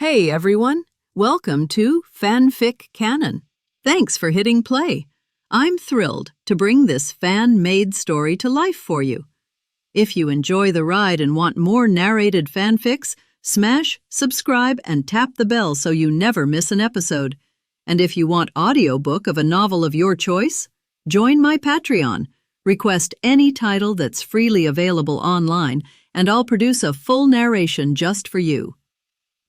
Hey everyone, welcome to FanFic Canon. Thanks for hitting play. I'm thrilled to bring this fan-made story to life for you. If you enjoy the ride and want more narrated fanfics, smash, subscribe, and tap the bell so you never miss an episode. And if you want audiobook of a novel of your choice, join my Patreon. Request any title that's freely available online, and I'll produce a full narration just for you.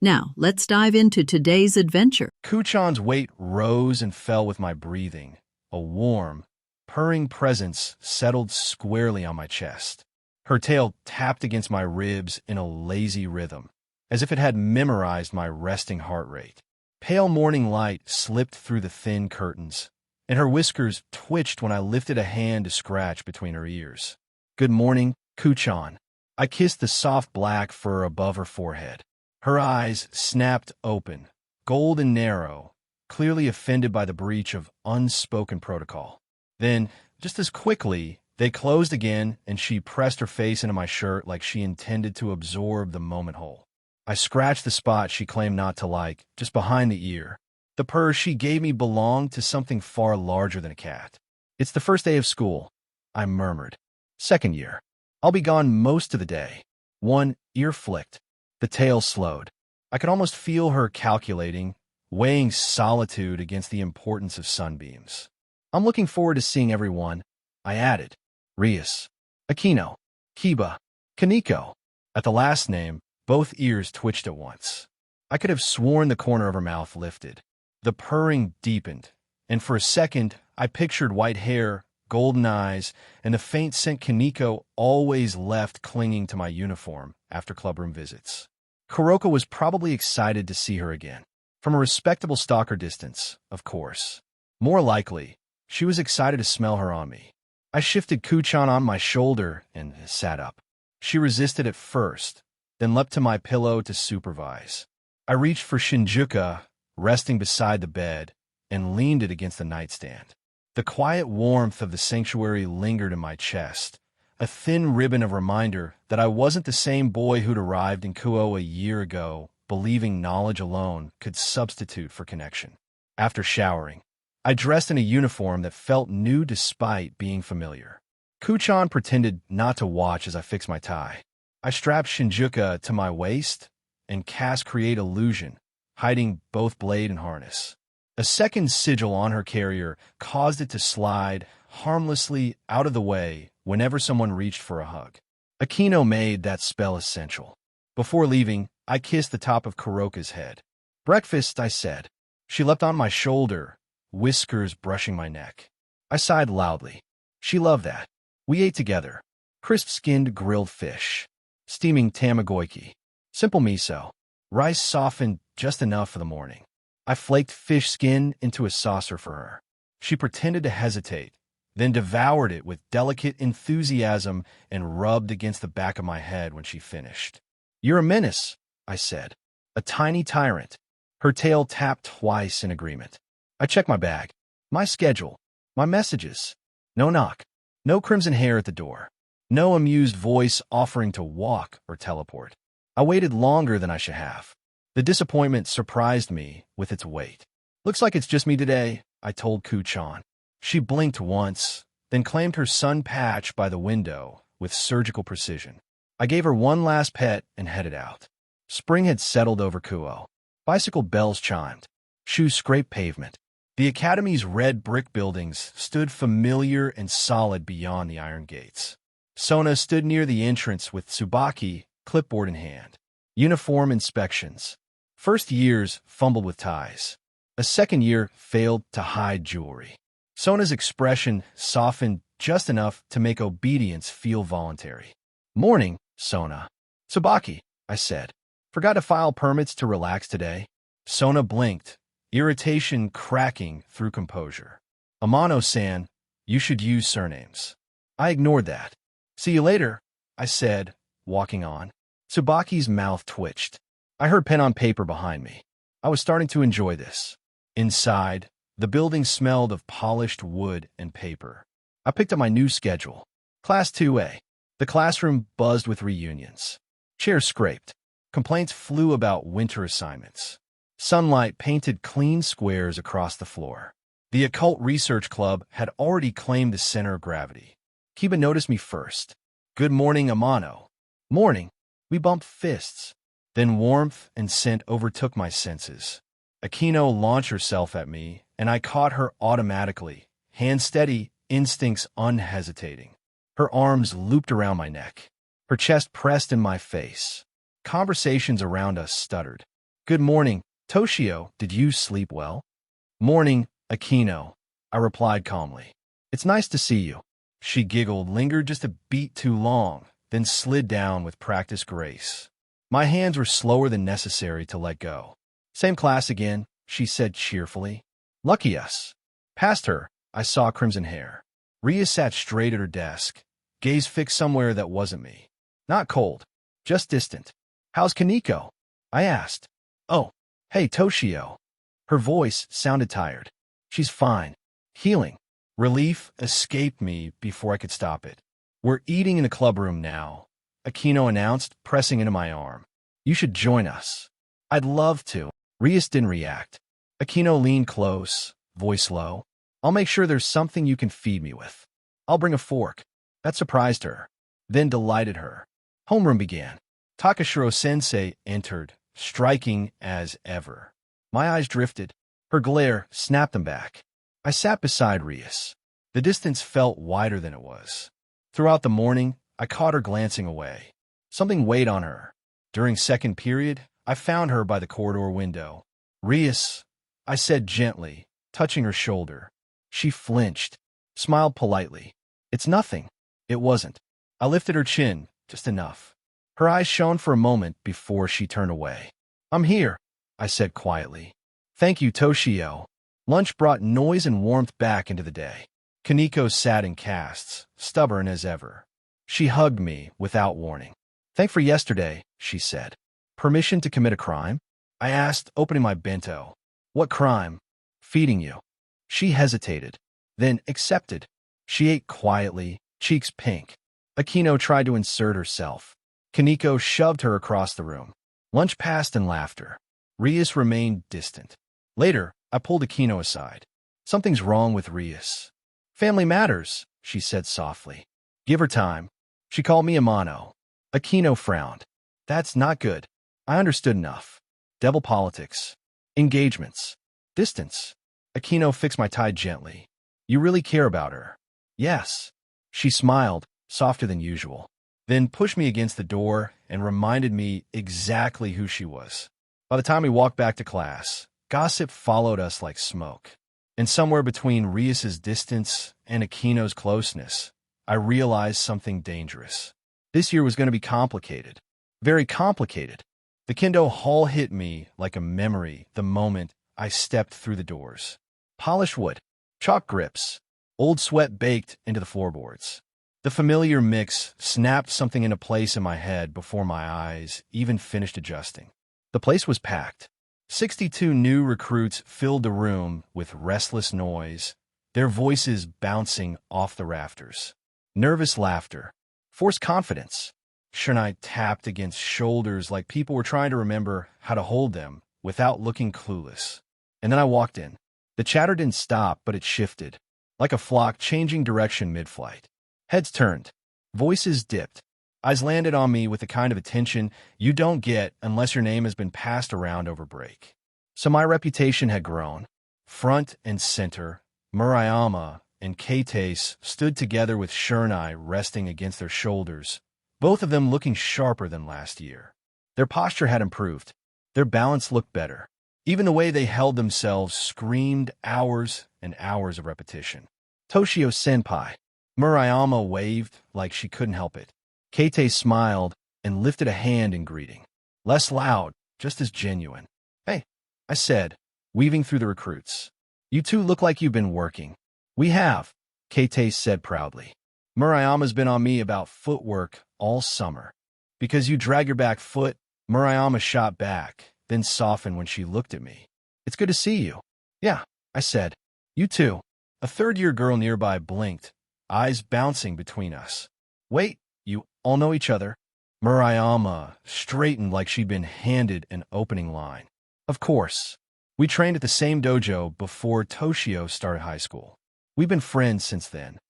Now, let's dive into today's adventure. Kuchan's weight rose and fell with my breathing. A warm, purring presence settled squarely on my chest. Her tail tapped against my ribs in a lazy rhythm, as if it had memorized my resting heart rate. Pale morning light slipped through the thin curtains, and her whiskers twitched when I lifted a hand to scratch between her ears. "Good morning, Kuchan." I kissed the soft black fur above her forehead. Her eyes snapped open, gold and narrow, clearly offended by the breach of unspoken protocol. Then, just as quickly, they closed again, and she pressed her face into my shirt like she intended to absorb the moment whole. I scratched the spot she claimed not to like, just behind the ear. The purr she gave me belonged to something far larger than a cat. "It's the first day of school," I murmured. "Second year. I'll be gone most of the day." One ear flicked. The tail slowed. I could almost feel her calculating, weighing solitude against the importance of sunbeams. "I'm looking forward to seeing everyone," I added. "Rias, Aquino, Kiba, Kaneko." At the last name, both ears twitched at once. I could have sworn the corner of her mouth lifted. The purring deepened, and for a second I pictured white hair, golden eyes, and the faint scent Kaneko always left clinging to my uniform after clubroom visits. Kuroko was probably excited to see her again. From a respectable stalker distance, of course. More likely, she was excited to smell her on me. I shifted Kuchan on my shoulder and sat up. She resisted at first, then leapt to my pillow to supervise. I reached for Shinjuku, resting beside the bed, and leaned it against the nightstand. The quiet warmth of the sanctuary lingered in my chest, a thin ribbon of reminder that I wasn't the same boy who'd arrived in Kuo a year ago, believing knowledge alone could substitute for connection. After showering, I dressed in a uniform that felt new despite being familiar. Kuchan pretended not to watch as I fixed my tie. I strapped Shinjuku to my waist and cast Create Illusion, hiding both blade and harness. A second sigil on her carrier caused it to slide harmlessly out of the way whenever someone reached for a hug. Aquino made that spell essential. Before leaving, I kissed the top of Kuroka's head. "Breakfast," I said. She leapt on my shoulder, whiskers brushing my neck. I sighed loudly. She loved that. We ate together. Crisp-skinned grilled fish, steaming tamagoyaki, simple miso, rice softened just enough for the morning. I flaked fish skin into a saucer for her. She pretended to hesitate, then devoured it with delicate enthusiasm and rubbed against the back of my head when she finished. "You're a menace," I said. "A tiny tyrant." Her tail tapped twice in agreement. I checked my bag, my schedule, my messages. No knock. No crimson hair at the door. No amused voice offering to walk or teleport. I waited longer than I should have. The disappointment surprised me with its weight. "Looks like it's just me today," I told Kuchan. She blinked once, then claimed her sun patch by the window with surgical precision. I gave her one last pet and headed out. Spring had settled over Kuo. Bicycle bells chimed. Shoes scraped pavement. The academy's red brick buildings stood familiar and solid beyond the iron gates. Sona stood near the entrance with Tsubaki, clipboard in hand. Uniform inspections. First years fumbled with ties. A second year failed to hide jewelry. Sona's expression softened just enough to make obedience feel voluntary. "Morning, Sona." "Tsubaki," I said. "Forgot to file permits to relax today." Sona blinked, irritation cracking through composure. "Amano-san, you should use surnames." I ignored that. "See you later," I said, walking on. Tsubaki's mouth twitched. I heard pen on paper behind me. I was starting to enjoy this. Inside, the building smelled of polished wood and paper. I picked up my new schedule. Class 2A. The classroom buzzed with reunions. Chairs scraped. Complaints flew about winter assignments. Sunlight painted clean squares across the floor. The Occult Research Club had already claimed the center of gravity. Kiba noticed me first. "Good morning, Amano." "Morning." We bumped fists. Then warmth and scent overtook my senses. Akino launched herself at me, and I caught her automatically, hand steady, instincts unhesitating. Her arms looped around my neck. Her chest pressed in my face. Conversations around us stuttered. "Good morning, Toshio. Did you sleep well?" "Morning, Akino," I replied calmly. "It's nice to see you." She giggled, lingered just a beat too long, then slid down with practiced grace. My hands were slower than necessary to let go. "Same class again," she said cheerfully. "Lucky us." Past her, I saw crimson hair. Rias sat straight at her desk, gaze fixed somewhere that wasn't me. Not cold, just distant. "How's Kaneko?" I asked. "Oh, hey, Toshio." Her voice sounded tired. "She's fine. Healing." Relief escaped me before I could stop it. "We're eating in the clubroom now," Akino announced, pressing into my arm. "You should join us." "I'd love to." Rias didn't react. Akino leaned close, voice low. "I'll make sure there's something you can feed me with. I'll bring a fork." That surprised her, then delighted her. Homeroom began. Takashiro-sensei entered, striking as ever. My eyes drifted. Her glare snapped them back. I sat beside Rias. The distance felt wider than it was. Throughout the morning, I caught her glancing away. Something weighed on her. During second period, I found her by the corridor window. "Rias," I said gently, touching her shoulder. She flinched, smiled politely. "It's nothing." It wasn't. I lifted her chin, just enough. Her eyes shone for a moment before she turned away. "I'm here," I said quietly. "Thank you, Toshio." Lunch brought noise and warmth back into the day. Kaneko sat in casts, stubborn as ever. She hugged me without warning. "Thanks for yesterday," she said. "Permission to commit a crime?" I asked, opening my bento. "What crime?" "Feeding you." She hesitated, then accepted. She ate quietly, cheeks pink. Akino tried to insert herself. Kaneko shoved her across the room. Lunch passed in laughter. Rias remained distant. Later, I pulled Akino aside. "Something's wrong with Rias." "Family matters," she said softly. "Give her time." She called me Amano. Akino frowned. "That's not good." I understood enough. Devil politics. Engagements. Distance. Akino fixed my tie gently. "You really care about her?" "Yes." She smiled, softer than usual, then pushed me against the door and reminded me exactly who she was. By the time we walked back to class, gossip followed us like smoke. And somewhere between Rias's distance and Akino's closeness, I realized something dangerous. This year was going to be complicated. Very complicated. The Kendo Hall hit me like a memory the moment I stepped through the doors. Polished wood, chalk grips, old sweat baked into the floorboards. The familiar mix snapped something into place in my head before my eyes even finished adjusting. The place was packed. 62 new recruits filled the room with restless noise, their voices bouncing off the rafters. Nervous laughter, forced confidence. Shunai tapped against shoulders like people were trying to remember how to hold them without looking clueless. And then I walked in. The chatter didn't stop, but it shifted, like a flock changing direction mid-flight. Heads turned. Voices dipped. Eyes landed on me with the kind of attention you don't get unless your name has been passed around over break. So my reputation had grown. Front and center, Murayama and Keitase stood together with Shunai resting against their shoulders, both of them looking sharper than last year. Their posture had improved. Their balance looked better. Even the way they held themselves screamed hours and hours of repetition. "Toshio Senpai." Murayama waved like she couldn't help it. Keitase smiled and lifted a hand in greeting. Less loud, just as genuine. "Hey," I said, weaving through the recruits. "You two look like you've been working." "We have," Keitase said proudly. "Murayama's been on me about footwork all summer." "Because you drag your back foot," Murayama shot back, then softened when she looked at me. "It's good to see you." "Yeah," I said. "You too." A third-year girl nearby blinked, eyes bouncing between us. "Wait, you all know each other?" Murayama straightened like she'd been handed an opening line. Of course. We trained at the same dojo before Toshio started high school. We've been friends since then.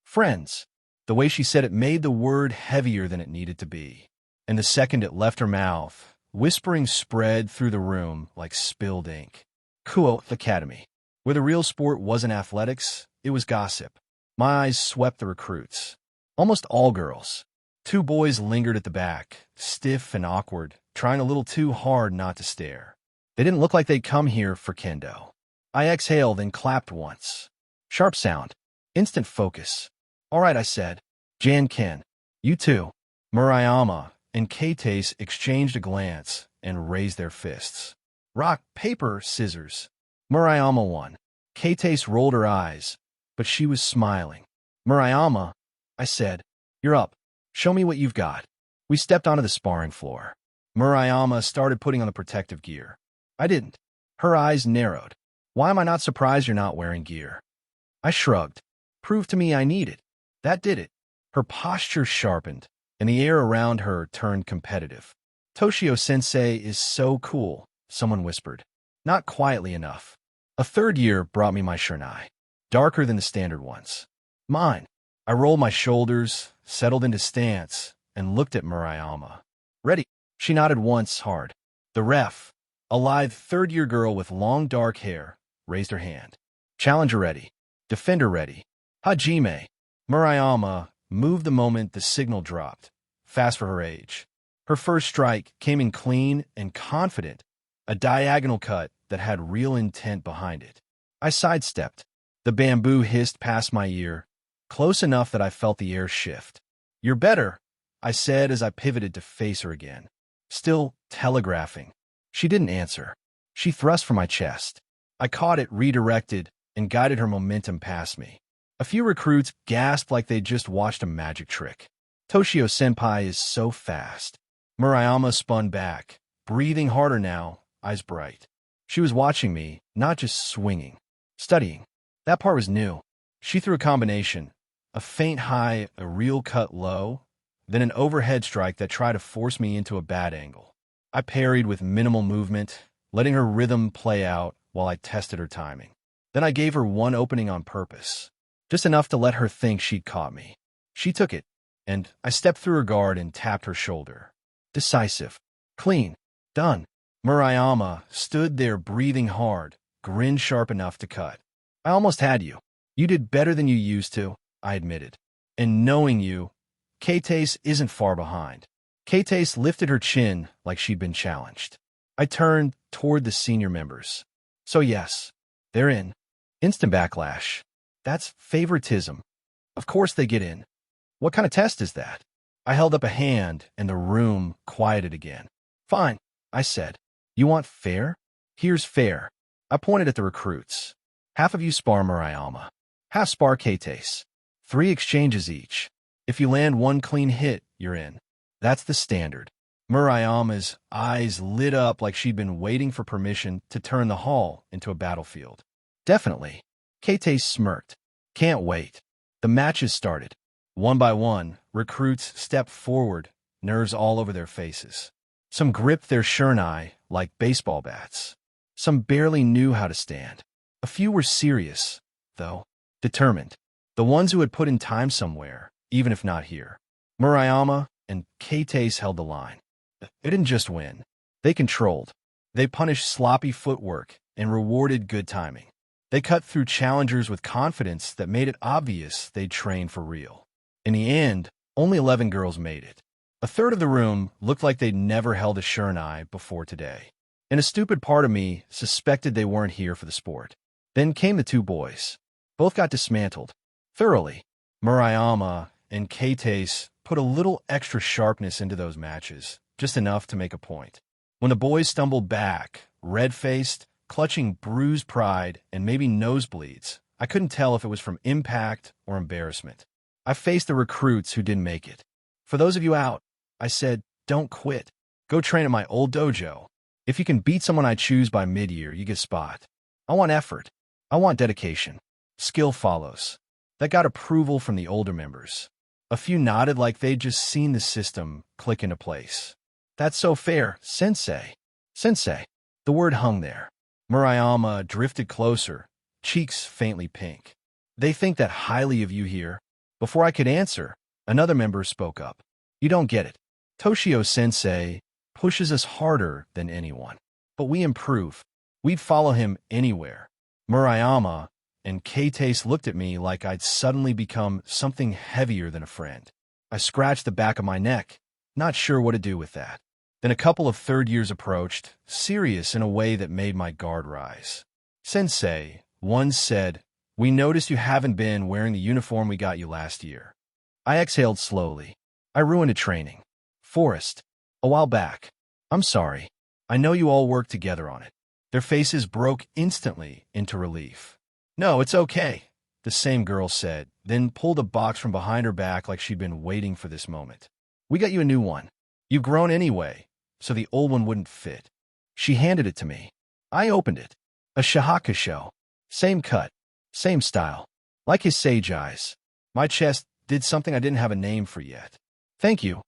Friends. The way she said it made the word heavier than it needed to be. And the second it left her mouth, whispering spread through the room like spilled ink. Kuo Academy. Where the real sport wasn't athletics, it was gossip. My eyes swept the recruits. Almost all girls. 2 boys lingered at the back, stiff and awkward, trying a little too hard not to stare. They didn't look like they'd come here for kendo. I exhaled and clapped once. Sharp sound. Instant focus. All right, I said. Jan Ken. You too. Murayama and Keitase exchanged a glance and raised their fists. Rock, paper, scissors. Murayama won. Keitase rolled her eyes, but she was smiling. Murayama, I said, you're up. Show me what you've got. We stepped onto the sparring floor. Murayama started putting on the protective gear. I didn't. Her eyes narrowed. Why am I not surprised you're not wearing gear? I shrugged. Prove to me I need it. That did it. Her posture sharpened, and the air around her turned competitive. Toshio-sensei is so cool, someone whispered. Not quietly enough. A third year brought me my shurnai, darker than the standard ones. Mine. I rolled my shoulders, settled into stance, and looked at Murayama. Ready? She nodded once hard. The ref, a lithe third-year girl with long dark hair, raised her hand. Challenger ready. Defender ready. Hajime. Murayama moved the moment the signal dropped, fast for her age. Her first strike came in clean and confident, a diagonal cut that had real intent behind it. I sidestepped. The bamboo hissed past my ear, close enough that I felt the air shift. You're better, I said as I pivoted to face her again. Still telegraphing. She didn't answer. She thrust for my chest. I caught it redirected and guided her momentum past me. A few recruits gasped like they'd just watched a magic trick. Toshio-senpai is so fast. Murayama spun back, breathing harder now, eyes bright. She was watching me, not just swinging, studying. That part was new. She threw a combination, a feint high, a real cut low, then an overhead strike that tried to force me into a bad angle. I parried with minimal movement, letting her rhythm play out while I tested her timing. Then I gave her one opening on purpose, just enough to let her think she'd caught me. She took it, and I stepped through her guard and tapped her shoulder. Decisive. Clean. Done. Murayama stood there breathing hard, grin sharp enough to cut. I almost had you. You did better than you used to, I admitted. And knowing you, Keitase isn't far behind. Keitase lifted her chin like she'd been challenged. I turned toward the senior members. So yes, they're in. Instant backlash. That's favoritism. Of course they get in. What kind of test is that? I held up a hand and the room quieted again. Fine, I said. You want fair? Here's fair. I pointed at the recruits. Half of you spar Murayama. Half spar Keitase. 3 exchanges each. If you land 1 clean hit, you're in. That's the standard. Murayama's eyes lit up like she'd been waiting for permission to turn the hall into a battlefield. Definitely. Keitase smirked. Can't wait. The matches started. One by one, recruits stepped forward, nerves all over their faces. Some gripped their shurnai like baseball bats. Some barely knew how to stand. A few were serious, though, determined. The ones who had put in time somewhere, even if not here. Murayama and Keitase held the line. They didn't just win. They controlled. They punished sloppy footwork and rewarded good timing. They cut through challengers with confidence that made it obvious they'd trained for real. In the end, only 11 girls made it. A third of the room looked like they'd never held a shurnai before today. And a stupid part of me suspected they weren't here for the sport. Then came the 2 boys. Both got dismantled. Thoroughly. Murayama and Keitase put a little extra sharpness into those matches, just enough to make a point. When the boys stumbled back, red-faced, clutching bruised pride and maybe nosebleeds, I couldn't tell if it was from impact or embarrassment. I faced the recruits who didn't make it. For those of you out, I said, don't quit. Go train at my old dojo. If you can beat someone I choose by mid-year, you get spot. I want effort. I want dedication. Skill follows. That got approval from the older members. A few nodded like they'd just seen the system click into place. That's so fair, sensei. Sensei. The word hung there. Murayama drifted closer, cheeks faintly pink. They think that highly of you here. Before I could answer, another member spoke up. You don't get it. Toshio-sensei pushes us harder than anyone. But we improve. We'd follow him anywhere. Murayama and Keitase looked at me like I'd suddenly become something heavier than a friend. I scratched the back of my neck, not sure what to do with that. Then a couple of third years approached, serious in a way that made my guard rise. Sensei, one said, we noticed you haven't been wearing the uniform we got you last year. I exhaled slowly. I ruined a training. Forest. A while back. I'm sorry. I know you all worked together on it. Their faces broke instantly into relief. No, it's okay, the same girl said, then pulled a box from behind her back like she'd been waiting for this moment. We got you a new one. You've grown anyway, so the old one wouldn't fit. She handed it to me. I opened it. A shahakusho. Same cut. Same style. Like his sage eyes. My chest did something I didn't have a name for yet. Thank you,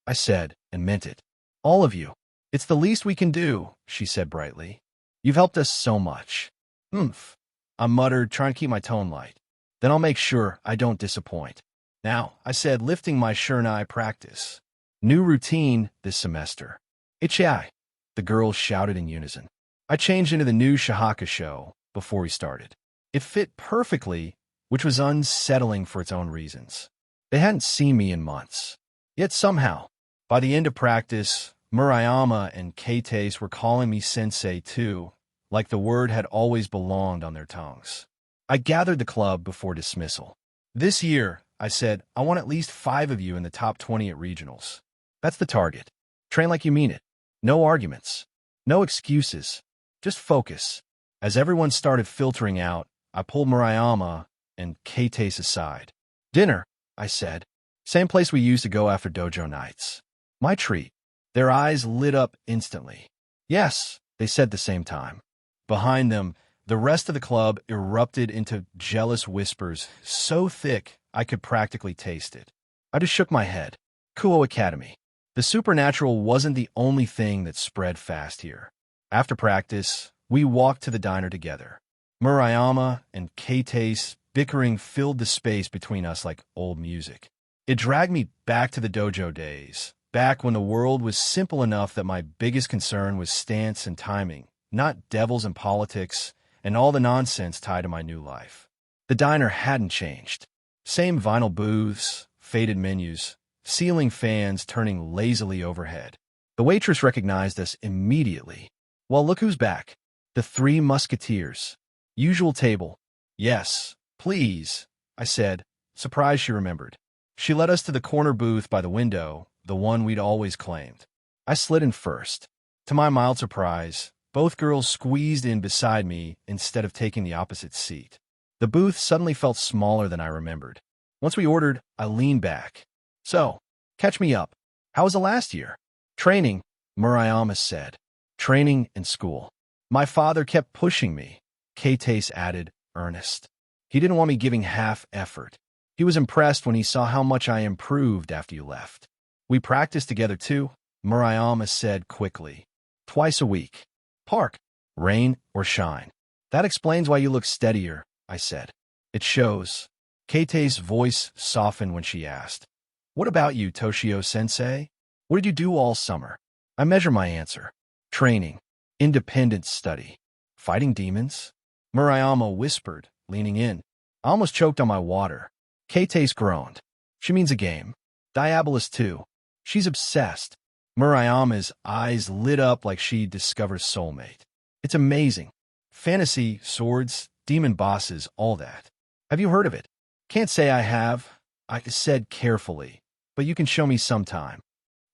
I said, and meant it. All of you. It's the least we can do, she said brightly. You've helped us so much. I muttered, trying to keep my tone light. Then I'll make sure I don't disappoint. Now, I said, lifting my Shurnai practice. New routine this semester. Ichai, the girls shouted in unison. I changed into the new shahakusho before we started. It fit perfectly, which was unsettling for its own reasons. They hadn't seen me in months. Yet somehow, by the end of practice, Murayama and Keitase were calling me sensei too, like the word had always belonged on their tongues. I gathered the club before dismissal. This year, I said, I want at least 5 of you in the top 20 at regionals. That's the target. Train like you mean it. No arguments. No excuses. Just focus. As everyone started filtering out, I pulled Murayama and Keitase aside. Dinner, I said. Same place we used to go after dojo nights. My treat. Their eyes lit up instantly. Yes, they said at the same time. Behind them, the rest of the club erupted into jealous whispers so thick I could practically taste it. I just shook my head. Kuo Academy. The supernatural wasn't the only thing that spread fast here. After practice, we walked to the diner together. Murayama and Keitase bickering filled the space between us like old music. It dragged me back to the dojo days, back when the world was simple enough that my biggest concern was stance and timing, not devils and politics and all the nonsense tied to my new life. The diner hadn't changed. Same vinyl booths, faded menus, ceiling fans turning lazily overhead. The waitress recognized us immediately. Well, look who's back. The 3 musketeers. Usual table. Yes, please, I said, surprised she remembered. She led us to the corner booth by the window, the one we'd always claimed. I slid in first. To my mild surprise, both girls squeezed in beside me instead of taking the opposite seat. The booth suddenly felt smaller than I remembered. Once we ordered, I leaned back. So, catch me up. How was the last year? Training, Murayama said. Training and school. My father kept pushing me, Keitase added, earnest. He didn't want me giving half effort. He was impressed when he saw how much I improved after you left. We practiced together too, Murayama said quickly. Twice a week. Park, rain or shine. That explains why you look steadier, I said. It shows. Keitase's voice softened when she asked. What about you, Toshio-sensei? What did you do all summer? I measure my answer. Training. Independent study. Fighting demons? Murayama whispered, leaning in. I almost choked on my water. Keitase groaned. She means a game. Diabolus too. She's obsessed. Murayama's eyes lit up like she'd discovered soulmate. It's amazing. Fantasy, swords, demon bosses, all that. Have you heard of it? Can't say I have, I said carefully, but you can show me sometime.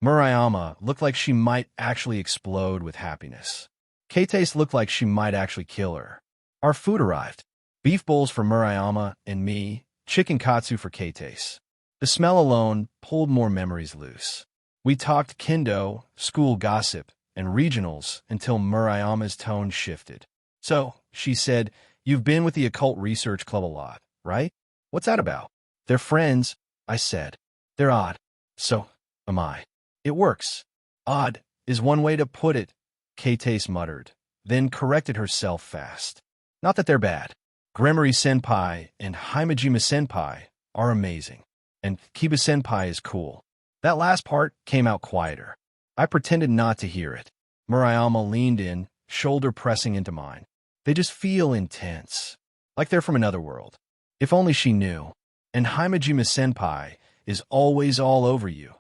Murayama looked like she might actually explode with happiness. Keitase looked like she might actually kill her. Our food arrived. Beef bowls for Murayama and me, chicken katsu for Keitase. The smell alone pulled more memories loose. We talked kendo, school gossip, and regionals until Murayama's tone shifted. So, she said, you've been with the Occult Research Club a lot, right? What's that about? They're friends, I said. They're odd. So am I. It works. Odd is one way to put it, Kate muttered, then corrected herself fast. Not that they're bad. Gremory Senpai and Himejima Senpai are amazing. And Kiba Senpai is cool. That last part came out quieter. I pretended not to hear it. Murayama leaned in, shoulder pressing into mine. They just feel intense, like they're from another world. If only she knew. And Himejima Senpai is always all over you,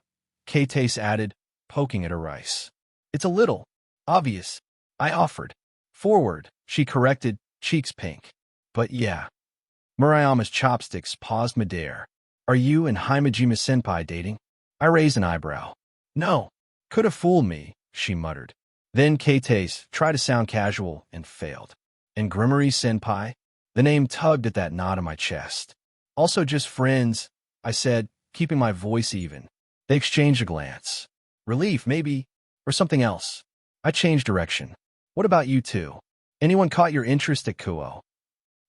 Kate added, poking at her rice. It's a little obvious, I offered. Forward, she corrected, cheeks pink. But yeah. Murayama's chopsticks paused midair. Are you and Himejima Senpai dating? I raised an eyebrow. No. Could have fooled me, she muttered. Then Kate tried to sound casual and failed. And Gremory Senpai? The name tugged at that knot in my chest. Also just friends, I said, keeping my voice even. They exchanged a glance. Relief, maybe, or something else. I changed direction. What about you two? Anyone caught your interest at Kuo?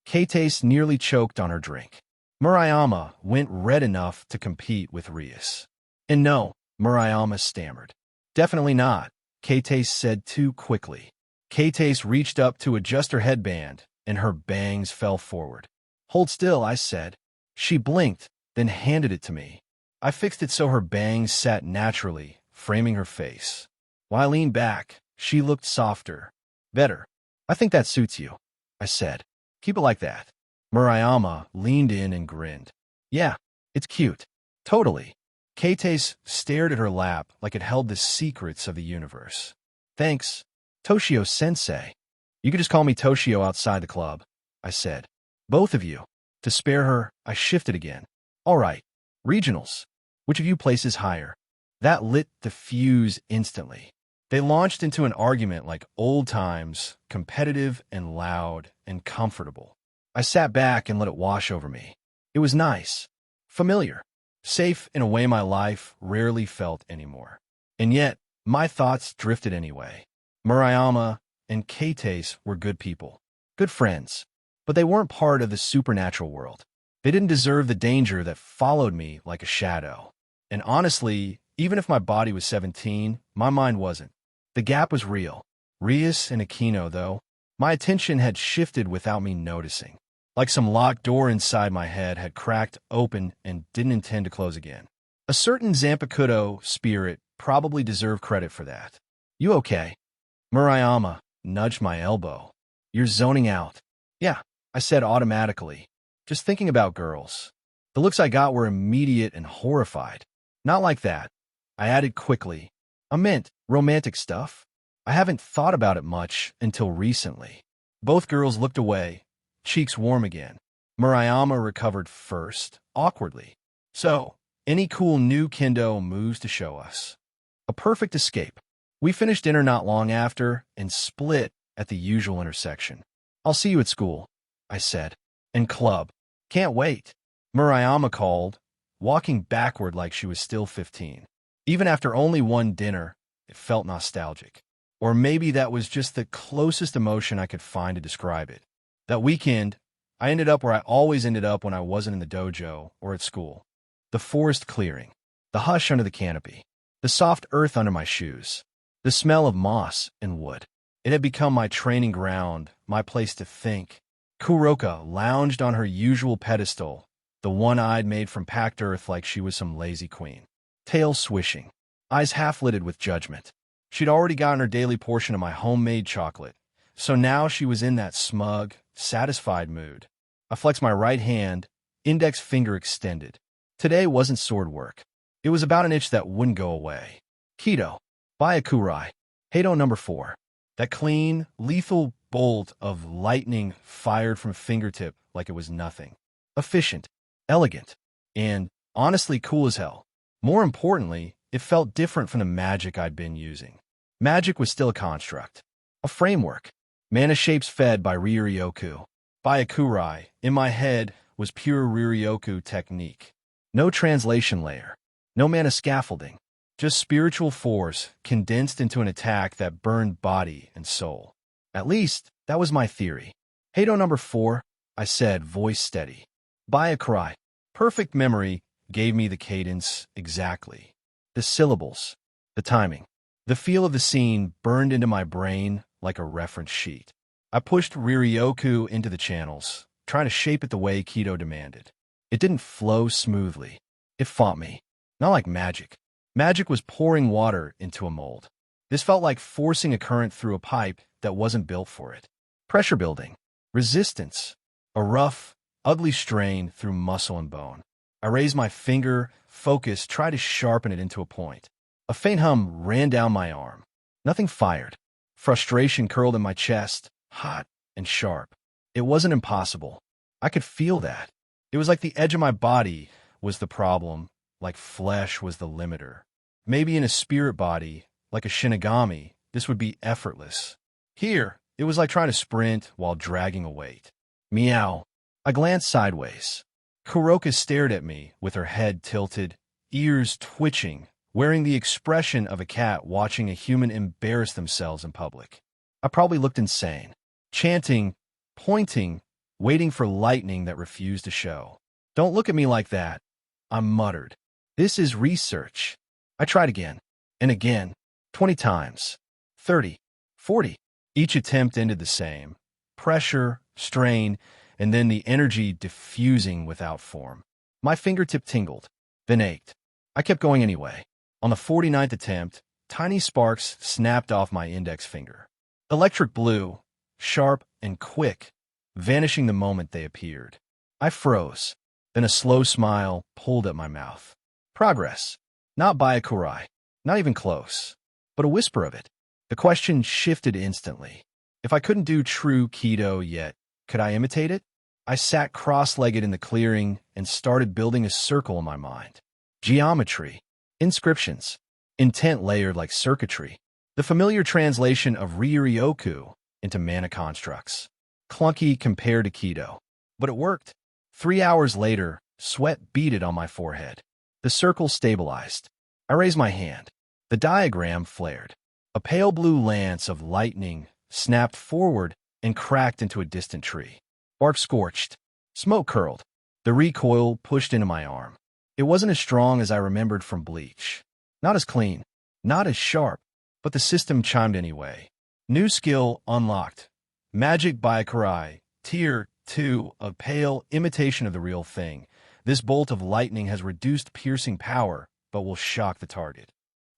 Kate nearly choked on her drink. Murayama went red enough to compete with Rias. And no, Murayama stammered. Definitely not, Kate said too quickly. Kate reached up to adjust her headband, and her bangs fell forward. Hold still, I said. She blinked, then handed it to me. I fixed it so her bangs sat naturally, framing her face. While I leaned back, she looked softer. Better. I think that suits you, I said. Keep it like that. Murayama leaned in and grinned. Yeah, it's cute. Totally. Kate stared at her lap like it held the secrets of the universe. Thanks, Toshio-sensei. You could just call me Toshio outside the club, I said. Both of you. To spare her, I shifted again. All right. Regionals. Which of you places higher? That lit the fuse instantly. They launched into an argument like old times, competitive and loud and comfortable. I sat back and let it wash over me. It was nice. Familiar. Safe in a way my life rarely felt anymore. And yet, my thoughts drifted anyway. Murayama and Kate were good people. Good friends. But they weren't part of the supernatural world. They didn't deserve the danger that followed me like a shadow. And honestly, even if my body was 17, my mind wasn't. The gap was real. Rias and Aquino, though, my attention had shifted without me noticing. Like some locked door inside my head had cracked open and didn't intend to close again. A certain Zanpakuto spirit probably deserved credit for that. You okay? Murayama nudged my elbow. You're zoning out. Yeah, I said automatically. Just thinking about girls. The looks I got were immediate and horrified. Not like that. I added quickly. I meant romantic stuff. I haven't thought about it much until recently. Both girls looked away, cheeks warm again. Murayama recovered first, awkwardly. So, any cool new kendo moves to show us? A perfect escape. We finished dinner not long after and split at the usual intersection. I'll see you at school, I said. And club. Can't wait. Murayama called, walking backward like she was still 15. Even after only one dinner, it felt nostalgic. Or maybe that was just the closest emotion I could find to describe it. That weekend, I ended up where I always ended up when I wasn't in the dojo or at school. The forest clearing, the hush under the canopy, the soft earth under my shoes, the smell of moss and wood. It had become my training ground, my place to think. Kuroka lounged on her usual pedestal, the one I'd made from packed earth like she was some lazy queen. Tail swishing, eyes half-lidded with judgment. She'd already gotten her daily portion of my homemade chocolate, so now she was in that smug, satisfied mood. I flexed my right hand, index finger extended. Today wasn't sword work. It was about an itch that wouldn't go away. Keto. Byakurai. Heido number 4. That clean, lethal bolt of lightning fired from fingertip like it was nothing. Efficient, elegant, and honestly cool as hell. More importantly, it felt different from the magic I'd been using. Magic was still a construct, a framework. Mana shapes fed by Ryuryoku. Byakurai, in my head, was pure Ryuryoku technique. No translation layer, no mana scaffolding, just spiritual force condensed into an attack that burned body and soul. At least, that was my theory. Heido number 4, I said, voice steady. Byakurai. Perfect memory, gave me the cadence exactly. The syllables, the timing. The feel of the scene burned into my brain like a reference sheet. I pushed Riryoku into the channels, trying to shape it the way Kido demanded. It didn't flow smoothly. It fought me. Not like magic. Magic was pouring water into a mold. This felt like forcing a current through a pipe that wasn't built for it. Pressure building. Resistance. A rough, ugly strain through muscle and bone. I raised my finger, focused, tried to sharpen it into a point. A faint hum ran down my arm. Nothing fired. Frustration curled in my chest, hot and sharp. It wasn't impossible. I could feel that. It was like the edge of my body was the problem, like flesh was the limiter. Maybe in a spirit body, like a Shinigami, this would be effortless. Here, it was like trying to sprint while dragging a weight. Meow. I glanced sideways. Kuroka stared at me with her head tilted, ears twitching, wearing the expression of a cat watching a human embarrass themselves in public. I probably looked insane, chanting, pointing, waiting for lightning that refused to show. Don't look at me like that, I muttered. This is research. I tried again, and again, 20 times, 30, 40. Each attempt ended the same. Pressure, strain, and then the energy diffusing without form. My fingertip tingled, then ached. I kept going anyway. On the 49th attempt, tiny sparks snapped off my index finger. Electric blue, sharp and quick, vanishing the moment they appeared. I froze. Then a slow smile pulled at my mouth. Progress. Not Byakurai. Not even close. But a whisper of it. The question shifted instantly. If I couldn't do true Kido yet, could I imitate it? I sat cross-legged in the clearing and started building a circle in my mind. Geometry. Inscriptions. Intent layered like circuitry. The familiar translation of Riryoku into mana constructs. Clunky compared to Kido. But it worked. 3 hours later, sweat beaded on my forehead. The circle stabilized. I raised my hand. The diagram flared. A pale blue lance of lightning snapped forward and cracked into a distant tree. Bark scorched. Smoke curled. The recoil pushed into my arm. It wasn't as strong as I remembered from Bleach. Not as clean. Not as sharp. But the system chimed anyway. New skill unlocked. Magic Byakurai. Tier 2, a pale imitation of the real thing. This bolt of lightning has reduced piercing power, but will shock the target.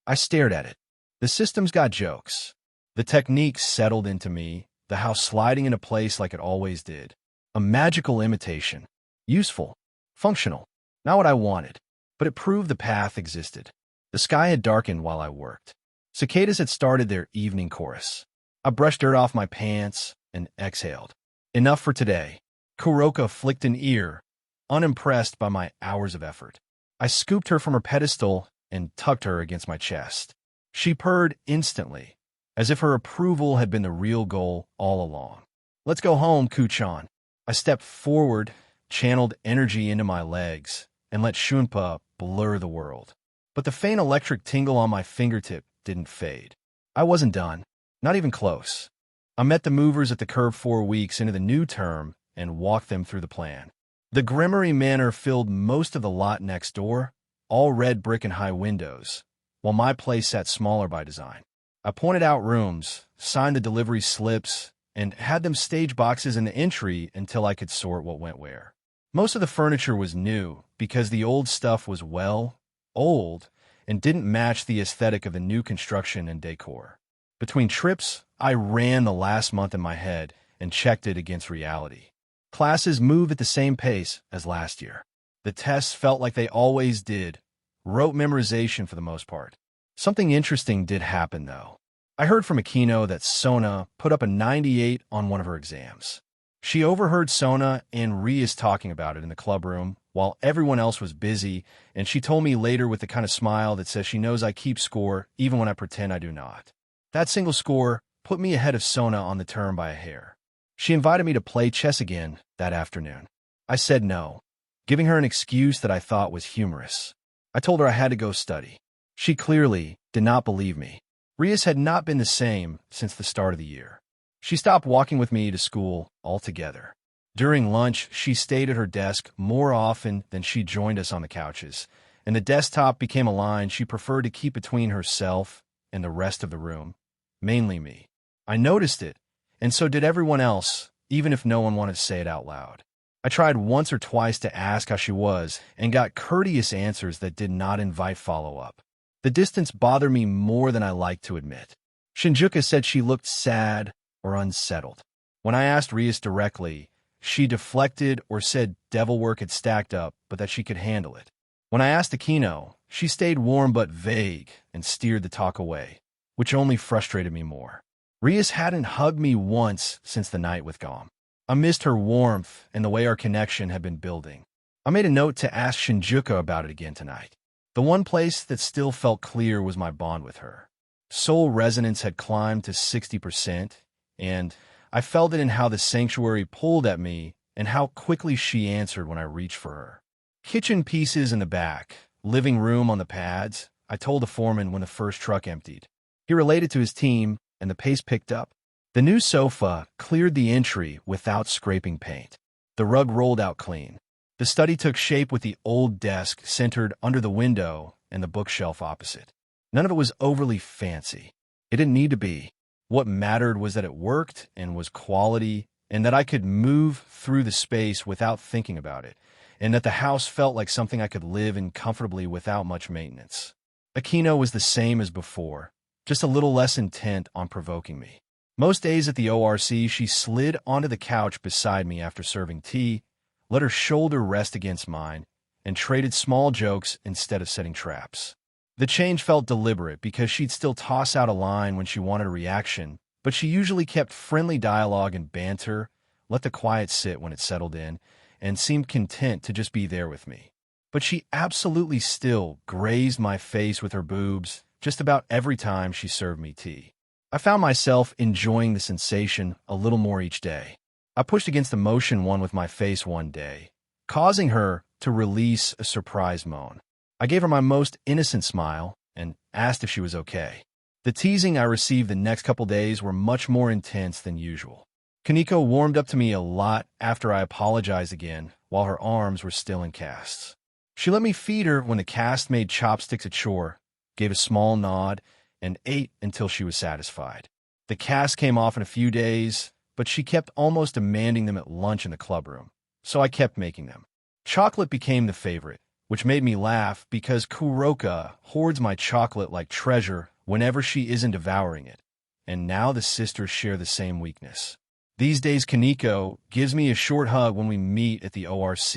I stared at it. The system's got jokes. The technique settled into me, the house sliding into place like it always did. A magical imitation. Useful. Functional. Not what I wanted, but it proved the path existed. The sky had darkened while I worked. Cicadas had started their evening chorus. I brushed dirt off my pants and exhaled. Enough for today. Kuroka flicked an ear, unimpressed by my hours of effort. I scooped her from her pedestal and tucked her against my chest. She purred instantly, as if her approval had been the real goal all along. Let's go home, Kuchan. I stepped forward, channeled energy into my legs, and let Shunpa blur the world. But the faint electric tingle on my fingertip didn't fade. I wasn't done, not even close. I met the movers at the curb 4 weeks into the new term and walked them through the plan. The Gremory Manor filled most of the lot next door, all red brick and high windows, while my place sat smaller by design. I pointed out rooms, signed the delivery slips, and had them stage boxes in the entry until I could sort what went where. Most of the furniture was new because the old stuff was, well, old and didn't match the aesthetic of the new construction and decor. Between trips, I ran the last month in my head and checked it against reality. Classes moved at the same pace as last year. The tests felt like they always did, rote memorization for the most part. Something interesting did happen, though. I heard from Akino that Sona put up a 98 on one of her exams. She overheard Sona and Rias talking about it in the clubroom while everyone else was busy, and she told me later with the kind of smile that says she knows I keep score even when I pretend I do not. That single score put me ahead of Sona on the term by a hair. She invited me to play chess again that afternoon. I said no, giving her an excuse that I thought was humorous. I told her I had to go study. She clearly did not believe me. Rias had not been the same since the start of the year. She stopped walking with me to school altogether. During lunch, she stayed at her desk more often than she joined us on the couches, and the desktop became a line she preferred to keep between herself and the rest of the room, mainly me. I noticed it, and so did everyone else, even if no one wanted to say it out loud. I tried once or twice to ask how she was and got courteous answers that did not invite follow-up. The distance bothered me more than I liked to admit. Shinjuka said she looked sad or unsettled. When I asked Rias directly, she deflected or said devil work had stacked up, but that she could handle it. When I asked Aquino, she stayed warm but vague and steered the talk away, which only frustrated me more. Rias hadn't hugged me once since the night with Gom. I missed her warmth and the way our connection had been building. I made a note to ask Shinjuka about it again tonight. The one place that still felt clear was my bond with her. Soul resonance had climbed to 60%, and I felt it in how the sanctuary pulled at me and how quickly she answered when I reached for her. Kitchen pieces in the back, living room on the pads, I told the foreman when the first truck emptied. He related to his team, and the pace picked up. The new sofa cleared the entry without scraping paint. The rug rolled out clean. The study took shape with the old desk centered under the window and the bookshelf opposite. None of it was overly fancy. It didn't need to be. What mattered was that it worked and was quality, and that I could move through the space without thinking about it, and that the house felt like something I could live in comfortably without much maintenance. Aquino was the same as before, just a little less intent on provoking me. Most days at the ORC, she slid onto the couch beside me after serving tea, let her shoulder rest against mine, and traded small jokes instead of setting traps. The change felt deliberate because she'd still toss out a line when she wanted a reaction, but she usually kept friendly dialogue and banter, let the quiet sit when it settled in, and seemed content to just be there with me. But she absolutely still grazed my face with her boobs just about every time she served me tea. I found myself enjoying the sensation a little more each day. I pushed against the motion one with my face one day, causing her to release a surprise moan. I gave her my most innocent smile and asked if she was okay. The teasing I received the next couple days were much more intense than usual. Kaneko warmed up to me a lot after I apologized again, while her arms were still in casts. She let me feed her when the cast made chopsticks a chore, gave a small nod, and ate until she was satisfied. The cast came off in a few days, but she kept almost demanding them at lunch in the clubroom, so I kept making them. Chocolate became the favorite, which made me laugh because Kuroka hoards my chocolate like treasure whenever she isn't devouring it, and now the sisters share the same weakness. These days, Kaneko gives me a short hug when we meet at the ORC,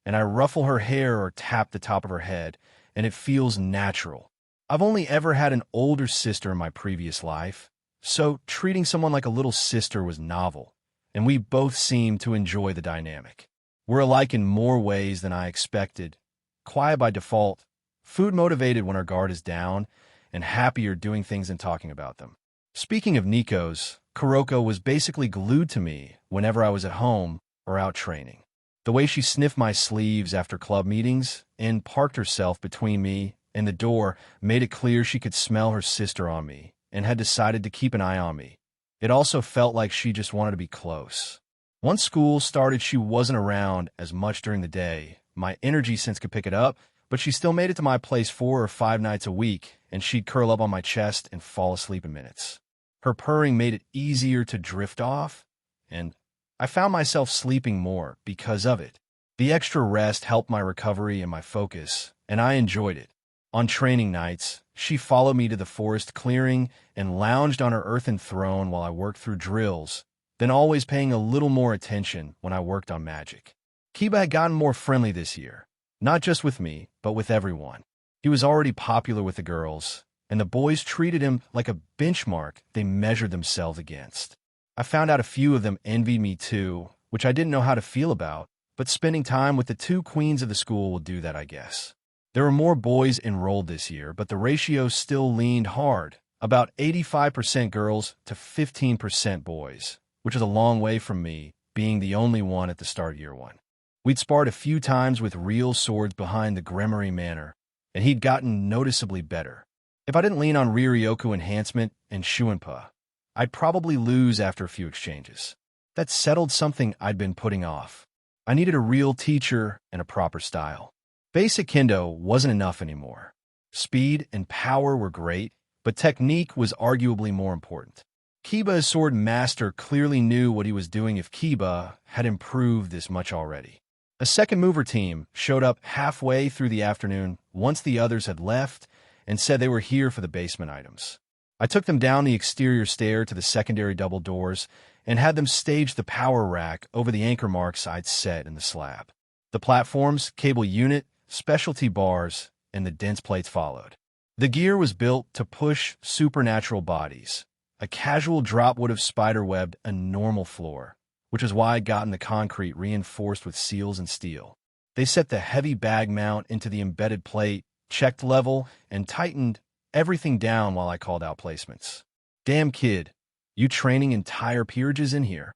and I ruffle her hair or tap the top of her head, and it feels natural. I've only ever had an older sister in my previous life, so treating someone like a little sister was novel, and we both seemed to enjoy the dynamic. We're alike in more ways than I expected, quiet by default, food-motivated when our guard is down, and happier doing things and talking about them. Speaking of Nikos, Kuroko was basically glued to me whenever I was at home or out training. The way she sniffed my sleeves after club meetings and parked herself between me and the door made it clear she could smell her sister on me and had decided to keep an eye on me. It also felt like she just wanted to be close. Once school started, she wasn't around as much during the day. My energy sense could pick it up, but she still made it to my place 4 or 5 nights a week, and she'd curl up on my chest and fall asleep in minutes. Her purring made it easier to drift off, and I found myself sleeping more because of it. The extra rest helped my recovery and my focus, and I enjoyed it. On training nights, she followed me to the forest clearing and lounged on her earthen throne while I worked through drills, then always paying a little more attention when I worked on magic. Kiba had gotten more friendly this year, not just with me, but with everyone. He was already popular with the girls, and the boys treated him like a benchmark they measured themselves against. I found out a few of them envied me too, which I didn't know how to feel about, but spending time with the 2 queens of the school will do that, I guess. There were more boys enrolled this year, but the ratio still leaned hard, about 85% girls to 15% boys, which is a long way from me being the only one at the start of year 1. We'd sparred a few times with real swords behind the Gremory Manor, and he'd gotten noticeably better. If I didn't lean on Riryoku enhancement and Shuinpa, I'd probably lose after a few exchanges. That settled something I'd been putting off. I needed a real teacher and a proper style. Basic kendo wasn't enough anymore. Speed and power were great, but technique was arguably more important. Kiba, as sword master, clearly knew what he was doing if Kiba had improved this much already. A second mover team showed up halfway through the afternoon once the others had left and said they were here for the basement items. I took them down the exterior stair to the secondary double doors and had them stage the power rack over the anchor marks I'd set in the slab. The platforms, cable unit, specialty bars, and the dense plates followed. The gear was built to push supernatural bodies. A casual drop would have spiderwebbed a normal floor, which is why I'd gotten the concrete reinforced with seals and steel. They set the heavy bag mount into the embedded plate, checked level, and tightened everything down while I called out placements. "Damn kid, you training entire peerages in here?"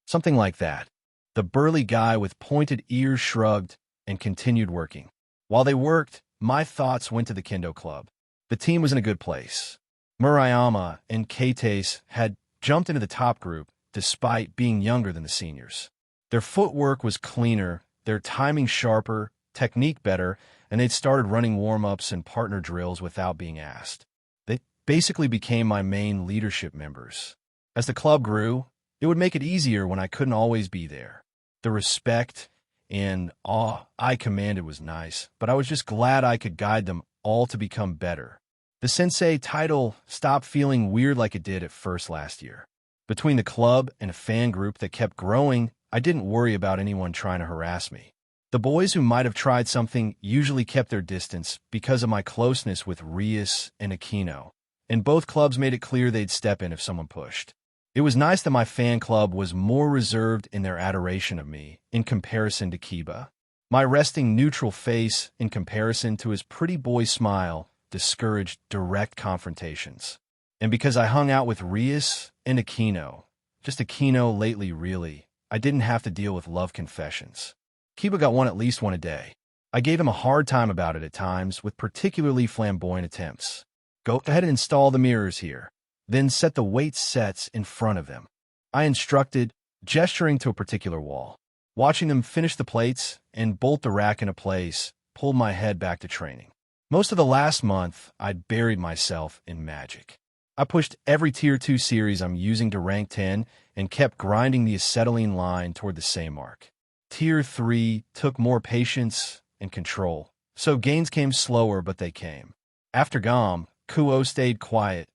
Something like that. The burly guy with pointed ears shrugged and continued working. While they worked, my thoughts went to the kendo club. The team was in a good place. Murayama and Keitase had jumped into the top group despite being younger than the seniors. Their footwork was cleaner, their timing sharper, technique better, and they'd started running warm-ups and partner drills without being asked. They basically became my main leadership members. As the club grew, it would make it easier when I couldn't always be there. The respect and awe I commanded was nice, but I was just glad I could guide them all to become better. The sensei title stopped feeling weird like it did at first last year. Between the club and a fan group that kept growing, I didn't worry about anyone trying to harass me. The boys who might have tried something usually kept their distance because of my closeness with Rias and Aquino, and both clubs made it clear they'd step in if someone pushed. It was nice that my fan club was more reserved in their adoration of me in comparison to Kiba. My resting neutral face in comparison to his pretty boy smile discouraged direct confrontations. And because I hung out with Rias and Aquino, just Aquino lately really, I didn't have to deal with love confessions. Kiba got at least one a day. I gave him a hard time about it at times, with particularly flamboyant attempts. "Go ahead and install the mirrors here. Then set the weight sets in front of them," I instructed, gesturing to a particular wall. Watching them finish the plates and bolt the rack into place pulled my head back to training. Most of the last month, I'd buried myself in magic. I pushed every Tier 2 series I'm using to rank 10 and kept grinding the acetylene line toward the same mark. Tier 3 took more patience and control, so gains came slower, but they came. After GOM, Kuo stayed quiet.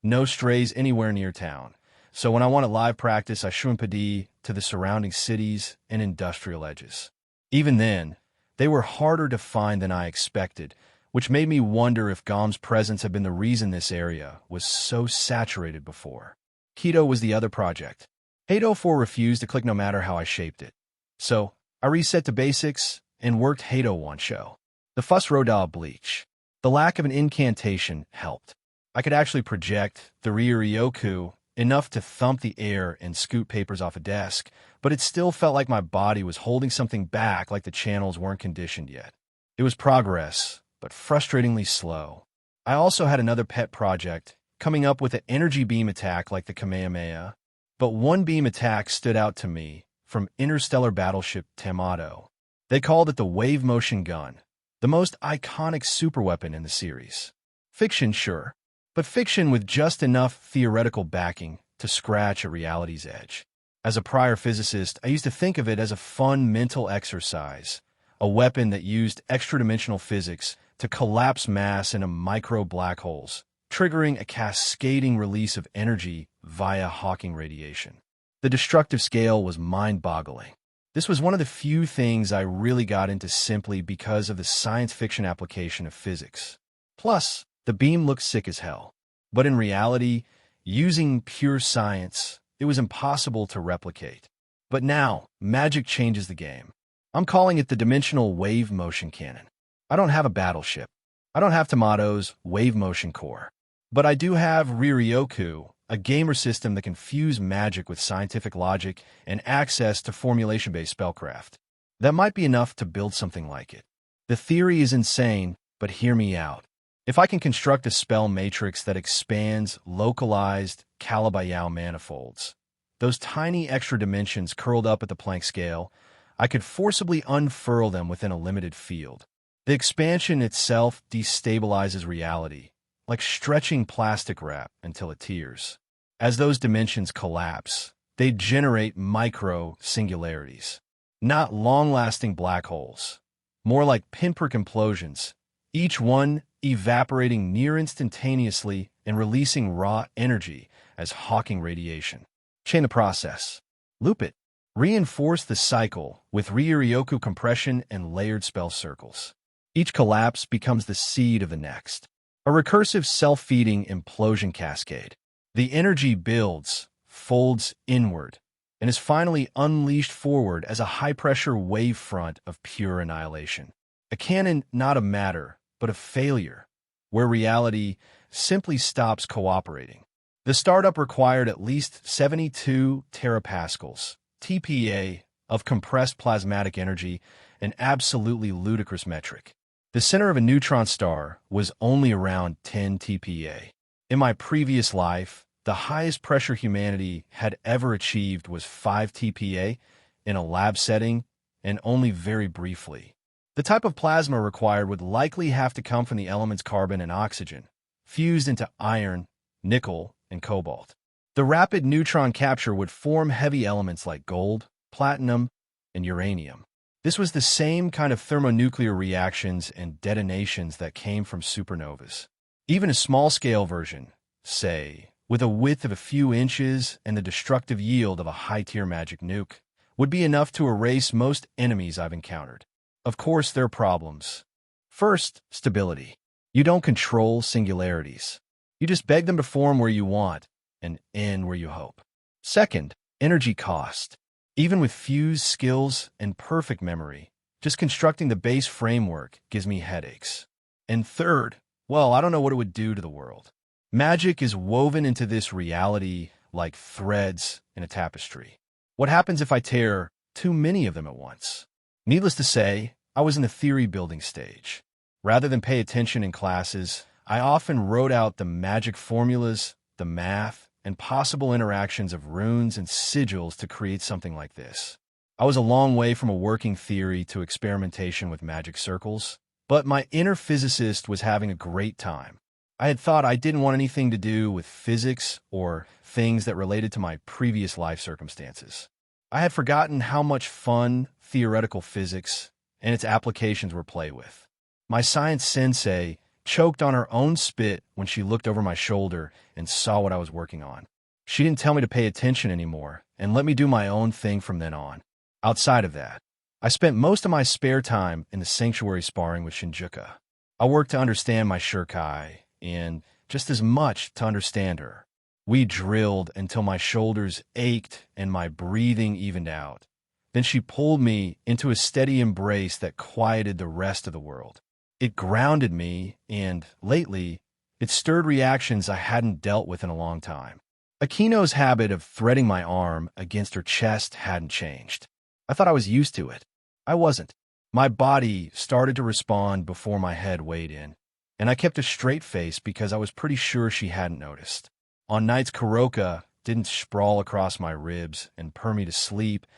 No strays anywhere near town. So when I wanted live practice, I shrimped to the surrounding cities and industrial edges. Even then, they were harder to find than I expected, which made me wonder if GOM's presence had been the reason this area was so saturated before. Keto was the other project. Hado 4 refused to click no matter how I shaped it. So I reset to basics and worked Hado 1 show. The fuss Rodal bleach. The lack of an incantation helped. I could actually project the Ryoryoku enough to thump the air and scoot papers off a desk, but it still felt like my body was holding something back, like the channels weren't conditioned yet. It was progress, but frustratingly slow. I also had another pet project, coming up with an energy beam attack like the Kamehameha, but one beam attack stood out to me from interstellar battleship Tamato. They called it the wave motion gun, the most iconic superweapon in the series. Fiction, sure, but fiction with just enough theoretical backing to scratch at reality's edge. As a prior physicist, I used to think of it as a fun mental exercise, a weapon that used extra-dimensional physics to collapse mass into micro black holes, triggering a cascading release of energy via Hawking radiation. The destructive scale was mind-boggling. This was one of the few things I really got into simply because of the science fiction application of physics. Plus, the beam looked sick as hell. But in reality, using pure science, it was impossible to replicate. But now, magic changes the game. I'm calling it the dimensional wave motion cannon. I don't have a battleship. I don't have Tomato's wave motion core. But I do have Ryoryoku, a gamer system that can fuse magic with scientific logic and access to formulation-based spellcraft. That might be enough to build something like it. The theory is insane, but hear me out. If I can construct a spell matrix that expands localized Calabayao manifolds, those tiny extra dimensions curled up at the Planck scale, I could forcibly unfurl them within a limited field. The expansion itself destabilizes reality, like stretching plastic wrap until it tears. As those dimensions collapse, they generate micro-singularities, not long-lasting black holes, more like pinprick implosions, each one evaporating near instantaneously and releasing raw energy as Hawking radiation. Chain the process. Loop it. Reinforce the cycle with Ryuryoku compression and layered spell circles. Each collapse becomes the seed of the next. A recursive self-feeding implosion cascade. The energy builds, folds inward, and is finally unleashed forward as a high-pressure wavefront of pure annihilation. A cannon not of matter, but of failure, where reality simply stops cooperating. The startup required at least 72 terapascals, TPA, of compressed plasmatic energy, an absolutely ludicrous metric. The center of a neutron star was only around 10 TPA. In my previous life, the highest pressure humanity had ever achieved was 5 TPA in a lab setting, and only very briefly. The type of plasma required would likely have to come from the elements carbon and oxygen, fused into iron, nickel, and cobalt. The rapid neutron capture would form heavy elements like gold, platinum, and uranium. This was the same kind of thermonuclear reactions and detonations that came from supernovas. Even a small-scale version, say, with a width of a few inches and the destructive yield of a high-tier magic nuke, would be enough to erase most enemies I've encountered. Of course, there are problems. First, stability. You don't control singularities. You just beg them to form where you want and end where you hope. Second, energy cost. Even with fused skills and perfect memory, just constructing the base framework gives me headaches. And third, well, I don't know what it would do to the world. Magic is woven into this reality like threads in a tapestry. What happens if I tear too many of them at once? Needless to say, I was in the theory-building stage. Rather than pay attention in classes, I often wrote out the magic formulas, the math, and possible interactions of runes and sigils to create something like this. I was a long way from a working theory to experimentation with magic circles, but my inner physicist was having a great time. I had thought I didn't want anything to do with physics or things that related to my previous life circumstances. I had forgotten how much fun theoretical physics and its applications were played with. My science sensei choked on her own spit when she looked over my shoulder and saw what I was working on. She didn't tell me to pay attention anymore and let me do my own thing from then on. Outside of that, I spent most of my spare time in the sanctuary sparring with Shinjuka. I worked to understand my Shurkai and just as much to understand her. We drilled until my shoulders ached and my breathing evened out. Then she pulled me into a steady embrace that quieted the rest of the world. It grounded me, and, lately, it stirred reactions I hadn't dealt with in a long time. Akino's habit of threading my arm against her chest hadn't changed. I thought I was used to it. I wasn't. My body started to respond before my head weighed in, and I kept a straight face because I was pretty sure she hadn't noticed. On nights Kuroka didn't sprawl across my ribs and purr me to sleep,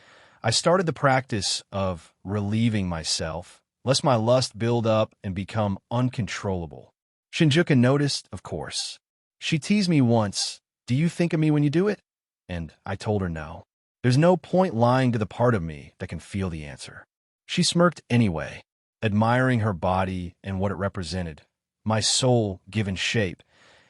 I started the practice of relieving myself, lest my lust build up and become uncontrollable. Shinjuka noticed, of course. She teased me once, "Do you think of me when you do it?" And I told her no. There's no point lying to the part of me that can feel the answer. She smirked anyway, admiring her body and what it represented, my soul given shape,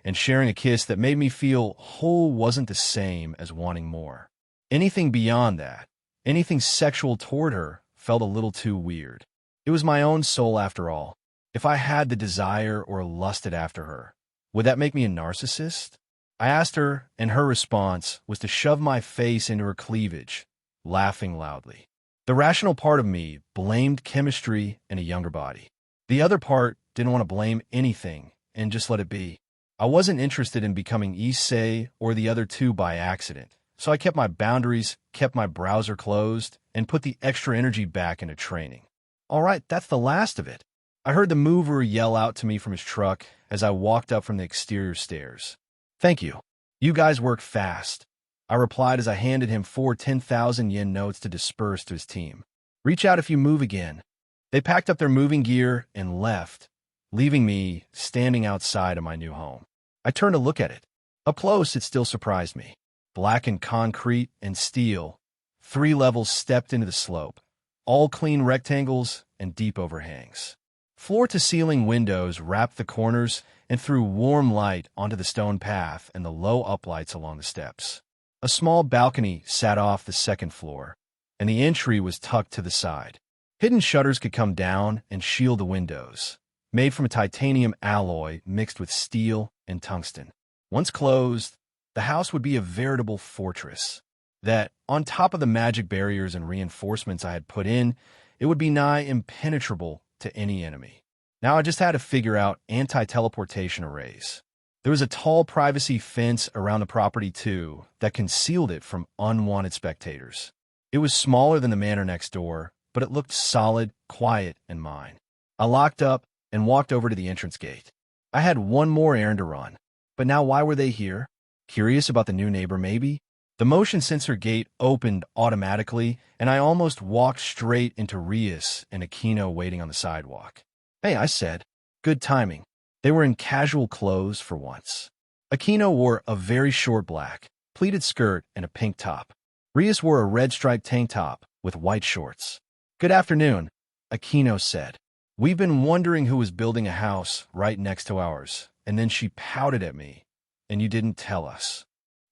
and sharing a kiss that made me feel whole wasn't the same as wanting more. Anything beyond that, anything sexual toward her, felt a little too weird. It was my own soul after all. If I had the desire or lusted after her, would that make me a narcissist? I asked her, and her response was to shove my face into her cleavage, laughing loudly. The rational part of me blamed chemistry and a younger body. The other part didn't want to blame anything and just let it be. I wasn't interested in becoming Issei or the other two by accident, so I kept my boundaries, kept my browser closed, and put the extra energy back into training. All right, that's the last of it. I heard the mover yell out to me from his truck as I walked up from the exterior stairs. "Thank you. You guys work fast." I replied as I handed him 4 10,000 yen notes to disperse to his team. Reach out if you move again. They packed up their moving gear and left, leaving me standing outside of my new home. I turned to look at it. Up close, it still surprised me. Blackened concrete and steel, 3 levels stepped into the slope, all clean rectangles and deep overhangs. Floor-to-ceiling windows wrapped the corners and threw warm light onto the stone path and the low uplights along the steps. A small balcony sat off the second floor, and the entry was tucked to the side. Hidden shutters could come down and shield the windows, made from a titanium alloy mixed with steel and tungsten. Once closed, the house would be a veritable fortress that, on top of the magic barriers and reinforcements I had put in, it would be nigh impenetrable to any enemy. Now I just had to figure out anti-teleportation arrays. There was a tall privacy fence around the property too that concealed it from unwanted spectators. It was smaller than the manor next door, but it looked solid, quiet, and mine. I locked up and walked over to the entrance gate. I had one more errand to run, but now why were they here? Curious about the new neighbor, maybe? The motion sensor gate opened automatically, and I almost walked straight into Rias and Aquino waiting on the sidewalk. Hey, I said. Good timing. They were in casual clothes for once. Aquino wore a very short black, pleated skirt and a pink top. Rias wore a red striped tank top with white shorts. Good afternoon, Aquino said. We've been wondering who was building a house right next to ours, and then she pouted at me, and you didn't tell us.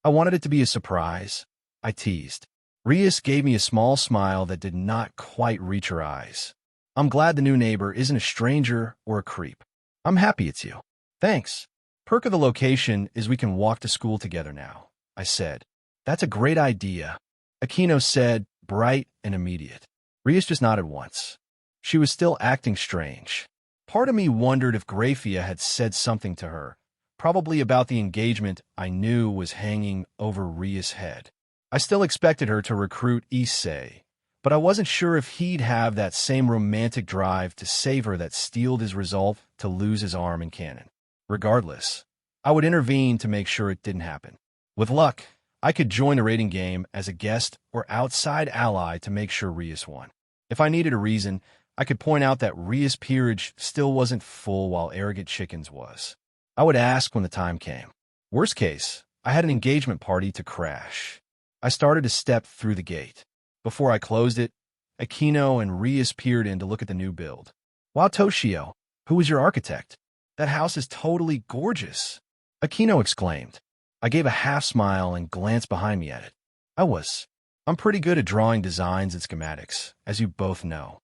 I wanted it to be a surprise, I teased. Rias gave me a small smile that did not quite reach her eyes. I'm glad the new neighbor isn't a stranger or a creep. I'm happy it's you. Thanks. Perk of the location is we can walk to school together now, I said. That's a great idea, Aquino said, bright and immediate. Rias just nodded once. She was still acting strange. Part of me wondered if Grafia had said something to her, probably about the engagement I knew was hanging over Rias' head. I still expected her to recruit Issei, but I wasn't sure if he'd have that same romantic drive to save her that steeled his resolve to lose his arm and cannon. Regardless, I would intervene to make sure it didn't happen. With luck, I could join the raiding game as a guest or outside ally to make sure Rias won. If I needed a reason, I could point out that Rias' peerage still wasn't full while Arrogant Chicken's was. I would ask when the time came. Worst case, I had an engagement party to crash. I started to step through the gate. Before I closed it, Aquino and Rias peered in to look at the new build. Wow, Toshio, who was your architect? That house is totally gorgeous, Aquino exclaimed. I gave a half smile and glanced behind me at it. I'm pretty good at drawing designs and schematics, as you both know.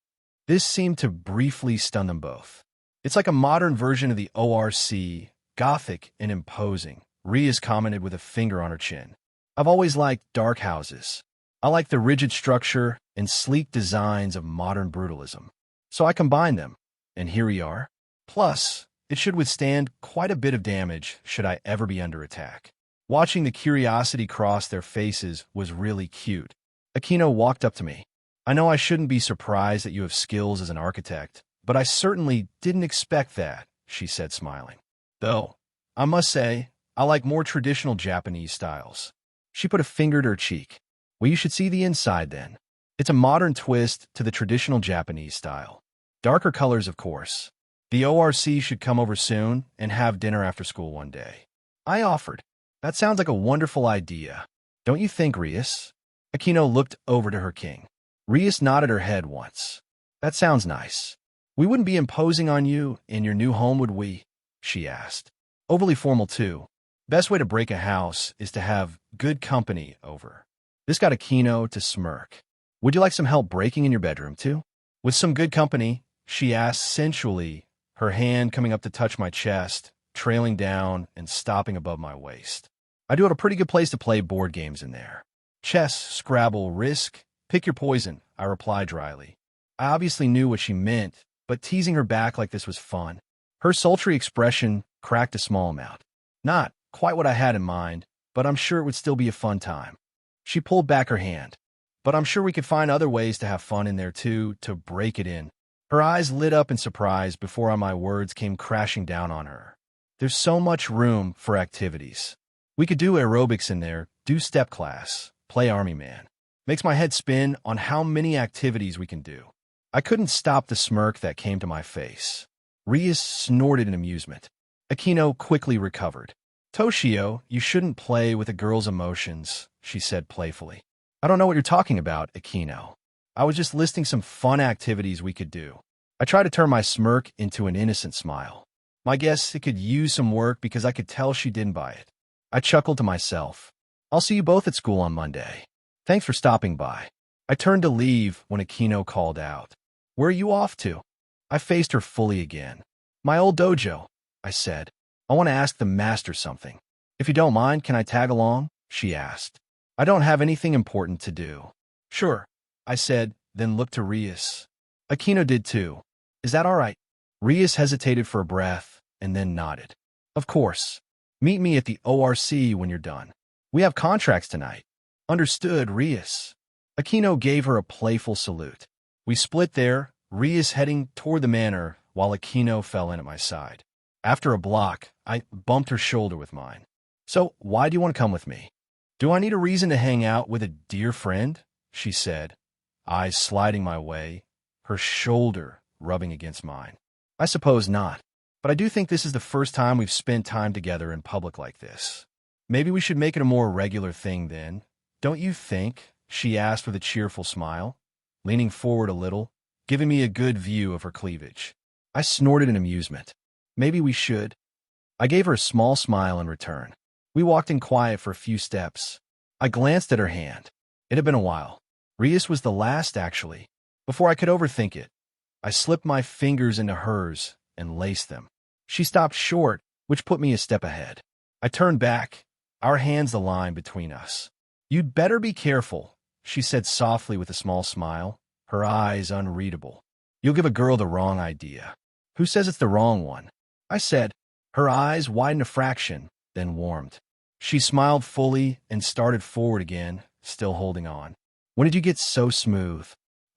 This seemed to briefly stun them both. It's like a modern version of the ORC, gothic and imposing, Rias commented with a finger on her chin. I've always liked dark houses. I like the rigid structure and sleek designs of modern brutalism. So I combined them, and here we are. Plus, it should withstand quite a bit of damage should I ever be under attack. Watching the curiosity cross their faces was really cute. Aquino walked up to me. I know I shouldn't be surprised that you have skills as an architect, but I certainly didn't expect that, she said, smiling. Though, I must say, I like more traditional Japanese styles. She put a finger to her cheek. Well, you should see the inside then. It's a modern twist to the traditional Japanese style. Darker colors, of course. The ORC should come over soon and have dinner after school one day. I offered. That sounds like a wonderful idea. Don't you think, Rias? Aquino looked over to her king. Rias nodded her head once. That sounds nice. We wouldn't be imposing on you in your new home, would we? She asked. Overly formal, too. Best way to break a house is to have good company over. This got Aquino to smirk. Would you like some help breaking in your bedroom, too? With some good company, she asked sensually, her hand coming up to touch my chest, trailing down and stopping above my waist. I do have a pretty good place to play board games in there. Chess, Scrabble, Risk, pick your poison, I replied dryly. I obviously knew what she meant, but teasing her back like this was fun. Her sultry expression cracked a small amount. Not quite what I had in mind, but I'm sure it would still be a fun time. She pulled back her hand. But I'm sure we could find other ways to have fun in there too, to break it in. Her eyes lit up in surprise before my words came crashing down on her. There's so much room for activities. We could do aerobics in there, do step class, play army man. Makes my head spin on how many activities we can do. I couldn't stop the smirk that came to my face. Rias snorted in amusement. Akino quickly recovered. Toshio, you shouldn't play with a girl's emotions, she said playfully. I don't know what you're talking about, Akino. I was just listing some fun activities we could do. I tried to turn my smirk into an innocent smile. My guess it could use some work because I could tell she didn't buy it. I chuckled to myself. I'll see you both at school on Monday. Thanks for stopping by. I turned to leave when Akino called out. Where are you off to? I faced her fully again. My old dojo, I said. I want to ask the master something. If you don't mind, can I tag along? She asked. I don't have anything important to do. Sure, I said, then looked to Rias. Akino did too. Is that all right? Rias hesitated for a breath and then nodded. Of course. Meet me at the ORC when you're done. We have contracts tonight. Understood, Rias. Akino gave her a playful salute. We split there, Rias heading toward the manor while Akino fell in at my side. After a block, I bumped her shoulder with mine. So, why do you want to come with me? Do I need a reason to hang out with a dear friend? She said, eyes sliding my way, her shoulder rubbing against mine. I suppose not, but I do think this is the first time we've spent time together in public like this. Maybe we should make it a more regular thing then, don't you think? She asked with a cheerful smile, leaning forward a little, giving me a good view of her cleavage. I snorted in amusement. Maybe we should. I gave her a small smile in return. We walked in quiet for a few steps. I glanced at her hand. It had been a while. Rias was the last, actually. Before I could overthink it, I slipped my fingers into hers and laced them. She stopped short, which put me a step ahead. I turned back, our hands aligned between us. You'd better be careful, she said softly with a small smile, her eyes unreadable. You'll give a girl the wrong idea. Who says it's the wrong one? I said. Her eyes widened a fraction, then warmed. She smiled fully and started forward again, still holding on. When did you get so smooth?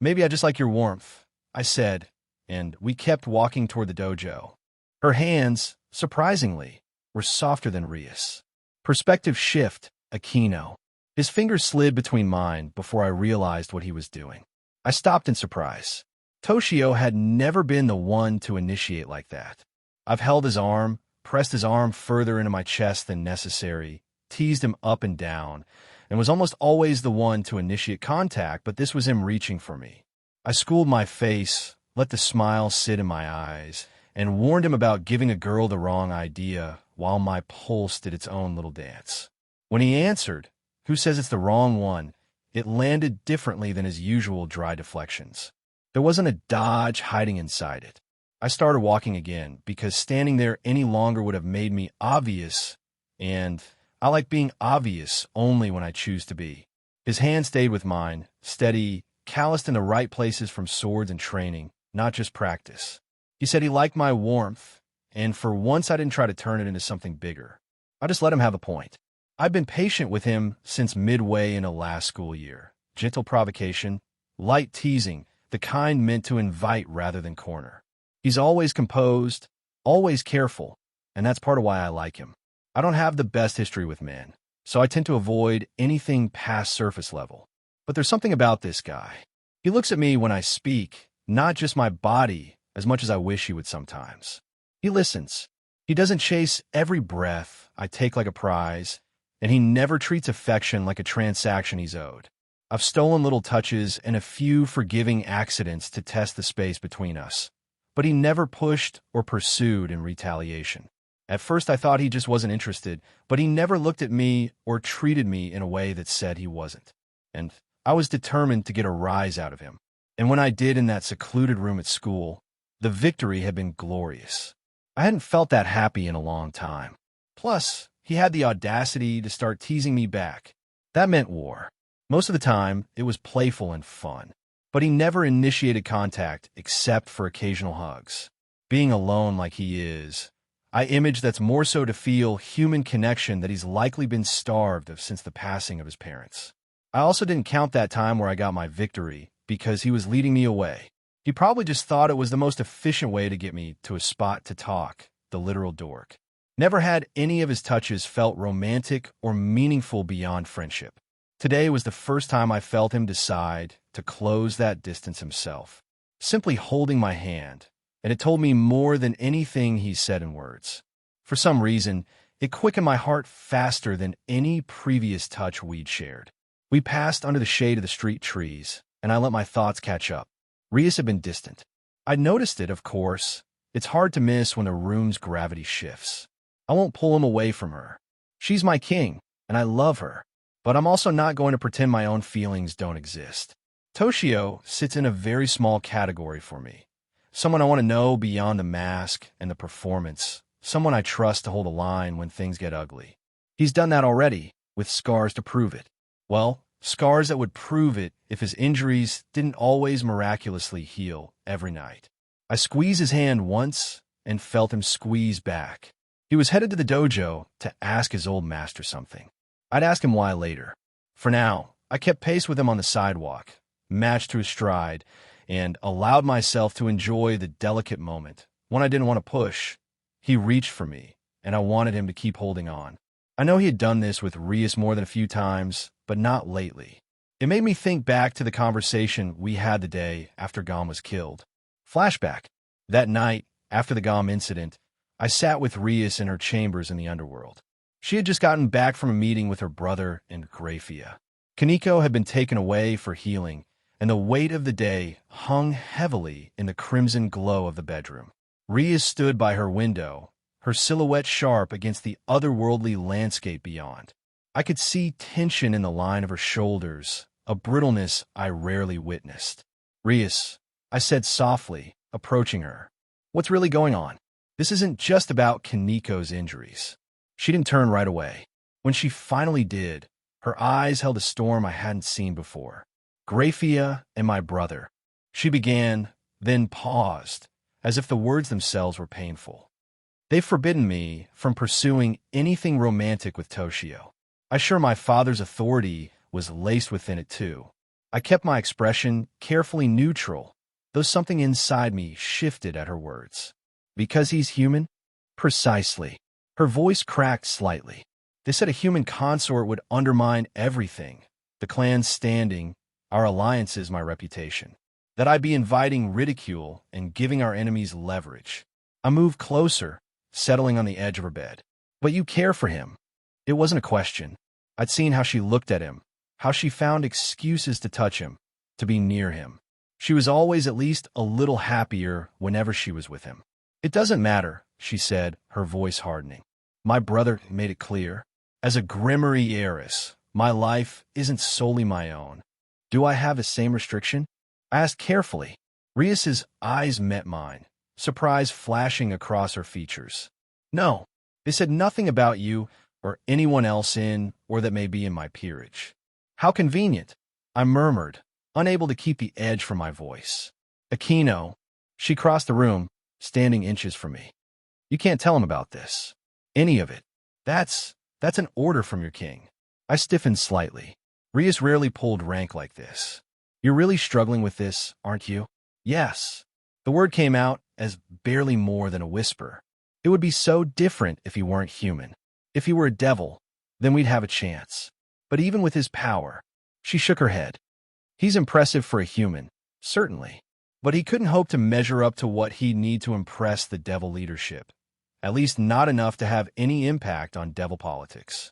Maybe I just like your warmth, I said, and we kept walking toward the dojo. Her hands, surprisingly, were softer than Rias. Perspective shift, Akino. His fingers slid between mine before I realized what he was doing. I stopped in surprise. Toshio had never been the one to initiate like that. I've held his arm, pressed his arm further into my chest than necessary, teased him up and down, and was almost always the one to initiate contact, but this was him reaching for me. I schooled my face, let the smile sit in my eyes, and warned him about giving a girl the wrong idea while my pulse did its own little dance. When he answered, who says it's the wrong one, it landed differently than his usual dry deflections. There wasn't a dodge hiding inside it. I started walking again because standing there any longer would have made me obvious, and I like being obvious only when I choose to be. His hand stayed with mine, steady, calloused in the right places from swords and training, not just practice. He said he liked my warmth, and for once I didn't try to turn it into something bigger. I just let him have a point. I've been patient with him since midway into last school year. Gentle provocation, light teasing, the kind meant to invite rather than corner. He's always composed, always careful, and that's part of why I like him. I don't have the best history with men, so I tend to avoid anything past surface level. But there's something about this guy. He looks at me when I speak, not just my body, as much as I wish he would sometimes. He listens. He doesn't chase every breath I take like a prize, and he never treats affection like a transaction he's owed. I've stolen little touches and a few forgiving accidents to test the space between us, but he never pushed or pursued in retaliation. At first I thought he just wasn't interested, but he never looked at me or treated me in a way that said he wasn't. And I was determined to get a rise out of him. And when I did in that secluded room at school, the victory had been glorious. I hadn't felt that happy in a long time. Plus, he had the audacity to start teasing me back. That meant war. Most of the time, it was playful and fun. But he never initiated contact except for occasional hugs. Being alone like he is, I image that's more so to feel human connection that he's likely been starved of since the passing of his parents. I also didn't count that time where I got my victory because he was leading me away. He probably just thought it was the most efficient way to get me to a spot to talk, the literal dork. Never had any of his touches felt romantic or meaningful beyond friendship. Today was the first time I felt him decide to close that distance himself, simply holding my hand, and it told me more than anything he said in words. For some reason, it quickened my heart faster than any previous touch we'd shared. We passed under the shade of the street trees, and I let my thoughts catch up. Rias had been distant. I'd noticed it, of course. It's hard to miss when a room's gravity shifts. I won't pull him away from her. She's my king, and I love her. But I'm also not going to pretend my own feelings don't exist. Toshio sits in a very small category for me. Someone I want to know beyond the mask and the performance. Someone I trust to hold a line when things get ugly. He's done that already, with scars to prove it. Well, scars that would prove it if his injuries didn't always miraculously heal every night. I squeezed his hand once and felt him squeeze back. He was headed to the dojo to ask his old master something. I'd ask him why later. For now, I kept pace with him on the sidewalk, matched to his stride, and allowed myself to enjoy the delicate moment. When I didn't want to push, he reached for me, and I wanted him to keep holding on. I know he had done this with Rias more than a few times, but not lately. It made me think back to the conversation we had the day after Gom was killed. Flashback. That night, after the Gom incident, I sat with Rias in her chambers in the underworld. She had just gotten back from a meeting with her brother and Grafia. Kaneko had been taken away for healing, and the weight of the day hung heavily in the crimson glow of the bedroom. Rias stood by her window, her silhouette sharp against the otherworldly landscape beyond. I could see tension in the line of her shoulders, a brittleness I rarely witnessed. "Rias," I said softly, approaching her. "What's really going on? This isn't just about Kaneko's injuries." She didn't turn right away. When she finally did, her eyes held a storm I hadn't seen before. "Grafia and my brother." She began, then paused, as if the words themselves were painful. "They've forbidden me from pursuing anything romantic with Toshio. I'm sure my father's authority was laced within it too." I kept my expression carefully neutral, though something inside me shifted at her words. "Because he's human?" "Precisely." Her voice cracked slightly. "They said a human consort would undermine everything. The clan's standing, our alliances, my reputation. That I'd be inviting ridicule and giving our enemies leverage." I moved closer, settling on the edge of her bed. "But you care for him." It wasn't a question. I'd seen how she looked at him, how she found excuses to touch him, to be near him. She was always at least a little happier whenever she was with him. "It doesn't matter," she said, her voice hardening. "My brother made it clear. As a Gremory heiress, my life isn't solely my own. Do I have the same restriction?" I asked carefully. Rias's eyes met mine, surprise flashing across her features. "No, they said nothing about you or anyone else in or that may be in my peerage." "How convenient," I murmured, unable to keep the edge from my voice. "Akino." She crossed the room, standing inches from me. "You can't tell him about this. Any of it. That's an order from your king." I stiffened slightly. Rias rarely pulled rank like this. "You're really struggling with this, aren't you?" "Yes." The word came out as barely more than a whisper. It would be so different if he weren't human. If he were a devil, then we'd have a chance. But even with his power, she shook her head. "He's impressive for a human, certainly. But he couldn't hope to measure up to what he'd need to impress the devil leadership. At least not enough to have any impact on devil politics."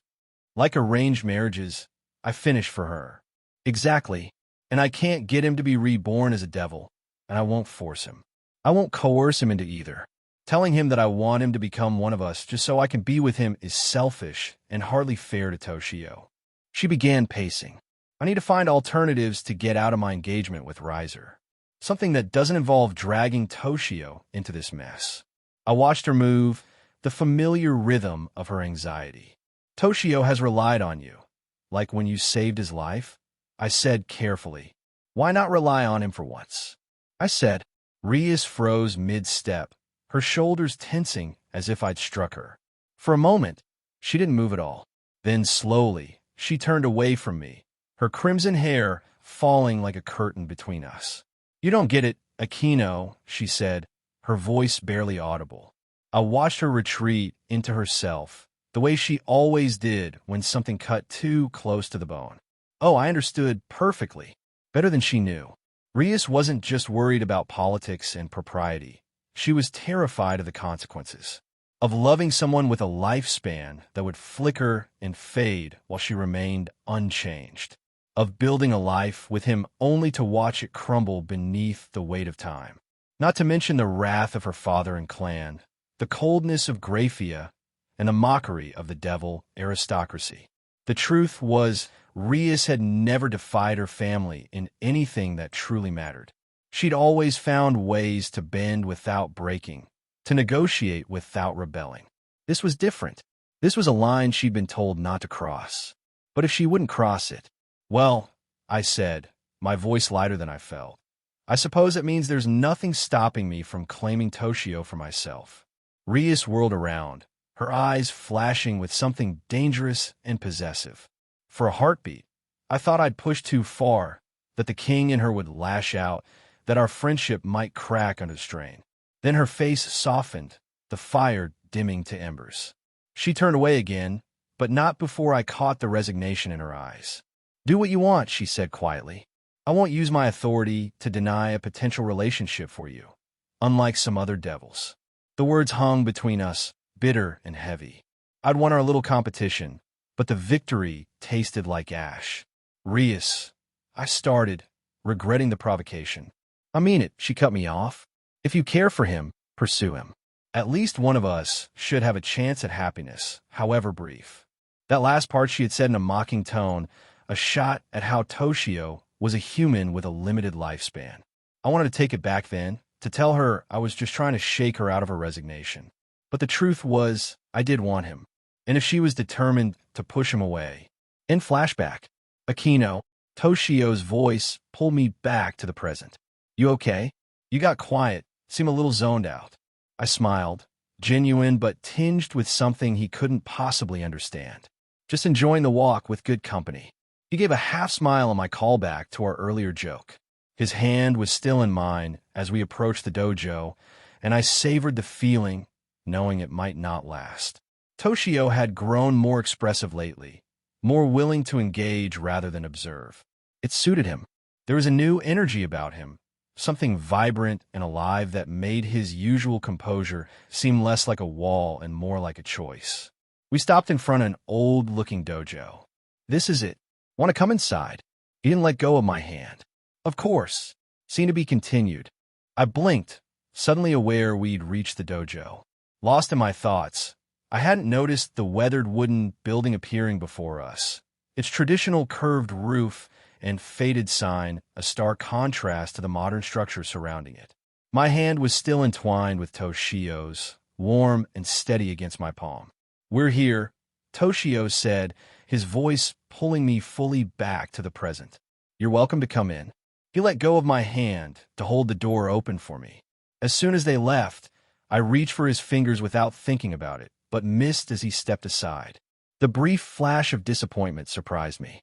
Like arranged marriages, I finished for her. "Exactly. And I can't get him to be reborn as a devil, and I won't force him. I won't coerce him into either. Telling him that I want him to become one of us just so I can be with him is selfish and hardly fair to Toshio." She began pacing. "I need to find alternatives to get out of my engagement with Riser. Something that doesn't involve dragging Toshio into this mess." I watched her move, the familiar rhythm of her anxiety. "Toshio has relied on you, like when you saved his life," I said carefully. "Why not rely on him for once?" I said. Rias froze mid-step, her shoulders tensing as if I'd struck her. For a moment, she didn't move at all. Then slowly, she turned away from me, her crimson hair falling like a curtain between us. "You don't get it, Akino," she said, her voice barely audible. I watched her retreat into herself, the way she always did when something cut too close to the bone. Oh, I understood perfectly, better than she knew. Rias wasn't just worried about politics and propriety. She was terrified of the consequences, of loving someone with a lifespan that would flicker and fade while she remained unchanged, of building a life with him only to watch it crumble beneath the weight of time. Not to mention the wrath of her father and clan, the coldness of Graphia, and the mockery of the devil aristocracy. The truth was, Rias had never defied her family in anything that truly mattered. She'd always found ways to bend without breaking, to negotiate without rebelling. This was different. This was a line she'd been told not to cross. But if she wouldn't cross it, well, I said, my voice lighter than I felt, I suppose it means there's nothing stopping me from claiming Toshio for myself. Rias whirled around, her eyes flashing with something dangerous and possessive. For a heartbeat, I thought I'd pushed too far, that the king in her would lash out, that our friendship might crack under the strain. Then her face softened, the fire dimming to embers. She turned away again, but not before I caught the resignation in her eyes. Do what you want, she said quietly. I won't use my authority to deny a potential relationship for you, unlike some other devils. The words hung between us, bitter and heavy. I'd won our little competition, but the victory tasted like ash. Rias, I started, regretting the provocation. I mean it, she cut me off. If you care for him, pursue him. At least one of us should have a chance at happiness, however brief. That last part she had said in a mocking tone, a shot at how Toshio was a human with a limited lifespan. I wanted to take it back then, to tell her I was just trying to shake her out of her resignation. But the truth was, I did want him. And if she was determined to push him away. In flashback, Aquino, Toshio's voice pulled me back to the present. You okay? You got quiet, seemed a little zoned out. I smiled, genuine but tinged with something he couldn't possibly understand. Just enjoying the walk with good company. He gave a half-smile on my callback to our earlier joke. His hand was still in mine as we approached the dojo, and I savored the feeling, knowing it might not last. Toshio had grown more expressive lately, more willing to engage rather than observe. It suited him. There was a new energy about him, something vibrant and alive that made his usual composure seem less like a wall and more like a choice. We stopped in front of an old-looking dojo. This is it. Want to come inside? He didn't let go of my hand. Of course. Seemed to be continued. I blinked, suddenly aware we'd reached the dojo. Lost in my thoughts, I hadn't noticed the weathered wooden building appearing before us. Its traditional curved roof and faded sign, a stark contrast to the modern structure surrounding it. My hand was still entwined with Toshio's, warm and steady against my palm. We're here, Toshio said, his voice pulling me fully back to the present. You're welcome to come in. He let go of my hand to hold the door open for me. As soon as they left, I reached for his fingers without thinking about it, but missed as he stepped aside. The brief flash of disappointment surprised me.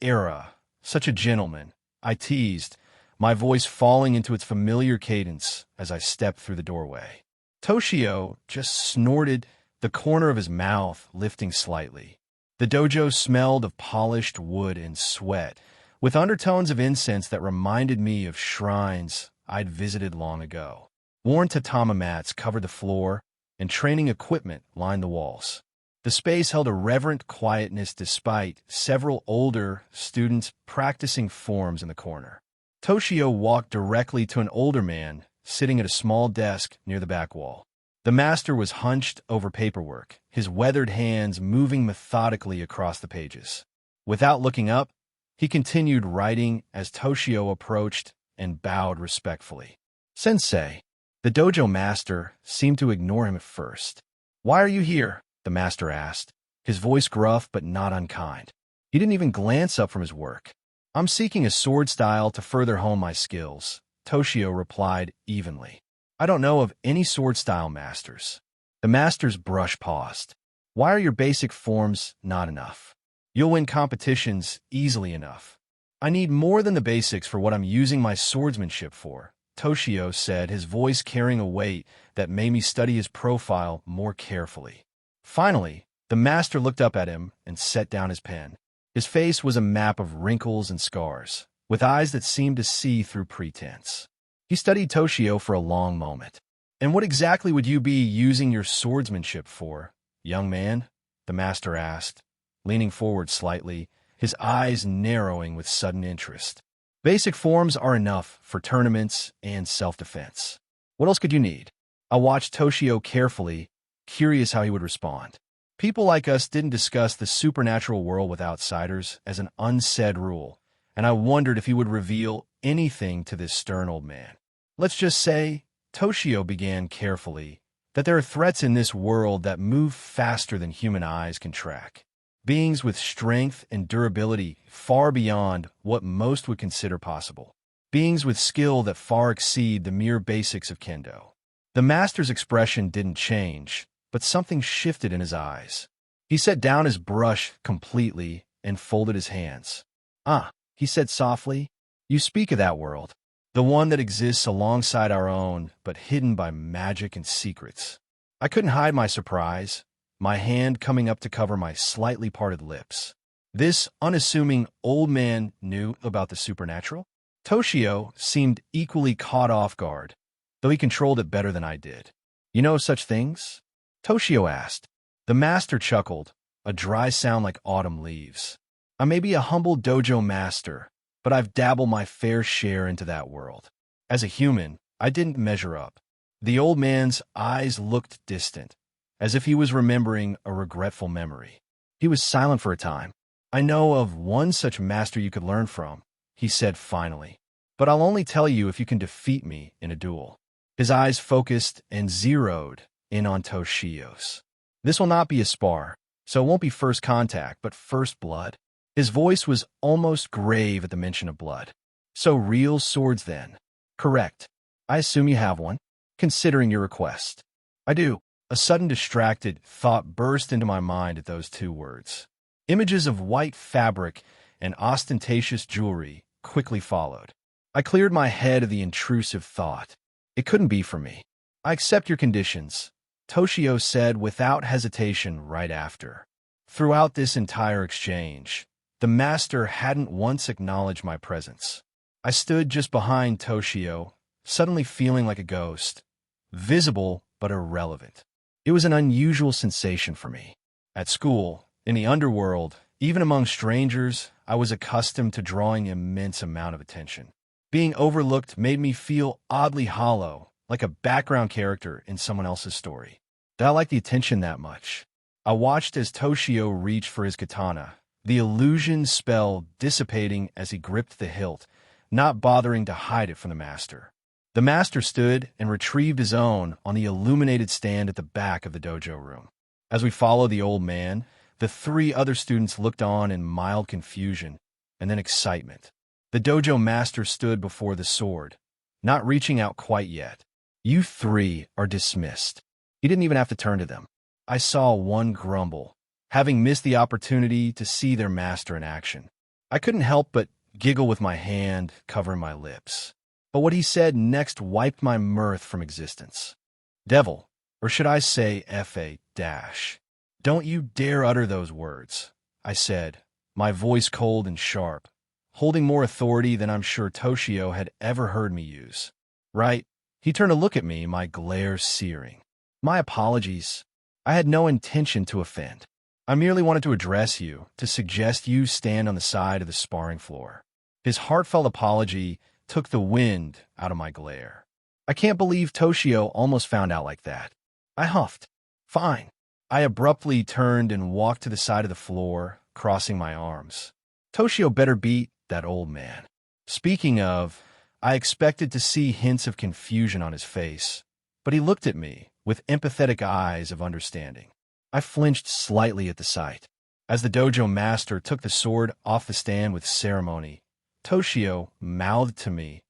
Era, such a gentleman, I teased, my voice falling into its familiar cadence as I stepped through the doorway. Toshio just snorted, the corner of his mouth lifting slightly. The dojo smelled of polished wood and sweat, with undertones of incense that reminded me of shrines I'd visited long ago. Worn tatami mats covered the floor, and training equipment lined the walls. The space held a reverent quietness despite several older students practicing forms in the corner. Toshio walked directly to an older man sitting at a small desk near the back wall. The master was hunched over paperwork, his weathered hands moving methodically across the pages. Without looking up, he continued writing as Toshio approached and bowed respectfully. Sensei, the dojo master seemed to ignore him at first. Why are you here? The master asked, his voice gruff but not unkind. He didn't even glance up from his work. I'm seeking a sword style to further hone my skills, Toshio replied evenly. I don't know of any sword style masters. The master's brush paused. Why are your basic forms not enough? You'll win competitions easily enough. I need more than the basics for what I'm using my swordsmanship for, Toshio said, his voice carrying a weight that made me study his profile more carefully. Finally, the master looked up at him and set down his pen. His face was a map of wrinkles and scars, with eyes that seemed to see through pretense. He studied Toshio for a long moment. "And what exactly would you be using your swordsmanship for, young man?" the master asked, leaning forward slightly, his eyes narrowing with sudden interest. "Basic forms are enough for tournaments and self-defense. What else could you need?" I watched Toshio carefully, curious how he would respond. People like us didn't discuss the supernatural world with outsiders as an unsaid rule, and I wondered if he would reveal anything to this stern old man. "Let's just say," Toshio began carefully, "that there are threats in this world that move faster than human eyes can track. Beings with strength and durability far beyond what most would consider possible. Beings with skill that far exceed the mere basics of kendo." The master's expression didn't change, but something shifted in his eyes. He set down his brush completely and folded his hands. "Ah," he said softly, "you speak of that world, the one that exists alongside our own, but hidden by magic and secrets." I couldn't hide my surprise, my hand coming up to cover my slightly parted lips. This unassuming old man knew about the supernatural? Toshio seemed equally caught off guard, though he controlled it better than I did. "You know such things?" Toshio asked. The master chuckled, a dry sound like autumn leaves. "I may be a humble dojo master, but I've dabbled my fair share into that world. As a human, I didn't measure up." The old man's eyes looked distant, as if he was remembering a regretful memory. He was silent for a time. "I know of one such master you could learn from," he said finally, "but I'll only tell you if you can defeat me in a duel." His eyes focused and zeroed in on Toshio's. "This will not be a spar, so it won't be first contact, but first blood." His voice was almost grave at the mention of blood. "So real swords then?" "Correct. I assume you have one, considering your request." "I do." A sudden distracted thought burst into my mind at those two words. Images of white fabric and ostentatious jewelry quickly followed. I cleared my head of the intrusive thought. It couldn't be for me. "I accept your conditions," Toshio said without hesitation right after. Throughout this entire exchange, the master hadn't once acknowledged my presence. I stood just behind Toshio, suddenly feeling like a ghost, visible but irrelevant. It was an unusual sensation for me. At school, in the underworld, even among strangers, I was accustomed to drawing an immense amount of attention. Being overlooked made me feel oddly hollow, like a background character in someone else's story. Did I like the attention that much? I watched as Toshio reached for his katana, the illusion spell dissipating as he gripped the hilt, not bothering to hide it from the master. The master stood and retrieved his own on the illuminated stand at the back of the dojo room. As we followed the old man, the three other students looked on in mild confusion and then excitement. The dojo master stood before the sword, not reaching out quite yet. "You three are dismissed." He didn't even have to turn to them. I saw one grumble, having missed the opportunity to see their master in action. I couldn't help but giggle with my hand covering my lips. But what he said next wiped my mirth from existence. "Devil, or should I say F.A. dash. Don't you dare utter those words," I said, my voice cold and sharp, holding more authority than I'm sure Toshio had ever heard me use. "Right?" He turned to look at me, my glare searing. "My apologies. I had no intention to offend. I merely wanted to address you, to suggest you stand on the side of the sparring floor." His heartfelt apology took the wind out of my glare. I can't believe Toshio almost found out like that. I huffed. "Fine." I abruptly turned and walked to the side of the floor, crossing my arms. Toshio better beat that old man. Speaking of, I expected to see hints of confusion on his face, but he looked at me with empathetic eyes of understanding. I flinched slightly at the sight. As the dojo master took the sword off the stand with ceremony, Toshio mouthed to me,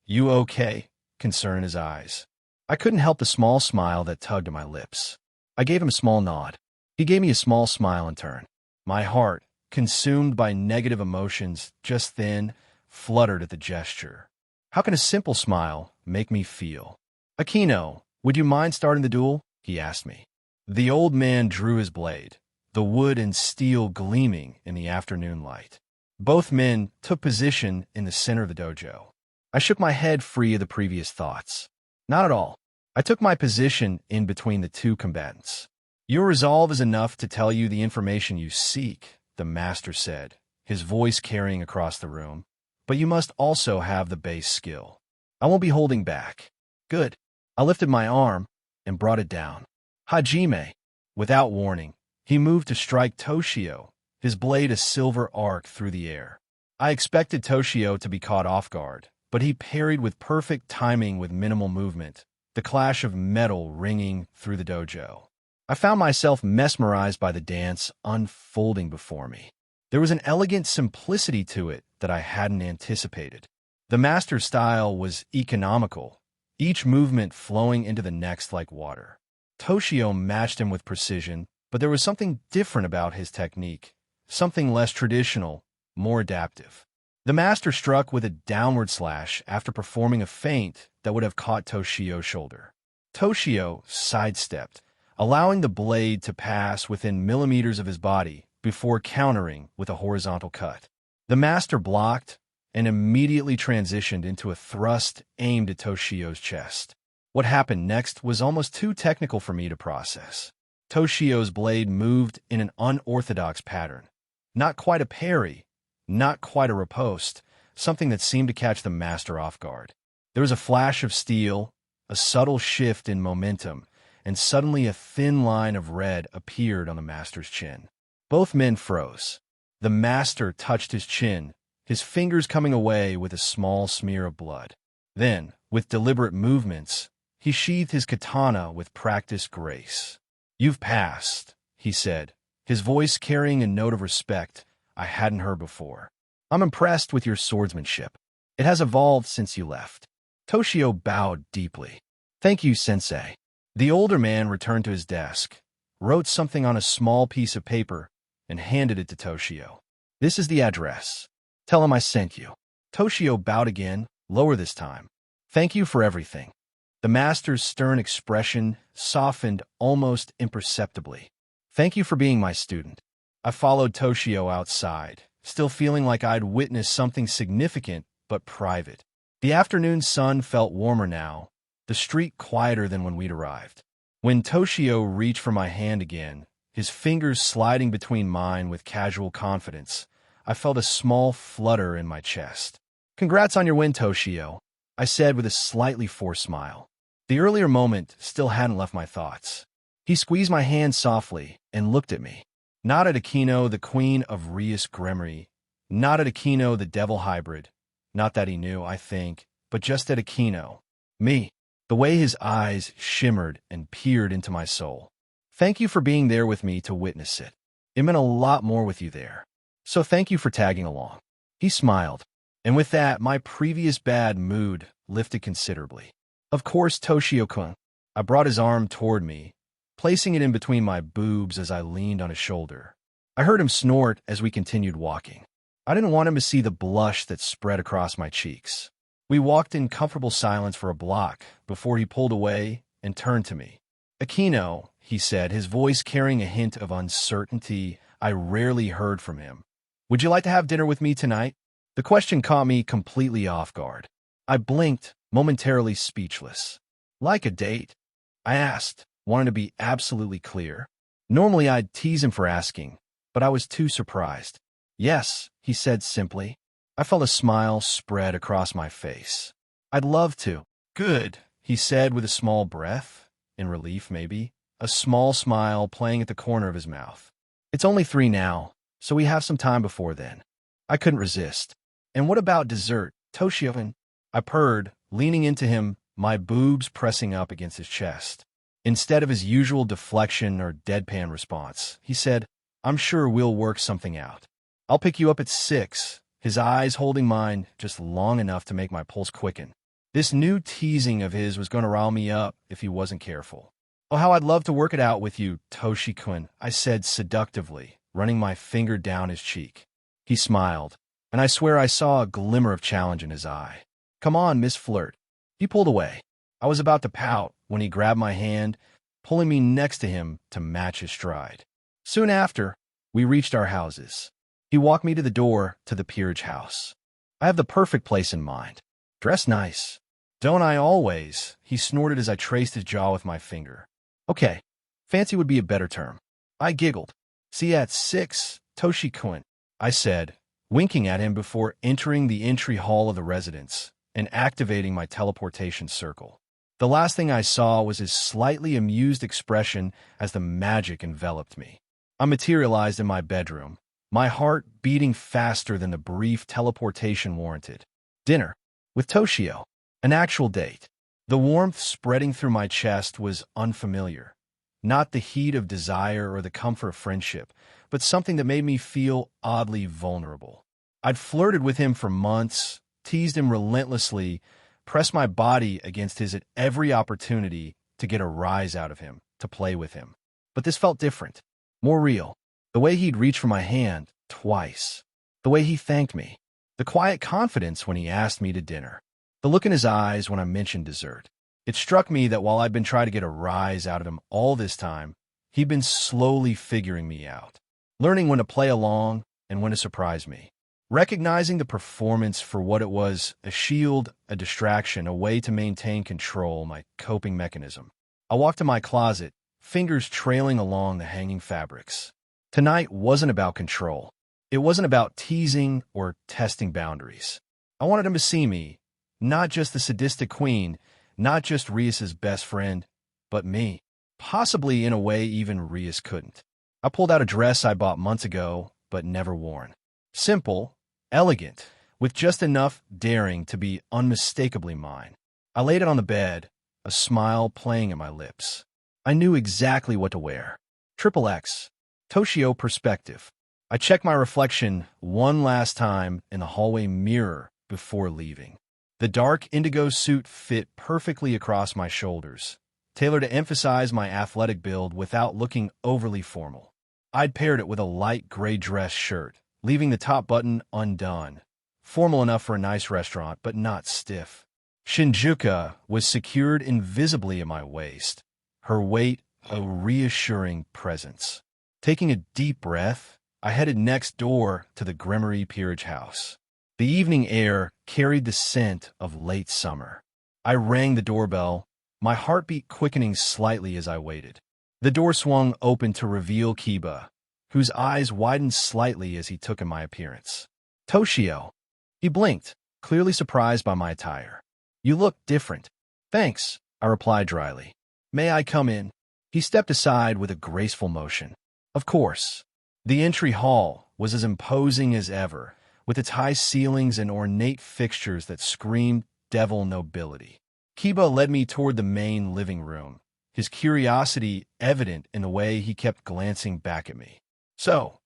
"You okay?" concern in his eyes. I couldn't help the small smile that tugged at my lips. I gave him a small nod. He gave me a small smile in turn. My heart, consumed by negative emotions just then, fluttered at the gesture. How can a simple smile make me feel? Akino, would you mind starting the duel? He asked me. The old man drew his blade, the wood and steel gleaming in the afternoon light. Both men took position in the center of the dojo. I shook my head free of the previous thoughts. Not at all. I took my position in between the two combatants. Your resolve is enough to tell you the information you seek, the master said, his voice carrying across the room. But you must also have the base skill. I won't be holding back. Good. I lifted my arm and brought it down. Hajime. Without warning, he moved to strike Toshio, his blade a silver arc through the air. I expected Toshio to be caught off guard, but he parried with perfect timing with minimal movement, the clash of metal ringing through the dojo. I found myself mesmerized by the dance unfolding before me. There was an elegant simplicity to it that I hadn't anticipated. The master's style was economical, each movement flowing into the next like water. Toshio matched him with precision, but there was something different about his technique, something less traditional, more adaptive. The master struck with a downward slash after performing a feint that would have caught Toshio's shoulder. Toshio sidestepped, allowing the blade to pass within millimeters of his body before countering with a horizontal cut. The master blocked and immediately transitioned into a thrust aimed at Toshio's chest. What happened next was almost too technical for me to process. Toshio's blade moved in an unorthodox pattern. Not quite a parry, not quite a riposte, something that seemed to catch the master off guard. There was a flash of steel, a subtle shift in momentum, and suddenly a thin line of red appeared on the master's chin. Both men froze. The master touched his chin, his fingers coming away with a small smear of blood. Then, with deliberate movements, he sheathed his katana with practiced grace. "You've passed," he said, his voice carrying a note of respect I hadn't heard before. "I'm impressed with your swordsmanship. It has evolved since you left." Toshio bowed deeply. "Thank you, sensei." The older man returned to his desk, wrote something on a small piece of paper, and handed it to Toshio. "This is the address. Tell him I sent you." Toshio bowed again, lower this time. "Thank you for everything." The master's stern expression softened almost imperceptibly. "Thank you for being my student." I followed Toshio outside, still feeling like I'd witnessed something significant but private. The afternoon sun felt warmer now, the street quieter than when we'd arrived. When Toshio reached for my hand again, his fingers sliding between mine with casual confidence, I felt a small flutter in my chest. "Congrats on your win, Toshio," I said with a slightly forced smile. The earlier moment still hadn't left my thoughts. He squeezed my hand softly and looked at me. Not at Akino, the queen of Rias Gremory, not at Akino, the devil hybrid, not that he knew, I think, but just at Akino. Me. The way his eyes shimmered and peered into my soul. "Thank you for being there with me to witness it. It meant a lot more with you there. So thank you for tagging along." He smiled, and with that, my previous bad mood lifted considerably. "Of course, Toshio-kun." I brought his arm toward me, placing it in between my boobs as I leaned on his shoulder. I heard him snort as we continued walking. I didn't want him to see the blush that spread across my cheeks. We walked in comfortable silence for a block before he pulled away and turned to me. "Akino," he said, his voice carrying a hint of uncertainty I rarely heard from him. "Would you like to have dinner with me tonight?" The question caught me completely off guard. I blinked, momentarily speechless. "Like a date?" I asked, wanting to be absolutely clear. Normally I'd tease him for asking, but I was too surprised. "Yes," he said simply. I felt a smile spread across my face. "I'd love to." "Good," he said with a small breath, in relief maybe, a small smile playing at the corner of his mouth. "It's only 3 now, so we have some time before then." I couldn't resist. "And what about dessert, Toshio-kun?" I purred, leaning into him, my boobs pressing up against his chest. Instead of his usual deflection or deadpan response, he said, "I'm sure we'll work something out. I'll pick you up at 6, his eyes holding mine just long enough to make my pulse quicken. This new teasing of his was going to rile me up if he wasn't careful. "Oh, how I'd love to work it out with you, Toshi-kun," I said seductively, running my finger down his cheek. He smiled, and I swear I saw a glimmer of challenge in his eye. Come on, Miss Flirt. He pulled away. I was about to pout when he grabbed my hand, pulling me next to him to match his stride. Soon after, we reached our houses. He walked me to the door to the peerage house. I have the perfect place in mind. Dress nice. Don't I always? He snorted as I traced his jaw with my finger. Okay, fancy would be a better term. I giggled. See you at 6, Toshi-kun, I said, winking at him before entering the entry hall of the residence and activating my teleportation circle. The last thing I saw was his slightly amused expression as the magic enveloped me. I materialized in my bedroom, my heart beating faster than the brief teleportation warranted. Dinner with Toshio, an actual date. The warmth spreading through my chest was unfamiliar. Not the heat of desire or the comfort of friendship, but something that made me feel oddly vulnerable. I'd flirted with him for months, teased him relentlessly, pressed my body against his at every opportunity to get a rise out of him, to play with him. But this felt different, more real. The way he'd reached for my hand twice. The way he thanked me. The quiet confidence when he asked me to dinner. The look in his eyes when I mentioned dessert. It struck me that while I'd been trying to get a rise out of him all this time, he'd been slowly figuring me out, learning when to play along and when to surprise me, recognizing the performance for what it was, a shield, a distraction, a way to maintain control, my coping mechanism. I walked to my closet, fingers trailing along the hanging fabrics. Tonight wasn't about control. It wasn't about teasing or testing boundaries. I wanted him to see me, not just the sadistic queen, not just Rias's best friend, but me. Possibly in a way even Rias couldn't. I pulled out a dress I bought months ago, but never worn. Simple, elegant, with just enough daring to be unmistakably mine. I laid it on the bed, a smile playing at my lips. I knew exactly what to wear. XXX, Toshio perspective. I checked my reflection one last time in the hallway mirror before leaving. The dark indigo suit fit perfectly across my shoulders, tailored to emphasize my athletic build without looking overly formal. I'd paired it with a light gray dress shirt, leaving the top button undone, formal enough for a nice restaurant, but not stiff. Shinjuka was secured invisibly at my waist, her weight a reassuring presence. Taking a deep breath, I headed next door to the Gremory peerage house. The evening air carried the scent of late summer. I rang the doorbell, my heartbeat quickening slightly as I waited. The door swung open to reveal Kiba, whose eyes widened slightly as he took in my appearance. Toshio. He blinked, clearly surprised by my attire. You look different. Thanks, I replied dryly. May I come in? He stepped aside with a graceful motion. Of course. The entry hall was as imposing as ever, with its high ceilings and ornate fixtures that screamed devil nobility. Kiba led me toward the main living room, his curiosity evident in the way he kept glancing back at me. So,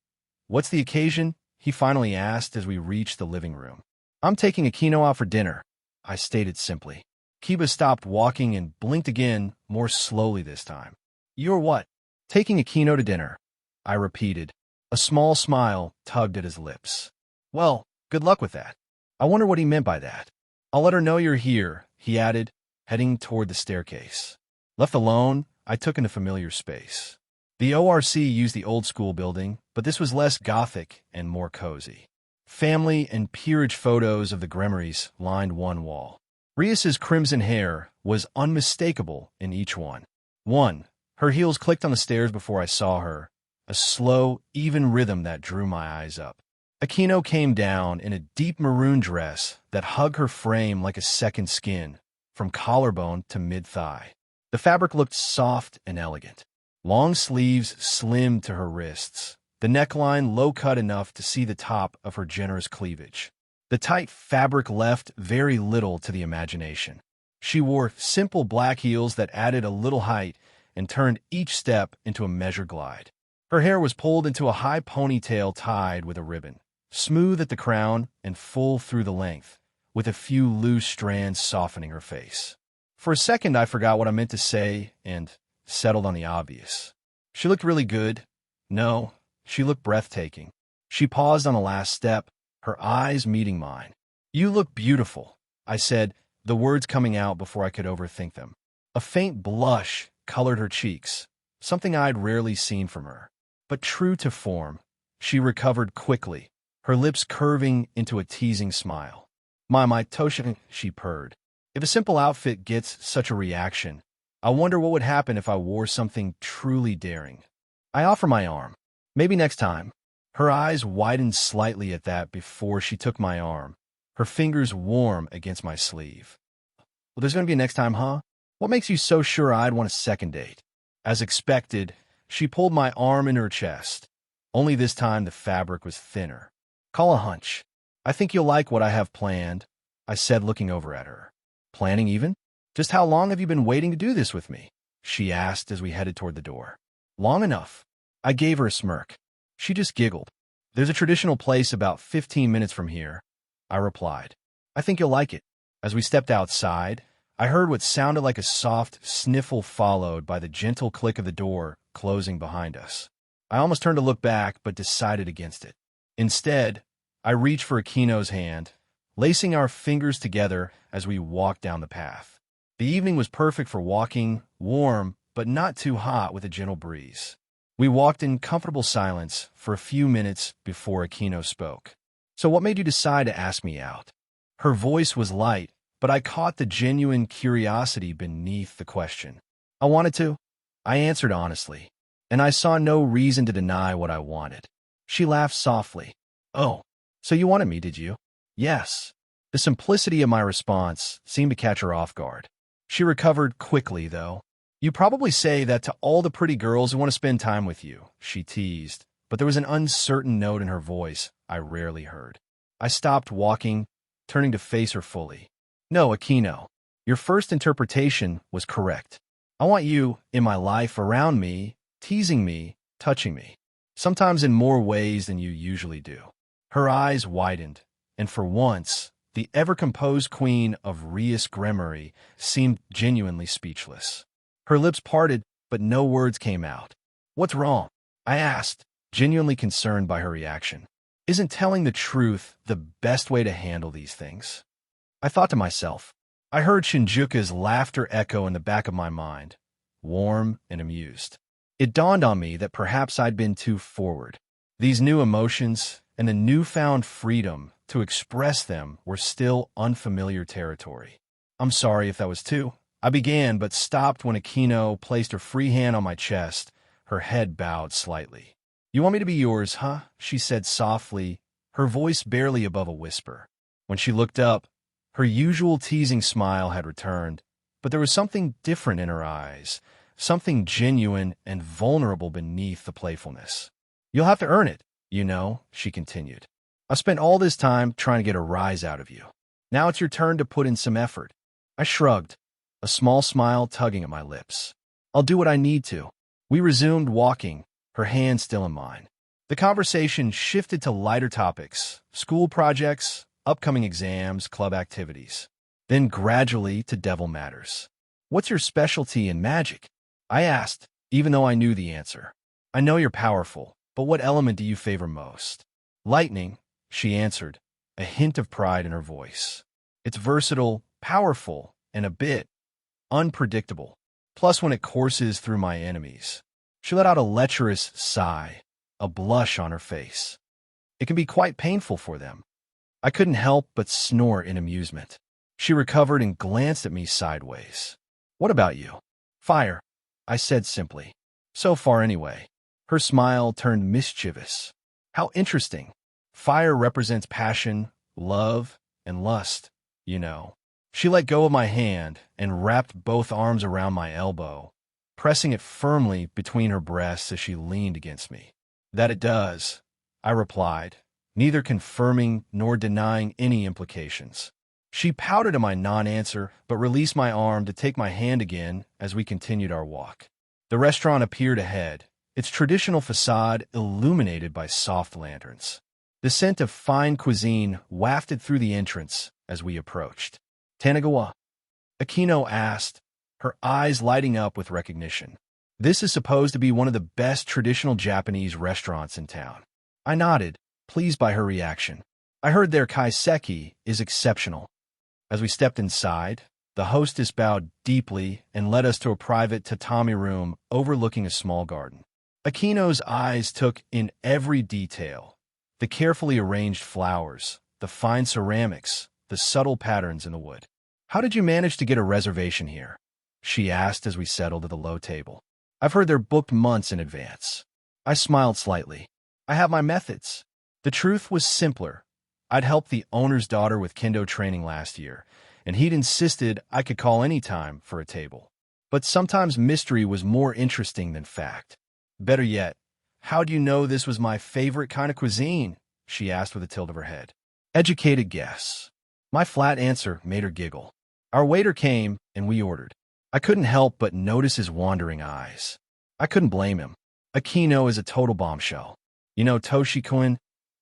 what's the occasion? He finally asked as we reached the living room. I'm taking Akino out for dinner, I stated simply. Kiba stopped walking and blinked again, more slowly this time. You're what? Taking Akino to dinner, I repeated. A small smile tugged at his lips. Well, good luck with that. I wonder what he meant by that. I'll let her know you're here, he added, heading toward the staircase. Left alone, I took in a familiar space. The ORC used the old-school building, but this was less gothic and more cozy. Family and peerage photos of the Gremorys lined one wall. Rias's crimson hair was unmistakable in each one. Her heels clicked on the stairs before I saw her, a slow, even rhythm that drew my eyes up. Akino came down in a deep maroon dress that hugged her frame like a second skin, from collarbone to mid-thigh. The fabric looked soft and elegant. Long sleeves slimmed to her wrists, the neckline low-cut enough to see the top of her generous cleavage. The tight fabric left very little to the imagination. She wore simple black heels that added a little height and turned each step into a measured glide. Her hair was pulled into a high ponytail tied with a ribbon, smooth at the crown and full through the length, with a few loose strands softening her face. For a second, I forgot what I meant to say and settled on the obvious. She looked really good. No, she looked breathtaking. She paused on the last step, her eyes meeting mine. You look beautiful, I said, the words coming out before I could overthink them. A faint blush colored her cheeks, something I'd rarely seen from her. But true to form, she recovered quickly, her lips curving into a teasing smile. My Toshin, she purred. If a simple outfit gets such a reaction, I wonder what would happen if I wore something truly daring. I offer my arm. Maybe next time. Her eyes widened slightly at that before she took my arm, her fingers warm against my sleeve. Well, there's going to be a next time, huh? What makes you so sure I'd want a second date? As expected, she pulled my arm in her chest. Only this time the fabric was thinner. Call a hunch. I think you'll like what I have planned, I said, looking over at her. Planning even? Just how long have you been waiting to do this with me? She asked as we headed toward the door. Long enough. I gave her a smirk. She just giggled. There's a traditional place about 15 minutes from here, I replied. I think you'll like it. As we stepped outside, I heard what sounded like a soft sniffle followed by the gentle click of the door closing behind us. I almost turned to look back, but decided against it. Instead, I reached for Akino's hand, lacing our fingers together as we walked down the path. The evening was perfect for walking, warm, but not too hot with a gentle breeze. We walked in comfortable silence for a few minutes before Akino spoke. So what made you decide to ask me out? Her voice was light, but I caught the genuine curiosity beneath the question. I wanted to, I answered honestly, and I saw no reason to deny what I wanted. She laughed softly. Oh, so you wanted me, did you? Yes. The simplicity of my response seemed to catch her off guard. She recovered quickly, though. You probably say that to all the pretty girls who want to spend time with you, she teased, but there was an uncertain note in her voice I rarely heard. I stopped walking, turning to face her fully. No, Akino, your first interpretation was correct. I want you in my life, around me, teasing me, touching me, sometimes in more ways than you usually do. Her eyes widened, and for once, the ever-composed queen of Rias Gremory seemed genuinely speechless. Her lips parted, but no words came out. What's wrong? I asked, genuinely concerned by her reaction. Isn't telling the truth the best way to handle these things? I thought to myself. I heard Shinjuka's laughter echo in the back of my mind, warm and amused. It dawned on me that perhaps I'd been too forward. These new emotions and the newfound freedom to express them were still unfamiliar territory. I'm sorry if that was too. I began, but stopped when Akino placed her free hand on my chest, her head bowed slightly. You want me to be yours, huh? She said softly, her voice barely above a whisper. When she looked up, her usual teasing smile had returned, but there was something different in her eyes, something genuine and vulnerable beneath the playfulness. You'll have to earn it, you know, she continued. I spent all this time trying to get a rise out of you. Now it's your turn to put in some effort. I shrugged, a small smile tugging at my lips. I'll do what I need to. We resumed walking, her hand still in mine. The conversation shifted to lighter topics, school projects, upcoming exams, club activities. Then gradually to devil matters. What's your specialty in magic? I asked, even though I knew the answer. I know you're powerful, but what element do you favor most? Lightning, she answered, a hint of pride in her voice. It's versatile, powerful, and a bit unpredictable. Plus when it courses through my enemies. She let out a lecherous sigh, a blush on her face. It can be quite painful for them. I couldn't help but snort in amusement. She recovered and glanced at me sideways. What about you? Fire, I said simply. So far anyway. Her smile turned mischievous. How interesting. Fire represents passion, love, and lust, you know. She let go of my hand and wrapped both arms around my elbow, pressing it firmly between her breasts as she leaned against me. That it does, I replied, neither confirming nor denying any implications. She pouted at my non-answer, but released my arm to take my hand again as we continued our walk. The restaurant appeared ahead, its traditional facade illuminated by soft lanterns. The scent of fine cuisine wafted through the entrance as we approached. Tanagawa? Akino asked, her eyes lighting up with recognition. This is supposed to be one of the best traditional Japanese restaurants in town. I nodded, pleased by her reaction. I heard their kaiseki is exceptional. As we stepped inside, the hostess bowed deeply and led us to a private tatami room overlooking a small garden. Akino's eyes took in every detail: the carefully arranged flowers, the fine ceramics, the subtle patterns in the wood. "How did you manage to get a reservation here?" she asked as we settled at the low table. "I've heard they're booked months in advance." I smiled slightly. "I have my methods." The truth was simpler. I'd helped the owner's daughter with kendo training last year, and he'd insisted I could call any time for a table. But sometimes mystery was more interesting than fact. "Better yet, how do you know this was my favorite kind of cuisine?" she asked with a tilt of her head. Educated guess. My flat answer made her giggle. Our waiter came, and we ordered. I couldn't help but notice his wandering eyes. I couldn't blame him. Akino is a total bombshell. "You know, Toshi-kun,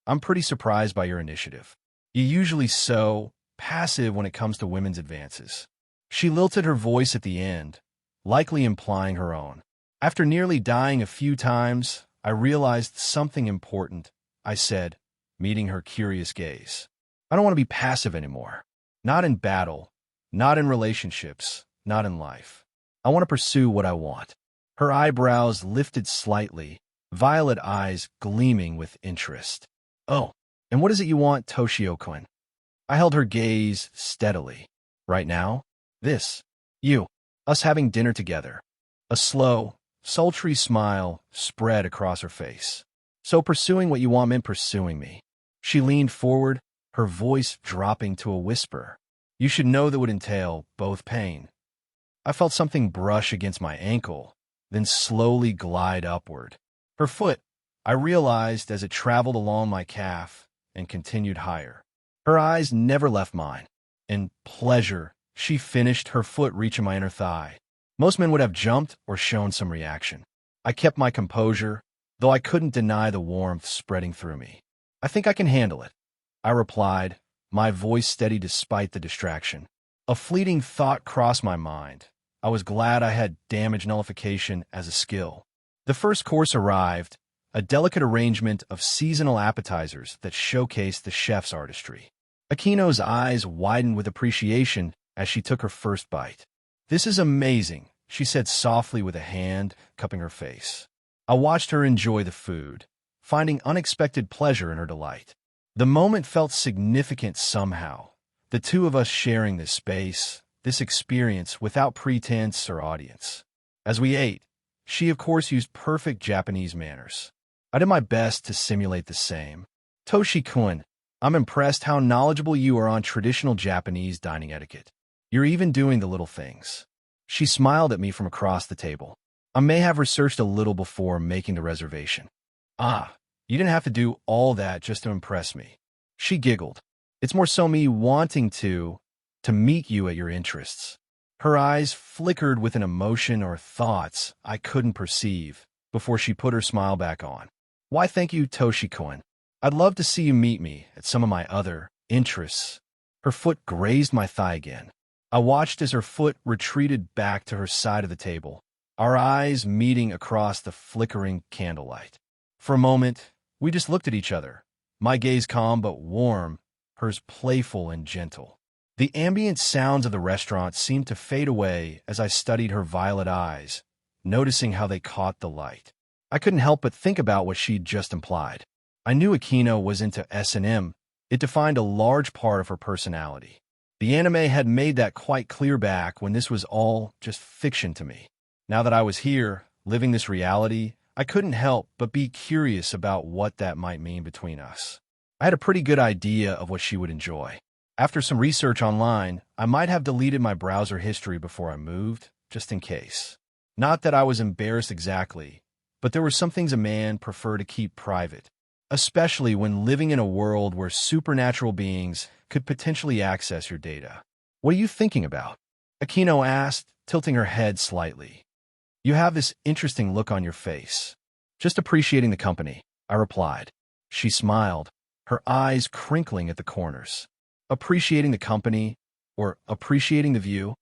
I'm pretty surprised by your initiative. You're usually so passive when it comes to women's advances." She lilted her voice at the end, likely implying her own. After nearly dying a few times, I realized something important. I said, meeting her curious gaze. "I don't want to be passive anymore. Not in battle, not in relationships, not in life. I want to pursue what I want." Her eyebrows lifted slightly, violet eyes gleaming with interest. "Oh, and what is it you want, Toshio-kun?" I held her gaze steadily. "Right now? This. You. Us having dinner together." A slow, sultry smile spread across her face. "So pursuing what you want meant pursuing me." She leaned forward, her voice dropping to a whisper. "You should know that would entail both pain." I felt something brush against my ankle, then slowly glide upward. Her foot, I realized as it traveled along my calf and continued higher. Her eyes never left mine. In pleasure, she finished, her foot reaching my inner thigh. Most men would have jumped or shown some reaction. I kept my composure, though I couldn't deny the warmth spreading through me. "I think I can handle it," I replied, my voice steady despite the distraction. A fleeting thought crossed my mind. I was glad I had damage nullification as a skill. The first course arrived, a delicate arrangement of seasonal appetizers that showcased the chef's artistry. Akino's eyes widened with appreciation as she took her first bite. "This is amazing," she said softly with a hand cupping her face. I watched her enjoy the food, finding unexpected pleasure in her delight. The moment felt significant somehow, the two of us sharing this space, this experience without pretense or audience. As we ate, she of course used perfect Japanese manners. I did my best to simulate the same. "Toshi-kun, I'm impressed how knowledgeable you are on traditional Japanese dining etiquette. You're even doing the little things." She smiled at me from across the table. "I may have researched a little before making the reservation." "Ah, you didn't have to do all that just to impress me." She giggled. "It's more so me wanting to meet you at your interests." Her eyes flickered with an emotion or thoughts I couldn't perceive before she put her smile back on. "Why, thank you, Toshi-kun. I'd love to see you meet me at some of my other interests." Her foot grazed my thigh again. I watched as her foot retreated back to her side of the table, our eyes meeting across the flickering candlelight. For a moment, we just looked at each other, my gaze calm but warm, hers playful and gentle. The ambient sounds of the restaurant seemed to fade away as I studied her violet eyes, noticing how they caught the light. I couldn't help but think about what she'd just implied. I knew Aquino was into S&M. It defined a large part of her personality. The anime had made that quite clear back when this was all just fiction to me. Now that I was here, living this reality, I couldn't help but be curious about what that might mean between us. I had a pretty good idea of what she would enjoy. After some research online, I might have deleted my browser history before I moved, just in case. Not that I was embarrassed exactly, but there were some things a man preferred to keep private, especially when living in a world where supernatural beings could potentially access your data. "What are you thinking about?" Aquino asked, tilting her head slightly. "You have this interesting look on your face." "Just appreciating the company," I replied. She smiled, her eyes crinkling at the corners. Appreciating the company, or appreciating the view?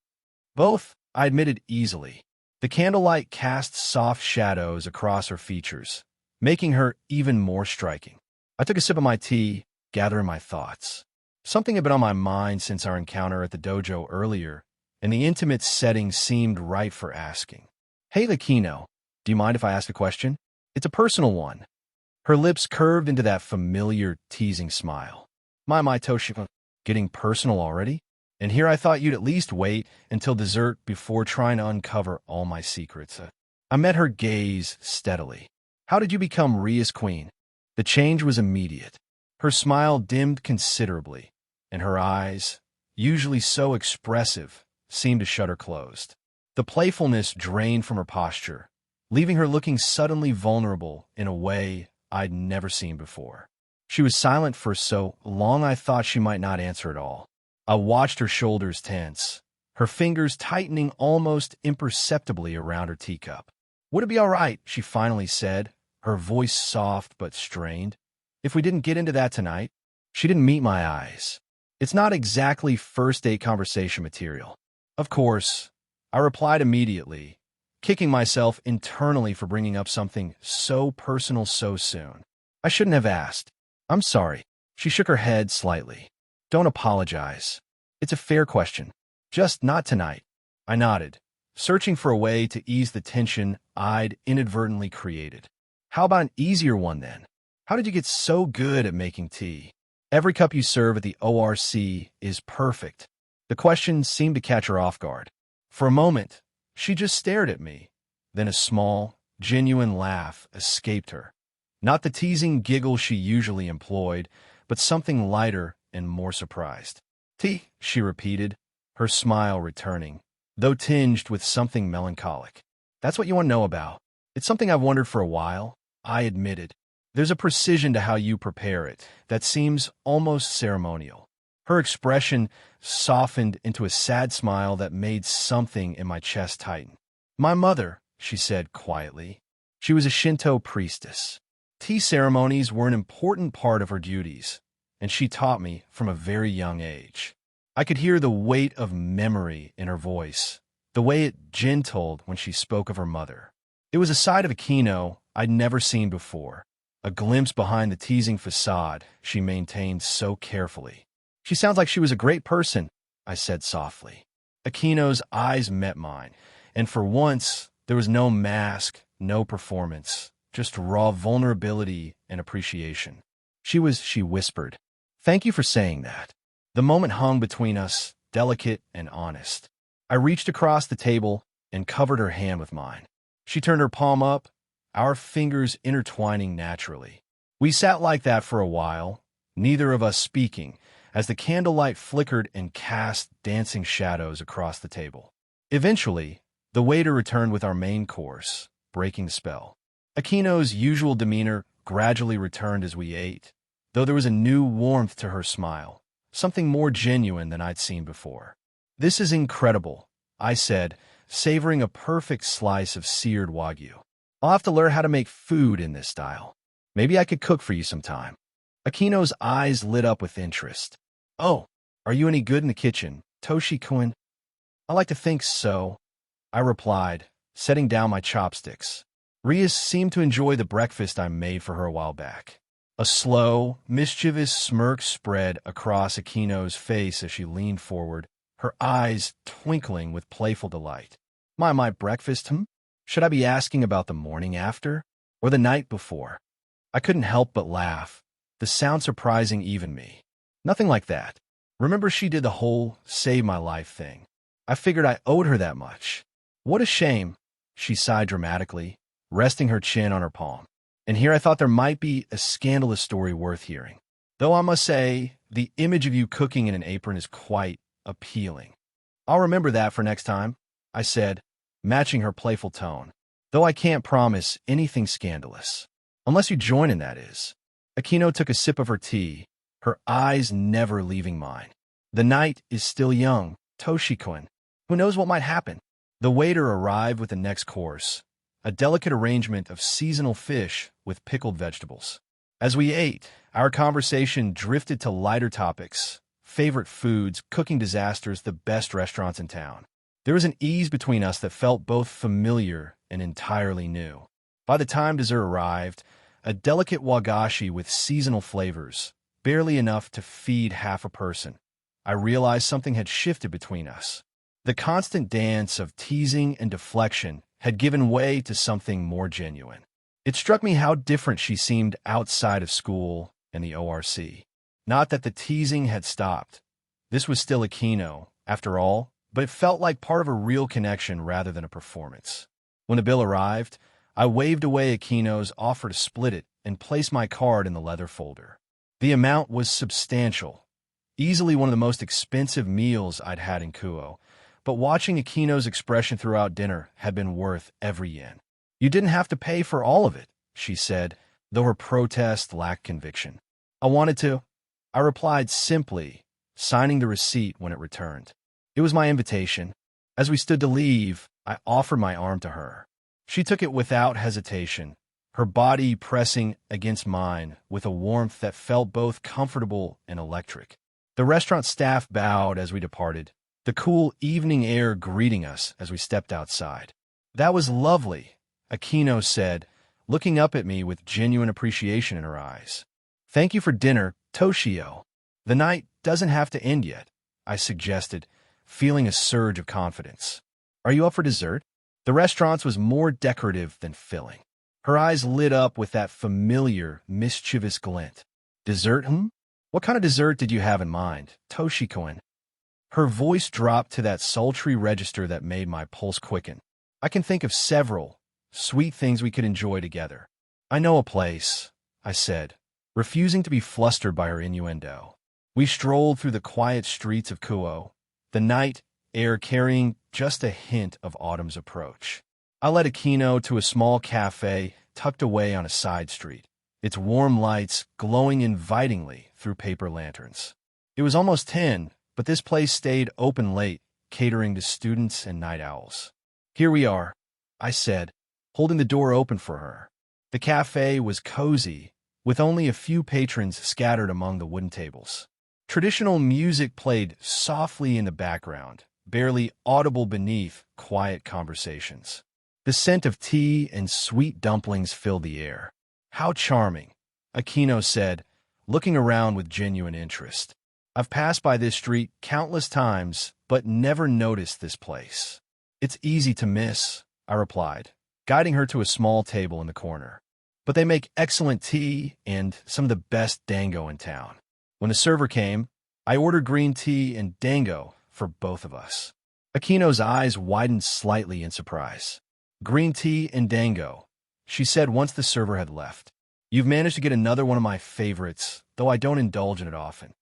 Both, I admitted easily. The candlelight cast soft shadows across her features, making her even more striking. I took a sip of my tea, gathering my thoughts. Something had been on my mind since our encounter at the dojo earlier, and the intimate setting seemed right for asking. Hey, Lakino, do you mind if I ask a question? It's a personal one. Her lips curved into that familiar, teasing smile. My Toshiko, getting personal already? And here I thought you'd at least wait until dessert before trying to uncover all my secrets. I met her gaze steadily. How did you become Rias Queen? The change was immediate. Her smile dimmed considerably, and her eyes, usually so expressive, seemed to shut her closed. The playfulness drained from her posture, leaving her looking suddenly vulnerable in a way I'd never seen before. She was silent for so long I thought she might not answer at all. I watched her shoulders tense, her fingers tightening almost imperceptibly around her teacup. Would it be all right, she finally said, her voice soft but strained, if we didn't get into that tonight? She didn't meet my eyes. It's not exactly first date conversation material. Of course, I replied immediately, kicking myself internally for bringing up something so personal so soon. I shouldn't have asked. I'm sorry. She shook her head slightly. Don't apologize. It's a fair question. Just not tonight. I nodded, searching for a way to ease the tension I'd inadvertently created. How about an easier one then? How did you get so good at making tea? Every cup you serve at the ORC is perfect. The question seemed to catch her off guard. For a moment, she just stared at me. Then a small, genuine laugh escaped her. Not the teasing giggle she usually employed, but something lighter and more surprised. Tea, she repeated, her smile returning, though tinged with something melancholic. That's what you want to know about. It's something I've wondered for a while, I admitted. There's a precision to how you prepare it that seems almost ceremonial. Her expression softened into a sad smile that made something in my chest tighten. My mother, she said quietly. She was a Shinto priestess. Tea ceremonies were an important part of her duties, and she taught me from a very young age. I could hear the weight of memory in her voice, the way it gentled when she spoke of her mother. It was a side of Akino I'd never seen before, a glimpse behind the teasing facade she maintained so carefully. She sounds like she was a great person, I said softly. Akino's eyes met mine, and for once, there was no mask, no performance, just raw vulnerability and appreciation. She whispered, "Thank you for saying that." The moment hung between us, delicate and honest. I reached across the table and covered her hand with mine. She turned her palm up, our fingers intertwining naturally. We sat like that for a while, neither of us speaking, as the candlelight flickered and cast dancing shadows across the table. Eventually, the waiter returned with our main course, breaking the spell. Akino's usual demeanor gradually returned as we ate, though there was a new warmth to her smile, something more genuine than I'd seen before. "This is incredible," I said, savoring a perfect slice of seared wagyu. "I'll have to learn how to make food in this style. Maybe I could cook for you sometime." Akino's eyes lit up with interest. "Oh, are you any good in the kitchen, Toshi-kun?" "I like to think so," I replied, setting down my chopsticks. Rias seemed to enjoy the breakfast I made for her a while back. A slow, mischievous smirk spread across Akino's face as she leaned forward, her eyes twinkling with playful delight. My breakfast, Should I be asking about the morning after? Or the night before?" I couldn't help but laugh, the sound surprising even me. "Nothing like that. Remember she did the whole save my life thing. I figured I owed her that much. What a shame," she sighed dramatically, resting her chin on her palm. "And here I thought there might be a scandalous story worth hearing. Though I must say, the image of you cooking in an apron is quite appealing." "I'll remember that for next time," I said, matching her playful tone. "Though I can't promise anything scandalous. Unless you join in, that is." Akino took a sip of her tea, her eyes never leaving mine. "The night is still young, Toshi-kun. Who knows what might happen?" The waiter arrived with the next course, a delicate arrangement of seasonal fish with pickled vegetables. As we ate, our conversation drifted to lighter topics, favorite foods, cooking disasters, the best restaurants in town. There was an ease between us that felt both familiar and entirely new. By the time dessert arrived, a delicate wagashi with seasonal flavors, barely enough to feed half a person. I realized something had shifted between us. The constant dance of teasing and deflection had given way to something more genuine. It struck me how different she seemed outside of school and the ORC. Not that the teasing had stopped. This was still Aquino, after all, but it felt like part of a real connection rather than a performance. When the bill arrived, I waved away Aquino's offer to split it and placed my card in the leather folder. The amount was substantial, easily one of the most expensive meals I'd had in Kuo, but watching Aquino's expression throughout dinner had been worth every yen. "You didn't have to pay for all of it," she said, though her protest lacked conviction. "I wanted to," I replied simply, signing the receipt when it returned. It was my invitation. As we stood to leave, I offered my arm to her. She took it without hesitation, her body pressing against mine with a warmth that felt both comfortable and electric. The restaurant staff bowed as we departed, the cool evening air greeting us as we stepped outside. "That was lovely," Aquino said, looking up at me with genuine appreciation in her eyes. "Thank you for dinner, Toshio. The night doesn't have to end yet," I suggested, feeling a surge of confidence. "Are you up for dessert?" The restaurant was more decorative than filling. Her eyes lit up with that familiar, mischievous glint. "Dessert, What kind of dessert did you have in mind, Toshiko-en?" Her voice dropped to that sultry register that made my pulse quicken. "I can think of several sweet things we could enjoy together." "I know a place," I said, refusing to be flustered by her innuendo. We strolled through the quiet streets of Kuo, the night air carrying just a hint of autumn's approach. I led Aquino to a small cafe tucked away on a side street, its warm lights glowing invitingly through paper lanterns. It was almost 10, but this place stayed open late, catering to students and night owls. "Here we are," I said, holding the door open for her. The cafe was cozy, with only a few patrons scattered among the wooden tables. Traditional music played softly in the background, barely audible beneath quiet conversations. The scent of tea and sweet dumplings filled the air. "How charming," Aquino said, looking around with genuine interest. "I've passed by this street countless times, but never noticed this place." "It's easy to miss," I replied, guiding her to a small table in the corner. "But they make excellent tea and some of the best dango in town." When the server came, I ordered green tea and dango for both of us. Aquino's eyes widened slightly in surprise. "Green tea and dango," she said once the server had left. "You've managed to get another one of my favorites, though I don't indulge in it often."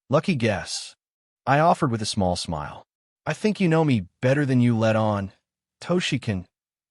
"Lucky guess," I offered with a small smile. "I think you know me better than you let on, Toshikin,"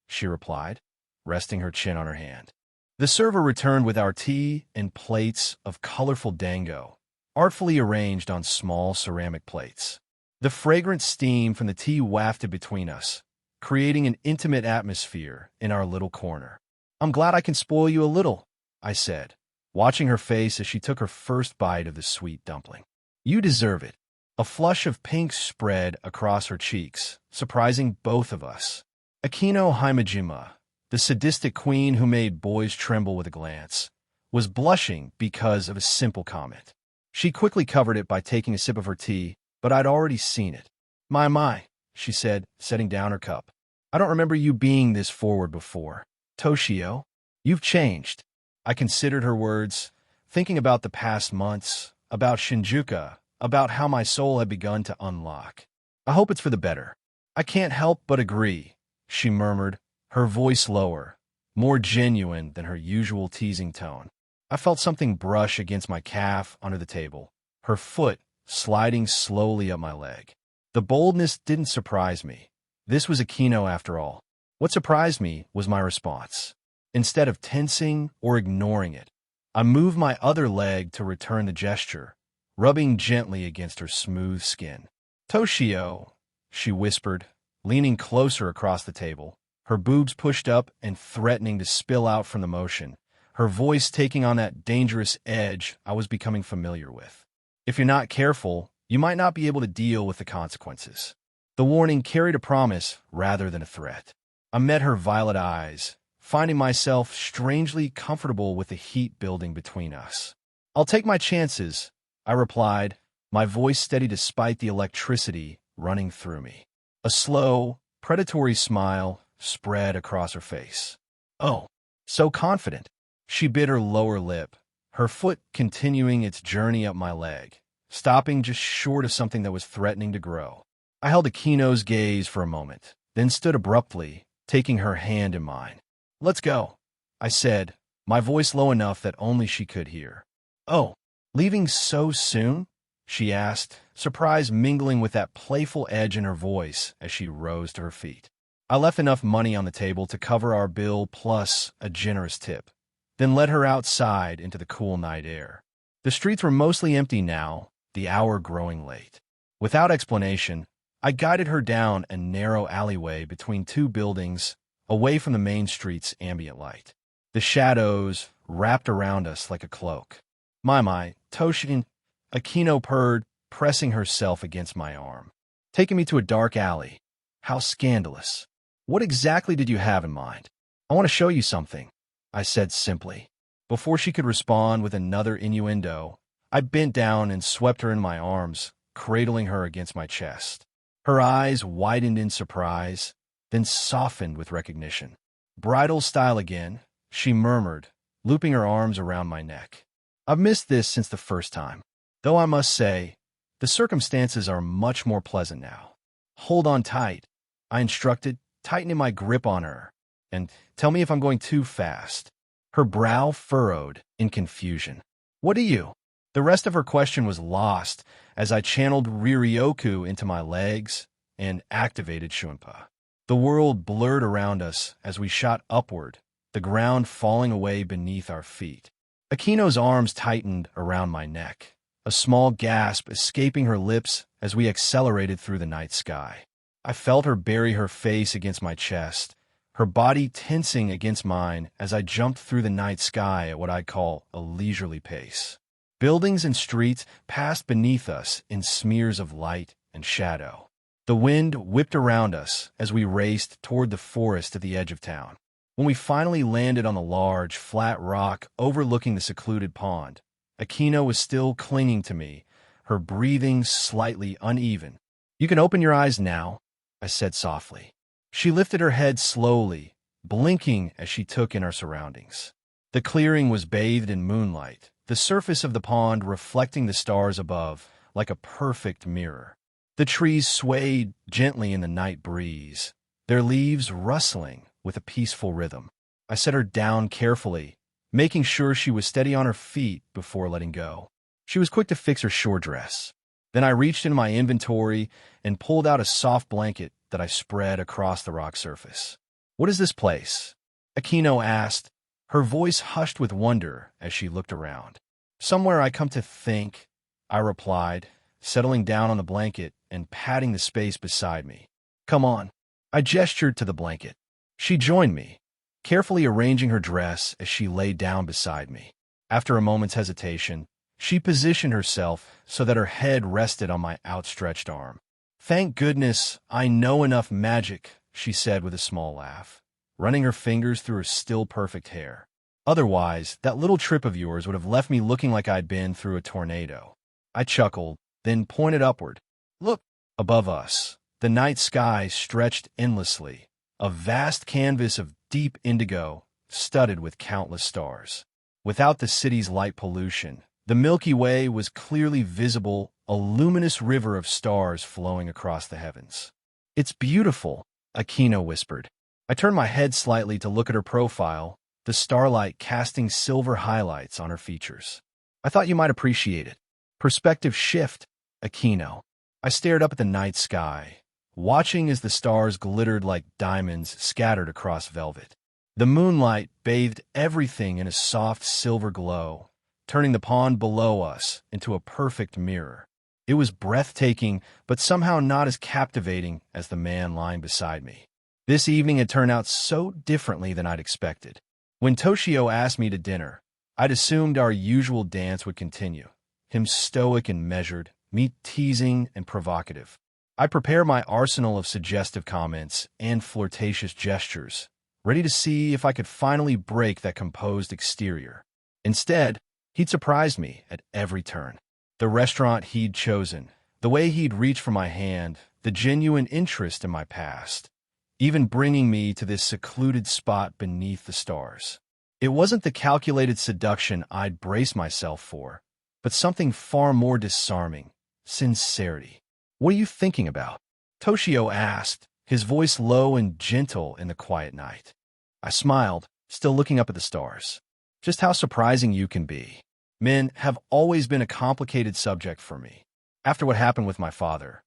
she replied, resting her chin on her hand. The server returned with our tea and plates of colorful dango, artfully arranged on small ceramic plates. The fragrant steam from the tea wafted between us, creating an intimate atmosphere in our little corner. "I'm glad I can spoil you a little," I said, watching her face as she took her first bite of the sweet dumpling. "You deserve it." A flush of pink spread across her cheeks, surprising both of us. Aquino Himejima, the sadistic queen who made boys tremble with a glance, was blushing because of a simple comment. She quickly covered it by taking a sip of her tea, but I'd already seen it. My, she said, setting down her cup. "I don't remember you being this forward before. Toshio, you've changed." I considered her words, thinking about the past months, about Shinjuku, about how my soul had begun to unlock. "I hope it's for the better." "I can't help but agree," she murmured, her voice lower, more genuine than her usual teasing tone. I felt something brush against my calf under the table, her foot sliding slowly up my leg. The boldness didn't surprise me. This was Aquino after all. What surprised me was my response. Instead of tensing or ignoring it, I moved my other leg to return the gesture, rubbing gently against her smooth skin. "Toshio," she whispered, leaning closer across the table, her boobs pushed up and threatening to spill out from the motion, her voice taking on that dangerous edge I was becoming familiar with. "If you're not careful, you might not be able to deal with the consequences." The warning carried a promise rather than a threat. I met her violet eyes, finding myself strangely comfortable with the heat building between us. I'll take my chances, I replied, my voice steady despite the electricity running through me. A slow, predatory smile spread across her face. Oh, so confident. She bit her lower lip, her foot continuing its journey up my leg, stopping just short of something that was threatening to grow. I held Akino's gaze for a moment, then stood abruptly, taking her hand in mine. Let's go, I said, my voice low enough that only she could hear. Oh, leaving so soon? She asked, surprise mingling with that playful edge in her voice as she rose to her feet. I left enough money on the table to cover our bill plus a generous tip, then led her outside into the cool night air. The streets were mostly empty now, the hour growing late. Without explanation, I guided her down a narrow alleyway between two buildings, away from the main street's ambient light. The shadows wrapped around us like a cloak. My, Toshin, Akino purred, pressing herself against my arm. Taking me to a dark alley. How scandalous. What exactly did you have in mind? I want to show you something, I said simply. Before she could respond with another innuendo, I bent down and swept her in my arms, cradling her against my chest. Her eyes widened in surprise, then softened with recognition. Bridal style again, she murmured, looping her arms around my neck. I've missed this since the first time. Though I must say, the circumstances are much more pleasant now. Hold on tight, I instructed, tightening my grip on her. And tell me if I'm going too fast. Her brow furrowed in confusion. What do you? The rest of her question was lost as I channeled Riryoku into my legs and activated Shunpa. The world blurred around us as we shot upward, the ground falling away beneath our feet. Akino's arms tightened around my neck, a small gasp escaping her lips as we accelerated through the night sky. I felt her bury her face against my chest, her body tensing against mine as I jumped through the night sky at what I'd call a leisurely pace. Buildings and streets passed beneath us in smears of light and shadow. The wind whipped around us as we raced toward the forest at the edge of town. When we finally landed on the large, flat rock overlooking the secluded pond, Akino was still clinging to me, her breathing slightly uneven. You can open your eyes now, I said softly. She lifted her head slowly, blinking as she took in our surroundings. The clearing was bathed in moonlight, the surface of the pond reflecting the stars above like a perfect mirror. The trees swayed gently in the night breeze, their leaves rustling with a peaceful rhythm. I set her down carefully, making sure she was steady on her feet before letting go. She was quick to fix her short dress. Then I reached into my inventory and pulled out a soft blanket that I spread across the rock surface. What is this place? Akino asked, her voice hushed with wonder as she looked around. Somewhere I come to think, I replied, settling down on the blanket and patting the space beside me. Come on. I gestured to the blanket. She joined me, carefully arranging her dress as she lay down beside me. After a moment's hesitation, she positioned herself so that her head rested on my outstretched arm. Thank goodness I know enough magic, she said with a small laugh, running her fingers through her still perfect hair. Otherwise, that little trip of yours would have left me looking like I'd been through a tornado. I chuckled, then pointed upward. Look, above us, the night sky stretched endlessly, a vast canvas of deep indigo, studded with countless stars. Without the city's light pollution, the Milky Way was clearly visible, a luminous river of stars flowing across the heavens. It's beautiful, Akino whispered. I turned my head slightly to look at her profile, the starlight casting silver highlights on her features. I thought you might appreciate it. Perspective shift, Akino. I stared up at the night sky, watching as the stars glittered like diamonds scattered across velvet. The moonlight bathed everything in a soft silver glow, turning the pond below us into a perfect mirror. It was breathtaking, but somehow not as captivating as the man lying beside me. This evening had turned out so differently than I'd expected. When Toshio asked me to dinner, I'd assumed our usual dance would continue, him stoic and measured, me teasing and provocative. I prepared my arsenal of suggestive comments and flirtatious gestures, ready to see if I could finally break that composed exterior. Instead, He'd surprised me at every turn. The restaurant he'd chosen, the way he'd reached for my hand, the genuine interest in my past, even bringing me to this secluded spot beneath the stars. It wasn't the calculated seduction I'd braced myself for, but something far more disarming: sincerity. "What are you thinking about?" Toshio asked, his voice low and gentle in the quiet night. I smiled, still looking up at the stars. "Just how surprising you can be. Men have always been a complicated subject for me. After what happened with my father,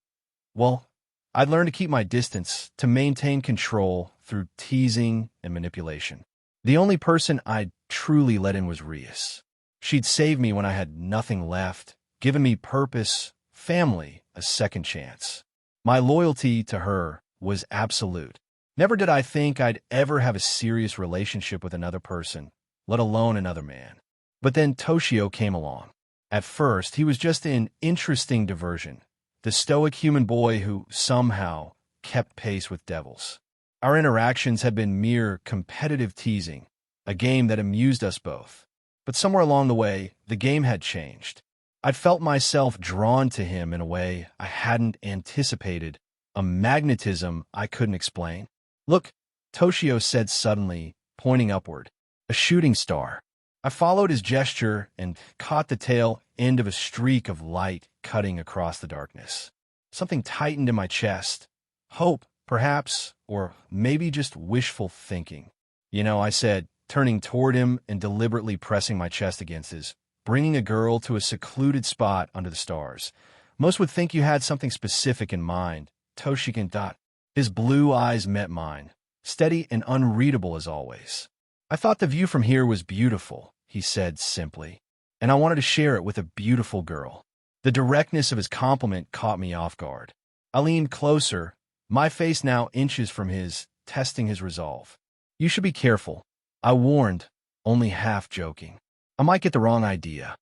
well, I'd learned to keep my distance, to maintain control through teasing and manipulation. The only person I'd truly let in was Rias. She'd saved me when I had nothing left, given me purpose, family, a second chance. My loyalty to her was absolute. Never did I think I'd ever have a serious relationship with another person, let alone another man. But then Toshio came along. At first, he was just an interesting diversion, the stoic human boy who somehow kept pace with devils. Our interactions had been mere competitive teasing, a game that amused us both. But somewhere along the way, the game had changed. I'd felt myself drawn to him in a way I hadn't anticipated, a magnetism I couldn't explain. "Look," Toshio said suddenly, pointing upward. "A shooting star." I followed his gesture and caught the tail end of a streak of light cutting across the darkness. Something tightened in my chest. Hope, perhaps, or maybe just wishful thinking. I said, turning toward him and deliberately pressing my chest against his, "bringing a girl to a secluded spot under the stars. Most would think you had something specific in mind." Toshikin thought. His blue eyes met mine, steady and unreadable as always. "I thought the view from here was beautiful," he said simply, "and I wanted to share it with a beautiful girl." The directness of his compliment caught me off guard. I leaned closer, my face now inches from his, testing his resolve. "You should be careful," I warned, only half joking. "I might get the wrong idea."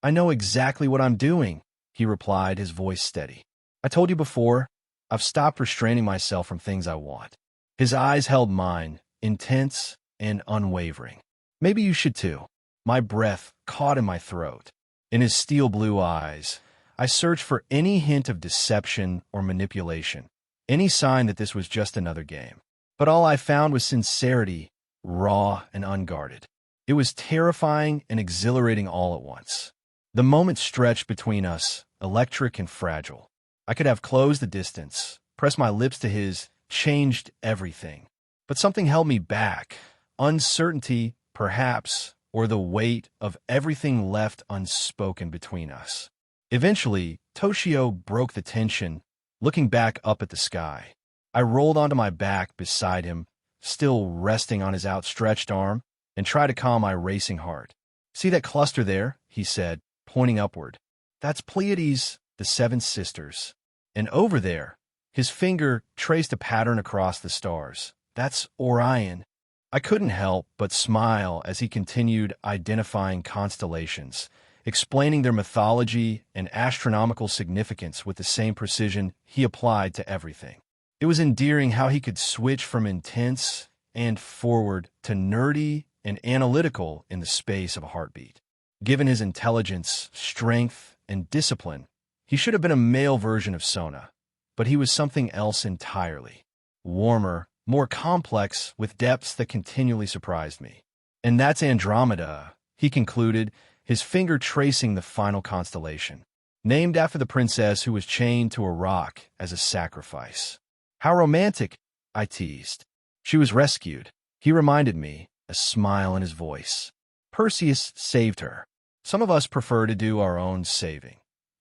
"I know exactly what I'm doing," he replied, his voice steady. "I told you before, I've stopped restraining myself from things I want." His eyes held mine, intense and unwavering. "Maybe you should too." My breath caught in my throat. In his steel blue eyes, I searched for any hint of deception or manipulation, any sign that this was just another game. But all I found was sincerity, raw and unguarded. It was terrifying and exhilarating all at once. The moment stretched between us, electric and fragile. I could have closed the distance, pressed my lips to his, changed everything. But something held me back. Uncertainty, perhaps, or the weight of everything left unspoken between us. Eventually, Toshio broke the tension, looking back up at the sky. I rolled onto my back beside him, still resting on his outstretched arm, and tried to calm my racing heart. "See that cluster there?" he said, pointing upward. "That's Pleiades, the seven sisters. And over there," his finger traced a pattern across the stars. "That's Orion." I couldn't help but smile as he continued identifying constellations, explaining their mythology and astronomical significance with the same precision he applied to everything. It was endearing how he could switch from intense and forward to nerdy and analytical in the space of a heartbeat. Given his intelligence, strength, and discipline, he should have been a male version of Sona, but he was something else entirely. Warmer, more complex, with depths that continually surprised me. "And that's Andromeda," he concluded, his finger tracing the final constellation, named after the princess who was chained to a rock as a sacrifice. "How romantic," I teased. "She was rescued," he reminded me, a smile in his voice. "Perseus saved her. Some of us prefer to do our own saving,"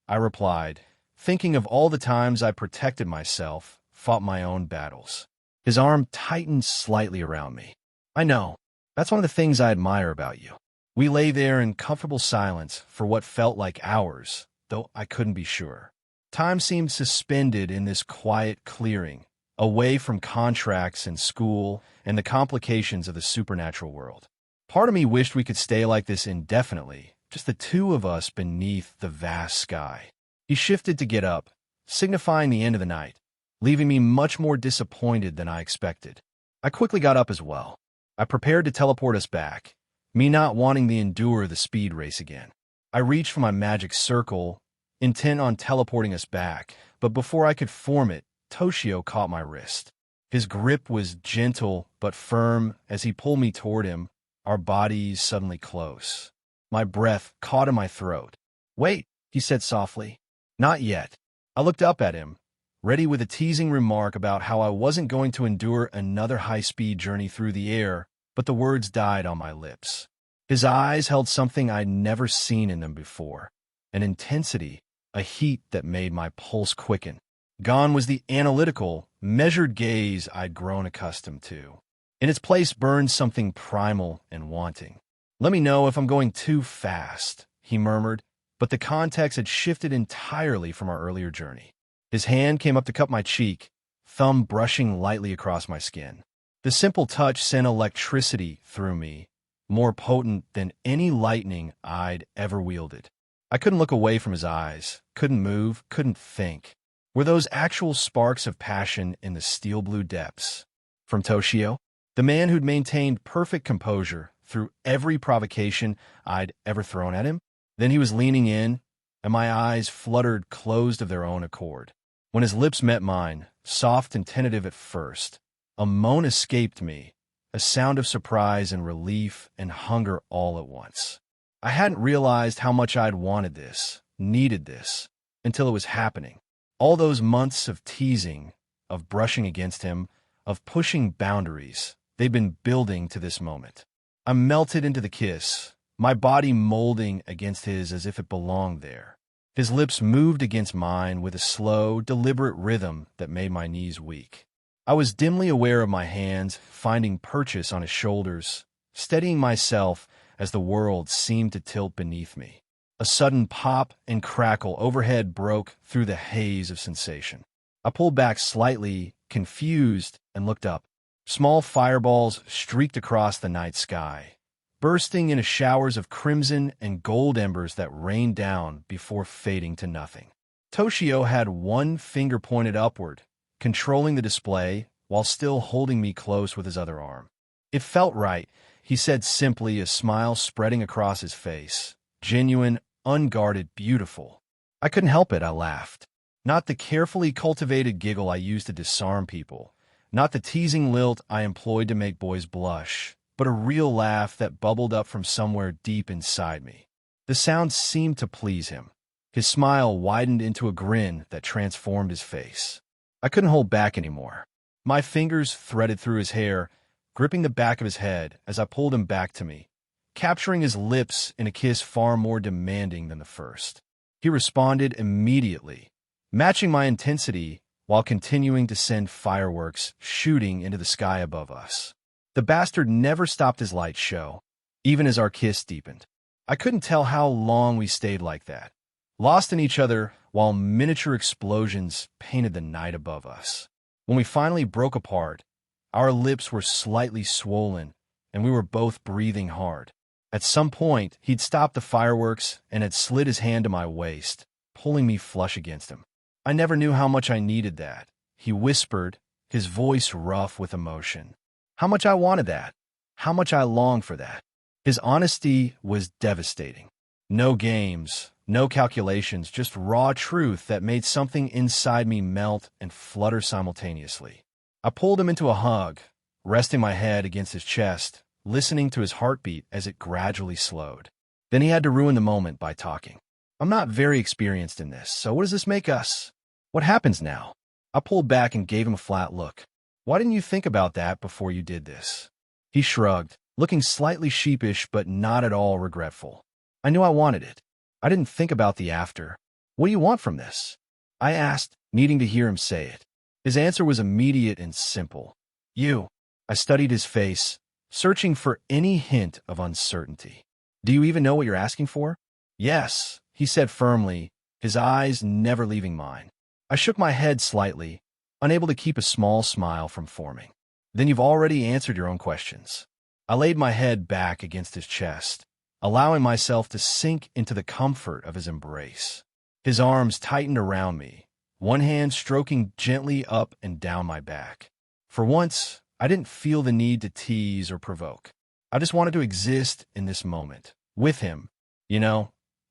I replied, thinking of all the times I protected myself, fought my own battles. His arm tightened slightly around me. "I know. That's one of the things I admire about you." We lay there in comfortable silence for what felt like hours, though I couldn't be sure. Time seemed suspended in this quiet clearing, away from contracts and school and the complications of the supernatural world. Part of me wished we could stay like this indefinitely, just the two of us beneath the vast sky. He shifted to get up, signifying the end of the night, leaving me much more disappointed than I expected. I quickly got up as well. I prepared to teleport us back, me not wanting to endure the speed race again. I reached for my magic circle, intent on teleporting us back, but before I could form it, Toshio caught my wrist. His grip was gentle but firm as he pulled me toward him, our bodies suddenly close. My breath caught in my throat. "Wait," he said softly. "Not yet." I looked up at him, ready with a teasing remark about how I wasn't going to endure another high-speed journey through the air, but the words died on my lips. His eyes held something I'd never seen in them before, an intensity, a heat that made my pulse quicken. Gone was the analytical, measured gaze I'd grown accustomed to. In its place burned something primal and wanting. "Let me know if I'm going too fast," he murmured, but the context had shifted entirely from our earlier journey. His hand came up to cup my cheek, thumb brushing lightly across my skin. The simple touch sent electricity through me, more potent than any lightning I'd ever wielded. I couldn't look away from his eyes, couldn't move, couldn't think. Were those actual sparks of passion in the steel-blue depths? From Toshio, the man who'd maintained perfect composure through every provocation I'd ever thrown at him? Then he was leaning in, and my eyes fluttered closed of their own accord. When his lips met mine, soft and tentative at first, a moan escaped me, a sound of surprise and relief and hunger all at once. I hadn't realized how much I'd wanted this, needed this, until it was happening. All those months of teasing, of brushing against him, of pushing boundaries, they'd been building to this moment. I melted into the kiss, my body molding against his as if it belonged there. His lips moved against mine with a slow, deliberate rhythm that made my knees weak. I was dimly aware of my hands finding purchase on his shoulders, steadying myself as the world seemed to tilt beneath me. A sudden pop and crackle overhead broke through the haze of sensation. I pulled back slightly, confused, and looked up. Small fireballs streaked across the night sky, bursting into showers of crimson and gold embers that rained down before fading to nothing. Toshio had one finger pointed upward, controlling the display while still holding me close with his other arm. "It felt right," he said simply, a smile spreading across his face. Genuine, unguarded, beautiful. I couldn't help it, I laughed. Not the carefully cultivated giggle I used to disarm people, not the teasing lilt I employed to make boys blush, but a real laugh that bubbled up from somewhere deep inside me. The sound seemed to please him. His smile widened into a grin that transformed his face. I couldn't hold back anymore. My fingers threaded through his hair, gripping the back of his head as I pulled him back to me, capturing his lips in a kiss far more demanding than the first. He responded immediately, matching my intensity while continuing to send fireworks shooting into the sky above us. The bastard never stopped his light show, even as our kiss deepened. I couldn't tell how long we stayed like that, lost in each other while miniature explosions painted the night above us. When we finally broke apart, our lips were slightly swollen, and we were both breathing hard. At some point, he'd stopped the fireworks and had slid his hand to my waist, pulling me flush against him. I never knew how much I needed that, he whispered, his voice rough with emotion. How much I wanted that, how much I longed for that. His honesty was devastating. No games, no calculations, just raw truth that made something inside me melt and flutter simultaneously. I pulled him into a hug, resting my head against his chest, listening to his heartbeat as it gradually slowed. Then he had to ruin the moment by talking. "I'm not very experienced in this, so what does this make us? What happens now?" I pulled back and gave him a flat look. "Why didn't you think about that before you did this?" He shrugged, looking slightly sheepish but not at all regretful. "I knew I wanted it. I didn't think about the after. What do you want from this?" I asked, needing to hear him say it. His answer was immediate and simple. "You." I studied his face, searching for any hint of uncertainty. "Do you even know what you're asking for?" "Yes," he said firmly, his eyes never leaving mine. I shook my head slightly, unable to keep a small smile from forming. "Then you've already answered your own questions." I laid my head back against his chest, allowing myself to sink into the comfort of his embrace. His arms tightened around me, one hand stroking gently up and down my back. For once, I didn't feel the need to tease or provoke. I just wanted to exist in this moment, with him. You know,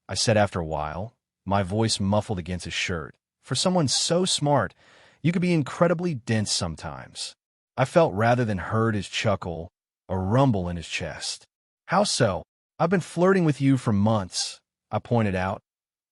I said after a while, my voice muffled against his shirt. For someone so smart, you could be incredibly dense sometimes. I felt rather than heard his chuckle, a rumble in his chest. How so? I've been flirting with you for months, I pointed out,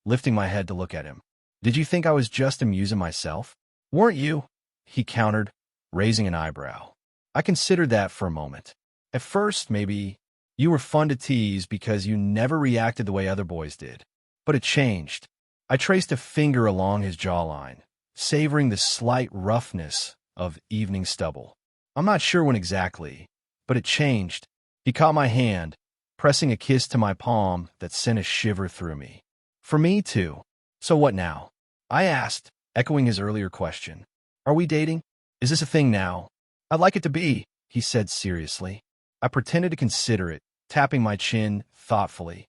lifting my head to look at him. Did you think I was just amusing myself? Weren't you? He countered, raising an eyebrow. I considered that for a moment. At first, maybe you were fun to tease because you never reacted the way other boys did. But it changed. I traced a finger along his jawline, savoring the slight roughness of evening stubble. I'm not sure when exactly, but it changed. He caught my hand, pressing a kiss to my palm that sent a shiver through me. For me, too. So what now? I asked, echoing his earlier question. Are we dating? Is this a thing now? I'd like it to be, he said seriously. I pretended to consider it, tapping my chin thoughtfully.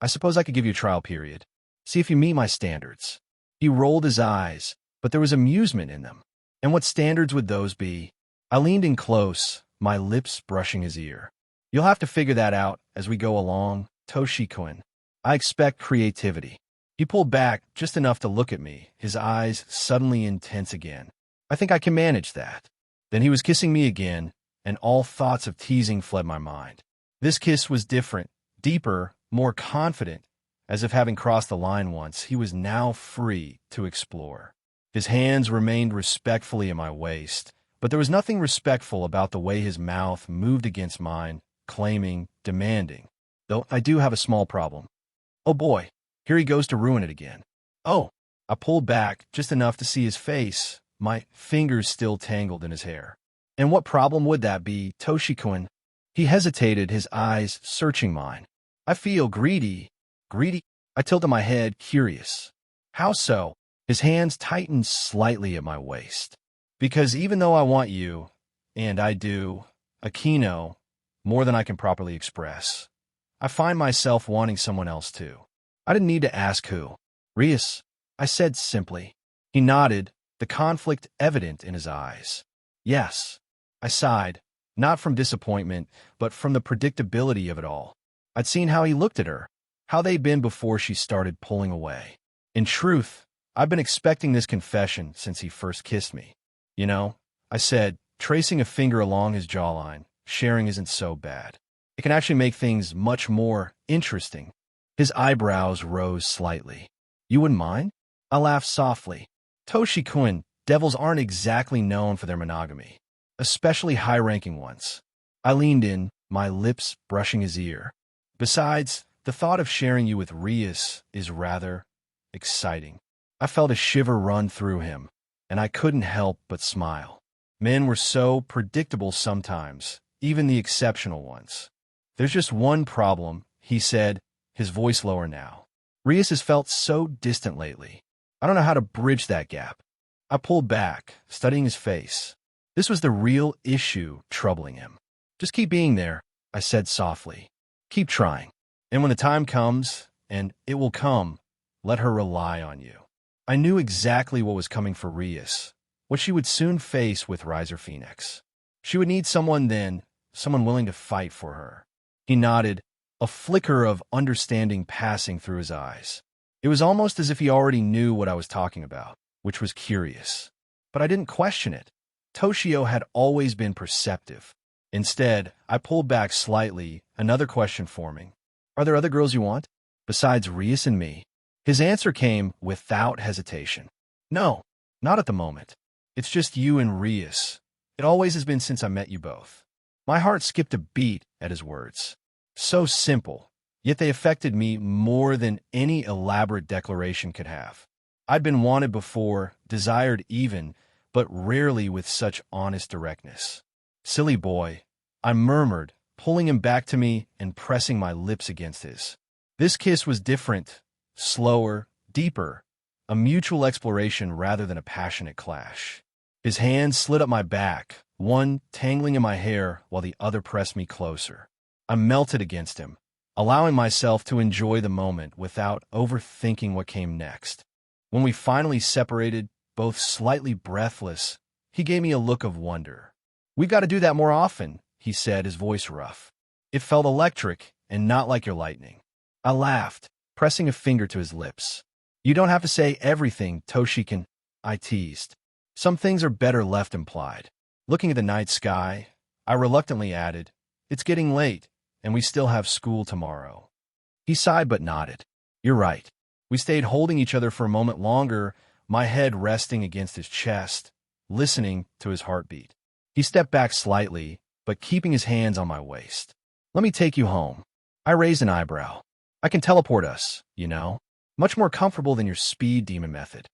I suppose I could give you a trial period. See if you meet my standards. He rolled his eyes, but there was amusement in them. And what standards would those be? I leaned in close, my lips brushing his ear. You'll have to figure that out as we go along, Toshi-kun. I expect creativity. He pulled back just enough to look at me, his eyes suddenly intense again. I think I can manage that. Then he was kissing me again, and all thoughts of teasing fled my mind. This kiss was different, deeper, more confident. As if having crossed the line once, he was now free to explore. His hands remained respectfully at my waist, but there was nothing respectful about the way his mouth moved against mine, claiming, demanding. Though I do have a small problem. Oh boy, here he goes to ruin it again. Oh, I pulled back just enough to see his face, my fingers still tangled in his hair. And what problem would that be, Toshi-kun? He hesitated, his eyes searching mine. I feel greedy. Greedy? I tilted my head, curious. How so? His hands tightened slightly at my waist. Because even though I want you, and I do, Akino, more than I can properly express, I find myself wanting someone else too. I didn't need to ask who. Rias, I said simply. He nodded, the conflict evident in his eyes. Yes, I sighed, not from disappointment, but from the predictability of it all. I'd seen how he looked at her, how they'd been before she started pulling away. In truth, I've been expecting this confession since he first kissed me. You know, I said, tracing a finger along his jawline, sharing isn't so bad. It can actually make things much more interesting. His eyebrows rose slightly. You wouldn't mind? I laughed softly. Toshi-kun, devils aren't exactly known for their monogamy, especially high-ranking ones. I leaned in, my lips brushing his ear. Besides, the thought of sharing you with Rias is rather exciting. I felt a shiver run through him, and I couldn't help but smile. Men were so predictable sometimes, even the exceptional ones. There's just one problem, he said, his voice lower now. Rias has felt so distant lately. I don't know how to bridge that gap. I pulled back, studying his face. This was the real issue troubling him. Just keep being there, I said softly. Keep trying. And when the time comes, and it will come, let her rely on you. I knew exactly what was coming for Rias, what she would soon face with Riser Phoenix. She would need someone then, someone willing to fight for her. He nodded, a flicker of understanding passing through his eyes. It was almost as if he already knew what I was talking about, which was curious. But I didn't question it. Toshio had always been perceptive. Instead, I pulled back slightly, another question forming. Are there other girls you want? Besides Rias and me? His answer came without hesitation. No, not at the moment. It's just you and Rias. It always has been since I met you both. My heart skipped a beat at his words. So simple, yet they affected me more than any elaborate declaration could have. I'd been wanted before, desired even, but rarely with such honest directness. Silly boy, I murmured, pulling him back to me and pressing my lips against his. This kiss was different, slower, deeper, a mutual exploration rather than a passionate clash. His hands slid up my back, one tangling in my hair while the other pressed me closer. I melted against him, allowing myself to enjoy the moment without overthinking what came next. When we finally separated, both slightly breathless, he gave me a look of wonder. We've got to do that more often, he he said, his voice rough. It felt electric and not like your lightning. I laughed, pressing a finger to his lips. You don't have to say everything, Toshikin, I teased. Some things are better left implied. Looking at the night sky, I reluctantly added, it's getting late, and we still have school tomorrow. He sighed but nodded. You're right. We stayed holding each other for a moment longer, my head resting against his chest, listening to his heartbeat. He stepped back slightly, but keeping his hands on my waist. Let me take you home. I raised an eyebrow. I can teleport us, you know. Much more comfortable than your speed demon method.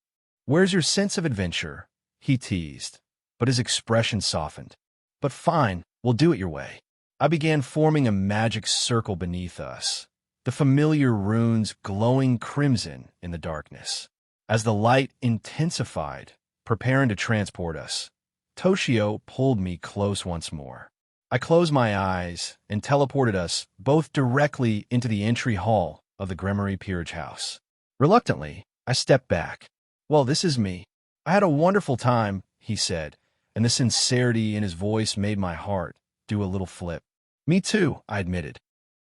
Where's your sense of adventure? He teased, but his expression softened. But fine, we'll do it your way. I began forming a magic circle beneath us, the familiar runes glowing crimson in the darkness. As the light intensified, preparing to transport us, Toshio pulled me close once more. I closed my eyes and teleported us both directly into the entry hall of the Gremory Peerage House. Reluctantly, I stepped back. Well, this is me. I had a wonderful time, he said, and the sincerity in his voice made my heart do a little flip. Me too, I admitted.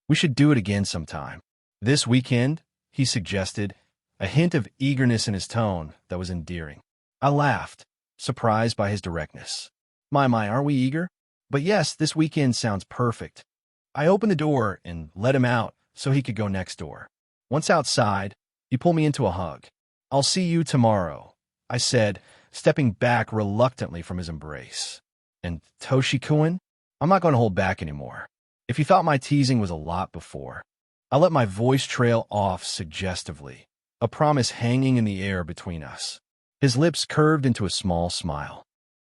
We should do it again sometime. This weekend, he suggested, a hint of eagerness in his tone that was endearing. I laughed, surprised by his directness. My, aren't we eager? But yes, this weekend sounds perfect. I opened the door and let him out so he could go next door. Once outside, he pulled me into a hug. I'll see you tomorrow, I said, stepping back reluctantly from his embrace. And Toshikuin, I'm not going to hold back anymore. If you thought my teasing was a lot before, I let my voice trail off suggestively, a promise hanging in the air between us. His lips curved into a small smile.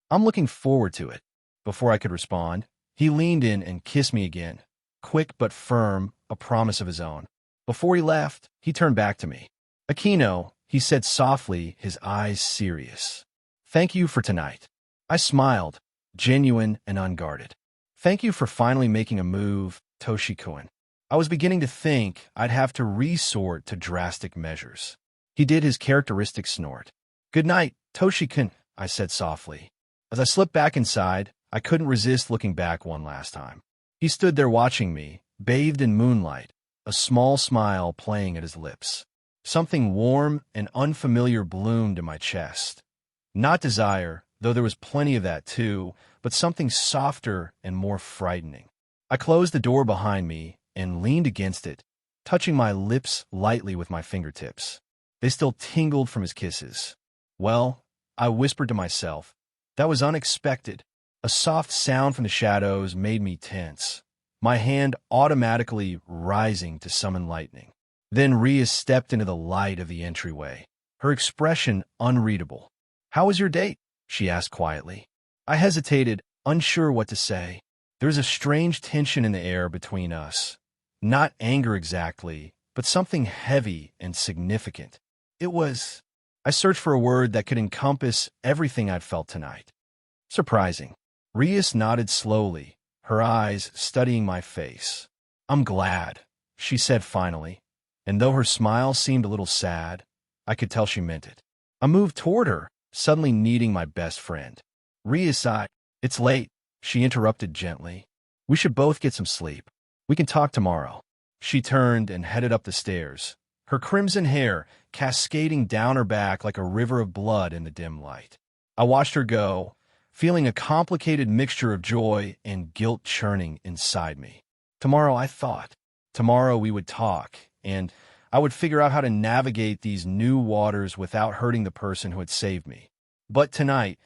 I'm looking forward to it. Before I could respond, he leaned in and kissed me again, quick but firm, a promise of his own. Before he left, he turned back to me. Akino, he said softly, his eyes serious. Thank you for tonight. I smiled, genuine and unguarded. Thank you for finally making a move, Toshikuin. I was beginning to think I'd have to resort to drastic measures. He did his characteristic snort. Good night, Toshikuin, I said softly. As I slipped back inside, I couldn't resist looking back one last time. He stood there watching me, bathed in moonlight, a small smile playing at his lips. Something warm and unfamiliar bloomed in my chest. Not desire, though there was plenty of that too, but something softer and more frightening. I closed the door behind me and leaned against it, touching my lips lightly with my fingertips. They still tingled from his kisses. Well, I whispered to myself, that was unexpected. A soft sound from the shadows made me tense, my hand automatically rising to summon lightning. Then Rias stepped into the light of the entryway, her expression unreadable. How was your date? She asked quietly. I hesitated, unsure what to say. There was a strange tension in the air between us. Not anger exactly, but something heavy and significant. It was... I searched for a word that could encompass everything I'd felt tonight. Surprising. Rias nodded slowly, her eyes studying my face. I'm glad, she said finally, and though her smile seemed a little sad, I could tell she meant it. I moved toward her, suddenly needing my best friend. Rias sighed. It's late, she interrupted gently. We should both get some sleep. We can talk tomorrow. She turned and headed up the stairs, her crimson hair cascading down her back like a river of blood in the dim light. I watched her go, feeling a complicated mixture of joy and guilt churning inside me. Tomorrow, I thought. Tomorrow we would talk, and I would figure out how to navigate these new waters without hurting the person who had saved me. But tonight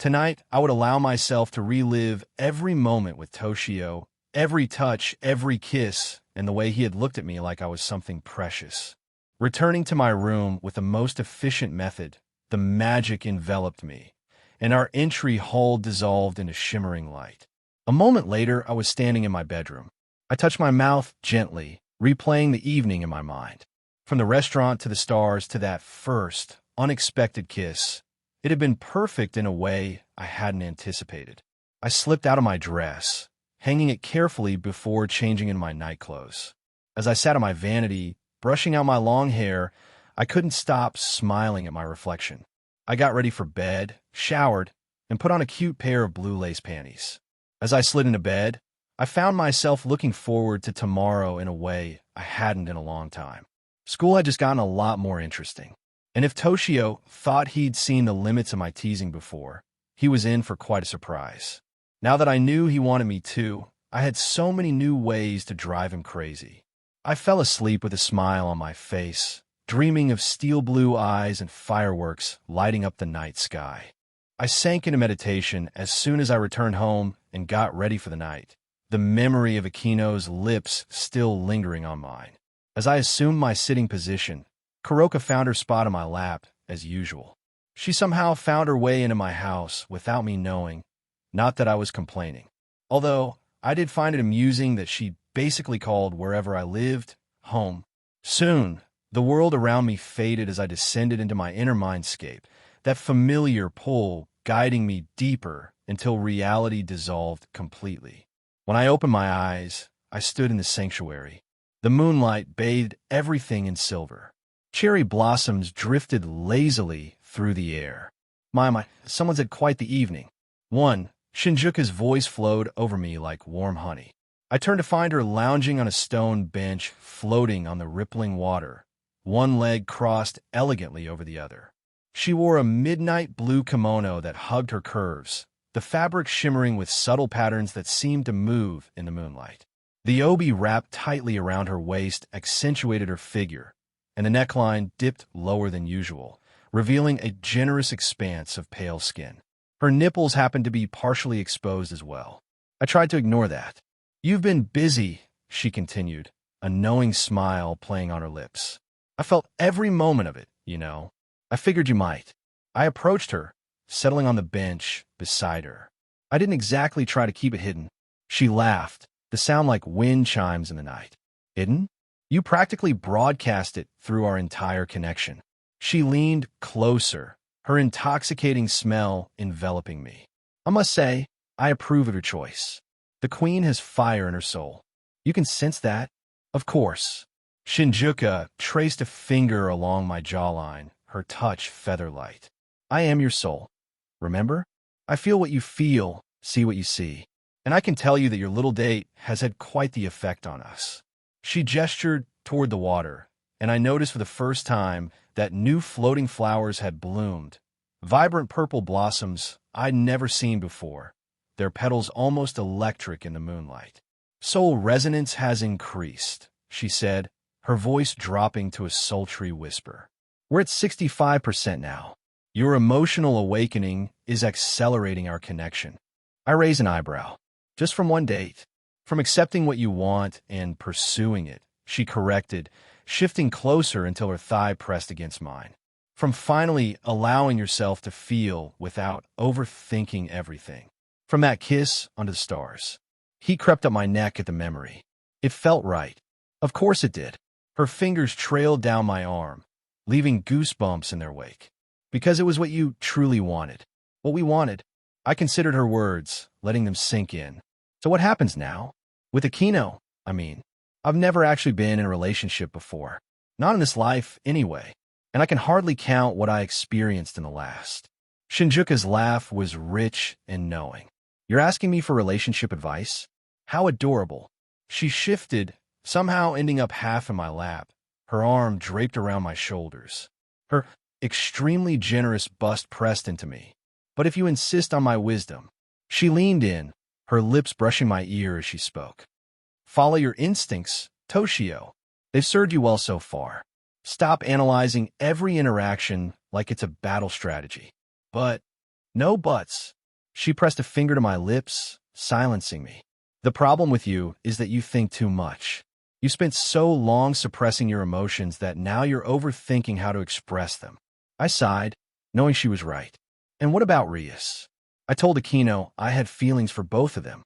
I would allow myself to relive every moment with Toshio, every touch, every kiss, and the way he had looked at me like I was something precious. Returning to my room with the most efficient method, the magic enveloped me, and our entry hall dissolved into shimmering light. A moment later, I was standing in my bedroom. I touched my mouth gently, replaying the evening in my mind. From the restaurant to the stars to that first, unexpected kiss, it had been perfect in a way I hadn't anticipated. I slipped out of my dress, hanging it carefully before changing into my nightclothes. As I sat on my vanity, brushing out my long hair, I couldn't stop smiling at my reflection. I got ready for bed, showered, and put on a cute pair of blue lace panties. As I slid into bed, I found myself looking forward to tomorrow in a way I hadn't in a long time. School had just gotten a lot more interesting. And if Toshio thought he'd seen the limits of my teasing before, he was in for quite a surprise. Now that I knew he wanted me too, I had so many new ways to drive him crazy. I fell asleep with a smile on my face, dreaming of steel blue eyes and fireworks lighting up the night sky. I sank into meditation as soon as I returned home and got ready for the night, the memory of Akino's lips still lingering on mine. As I assumed my sitting position, Kuroka found her spot on my lap, as usual. She somehow found her way into my house without me knowing, not that I was complaining. Although, I did find it amusing that she basically called wherever I lived home. Soon, the world around me faded as I descended into my inner mindscape, that familiar pull guiding me deeper until reality dissolved completely. When I opened my eyes, I stood in the sanctuary. The moonlight bathed everything in silver. Cherry blossoms drifted lazily through the air. My, someone's had quite the evening. Shinjuka's voice flowed over me like warm honey. I turned to find her lounging on a stone bench floating on the rippling water, one leg crossed elegantly over the other. She wore a midnight blue kimono that hugged her curves, the fabric shimmering with subtle patterns that seemed to move in the moonlight. The obi wrapped tightly around her waist accentuated her figure, and the neckline dipped lower than usual, revealing a generous expanse of pale skin. Her nipples happened to be partially exposed as well. I tried to ignore that. "You've been busy," she continued, a knowing smile playing on her lips. "I felt every moment of it, you know. I figured you might." I approached her, settling on the bench beside her. I didn't exactly try to keep it hidden. She laughed, the sound like wind chimes in the night. "Hidden? You practically broadcast it through our entire connection." She leaned closer, her intoxicating smell enveloping me. "I must say, I approve of your choice. The queen has fire in her soul. You can sense that?" "Of course." Shinjuka traced a finger along my jawline, her touch feather-light. "I am your soul. Remember? I feel what you feel, see what you see. And I can tell you that your little date has had quite the effect on us." She gestured toward the water, and I noticed for the first time that new floating flowers had bloomed, vibrant purple blossoms I'd never seen before, their petals almost electric in the moonlight. "Soul resonance has increased," she said, her voice dropping to a sultry whisper. "We're at 65% now. Your emotional awakening is accelerating our connection." I raised an eyebrow. "Just from one date? From accepting what you want and pursuing it," she corrected, shifting closer until her thigh pressed against mine. "From finally allowing yourself to feel without overthinking everything. From that kiss under the stars." He crept up my neck at the memory. It felt right. Of course it did. Her fingers trailed down my arm, leaving goosebumps in their wake. "Because it was what you truly wanted. What we wanted." I considered her words, letting them sink in. "So what happens now? With Akino, I mean. I've never actually been in a relationship before. Not in this life, anyway. And I can hardly count what I experienced in the last." Shinjuka's laugh was rich and knowing. "You're asking me for relationship advice? How adorable." She shifted, somehow ending up half in my lap, her arm draped around my shoulders. Her extremely generous bust pressed into me. "But if you insist on my wisdom." She leaned in, her lips brushing my ear as she spoke. "Follow your instincts, Toshio. They've served you well so far. Stop analyzing every interaction like it's a battle strategy. But, no buts." She pressed a finger to my lips, silencing me. "The problem with you is that you think too much. You spent so long suppressing your emotions that now you're overthinking how to express them." I sighed, knowing she was right. "And what about Rias?" I told Akino I had feelings for both of them.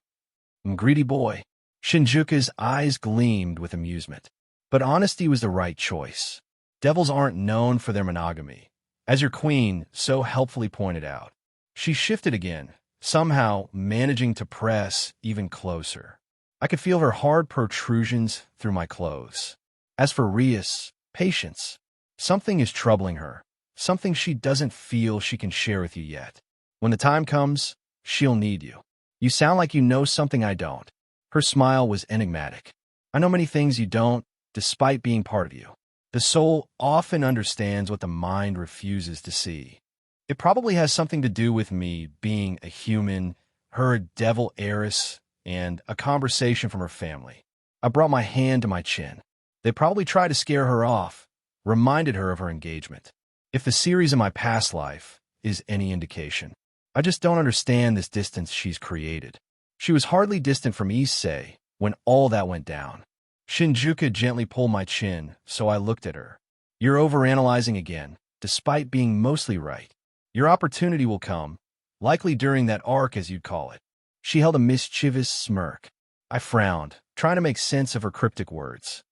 Greedy boy. Shinjuka's eyes gleamed with amusement. "But honesty was the right choice. Devils aren't known for their monogamy, as your queen so helpfully pointed out." She shifted again, somehow managing to press even closer. I could feel her hard protrusions through my clothes. "As for Rias, patience. Something is troubling her, something she doesn't feel she can share with you yet. When the time comes, she'll need you. You sound like you know something I don't." Her smile was enigmatic. I know many things you don't, despite being part of you. The soul often understands what the mind refuses to see. It probably has something to do with me being a human, her a devil heiress, and a conversation from her family. I brought my hand to my chin. They probably tried to scare her off, reminded her of her engagement. If the series in my past life is any indication, I just don't understand this distance she's created. She was hardly distant from Issei when all that went down. Shinjuku gently pulled my chin, so I looked at her. You're overanalyzing again, despite being mostly right. Your opportunity will come, likely during that arc as you'd call it. She held a mischievous smirk. I frowned, trying to make sense of her cryptic words.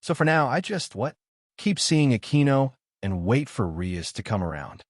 So for now, I just, keep seeing Aquino and wait for Rias to come around.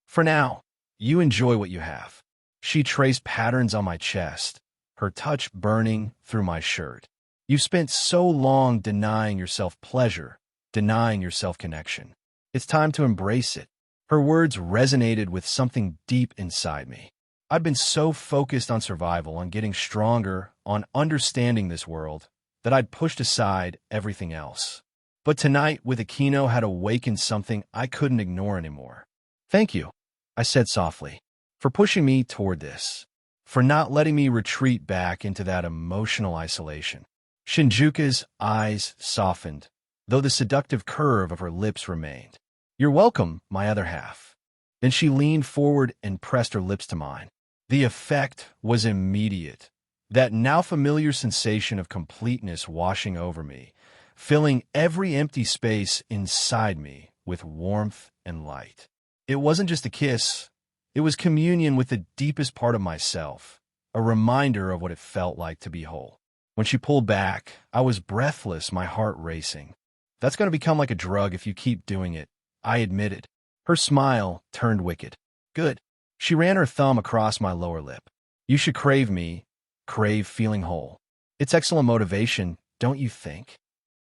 For now, you enjoy what you have. She traced patterns on my chest, her touch burning through my shirt. You've spent so long denying yourself pleasure, denying yourself connection. It's time to embrace it. Her words resonated with something deep inside me. I'd been so focused on survival, on getting stronger, on understanding this world, that I'd pushed aside everything else. But tonight, with Aquino, had awakened something I couldn't ignore anymore. Thank you, I said softly, for pushing me toward this, for not letting me retreat back into that emotional isolation. Shinjuku's eyes softened, though the seductive curve of her lips remained. You're welcome, my other half. Then she leaned forward and pressed her lips to mine. The effect was immediate. That now familiar sensation of completeness washing over me, filling every empty space inside me with warmth and light. It wasn't just a kiss. It was communion with the deepest part of myself, a reminder of what it felt like to be whole. When she pulled back, I was breathless, my heart racing. That's going to become like a drug if you keep doing it, I admitted. Her smile turned wicked. Good. She ran her thumb across my lower lip. You should crave me, crave feeling whole. It's excellent motivation, don't you think?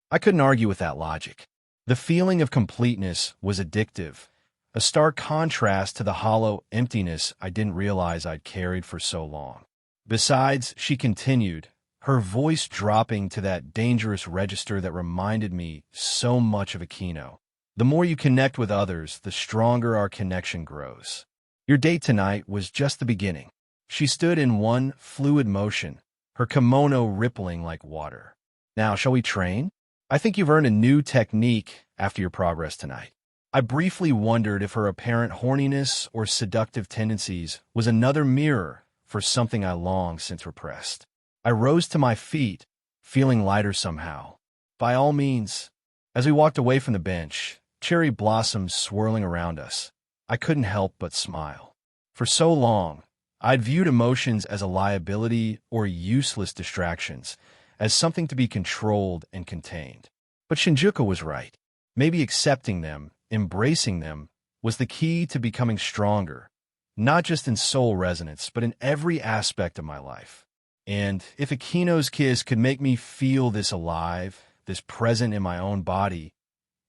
I couldn't argue with that logic. The feeling of completeness was addictive, a stark contrast to the hollow emptiness I didn't realize I'd carried for so long. Besides, she continued, her voice dropping to that dangerous register that reminded me so much of Aquino. The more you connect with others, the stronger our connection grows. Your date tonight was just the beginning. She stood in one fluid motion, her kimono rippling like water. Now, shall we train? I think you've earned a new technique after your progress tonight. I briefly wondered if her apparent horniness or seductive tendencies was another mirror for something I long since repressed. I rose to my feet, feeling lighter somehow. By all means. As we walked away from the bench, cherry blossoms swirling around us, I couldn't help but smile. For so long, I'd viewed emotions as a liability or useless distractions, as something to be controlled and contained. But Shinjuku was right. Maybe accepting them, embracing them, was the key to becoming stronger, not just in soul resonance, but in every aspect of my life. And if Aquino's kiss could make me feel this alive, this present in my own body,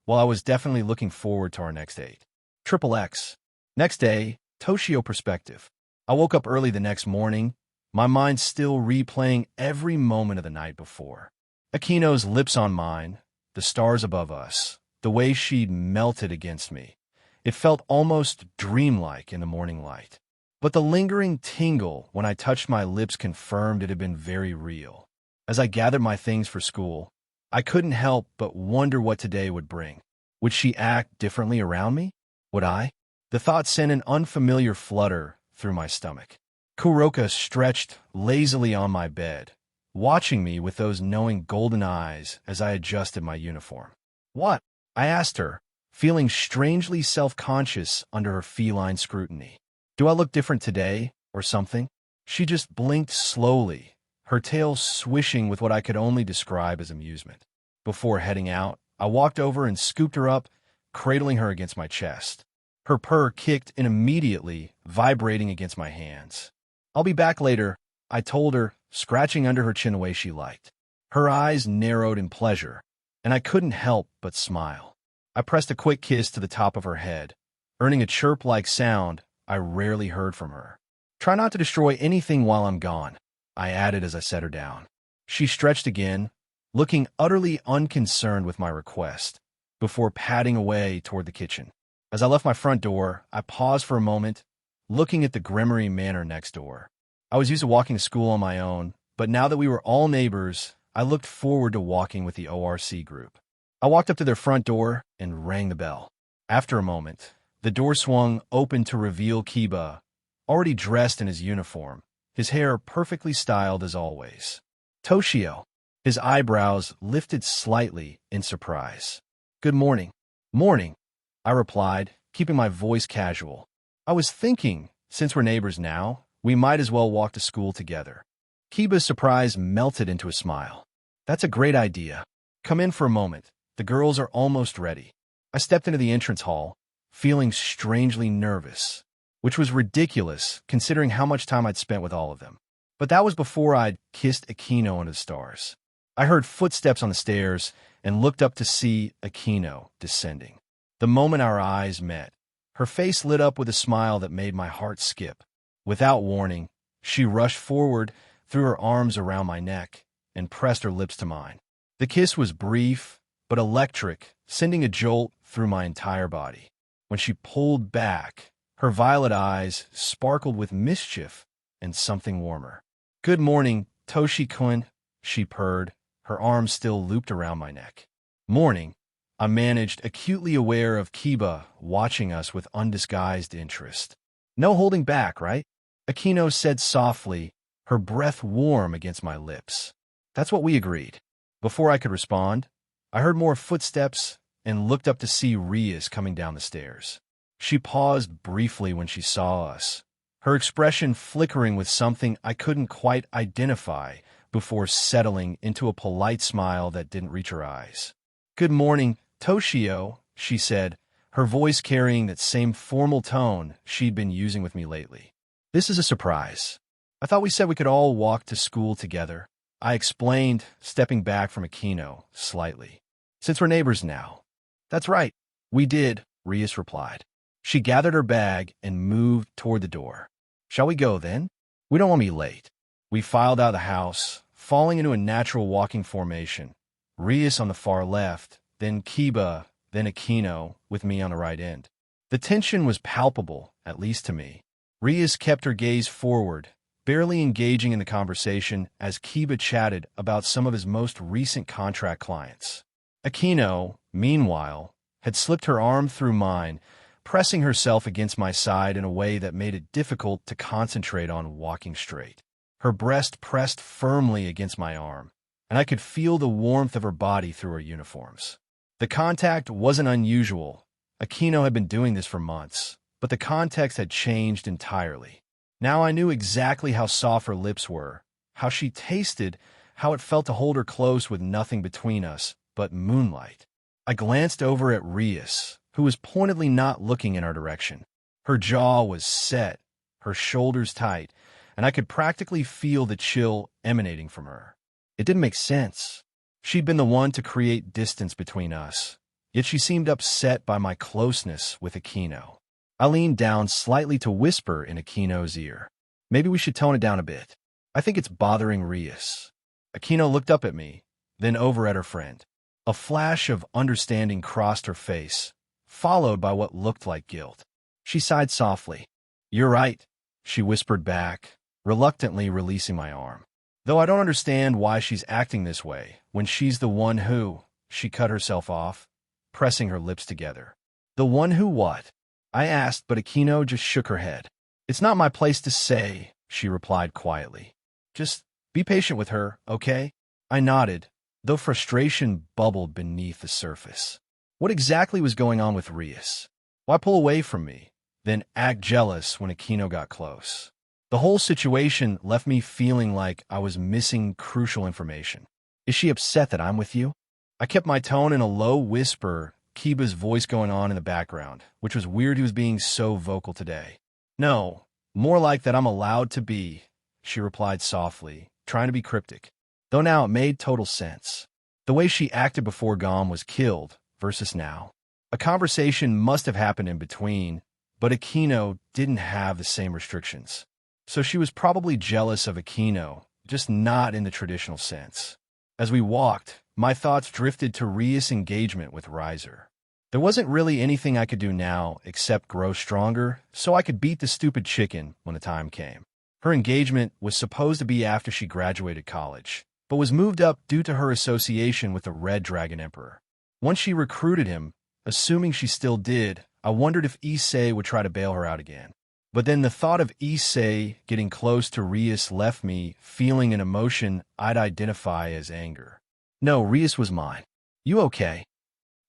well, I was definitely looking forward to our next date. XXX. Next day, Toshio perspective. I woke up early the next morning, my mind still replaying every moment of the night before. Aquino's lips on mine, the stars above us, the way she'd melted against me. It felt almost dreamlike in the morning light. But the lingering tingle when I touched my lips confirmed it had been very real. As I gathered my things for school, I couldn't help but wonder what today would bring. Would she act differently around me? Would I? The thought sent an unfamiliar flutter through my stomach. Kuroka stretched lazily on my bed, watching me with those knowing golden eyes as I adjusted my uniform. What? I asked her, feeling strangely self-conscious under her feline scrutiny. Do I look different today, or something? She just blinked slowly, her tail swishing with what I could only describe as amusement. Before heading out, I walked over and scooped her up, cradling her against my chest. Her purr kicked in immediately, vibrating against my hands. I'll be back later, I told her, scratching under her chin the way she liked. Her eyes narrowed in pleasure, and I couldn't help but smile. I pressed a quick kiss to the top of her head, earning a chirp-like sound I rarely heard from her. Try not to destroy anything while I'm gone, I added as I set her down. She stretched again, looking utterly unconcerned with my request, before padding away toward the kitchen. As I left my front door, I paused for a moment, looking at the Gremory Manor next door. I was used to walking to school on my own, but now that we were all neighbors, I looked forward to walking with the ORC group. I walked up to their front door and rang the bell. After a moment, the door swung open to reveal Kiba, already dressed in his uniform, his hair perfectly styled as always. Toshio. His eyebrows lifted slightly in surprise. "Good morning." "Morning," I replied, keeping my voice casual. I was thinking, since we're neighbors now, we might as well walk to school together. Kiba's surprise melted into a smile. "That's a great idea. Come in for a moment. The girls are almost ready." I stepped into the entrance hall, feeling strangely nervous, which was ridiculous considering how much time I'd spent with all of them. But that was before I'd kissed Aquino under the stars. I heard footsteps on the stairs and looked up to see Aquino descending. The moment our eyes met, her face lit up with a smile that made my heart skip. Without warning, she rushed forward, threw her arms around my neck, and pressed her lips to mine. The kiss was brief, but electric, sending a jolt through my entire body. When she pulled back, her violet eyes sparkled with mischief and something warmer. "Good morning, Toshi-kun," she purred, her arms still looped around my neck. "Morning," I managed, acutely aware of Kiba watching us with undisguised interest. "No holding back, right?" Aquino said softly, her breath warm against my lips. "That's what we agreed." Before I could respond, I heard more footsteps and looked up to see Rias coming down the stairs. She paused briefly when she saw us, her expression flickering with something I couldn't quite identify before settling into a polite smile that didn't reach her eyes. "Good morning, Toshio," she said, her voice carrying that same formal tone she'd been using with me lately. "This is a surprise. I thought we said we could all walk to school together," I explained, stepping back from Aquino slightly. "Since we're neighbors now." "That's right. We did," Rias replied. She gathered her bag and moved toward the door. "Shall we go, then? We don't want to be late." We filed out of the house, falling into a natural walking formation. Rias on the far left, then Kiba, then Aquino, with me on the right end. The tension was palpable, at least to me. Rias kept her gaze forward, barely engaging in the conversation as Kiba chatted about some of his most recent contract clients. Aquino, meanwhile, had slipped her arm through mine, pressing herself against my side in a way that made it difficult to concentrate on walking straight. Her breast pressed firmly against my arm, and I could feel the warmth of her body through her uniforms. The contact wasn't unusual. Aquino had been doing this for months, but the context had changed entirely. Now I knew exactly how soft her lips were, how she tasted, how it felt to hold her close with nothing between us but moonlight. I glanced over at Rias, who was pointedly not looking in our direction. Her jaw was set, her shoulders tight, and I could practically feel the chill emanating from her. It didn't make sense. She'd been the one to create distance between us, yet she seemed upset by my closeness with Aquino. I leaned down slightly to whisper in Aquino's ear. "Maybe we should tone it down a bit. I think it's bothering Rias." Aquino looked up at me, then over at her friend. A flash of understanding crossed her face, followed by what looked like guilt. She sighed softly. "You're right," she whispered back, reluctantly releasing my arm. "Though I don't understand why she's acting this way when she's the one who—" She cut herself off, pressing her lips together. "The one who what?" I asked, but Aquino just shook her head. "It's not my place to say," she replied quietly. "Just be patient with her, okay?" I nodded, though frustration bubbled beneath the surface. What exactly was going on with Rias? Why pull away from me, then act jealous when Aquino got close? The whole situation left me feeling like I was missing crucial information. Is she upset that I'm with you? I kept my tone in a low whisper, Kiba's voice going on in the background, which was weird he was being so vocal today. "No, more like that I'm allowed to be," she replied softly, trying to be cryptic. Though now it made total sense. The way she acted before Gom was killed versus now. A conversation must have happened in between, but Aquino didn't have the same restrictions. So she was probably jealous of Aquino just not in the traditional sense. As we walked, my thoughts drifted to Rias' engagement with Riser. There wasn't really anything I could do now except grow stronger so I could beat the stupid chicken when the time came. Her engagement was supposed to be after she graduated college, but was moved up due to her association with the Red Dragon Emperor. Once she recruited him, assuming she still did, I wondered if Issei would try to bail her out again. But then the thought of Issei getting close to Rias left me feeling an emotion I'd identify as anger. No, Rias was mine. You okay?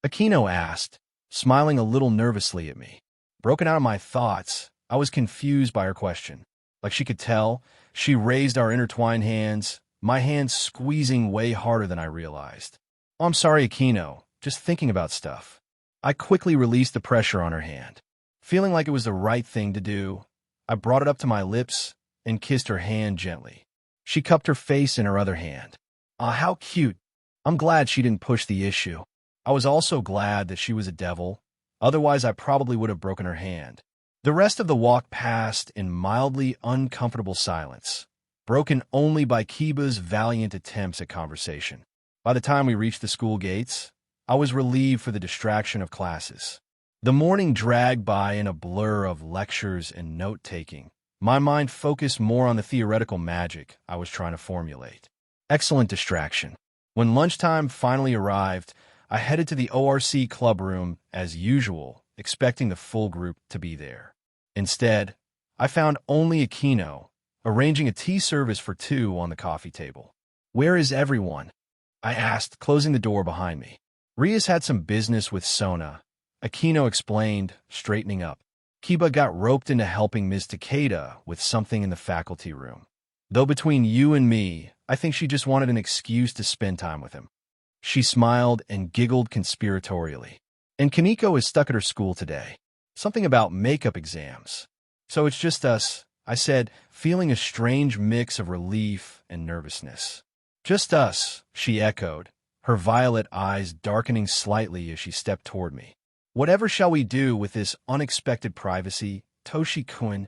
Aquino asked, smiling a little nervously at me. Broken out of my thoughts, I was confused by her question. Like she could tell, she raised our intertwined hands, my hands squeezing way harder than I realized. Oh, I'm sorry, Aquino. Just thinking about stuff. I quickly released the pressure on her hand. Feeling like it was the right thing to do, I brought it up to my lips and kissed her hand gently. She cupped her face in her other hand. Ah, how cute. I'm glad she didn't push the issue. I was also glad that she was a devil. Otherwise, I probably would have broken her hand. The rest of the walk passed in mildly uncomfortable silence, broken only by Kiba's valiant attempts at conversation. By the time we reached the school gates, I was relieved for the distraction of classes. The morning dragged by in a blur of lectures and note-taking. My mind focused more on the theoretical magic I was trying to formulate. Excellent distraction. When lunchtime finally arrived, I headed to the ORC clubroom as usual, expecting the full group to be there. Instead, I found only Aquino, arranging a tea service for two on the coffee table. Where is everyone? I asked, closing the door behind me. Rias had some business with Sona, Aquino explained, straightening up. Kiba got roped into helping Ms. Takeda with something in the faculty room. Though between you and me, I think she just wanted an excuse to spend time with him. She smiled and giggled conspiratorially. And Kaneko is stuck at her school today. Something about makeup exams. So it's just us, I said, feeling a strange mix of relief and nervousness. Just us, she echoed, her violet eyes darkening slightly as she stepped toward me. Whatever shall we do with this unexpected privacy, Toshi-kun?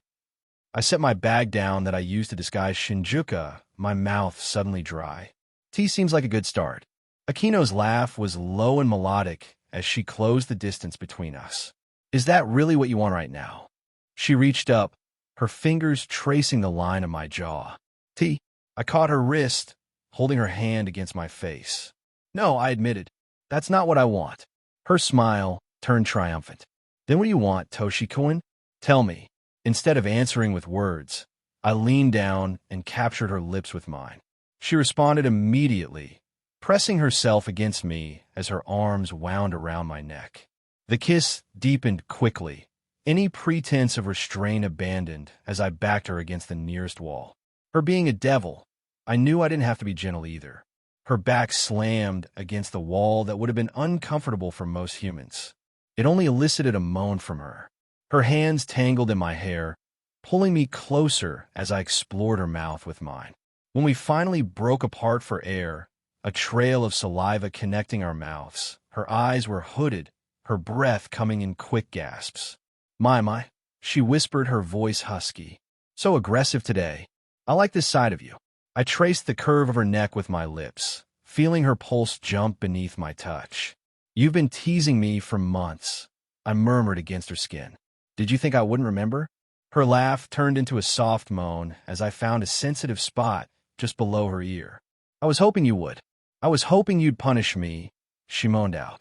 I set my bag down that I used to disguise Shinjuku, my mouth suddenly dry. Tea seems like a good start. Aquino's laugh was low and melodic as she closed the distance between us. Is that really what you want right now? She reached up, her fingers tracing the line of my jaw. Tea? I caught her wrist, holding her hand against my face. No, I admitted. That's not what I want. Her smile turned triumphant. Then what do you want, Toshi-kun? Tell me. Instead of answering with words, I leaned down and captured her lips with mine. She responded immediately, pressing herself against me as her arms wound around my neck. The kiss deepened quickly, any pretense of restraint abandoned as I backed her against the nearest wall. Her being a devil, I knew I didn't have to be gentle either. Her back slammed against the wall that would have been uncomfortable for most humans. It only elicited a moan from her. Her hands tangled in my hair, pulling me closer as I explored her mouth with mine. When we finally broke apart for air, a trail of saliva connecting our mouths, her eyes were hooded, her breath coming in quick gasps. My, she whispered, her voice husky. So aggressive today. I like this side of you. I traced the curve of her neck with my lips, feeling her pulse jump beneath my touch. You've been teasing me for months, I murmured against her skin. Did you think I wouldn't remember? Her laugh turned into a soft moan as I found a sensitive spot just below her ear. I was hoping you would. I was hoping you'd punish me, she moaned out.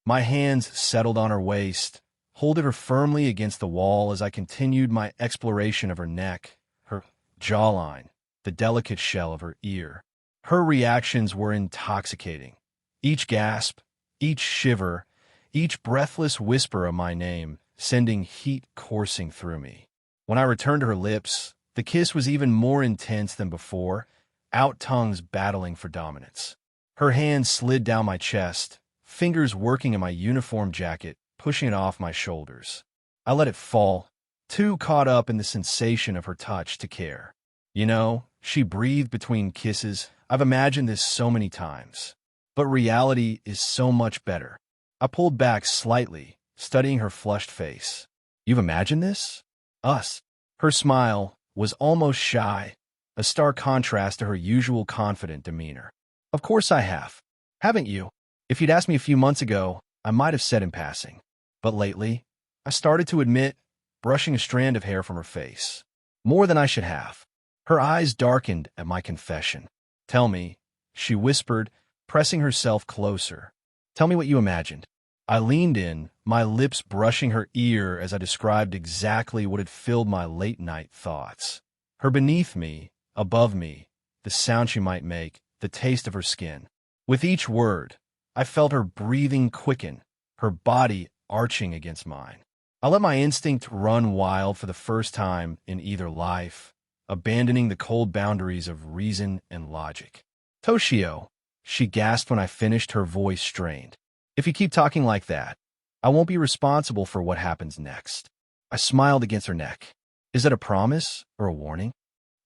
My hands settled on her waist, holding her firmly against the wall as I continued my exploration of her neck, her jawline, the delicate shell of her ear. Her reactions were intoxicating. Each gasp, each shiver, each breathless whisper of my name, sending heat coursing through me. When I returned to her lips, the kiss was even more intense than before, out tongues battling for dominance. Her hand slid down my chest, fingers working in my uniform jacket, pushing it off my shoulders. I let it fall, too caught up in the sensation of her touch to care. You know, she breathed between kisses. I've imagined this so many times. But reality is so much better. I pulled back slightly, studying her flushed face. You've imagined this? Us. Her smile was almost shy, a stark contrast to her usual confident demeanor. Of course I have. Haven't you? If you'd asked me a few months ago, I might have said in passing. But lately, I started to admit, brushing a strand of hair from her face. More than I should have. Her eyes darkened at my confession. Tell me, she whispered, pressing herself closer. Tell me what you imagined. I leaned in, my lips brushing her ear as I described exactly what had filled my late-night thoughts. Her beneath me, above me, the sound she might make, the taste of her skin. With each word, I felt her breathing quicken, her body arching against mine. I let my instinct run wild for the first time in either life, abandoning the cold boundaries of reason and logic. Toshio, she gasped when I finished, her voice strained. If you keep talking like that, I won't be responsible for what happens next. I smiled against her neck. Is it a promise or a warning?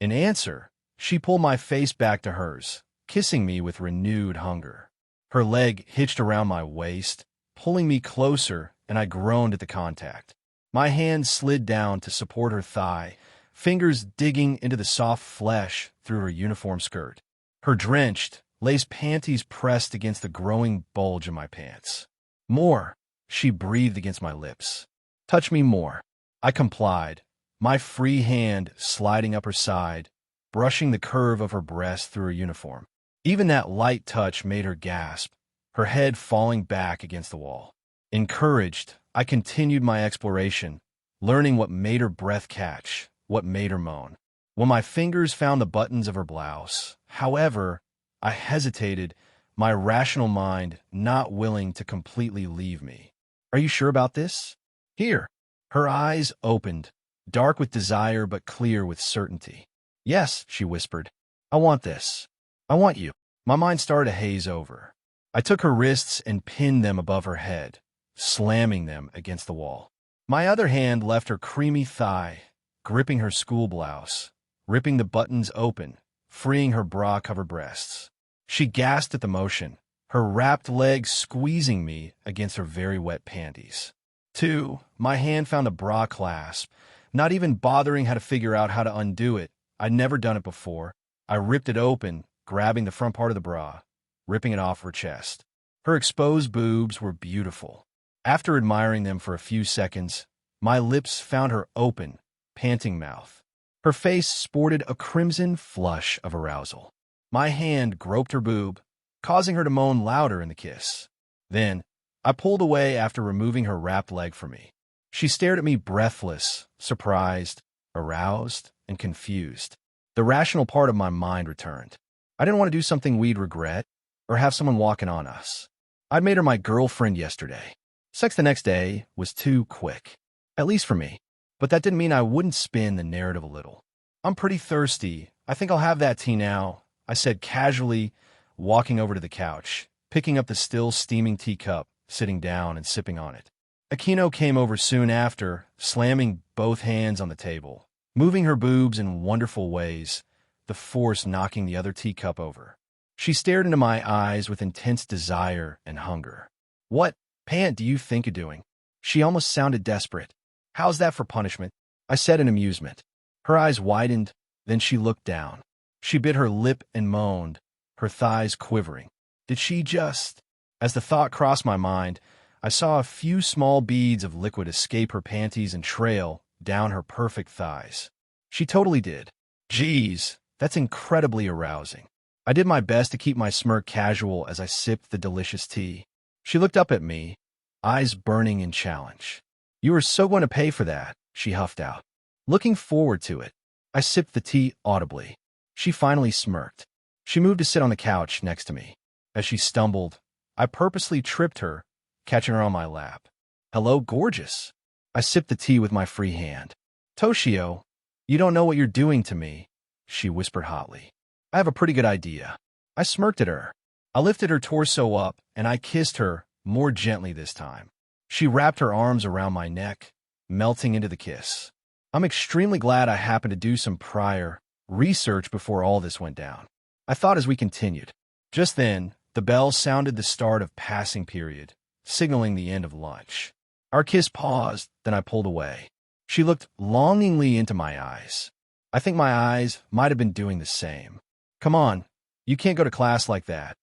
In answer, she pulled my face back to hers, kissing me with renewed hunger. Her leg hitched around my waist, pulling me closer, and I groaned at the contact. My hand slid down to support her thigh, fingers digging into the soft flesh through her uniform skirt. Her drenched, lace panties pressed against the growing bulge of my pants. More, she breathed against my lips. Touch me more. I complied, my free hand sliding up her side, brushing the curve of her breast through her uniform. Even that light touch made her gasp, her head falling back against the wall. Encouraged, I continued my exploration, learning what made her breath catch, what made her moan. When my fingers found the buttons of her blouse, however, I hesitated, my rational mind not willing to completely leave me. Are you sure about this? Here. Her eyes opened, dark with desire but clear with certainty. Yes, she whispered. I want this. I want you. My mind started to haze over. I took her wrists and pinned them above her head, slamming them against the wall. My other hand left her creamy thigh, gripping her school blouse, ripping the buttons open, freeing her bra-covered breasts. She gasped at the motion, her wrapped legs squeezing me against her very wet panties. 2. My hand found a bra clasp, not even bothering how to figure out how to undo it. I'd never done it before. I ripped it open, grabbing the front part of the bra, ripping it off her chest. Her exposed boobs were beautiful. After admiring them for a few seconds, my lips found her open, panting mouth. Her face sported a crimson flush of arousal. My hand groped her boob, causing her to moan louder in the kiss. Then, I pulled away after removing her wrapped leg from me. She stared at me breathless, surprised, aroused, and confused. The rational part of my mind returned. I didn't want to do something we'd regret, or have someone walking on us. I'd made her my girlfriend yesterday. Sex the next day was too quick, at least for me. But that didn't mean I wouldn't spin the narrative a little. I'm pretty thirsty. I think I'll have that tea now, I said casually, walking over to the couch, picking up the still steaming teacup, sitting down and sipping on it. Aquino came over soon after, slamming both hands on the table, moving her boobs in wonderful ways, the force knocking the other teacup over. She stared into my eyes with intense desire and hunger. What, pant, do you think of doing? She almost sounded desperate. How's that for punishment? I said in amusement. Her eyes widened, then she looked down. She bit her lip and moaned, her thighs quivering. Did she just... As the thought crossed my mind, I saw a few small beads of liquid escape her panties and trail down her perfect thighs. She totally did. Geez, that's incredibly arousing. I did my best to keep my smirk casual as I sipped the delicious tea. She looked up at me, eyes burning in challenge. You are so going to pay for that, she huffed out. Looking forward to it. I sipped the tea audibly. She finally smirked. She moved to sit on the couch next to me. As she stumbled, I purposely tripped her, catching her on my lap. Hello, gorgeous. I sipped the tea with my free hand. Toshio, you don't know what you're doing to me, she whispered hotly. I have a pretty good idea. I smirked at her. I lifted her torso up, and I kissed her, more gently this time. She wrapped her arms around my neck, melting into the kiss. I'm extremely glad I happened to do some prior research before all this went down, I thought as we continued. Just then, the bell sounded the start of passing period, signaling the end of lunch. Our kiss paused, then I pulled away. She looked longingly into my eyes. I think my eyes might have been doing the same. Come on, you can't go to class like that.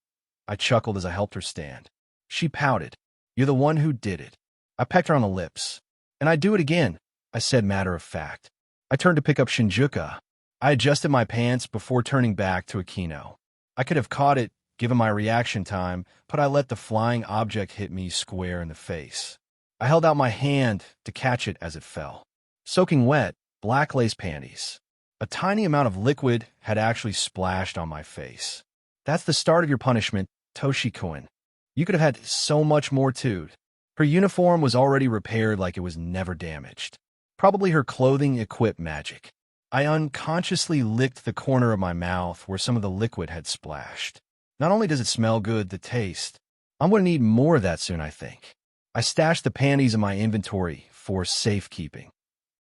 I chuckled as I helped her stand. She pouted. You're the one who did it. I pecked her on the lips. And I'd do it again, I said matter of fact. I turned to pick up Shinjuku. I adjusted my pants before turning back to Akino. I could have caught it, given my reaction time, but I let the flying object hit me square in the face. I held out my hand to catch it as it fell. Soaking wet, black lace panties. A tiny amount of liquid had actually splashed on my face. That's the start of your punishment, Toshi-kun. You could have had so much more too. Her uniform was already repaired like it was never damaged. Probably her clothing equipped magic. I unconsciously licked the corner of my mouth where some of the liquid had splashed. Not only does it smell good, the taste. I'm going to need more of that soon, I think. I stashed the panties in my inventory for safekeeping.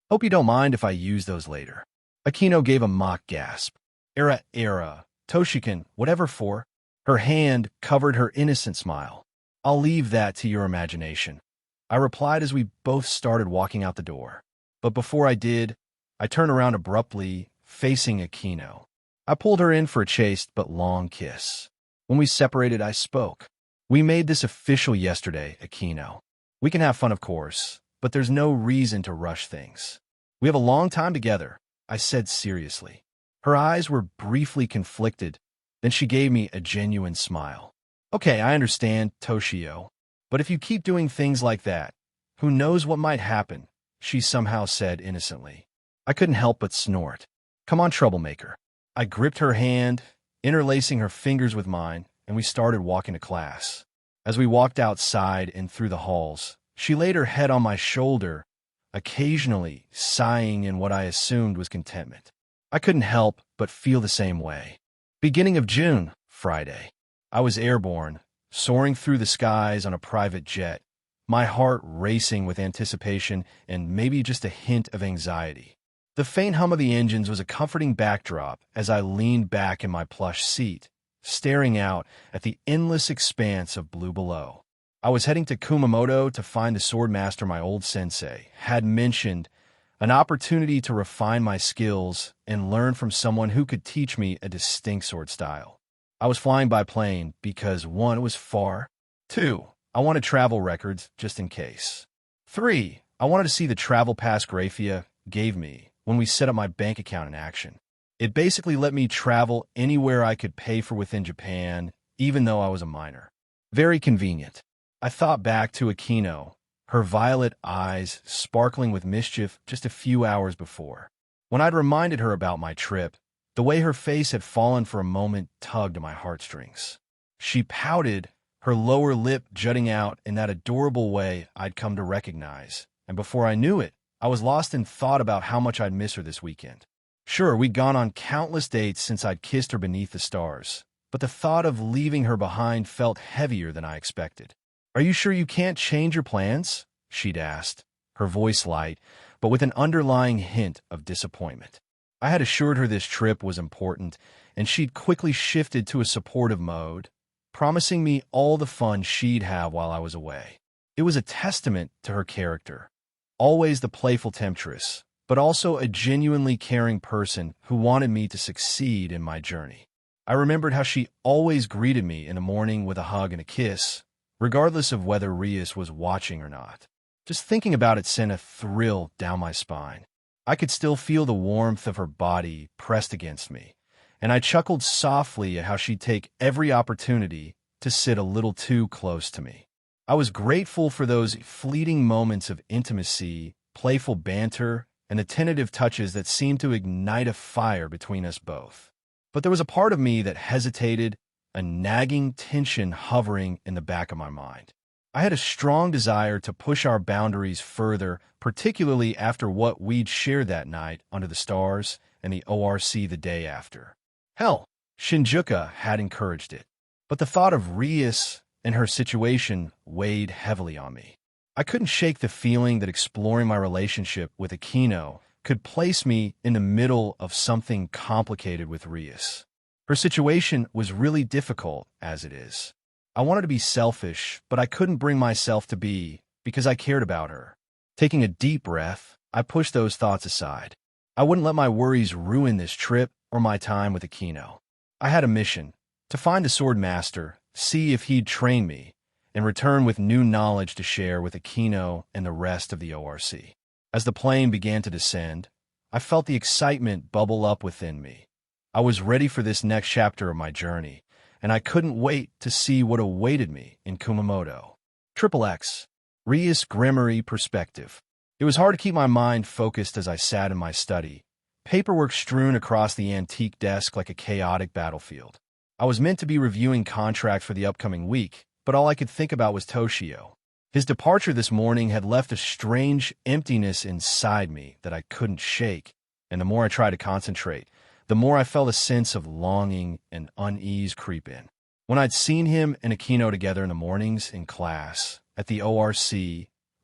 Hope you don't mind if I use those later. Akino gave a mock gasp. Era, Toshikin, whatever for. Her hand covered her innocent smile. I'll leave that to your imagination. I replied as we both started walking out the door. But before I did, I turned around abruptly, facing Akino. I pulled her in for a chaste but long kiss. When we separated, I spoke. We made this official yesterday, Akino. We can have fun, of course, but there's no reason to rush things. We have a long time together, I said seriously. Her eyes were briefly conflicted, then she gave me a genuine smile. Okay, I understand, Toshio, but if you keep doing things like that, who knows what might happen, she somehow said innocently. I couldn't help but snort. Come on, troublemaker. I gripped her hand, interlacing her fingers with mine, and we started walking to class. As we walked outside and through the halls, she laid her head on my shoulder, occasionally sighing in what I assumed was contentment. I couldn't help but feel the same way. Beginning of June, Friday. I was airborne, soaring through the skies on a private jet, my heart racing with anticipation and maybe just a hint of anxiety. The faint hum of the engines was a comforting backdrop as I leaned back in my plush seat, staring out at the endless expanse of blue below. I was heading to Kumamoto to find the swordmaster my old sensei had mentioned, an opportunity to refine my skills and learn from someone who could teach me a distinct sword style. I was flying by plane because 1, it was far, 2, I wanted travel records just in case, 3, I wanted to see the travel pass Grafia gave me when we set up my bank account in action. It basically let me travel anywhere I could pay for within Japan, even though I was a minor. Very convenient. I thought back to Akino, her violet eyes sparkling with mischief just a few hours before. When I'd reminded her about my trip, the way her face had fallen for a moment tugged at my heartstrings. She pouted, her lower lip jutting out in that adorable way I'd come to recognize, and before I knew it, I was lost in thought about how much I'd miss her this weekend. Sure, we'd gone on countless dates since I'd kissed her beneath the stars, but the thought of leaving her behind felt heavier than I expected. Are you sure you can't change your plans? She'd asked, her voice light, but with an underlying hint of disappointment. I had assured her this trip was important, and she'd quickly shifted to a supportive mode, promising me all the fun she'd have while I was away. It was a testament to her character. Always the playful temptress, but also a genuinely caring person who wanted me to succeed in my journey. I remembered how she always greeted me in the morning with a hug and a kiss, regardless of whether Rias was watching or not. Just thinking about it sent a thrill down my spine. I could still feel the warmth of her body pressed against me, and I chuckled softly at how she'd take every opportunity to sit a little too close to me. I was grateful for those fleeting moments of intimacy, playful banter, and the tentative touches that seemed to ignite a fire between us both. But there was a part of me that hesitated, a nagging tension hovering in the back of my mind. I had a strong desire to push our boundaries further, particularly after what we'd shared that night under the stars and the ORC the day after. Hell, Shinjuku had encouraged it. But the thought of Rias and her situation weighed heavily on me. I couldn't shake the feeling that exploring my relationship with Akino could place me in the middle of something complicated with Rias. Her situation was really difficult as it is. I wanted to be selfish, but I couldn't bring myself to be because I cared about her. Taking a deep breath, I pushed those thoughts aside. I wouldn't let my worries ruin this trip or my time with Aquino. I had a mission: to find the sword master, see if he'd train me, and return with new knowledge to share with Aquino and the rest of the ORC. As the plane began to descend, I felt the excitement bubble up within me. I was ready for this next chapter of my journey, and I couldn't wait to see what awaited me in Kumamoto. XXX. Rias Gremory perspective. It was hard to keep my mind focused as I sat in my study, paperwork strewn across the antique desk like a chaotic battlefield. I was meant to be reviewing contracts for the upcoming week, but all I could think about was Toshio. His departure this morning had left a strange emptiness inside me that I couldn't shake, and the more I tried to concentrate, the more I felt a sense of longing and unease creep in. When I'd seen him and Aquino together in the mornings in class, at the ORC,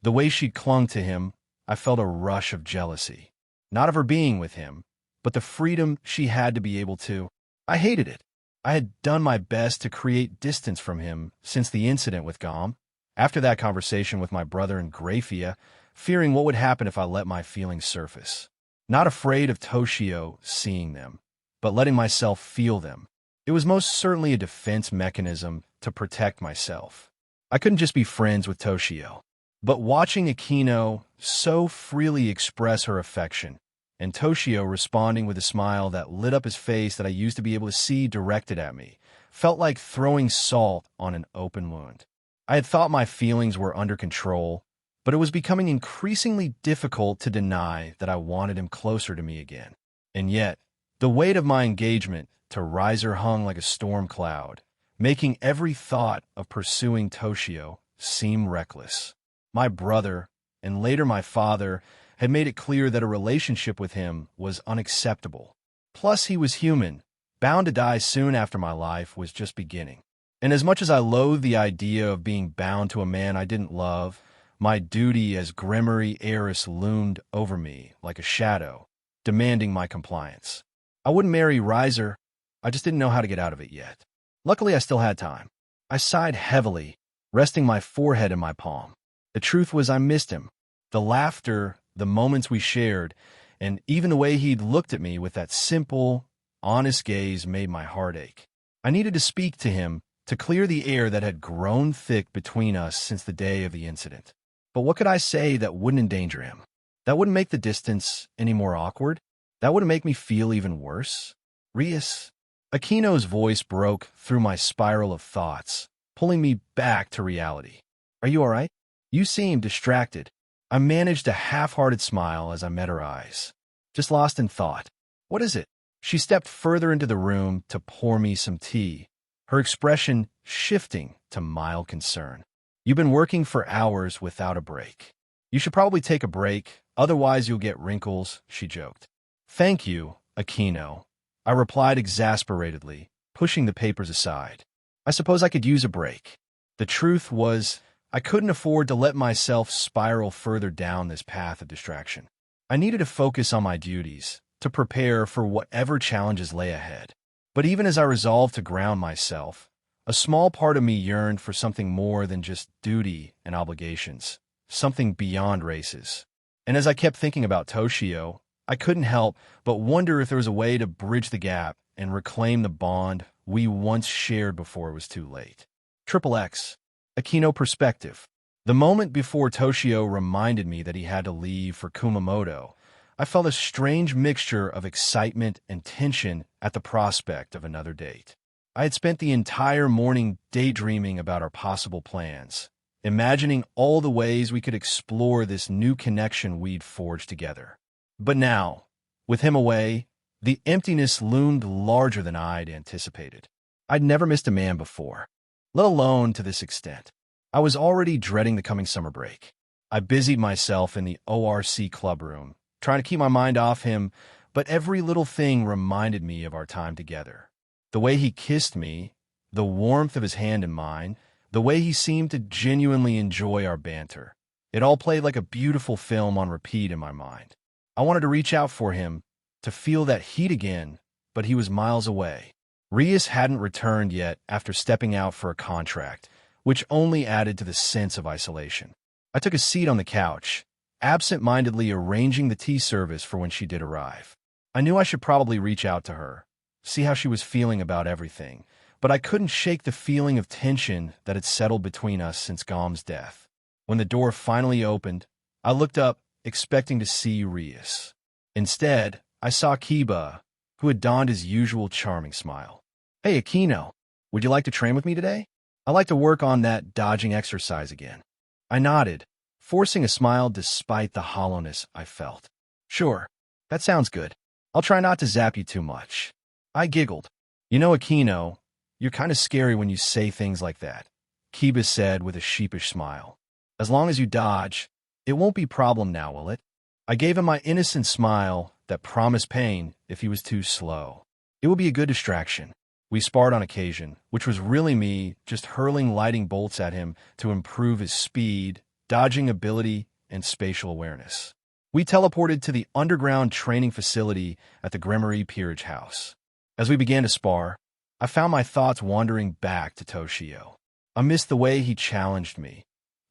the way she clung to him, I felt a rush of jealousy. Not of her being with him, but the freedom she had to be able to. I hated it. I had done my best to create distance from him since the incident with Gom. After that conversation with my brother and Grafia, fearing what would happen if I let my feelings surface. Not afraid of Toshio seeing them, but letting myself feel them. It was most certainly a defense mechanism to protect myself. I couldn't just be friends with Toshio. But watching Aquino so freely express her affection, and Toshio responding with a smile that lit up his face that I used to be able to see directed at me, felt like throwing salt on an open wound. I had thought my feelings were under control, but it was becoming increasingly difficult to deny that I wanted him closer to me again. And yet, the weight of my engagement to riser hung like a storm cloud, making every thought of pursuing Toshio seem reckless. My brother, and later my father, had made it clear that a relationship with him was unacceptable. Plus, he was human, bound to die soon after my life was just beginning. And as much as I loathed the idea of being bound to a man I didn't love, my duty as Gremory heiress loomed over me like a shadow, demanding my compliance. I wouldn't marry Riser, I just didn't know how to get out of it yet. Luckily, I still had time. I sighed heavily, resting my forehead in my palm. The truth was I missed him. The laughter, the moments we shared, and even the way he'd looked at me with that simple, honest gaze made my heart ache. I needed to speak to him to clear the air that had grown thick between us since the day of the incident. But what could I say that wouldn't endanger him? That wouldn't make the distance any more awkward? That wouldn't make me feel even worse? Rias? Aquino's voice broke through my spiral of thoughts, pulling me back to reality. Are you all right? You seem distracted. I managed a half-hearted smile as I met her eyes. Just lost in thought. What is it? She stepped further into the room to pour me some tea, her expression shifting to mild concern. You've been working for hours without a break. You should probably take a break, otherwise you'll get wrinkles, she joked. Thank you, Aquino, I replied exasperatedly, pushing the papers aside. I suppose I could use a break. The truth was, I couldn't afford to let myself spiral further down this path of distraction. I needed to focus on my duties, to prepare for whatever challenges lay ahead. But even as I resolved to ground myself, a small part of me yearned for something more than just duty and obligations, something beyond races. And as I kept thinking about Toshio, I couldn't help but wonder if there was a way to bridge the gap and reclaim the bond we once shared before it was too late. XXX. Aquino perspective. The moment before Toshio reminded me that he had to leave for Kumamoto, I felt a strange mixture of excitement and tension at the prospect of another date. I had spent the entire morning daydreaming about our possible plans, imagining all the ways we could explore this new connection we'd forged together. But now, with him away, the emptiness loomed larger than I'd anticipated. I'd never missed a man before, let alone to this extent. I was already dreading the coming summer break. I busied myself in the ORC clubroom, trying to keep my mind off him, but every little thing reminded me of our time together. The way he kissed me, the warmth of his hand in mine, the way he seemed to genuinely enjoy our banter. It all played like a beautiful film on repeat in my mind. I wanted to reach out for him, to feel that heat again, but he was miles away. Rias hadn't returned yet after stepping out for a contract, which only added to the sense of isolation. I took a seat on the couch, absent-mindedly arranging the tea service for when she did arrive. I knew I should probably reach out to her, see how she was feeling about everything, but I couldn't shake the feeling of tension that had settled between us since Gom's death. When the door finally opened, I looked up, expecting to see Rias. Instead, I saw Kiba, who had donned his usual charming smile. "Hey, Aquino, would you like to train with me today? I'd like to work on that dodging exercise again." I nodded, forcing a smile despite the hollowness I felt. "Sure, that sounds good. I'll try not to zap you too much." I giggled. "You know, Aquino, you're kind of scary when you say things like that," Kiba said with a sheepish smile. "As long as you dodge, it won't be a problem now, will it?" I gave him my innocent smile that promised pain if he was too slow. It would be a good distraction. We sparred on occasion, which was really me just hurling lightning bolts at him to improve his speed, dodging ability, and spatial awareness. We teleported to the underground training facility at the Gremory Peerage House. As we began to spar, I found my thoughts wandering back to Toshio. I missed the way he challenged me,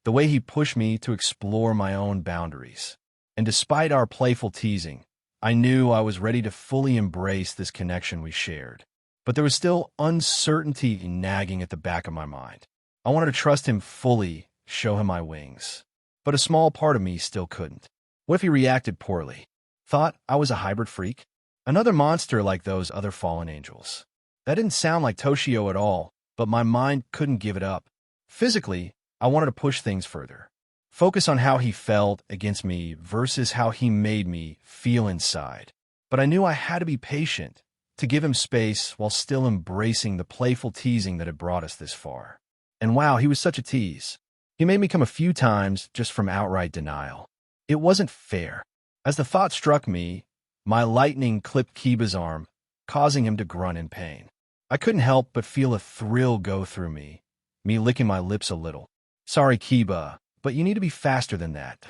the way he pushed me to explore my own boundaries. And despite our playful teasing, I knew I was ready to fully embrace this connection we shared. But there was still uncertainty nagging at the back of my mind. I wanted to trust him fully, show him my wings. But a small part of me still couldn't. What if he reacted poorly? Thought I was a hybrid freak? Another monster like those other fallen angels? That didn't sound like Toshio at all, but my mind couldn't give it up. Physically, I wanted to push things further. Focus on how he felt against me versus how he made me feel inside. But I knew I had to be patient, to give him space while still embracing the playful teasing that had brought us this far. And wow, he was such a tease. He made me come a few times just from outright denial. It wasn't fair. As the thought struck me, my lightning clipped Kiba's arm, causing him to grunt in pain. I couldn't help but feel a thrill go through me licking my lips a little. "Sorry, Kiba, but you need to be faster than that."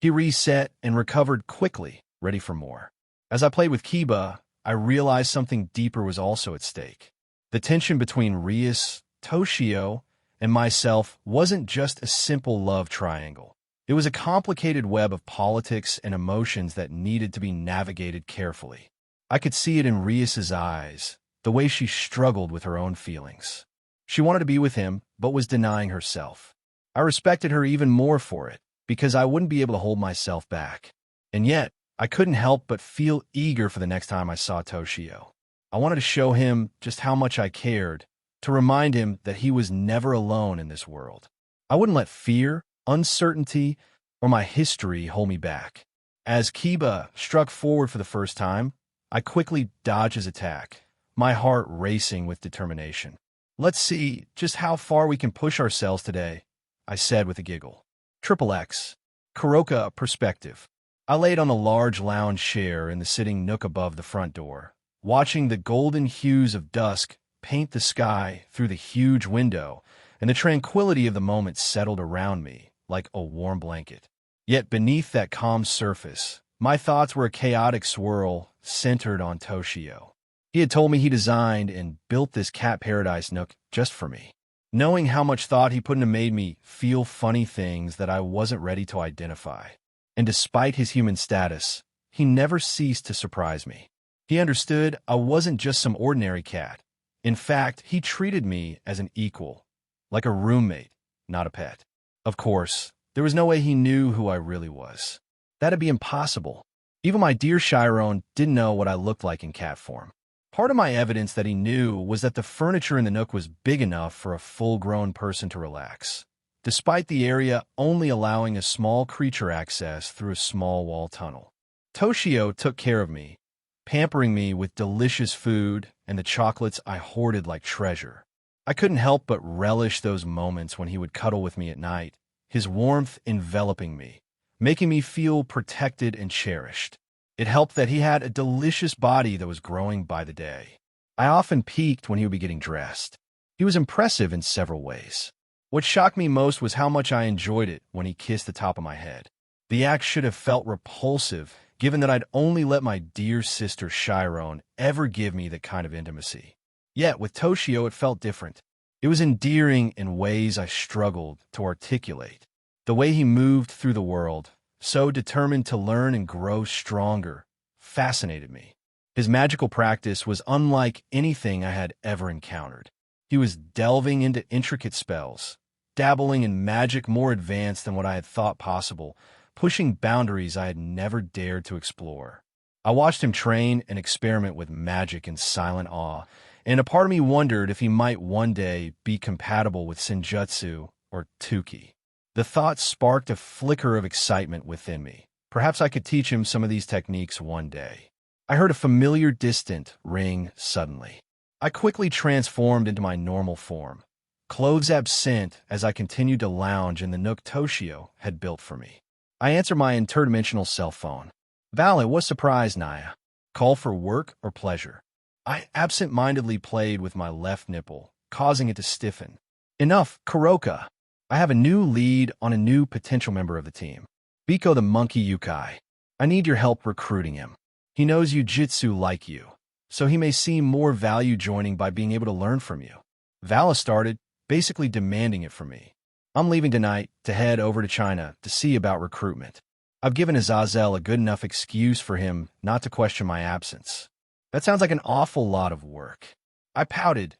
He reset and recovered quickly, ready for more. As I played with Kiba, I realized something deeper was also at stake. The tension between Rias, Toshio, and myself wasn't just a simple love triangle. It was a complicated web of politics and emotions that needed to be navigated carefully. I could see it in Rias's eyes, the way she struggled with her own feelings. She wanted to be with him, but was denying herself. I respected her even more for it, because I wouldn't be able to hold myself back. And yet, I couldn't help but feel eager for the next time I saw Toshio. I wanted to show him just how much I cared, to remind him that he was never alone in this world. I wouldn't let fear, uncertainty, or my history hold me back. As Kiba struck forward for the first time, I quickly dodged his attack, my heart racing with determination. "Let's see just how far we can push ourselves today," I said with a giggle. XXX. Kuroka perspective. I laid on a large lounge chair in the sitting nook above the front door, watching the golden hues of dusk paint the sky through the huge window, and the tranquility of the moment settled around me like a warm blanket. Yet beneath that calm surface, my thoughts were a chaotic swirl centered on Toshio. He had told me he designed and built this cat paradise nook just for me. Knowing how much thought he put into made me feel funny things that I wasn't ready to identify. And despite his human status, he never ceased to surprise me. He understood I wasn't just some ordinary cat. In fact, he treated me as an equal, like a roommate, not a pet. Of course, there was no way he knew who I really was. That'd be impossible. Even my dear Chiron didn't know what I looked like in cat form. Part of my evidence that he knew was that the furniture in the nook was big enough for a full-grown person to relax, despite the area only allowing a small creature access through a small wall tunnel. Toshio took care of me, pampering me with delicious food and the chocolates I hoarded like treasure. I couldn't help but relish those moments when he would cuddle with me at night, his warmth enveloping me, making me feel protected and cherished. It helped that he had a delicious body that was growing by the day. I often peeked when he would be getting dressed. He was impressive in several ways. What shocked me most was how much I enjoyed it when he kissed the top of my head. The act should have felt repulsive, given that I'd only let my dear sister Chiron ever give me that kind of intimacy. Yet with Toshio it felt different. It was endearing in ways I struggled to articulate. The way he moved through the world, so determined to learn and grow stronger, fascinated me. His magical practice was unlike anything I had ever encountered. He was delving into intricate spells, dabbling in magic more advanced than what I had thought possible, pushing boundaries I had never dared to explore. I watched him train and experiment with magic in silent awe, and a part of me wondered if he might one day be compatible with Senjutsu or Tuki. The thought sparked a flicker of excitement within me. Perhaps I could teach him some of these techniques one day. I heard a familiar distant ring suddenly. I quickly transformed into my normal form, clothes absent as I continued to lounge in the nook Toshio had built for me. I answered my interdimensional cell phone. Vale, what surprise, Naya? Call for work or pleasure? I absent-mindedly played with my left nipple, causing it to stiffen. Enough, Kuroka. I have a new lead on a new potential member of the team. Biko the monkey Yukai. I need your help recruiting him. He knows Jiu-Jitsu like you, so he may see more value joining by being able to learn from you. Vala started, basically demanding it from me. I'm leaving tonight to head over to China to see about recruitment. I've given Azazel a good enough excuse for him not to question my absence. That sounds like an awful lot of work. I pouted.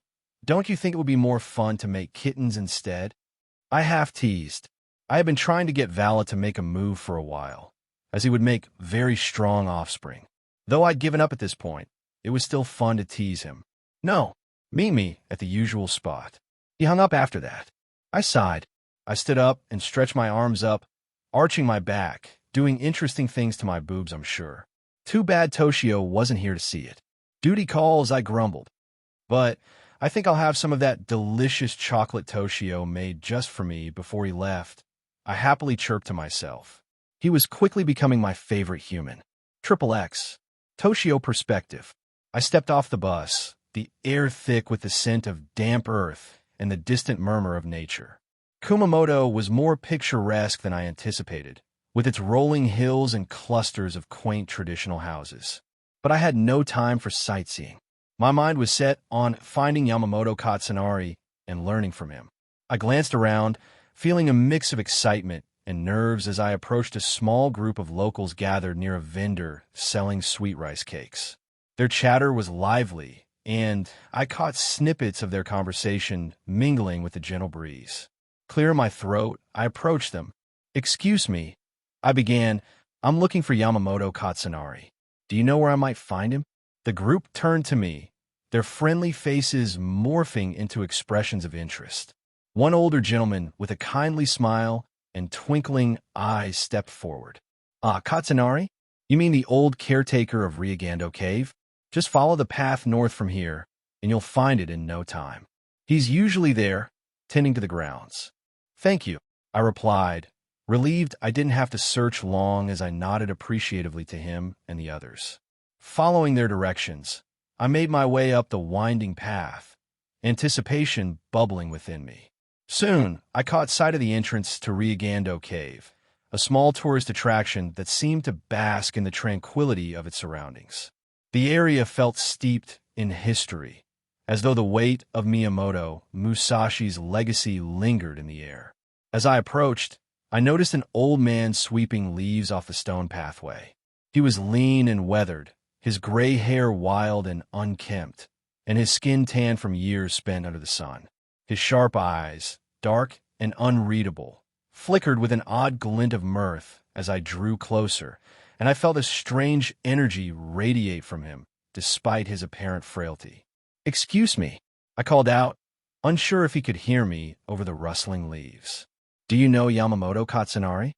Don't you think it would be more fun to make kittens instead? I half teased. I had been trying to get Vala to make a move for a while, as he would make very strong offspring. Though I'd given up at this point, it was still fun to tease him. No, meet me at the usual spot. He hung up after that. I sighed. I stood up and stretched my arms up, arching my back, doing interesting things to my boobs, I'm sure. Too bad Toshio wasn't here to see it. Duty calls, I grumbled. But I think I'll have some of that delicious chocolate Toshio made just for me before he left. I happily chirped to myself. He was quickly becoming my favorite human. XXX. Toshio perspective. I stepped off the bus, the air thick with the scent of damp earth and the distant murmur of nature. Kumamoto was more picturesque than I anticipated, with its rolling hills and clusters of quaint traditional houses. But I had no time for sightseeing. My mind was set on finding Yamamoto Katsunari and learning from him. I glanced around, feeling a mix of excitement and nerves as I approached a small group of locals gathered near a vendor selling sweet rice cakes. Their chatter was lively, and I caught snippets of their conversation mingling with the gentle breeze. Clear my throat, I approached them. Excuse me, I began. I'm looking for Yamamoto Katsunari. Do you know where I might find him? The group turned to me, their friendly faces morphing into expressions of interest. One older gentleman with a kindly smile and twinkling eyes stepped forward. Ah, Katsunari? You mean the old caretaker of Riagando Cave? Just follow the path north from here, and you'll find it in no time. He's usually there, tending to the grounds. Thank you, I replied, relieved I didn't have to search long as I nodded appreciatively to him and the others. Following their directions, I made my way up the winding path, anticipation bubbling within me. Soon, I caught sight of the entrance to Riagando Cave, a small tourist attraction that seemed to bask in the tranquility of its surroundings. The area felt steeped in history, as though the weight of Miyamoto Musashi's legacy lingered in the air. As I approached, I noticed an old man sweeping leaves off the stone pathway. He was lean and weathered, his gray hair wild and unkempt, and his skin tanned from years spent under the sun. His sharp eyes, dark and unreadable, flickered with an odd glint of mirth as I drew closer, and I felt a strange energy radiate from him, despite his apparent frailty. "Excuse me," I called out, unsure if he could hear me over the rustling leaves. "Do you know Yamamoto Katsunari?"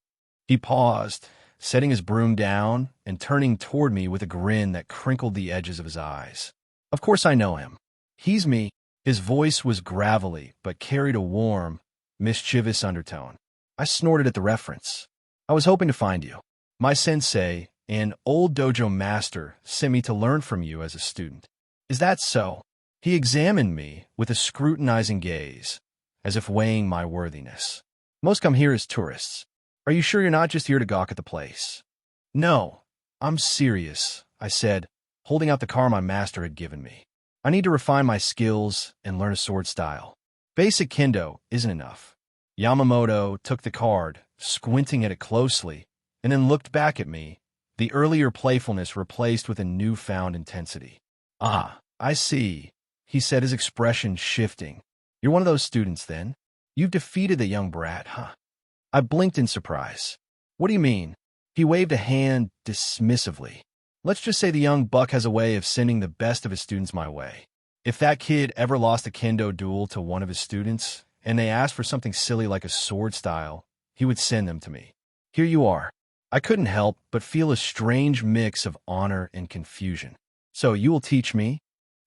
He paused, setting his broom down and turning toward me with a grin that crinkled the edges of his eyes. "Of course I know him. He's me." His voice was gravelly, but carried a warm, mischievous undertone. I snorted at the reference. "I was hoping to find you. My sensei, an old dojo master, sent me to learn from you as a student." "Is that so?" He examined me with a scrutinizing gaze, as if weighing my worthiness. "Most come here as tourists. Are you sure you're not just here to gawk at the place?" "No, I'm serious," I said, holding out the card my master had given me. "I need to refine my skills and learn a sword style. Basic kendo isn't enough." Yamamoto took the card, squinting at it closely, and then looked back at me, the earlier playfulness replaced with a newfound intensity. "Ah, I see," he said, his expression shifting. "You're one of those students, then? You've defeated the young brat, huh?" I blinked in surprise. "What do you mean?" He waved a hand dismissively. "Let's just say the young buck has a way of sending the best of his students my way. If that kid ever lost a kendo duel to one of his students, and they asked for something silly like a sword style, he would send them to me. Here you are." I couldn't help but feel a strange mix of honor and confusion. "So you will teach me?"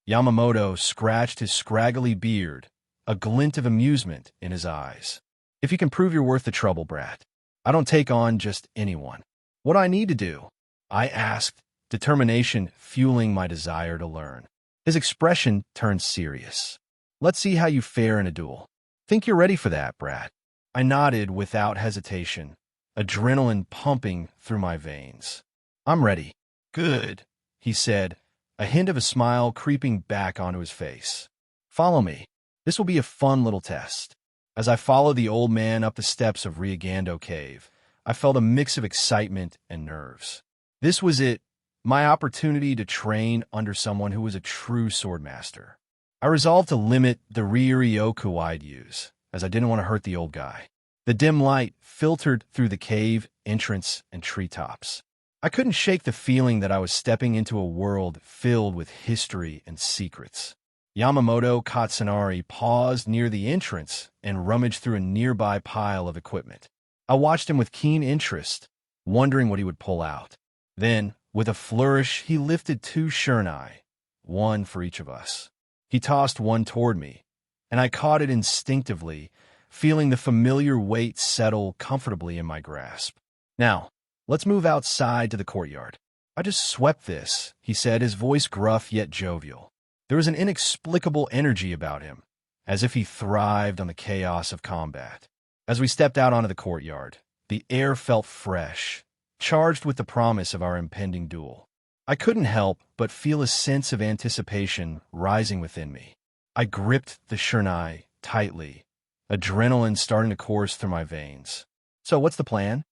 Yamamoto scratched his scraggly beard, a glint of amusement in his eyes. "If you can prove you're worth the trouble, brat. I don't take on just anyone." "What do I need to do?" I asked, determination fueling my desire to learn. His expression turned serious. "Let's see how you fare in a duel. Think you're ready for that, brat?" I nodded without hesitation, adrenaline pumping through my veins. "I'm ready." "Good," he said, a hint of a smile creeping back onto his face. "Follow me. This will be a fun little test." As I followed the old man up the steps of Riagando Cave, I felt a mix of excitement and nerves. This was it, my opportunity to train under someone who was a true swordmaster. I resolved to limit the Ryuryoku I'd use, as I didn't want to hurt the old guy. The dim light filtered through the cave, entrance, and treetops. I couldn't shake the feeling that I was stepping into a world filled with history and secrets. Yamamoto Katsunari paused near the entrance and rummaged through a nearby pile of equipment. I watched him with keen interest, wondering what he would pull out. Then, with a flourish, he lifted 2 shurnai, one for each of us. He tossed one toward me, and I caught it instinctively, feeling the familiar weight settle comfortably in my grasp. "Now, let's move outside to the courtyard." "I just swept this," he said, his voice gruff yet jovial. There was an inexplicable energy about him, as if he thrived on the chaos of combat. As we stepped out onto the courtyard, the air felt fresh, charged with the promise of our impending duel. I couldn't help but feel a sense of anticipation rising within me. I gripped the shurnai tightly, adrenaline starting to course through my veins. "So what's the plan?"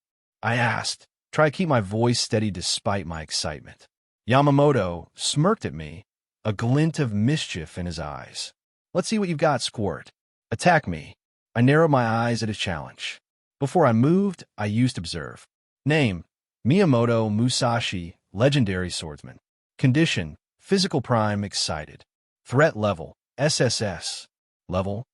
I asked, trying to keep my voice steady despite my excitement. Yamamoto smirked at me, a glint of mischief in his eyes. "Let's see what you've got, Squirt. Attack me." I narrowed my eyes at his challenge. Before I moved, I used Observe. Name: Miyamoto Musashi, legendary swordsman. Condition: physical prime, excited. Threat level: SSS. Level: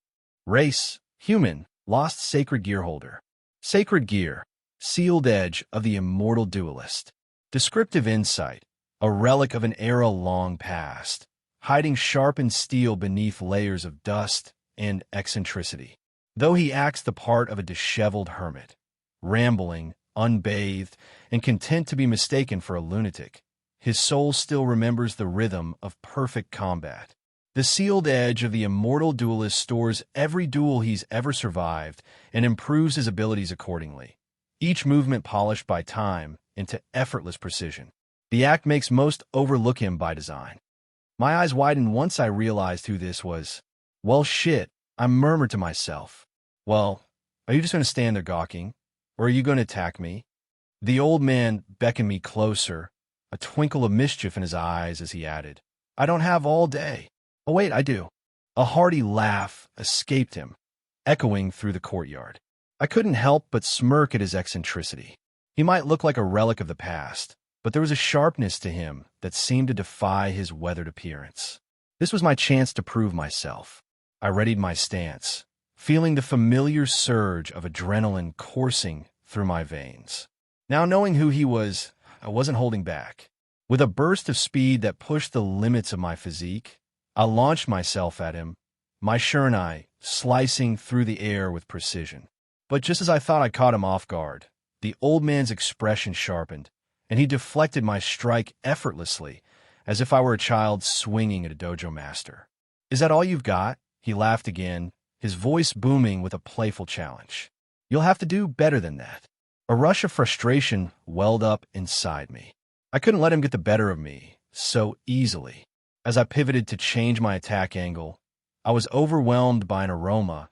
race: human, lost sacred gear holder. Sacred gear: sealed edge of the immortal duelist. Descriptive insight: a relic of an era long past, hiding sharpened steel beneath layers of dust and eccentricity. Though he acts the part of a disheveled hermit, rambling, unbathed, and content to be mistaken for a lunatic, his soul still remembers the rhythm of perfect combat. The sealed edge of the immortal duelist stores every duel he's ever survived and improves his abilities accordingly, each movement polished by time into effortless precision. The act makes most overlook him by design. My eyes widened once I realized who this was. "Well, shit," I murmured to myself. "Well, are you just going to stand there gawking? Or are you going to attack me?" The old man beckoned me closer, a twinkle of mischief in his eyes as he added, "I don't have all day." "Oh wait, I do." A hearty laugh escaped him, echoing through the courtyard. I couldn't help but smirk at his eccentricity. He might look like a relic of the past, but there was a sharpness to him that seemed to defy his weathered appearance. This was my chance to prove myself. I readied my stance, feeling the familiar surge of adrenaline coursing through my veins. Now knowing who he was, I wasn't holding back. With a burst of speed that pushed the limits of my physique, I launched myself at him, my shurnai slicing through the air with precision. But just as I thought I caught him off guard, the old man's expression sharpened, and he deflected my strike effortlessly, as if I were a child swinging at a dojo master. "Is that all you've got?" He laughed again, his voice booming with a playful challenge. "You'll have to do better than that." A rush of frustration welled up inside me. I couldn't let him get the better of me so easily. As I pivoted to change my attack angle, I was overwhelmed by an aroma,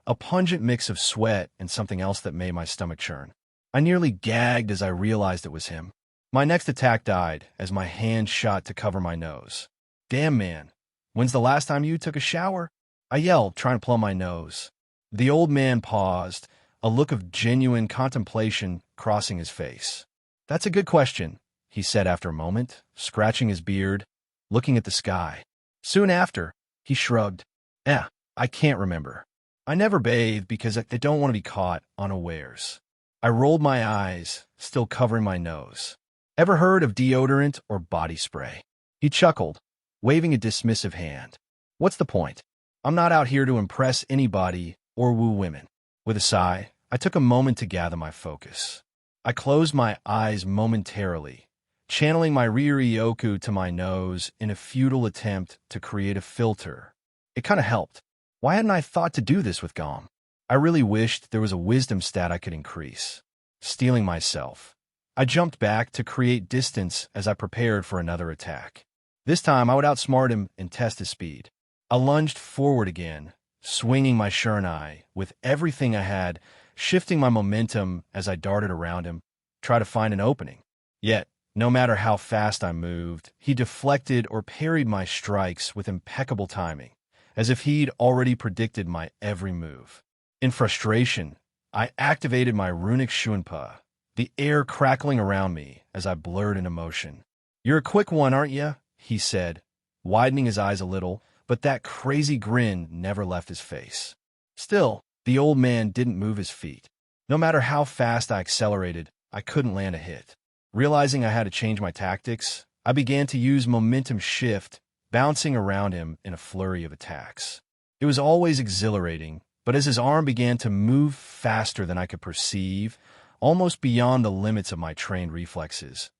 a pungent mix of sweat and something else that made my stomach churn. I nearly gagged as I realized it was him. My next attack died as my hand shot to cover my nose. Damn, man. When's the last time you took a shower? I yelled, trying to plumb my nose. The old man paused, a look of genuine contemplation crossing his face. That's a good question, he said after a moment, scratching his beard, looking at the sky. Soon after, he shrugged. I can't remember. I never bathe because I don't want to be caught unawares. I rolled my eyes, still covering my nose. Ever heard of deodorant or body spray? He chuckled, waving a dismissive hand. What's the point? I'm not out here to impress anybody or woo women. With a sigh, I took a moment to gather my focus. I closed my eyes momentarily, channeling my Ryoryoku to my nose in a futile attempt to create a filter. It kind of helped. Why hadn't I thought to do this with Gom? I really wished there was a wisdom stat I could increase. Steeling myself, I jumped back to create distance as I prepared for another attack. This time, I would outsmart him and test his speed. I lunged forward again, swinging my shurnai with everything I had, shifting my momentum as I darted around him, try to find an opening. Yet, no matter how fast I moved, he deflected or parried my strikes with impeccable timing, as if he'd already predicted my every move. In frustration, I activated my runic Shunpa, the air crackling around me as I blurred into motion. You're a quick one, aren't you? He said, widening his eyes a little, but that crazy grin never left his face. Still, the old man didn't move his feet. No matter how fast I accelerated, I couldn't land a hit. Realizing I had to change my tactics, I began to use momentum shift, bouncing around him in a flurry of attacks. It was always exhilarating, but as his arm began to move faster than I could perceive, almost beyond the limits of my trained reflexes,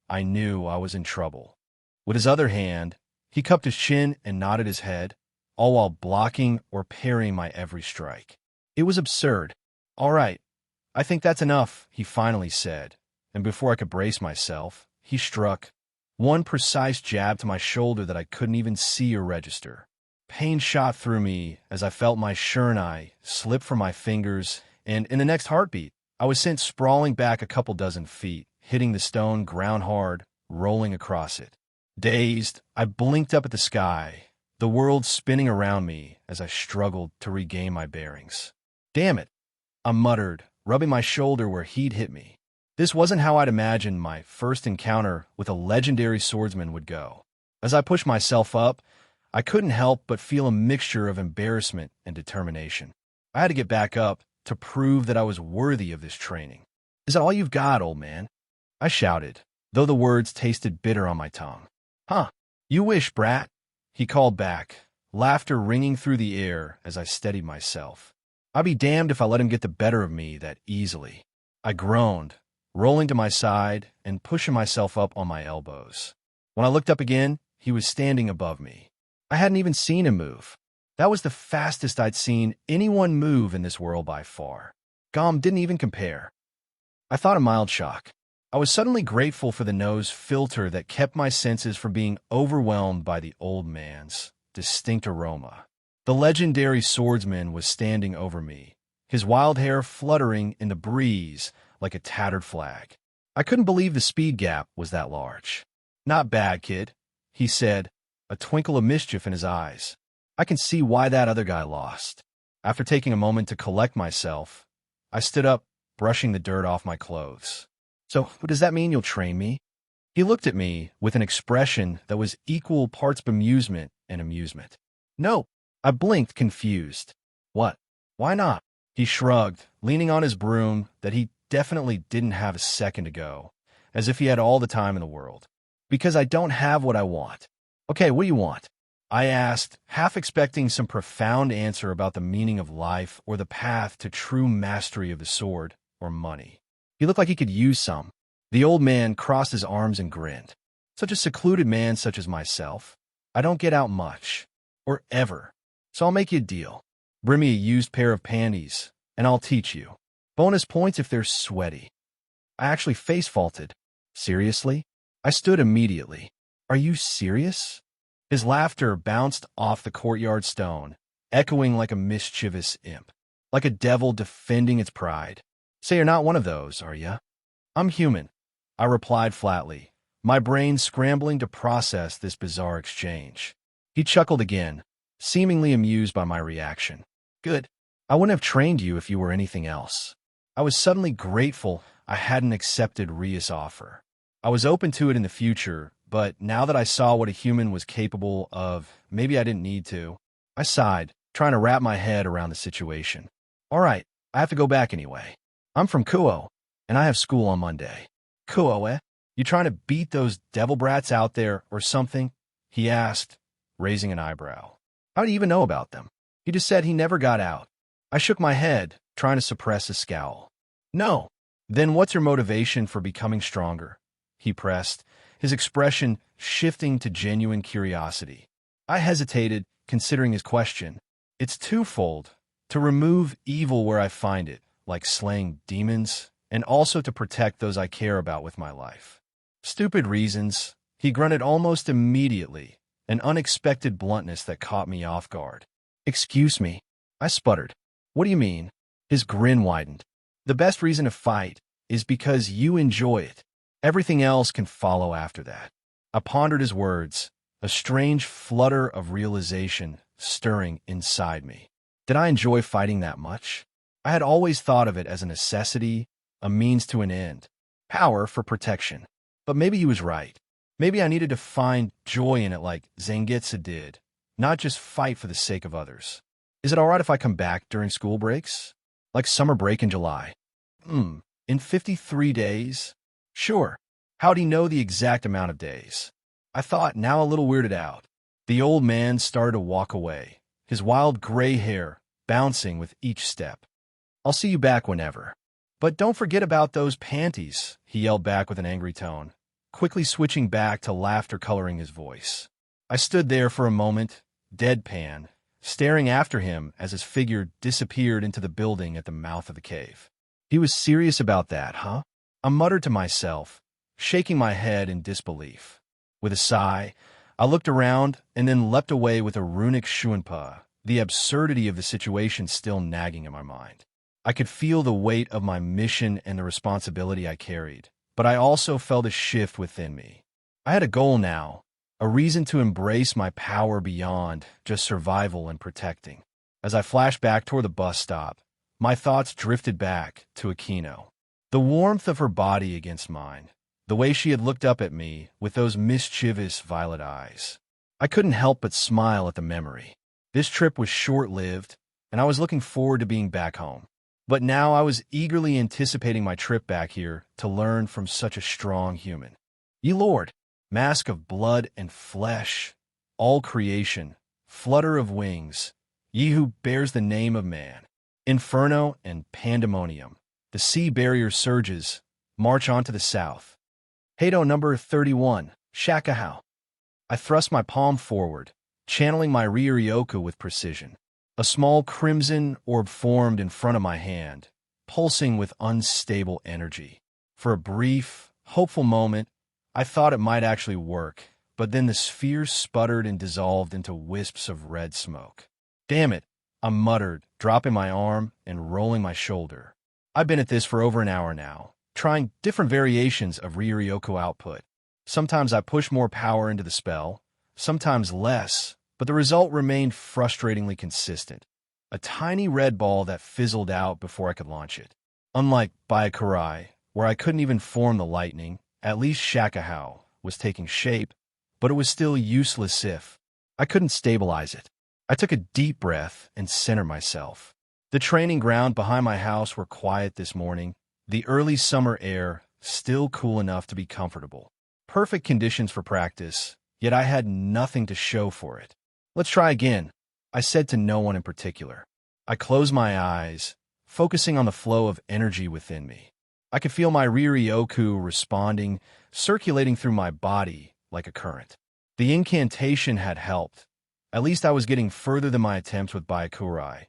I knew I was in trouble. With his other hand, he cupped his chin and nodded his head, all while blocking or parrying my every strike. It was absurd. All right, I think that's enough, he finally said, and before I could brace myself, he struck one precise jab to my shoulder that I couldn't even see or register. Pain shot through me as I felt my shurnai slip from my fingers, and in the next heartbeat, I was sent sprawling back a couple dozen feet, hitting the stone ground hard, rolling across it. Dazed, I blinked up at the sky, the world spinning around me as I struggled to regain my bearings. Damn it, I muttered, rubbing my shoulder where he'd hit me. This wasn't how I'd imagined my first encounter with a legendary swordsman would go. As I pushed myself up, I couldn't help but feel a mixture of embarrassment and determination. I had to get back up to prove that I was worthy of this training. Is that all you've got, old man? I shouted, though the words tasted bitter on my tongue. Huh, you wish, brat, he called back, laughter ringing through the air as I steadied myself. I'd be damned if I let him get the better of me that easily. I groaned, rolling to my side and pushing myself up on my elbows. When I looked up again, he was standing above me. I hadn't even seen him move. That was the fastest I'd seen anyone move in this world by far. Gom didn't even compare. I thought a mild shock. I was suddenly grateful for the nose filter that kept my senses from being overwhelmed by the old man's distinct aroma. The legendary swordsman was standing over me, his wild hair fluttering in the breeze like a tattered flag. I couldn't believe the speed gap was that large. Not bad, kid, he said, a twinkle of mischief in his eyes. I can see why that other guy lost. After taking a moment to collect myself, I stood up, brushing the dirt off my clothes. So, does that mean you'll train me? He looked at me with an expression that was equal parts bemusement and amusement. No, I blinked, confused. What? Why not? He shrugged, leaning on his broom that he definitely didn't have a second ago, as if he had all the time in the world. Because I don't have what I want. Okay, what do you want? I asked, half expecting some profound answer about the meaning of life or the path to true mastery of the sword or money. He looked like he could use some. The old man crossed his arms and grinned. Such a secluded man such as myself. I don't get out much. Or ever. So I'll make you a deal. Bring me a used pair of panties, and I'll teach you. Bonus points if they're sweaty. I actually face-faulted. Seriously? I stood immediately. Are you serious? His laughter bounced off the courtyard stone, echoing like a mischievous imp. Like a devil defending its pride. So you're not one of those, are ya? I'm human, I replied flatly, my brain scrambling to process this bizarre exchange. He chuckled again, seemingly amused by my reaction. Good. I wouldn't have trained you if you were anything else. I was suddenly grateful I hadn't accepted Rias' offer. I was open to it in the future, but now that I saw what a human was capable of, maybe I didn't need to. I sighed, trying to wrap my head around the situation. All right, I have to go back anyway. I'm from Kuo, and I have school on Monday. Kuo, eh? You trying to beat those devil brats out there or something? He asked, raising an eyebrow. How do you even know about them? He just said he never got out. I shook my head, trying to suppress a scowl. No. Then what's your motivation for becoming stronger? He pressed, his expression shifting to genuine curiosity. I hesitated, considering his question. It's twofold. To remove evil where I find it, like slaying demons, and also to protect those I care about with my life. Stupid reasons, he grunted almost immediately, an unexpected bluntness that caught me off guard. Excuse me, I sputtered. What do you mean? His grin widened. The best reason to fight is because you enjoy it. Everything else can follow after that. I pondered his words, a strange flutter of realization stirring inside me. Did I enjoy fighting that much? I had always thought of it as a necessity, a means to an end, power for protection. But maybe he was right. Maybe I needed to find joy in it like Zangetsu did, not just fight for the sake of others. Is it all right if I come back during school breaks? Like summer break in July? In 53 days? Sure. How'd he know the exact amount of days? I thought, now a little weirded out. The old man started to walk away, his wild gray hair bouncing with each step. I'll see you back whenever. But don't forget about those panties, he yelled back with an angry tone, quickly switching back to laughter coloring his voice. I stood there for a moment, deadpan, staring after him as his figure disappeared into the building at the mouth of the cave. He was serious about that, huh? I muttered to myself, shaking my head in disbelief. With a sigh, I looked around and then leapt away with a runic shuanpa, the absurdity of the situation still nagging in my mind. I could feel the weight of my mission and the responsibility I carried, but I also felt a shift within me. I had a goal now, a reason to embrace my power beyond just survival and protecting. As I flashed back toward the bus stop, my thoughts drifted back to Akino. The warmth of her body against mine, the way she had looked up at me with those mischievous violet eyes. I couldn't help but smile at the memory. This trip was short-lived, and I was looking forward to being back home. But now I was eagerly anticipating my trip back here to learn from such a strong human. Ye Lord, mask of blood and flesh, all creation, flutter of wings, ye who bears the name of man, inferno and pandemonium, the sea barrier surges, march on to the south. Hado number 31, Shakahao. I thrust my palm forward, channeling my Ryuryoku with precision. A small crimson orb formed in front of my hand, pulsing with unstable energy. For a brief, hopeful moment, I thought it might actually work, but then the sphere sputtered and dissolved into wisps of red smoke. Damn it, I muttered, dropping my arm and rolling my shoulder. I've been at this for over an hour now, trying different variations of Ryuryoku output. Sometimes I push more power into the spell, sometimes less, but the result remained frustratingly consistent. A tiny red ball that fizzled out before I could launch it. Unlike Byakurai, where I couldn't even form the lightning, at least Shakahao was taking shape, but it was still useless if I couldn't stabilize it. I took a deep breath and centered myself. The training ground behind my house were quiet this morning, the early summer air still cool enough to be comfortable. Perfect conditions for practice, yet I had nothing to show for it. Let's try again, I said to no one in particular. I closed my eyes, focusing on the flow of energy within me. I could feel my Ryuryoku responding, circulating through my body like a current. The incantation had helped. At least I was getting further than my attempts with Byakurai,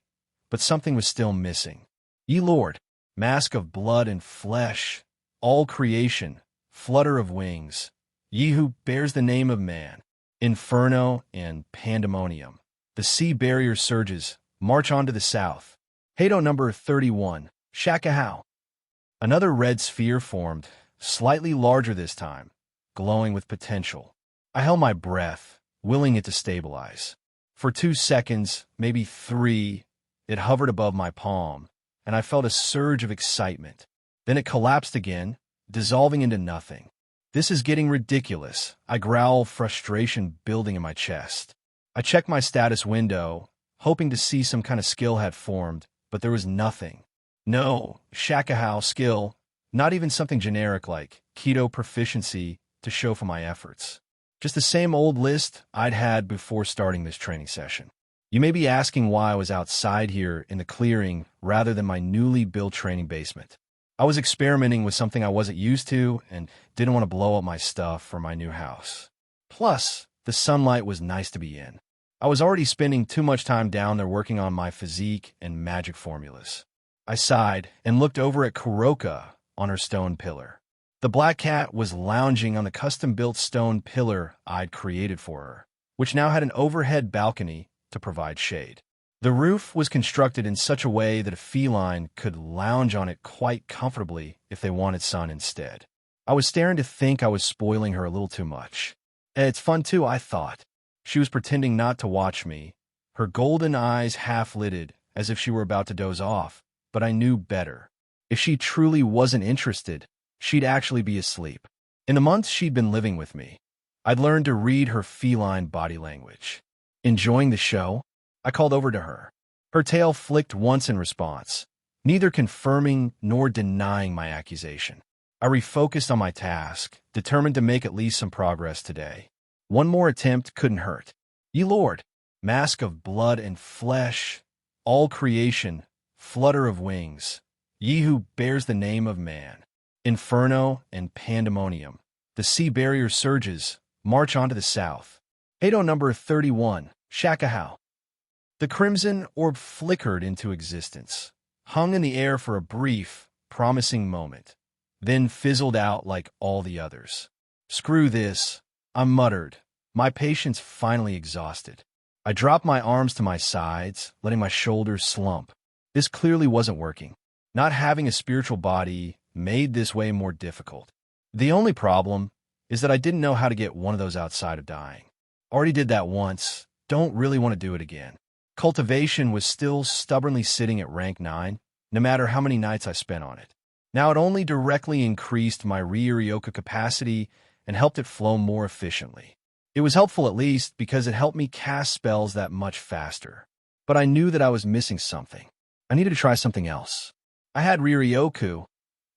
but something was still missing. Ye Lord, mask of blood and flesh, all creation, flutter of wings, ye who bears the name of man, inferno and pandemonium, the sea barrier surges, march on to the south. Hado number 31, Shakahao. Another red sphere formed, slightly larger this time, glowing with potential. I held my breath, willing it to stabilize. For 2 seconds, maybe 3, it hovered above my palm, and I felt a surge of excitement. Then it collapsed again, dissolving into nothing. This is getting ridiculous, I growl, frustration building in my chest. I checked my status window, hoping to see some kind of skill had formed, but there was nothing. No Shakahow skill, not even something generic like keto proficiency to show for my efforts. Just the same old list I'd had before starting this training session. You may be asking why I was outside here in the clearing rather than my newly built training basement. I was experimenting with something I wasn't used to and didn't want to blow up my stuff for my new house. Plus, the sunlight was nice to be in. I was already spending too much time down there working on my physique and magic formulas. I sighed and looked over at Kuroka on her stone pillar. The black cat was lounging on the custom-built stone pillar I'd created for her, which now had an overhead balcony to provide shade. The roof was constructed in such a way that a feline could lounge on it quite comfortably if they wanted sun instead. I was starting to think I was spoiling her a little too much. It's fun too, I thought. She was pretending not to watch me, her golden eyes half-lidded as if she were about to doze off, but I knew better. If she truly wasn't interested, she'd actually be asleep. In the months she'd been living with me, I'd learned to read her feline body language. Enjoying the show? I called over to her. Her tail flicked once in response, neither confirming nor denying my accusation. I refocused on my task, determined to make at least some progress today. One more attempt couldn't hurt. Ye Lord, mask of blood and flesh, all creation, flutter of wings, ye who bears the name of man. Inferno and pandemonium. The sea barrier surges, march on to the south. Hado number 31, Shakahow. The crimson orb flickered into existence, hung in the air for a brief, promising moment, then fizzled out like all the others. Screw this, I muttered, my patience finally exhausted. I dropped my arms to my sides, letting my shoulders slump. This clearly wasn't working. Not having a spiritual body made this way more difficult. The only problem is that I didn't know how to get one of those outside of dying. Already did that once, don't really want to do it again. Cultivation was still stubbornly sitting at rank 9, no matter how many nights I spent on it. Now it only directly increased my Ryoka capacity and helped it flow more efficiently. It was helpful at least because it helped me cast spells that much faster. But I knew that I was missing something. I needed to try something else. I had Ryoku,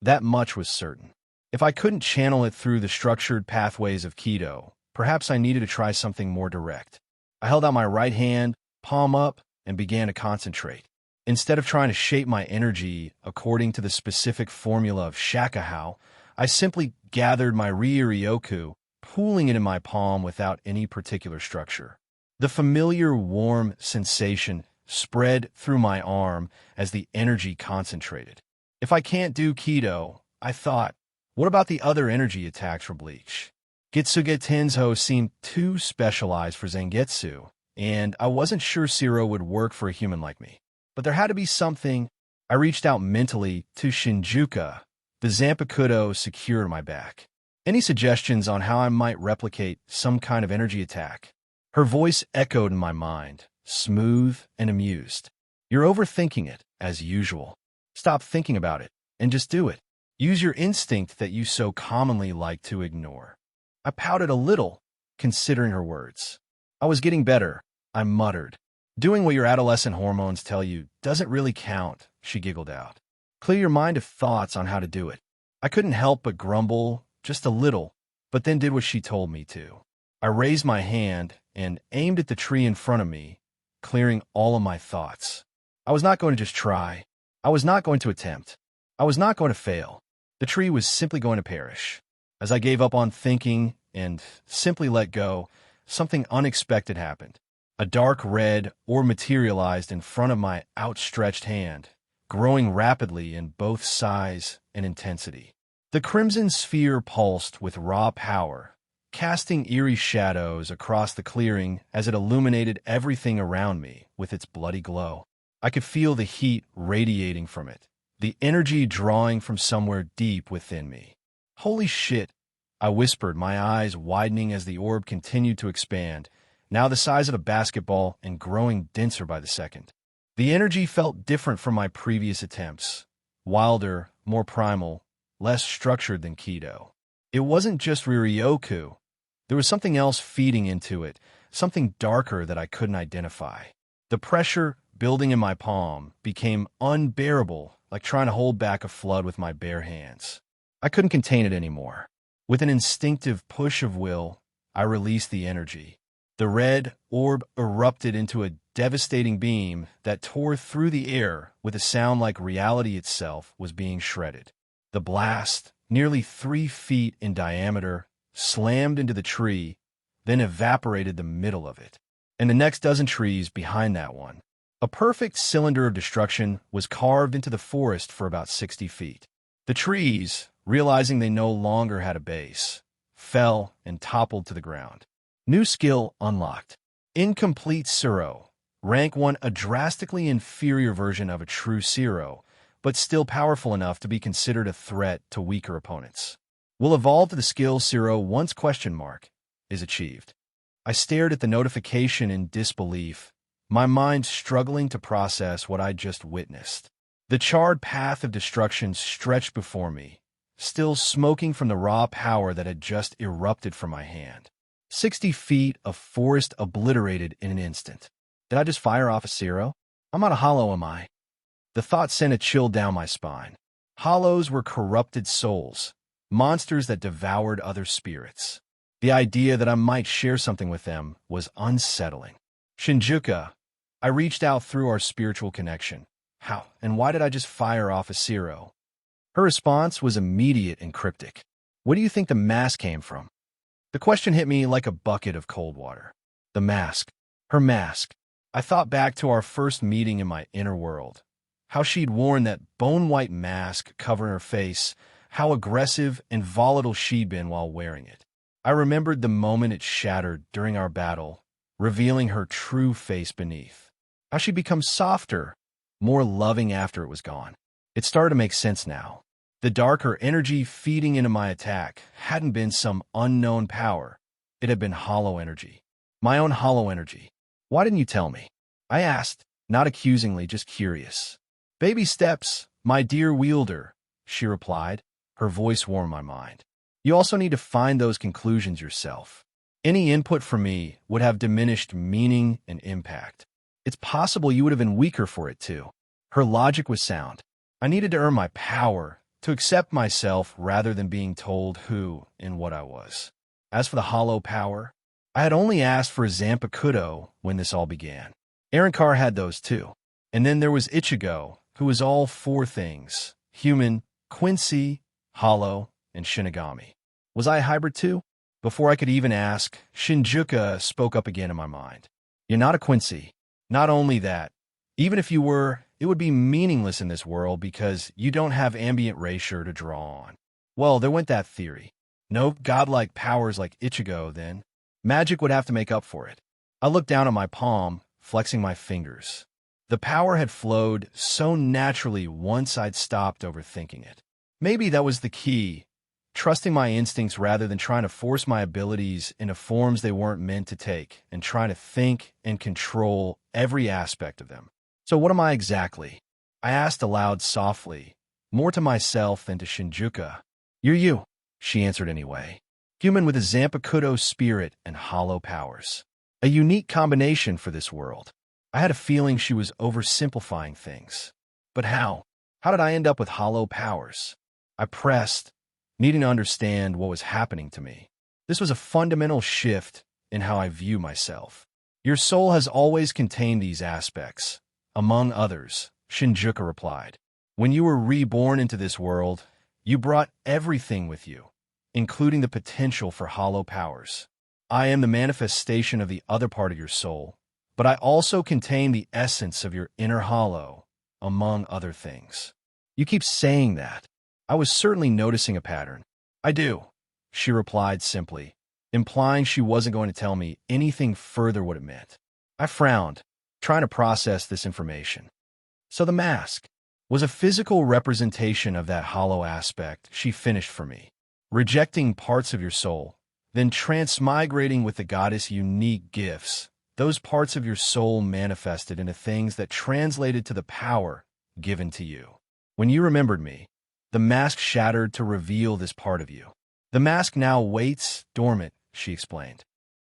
that much was certain. If I couldn't channel it through the structured pathways of keto, perhaps I needed to try something more direct. I held out my right hand, palm up, and began to concentrate. Instead of trying to shape my energy according to the specific formula of Shakahow, I simply gathered my Ryoku, pooling it in my palm without any particular structure. The familiar warm sensation spread through my arm as the energy concentrated. If I can't do keto, I thought, what about the other energy attacks for Bleach? Getsuge Tenzo seemed too specialized for Zangetsu, and I wasn't sure Zero would work for a human like me. But there had to be something. I reached out mentally to Shinjuka, the Zanpakuto secured on my back. Any suggestions on how I might replicate some kind of energy attack? Her voice echoed in my mind, smooth and amused. You're overthinking it, as usual. Stop thinking about it, and just do it. Use your instinct that you so commonly like to ignore. I pouted a little, considering her words. I was getting better, I muttered. Doing what your adolescent hormones tell you doesn't really count, she giggled out. Clear your mind of thoughts on how to do it. I couldn't help but grumble, just a little, but then did what she told me to. I raised my hand and aimed at the tree in front of me, clearing all of my thoughts. I was not going to just try. I was not going to attempt. I was not going to fail. The tree was simply going to perish. As I gave up on thinking and simply let go, something unexpected happened. A dark red orb materialized in front of my outstretched hand, growing rapidly in both size and intensity. The crimson sphere pulsed with raw power, casting eerie shadows across the clearing as it illuminated everything around me with its bloody glow. I could feel the heat radiating from it, the energy drawing from somewhere deep within me. Holy shit, I whispered, my eyes widening as the orb continued to expand, now the size of a basketball and growing denser by the second. The energy felt different from my previous attempts, wilder, more primal, less structured than Keto. It wasn't just Riryoku. There was something else feeding into it, something darker that I couldn't identify. The pressure building in my palm became unbearable, like trying to hold back a flood with my bare hands. I couldn't contain it anymore. With an instinctive push of will, I released the energy. The red orb erupted into a devastating beam that tore through the air with a sound like reality itself was being shredded. The blast, nearly 3 feet in diameter, slammed into the tree, then evaporated the middle of it, and the next dozen trees behind that one. A perfect cylinder of destruction was carved into the forest for about 60 feet. The trees, realizing they no longer had a base, fell and toppled to the ground. New skill unlocked. Incomplete Suro. Rank 1, a drastically inferior version of a true Zero, but still powerful enough to be considered a threat to weaker opponents. Will evolve to the skill Zero once ? Is achieved. I stared at the notification in disbelief, my mind struggling to process what I'd just witnessed. The charred path of destruction stretched before me, still smoking from the raw power that had just erupted from my hand. 60 feet of forest obliterated in an instant. Did I just fire off a Zero? I'm not a hollow, am I? The thought sent a chill down my spine. Hollows were corrupted souls, monsters that devoured other spirits. The idea that I might share something with them was unsettling. Shinjuku, I reached out through our spiritual connection. How and why did I just fire off a Zero? Her response was immediate and cryptic. Where do you think the mask came from? The question hit me like a bucket of cold water. The mask. Her mask. I thought back to our first meeting in my inner world. How she'd worn that bone-white mask covering her face, how aggressive and volatile she'd been while wearing it. I remembered the moment it shattered during our battle, revealing her true face beneath. How she'd become softer, more loving after it was gone. It started to make sense now. The darker energy feeding into my attack hadn't been some unknown power. It had been hollow energy. My own hollow energy. Why didn't you tell me? I asked, not accusingly, just curious. Baby steps, my dear wielder, she replied, her voice warmed my mind. You also need to find those conclusions yourself. Any input from me would have diminished meaning and impact. It's possible you would have been weaker for it too. Her logic was sound. I needed to earn my power, to accept myself rather than being told who and what I was. As for the hollow power, I had only asked for a Zanpakuto when this all began. Arankar had those too. And then there was Ichigo, who was all 4 things: human, Quincy, hollow, and Shinigami. Was I a hybrid too? Before I could even ask, Shinjuku spoke up again in my mind. You're not a Quincy. Not only that, even if you were, it would be meaningless in this world because you don't have ambient erasure to draw on. Well, there went that theory. No godlike powers like Ichigo, then. Magic would have to make up for it. I looked down at my palm, flexing my fingers. The power had flowed so naturally once I'd stopped overthinking it. Maybe that was the key, trusting my instincts rather than trying to force my abilities into forms they weren't meant to take, and trying to think and control every aspect of them. So what am I exactly? I asked aloud softly, more to myself than to Shinjuku. You're you, she answered anyway. Human with a Zanpakuto spirit and hollow powers. A unique combination for this world. I had a feeling she was oversimplifying things. But how? How did I end up with hollow powers? I pressed, needing to understand what was happening to me. This was a fundamental shift in how I view myself. Your soul has always contained these aspects. Among others, Shinjuku replied. When you were reborn into this world, you brought everything with you, including the potential for hollow powers. I am the manifestation of the other part of your soul, but I also contain the essence of your inner hollow, among other things. You keep saying that. I was certainly noticing a pattern. I do, she replied simply, implying she wasn't going to tell me anything further what it meant. I frowned, trying to process this information. So the mask. was a physical representation of that hollow aspect she finished for me, rejecting parts of your soul, then transmigrating with the goddess' unique gifts. Those parts of your soul manifested into things that translated to the power given to you. When you remembered me, the mask shattered to reveal this part of you. The mask now waits dormant, she explained.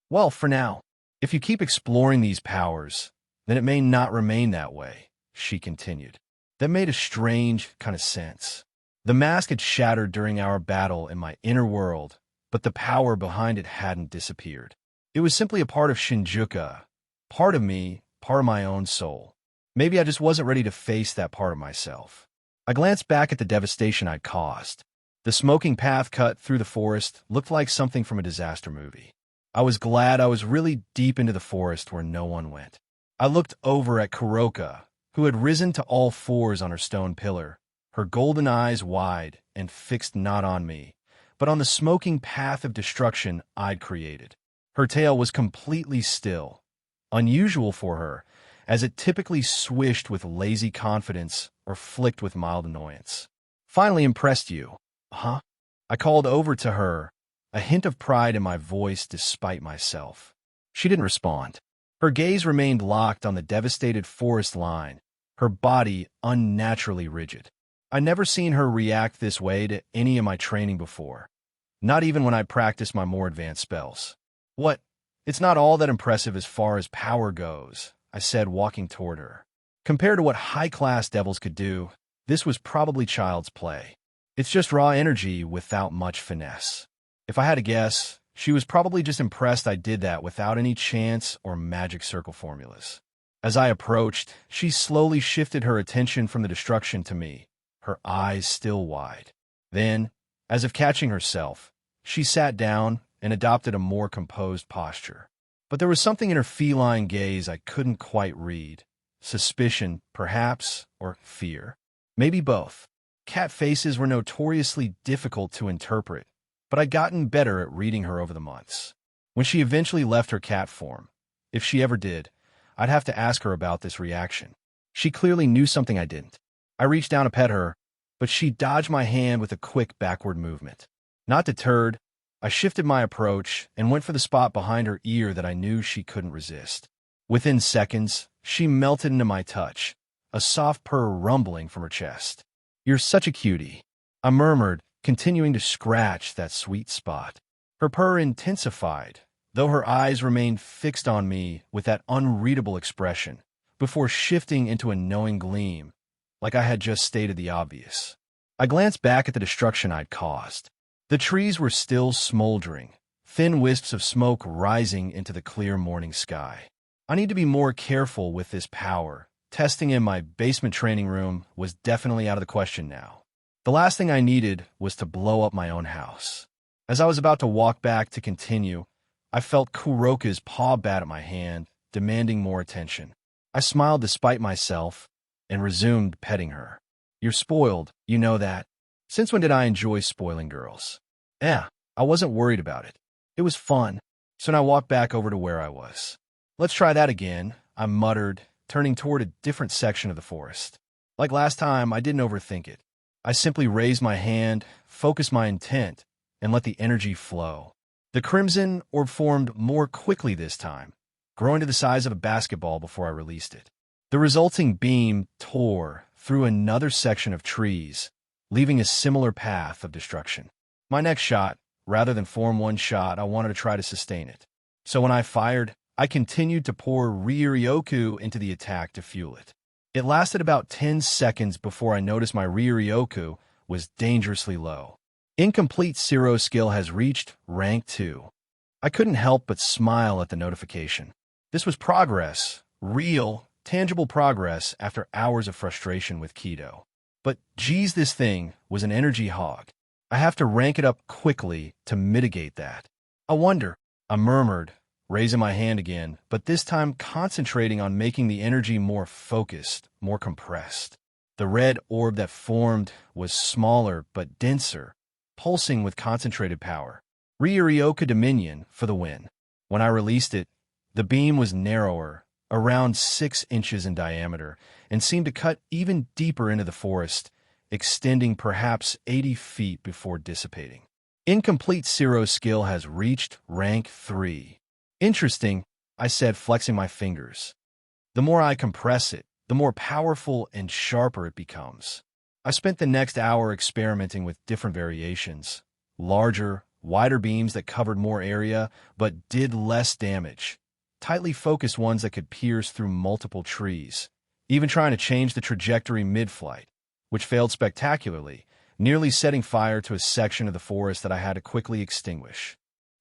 Well, for now, if you keep exploring these powers, then it may not remain that way, she continued. That made a strange kind of sense. The mask had shattered during our battle in my inner world, but the power behind it hadn't disappeared. It was simply a part of Shinjuku, part of me, part of my own soul. Maybe I just wasn't ready to face that part of myself. I glanced back at the devastation I'd caused. The smoking path cut through the forest looked like something from a disaster movie. I was glad I was really deep into the forest where no one went. I looked over at Kuroka, who had risen to all fours on her stone pillar, her golden eyes wide and fixed not on me, but on the smoking path of destruction I'd created. Her tail was completely still, unusual for her, as it typically swished with lazy confidence or flicked with mild annoyance. Finally impressed you, huh? I called over to her, a hint of pride in my voice despite myself. She didn't respond. Her gaze remained locked on the devastated forest line, her body unnaturally rigid. I'd never seen her react this way to any of my training before, not even when I practiced my more advanced spells. What? It's not all that impressive as far as power goes, I said, walking toward her. Compared to what high-class devils could do, this was probably child's play. It's just raw energy without much finesse. If I had to guess, she was probably just impressed I did that without any chance or magic circle formulas. As I approached, she slowly shifted her attention from the destruction to me, her eyes still wide. Then, as if catching herself, she sat down and adopted a more composed posture. But there was something in her feline gaze I couldn't quite read. Suspicion, perhaps, or fear. Maybe both. Cat faces were notoriously difficult to interpret, but I'd gotten better at reading her over the months. When she eventually left her cat form, if she ever did, I'd have to ask her about this reaction. She clearly knew something I didn't. I reached down to pet her, but she dodged my hand with a quick backward movement. Not deterred, I shifted my approach and went for the spot behind her ear that I knew she couldn't resist. Within seconds, she melted into my touch, a soft purr rumbling from her chest. "You're such a cutie," I murmured, continuing to scratch that sweet spot. Her purr intensified, though her eyes remained fixed on me with that unreadable expression, before shifting into a knowing gleam, like I had just stated the obvious. I glanced back at the destruction I'd caused. The trees were still smoldering, thin wisps of smoke rising into the clear morning sky. I need to be more careful with this power. Testing in my basement training room was definitely out of the question now. The last thing I needed was to blow up my own house. As I was about to walk back to continue, I felt Kuroka's paw bat at my hand, demanding more attention. I smiled despite myself and resumed petting her. "You're spoiled, you know that. Since when did I enjoy spoiling girls?" I wasn't worried about it. It was fun, so I walked back over to where I was. "Let's try that again," I muttered, turning toward a different section of the forest. Like last time, I didn't overthink it. I simply raised my hand, focused my intent, and let the energy flow. The crimson orb formed more quickly this time, growing to the size of a basketball before I released it. The resulting beam tore through another section of trees, leaving a similar path of destruction. My next shot, rather than form one shot, I wanted to try to sustain it. So when I fired, I continued to pour Ryuryoku into the attack to fuel it. It lasted about 10 seconds before I noticed my Ryuryoku was dangerously low. Incomplete Zero skill has reached rank 2. I couldn't help but smile at the notification. This was progress, real, tangible progress after hours of frustration with Keto. But geez, this thing was an energy hog. I have to rank it up quickly to mitigate that. I wonder, I murmured, raising my hand again, but this time concentrating on making the energy more focused, more compressed. The red orb that formed was smaller but denser, pulsing with concentrated power. Ryuryoku Dominion for the win. When I released it, the beam was narrower, around 6 inches in diameter, and seemed to cut even deeper into the forest, extending perhaps 80 feet before dissipating. Incomplete Ciro's skill has reached rank 3. Interesting, I said, flexing my fingers. The more I compress it, the more powerful and sharper it becomes. I spent the next hour experimenting with different variations, larger, wider beams that covered more area but did less damage, tightly focused ones that could pierce through multiple trees, even trying to change the trajectory mid-flight, which failed spectacularly, nearly setting fire to a section of the forest that I had to quickly extinguish.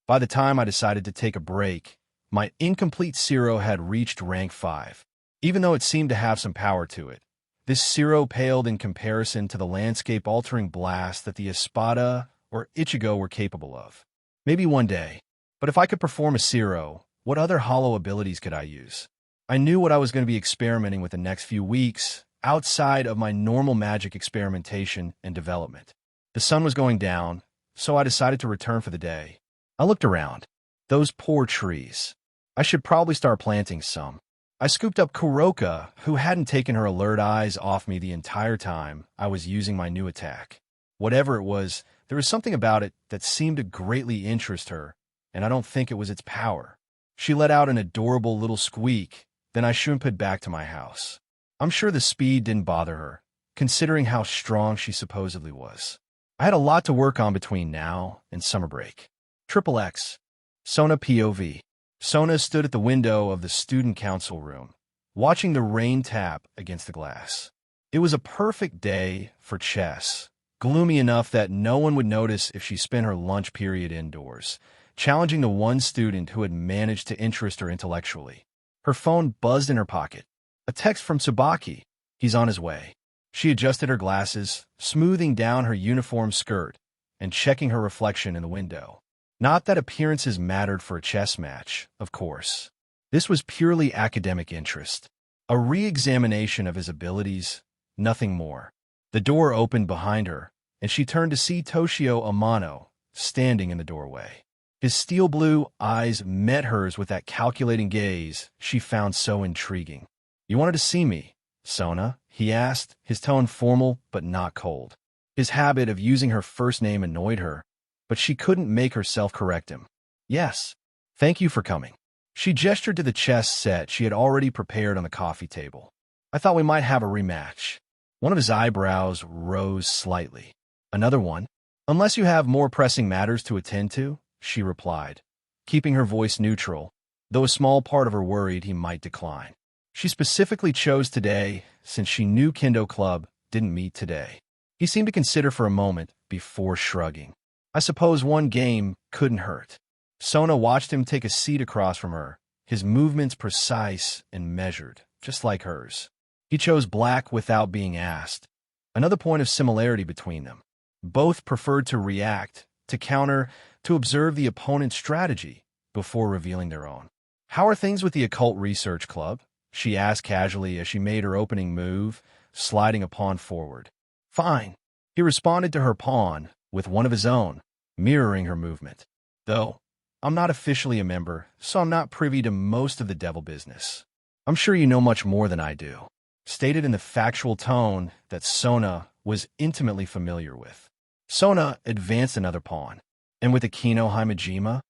By the time I decided to take a break, my incomplete Ciro had reached rank 5. Even though it seemed to have some power to it, this Ciro paled in comparison to the landscape-altering blast that the Espada or Ichigo were capable of. Maybe one day, but if I could perform a Ciro, what other hollow abilities could I use? I knew what I was going to be experimenting with the next few weeks, outside of my normal magic experimentation and development. The sun was going down, so I decided to return for the day. I looked around. Those poor trees. I should probably start planting some. I scooped up Kuroka, who hadn't taken her alert eyes off me the entire time I was using my new attack. Whatever it was, there was something about it that seemed to greatly interest her, and I don't think it was its power. She let out an adorable little squeak, then I shrimped back to my house. I'm sure the speed didn't bother her, considering how strong she supposedly was. I had a lot to work on between now and summer break. XXX. Sona POV. Sona stood at the window of the student council room, watching the rain tap against the glass. It was a perfect day for chess, gloomy enough that no one would notice if she spent her lunch period indoors, challenging the one student who had managed to interest her intellectually. Her phone buzzed in her pocket. A text from Tsubaki. He's on his way. She adjusted her glasses, smoothing down her uniform skirt, and checking her reflection in the window. Not that appearances mattered for a chess match, of course. This was purely academic interest. A re-examination of his abilities, nothing more. The door opened behind her, and she turned to see Toshio Amano standing in the doorway. His steel blue eyes met hers with that calculating gaze she found so intriguing. "You wanted to see me, Sona?" he asked, his tone formal but not cold. His habit of using her first name annoyed her, but she couldn't make herself correct him. "Yes. Thank you for coming." She gestured to the chess set she had already prepared on the coffee table. "I thought we might have a rematch." One of his eyebrows rose slightly. "Another one? Unless you have more pressing matters to attend to," she replied, keeping her voice neutral, though a small part of her worried he might decline. She specifically chose today since she knew Kendo Club didn't meet today. He seemed to consider for a moment before shrugging. "I suppose one game couldn't hurt." Sona watched him take a seat across from her, his movements precise and measured, just like hers. He chose black without being asked. Another point of similarity between them. Both preferred to react, to counter, to observe the opponent's strategy before revealing their own. "How are things with the Occult Research Club?" she asked casually as she made her opening move, sliding a pawn forward. "Fine." He responded to her pawn with one of his own, mirroring her movement. "Though, I'm not officially a member, so I'm not privy to most of the devil business." "I'm sure you know much more than I do," stated in the factual tone that Sona was intimately familiar with. Sona advanced another pawn, and with a Kino Himejima,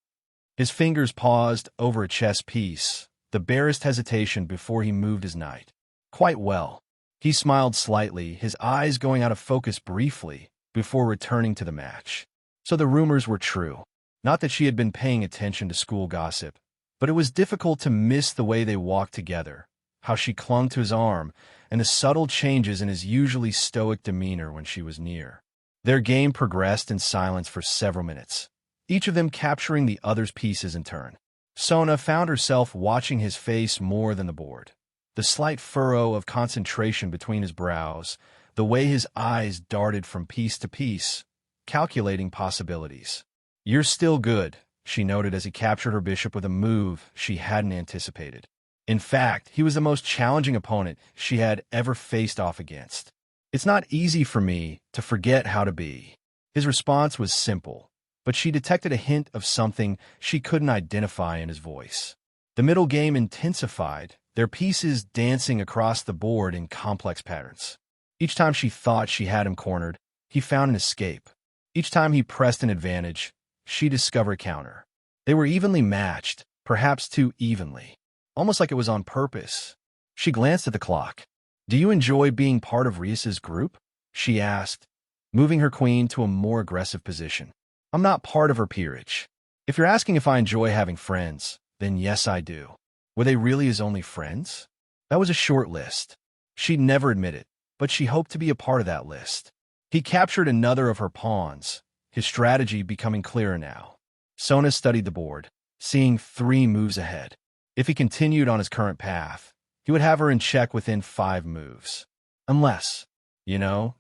his fingers paused over a chess piece, the barest hesitation before he moved his knight. "Quite well." He smiled slightly, his eyes going out of focus briefly before returning to the match. So the rumors were true. Not that she had been paying attention to school gossip, but it was difficult to miss the way they walked together, how she clung to his arm, and the subtle changes in his usually stoic demeanor when she was near. Their game progressed in silence for several minutes, each of them capturing the other's pieces in turn. Sona found herself watching his face more than the board. The slight furrow of concentration between his brows, the way his eyes darted from piece to piece, calculating possibilities. "You're still good," she noted as he captured her bishop with a move she hadn't anticipated. In fact, he was the most challenging opponent she had ever faced off against. "It's not easy for me to forget how to be." His response was simple, but she detected a hint of something she couldn't identify in his voice. The middle game intensified, their pieces dancing across the board in complex patterns. Each time she thought she had him cornered, he found an escape. Each time he pressed an advantage, she discovered counter. They were evenly matched, perhaps too evenly, almost like it was on purpose. She glanced at the clock. "Do you enjoy being part of Rias's group?" she asked, moving her queen to a more aggressive position. "I'm not part of her peerage. If you're asking if I enjoy having friends, then yes, I do." Were they really his only friends? That was a short list. She'd never admit it, but she hoped to be a part of that list. He captured another of her pawns, his strategy becoming clearer now. Sona studied the board, seeing 3 moves ahead. If he continued on his current path, he would have her in check within 5 moves. Unless,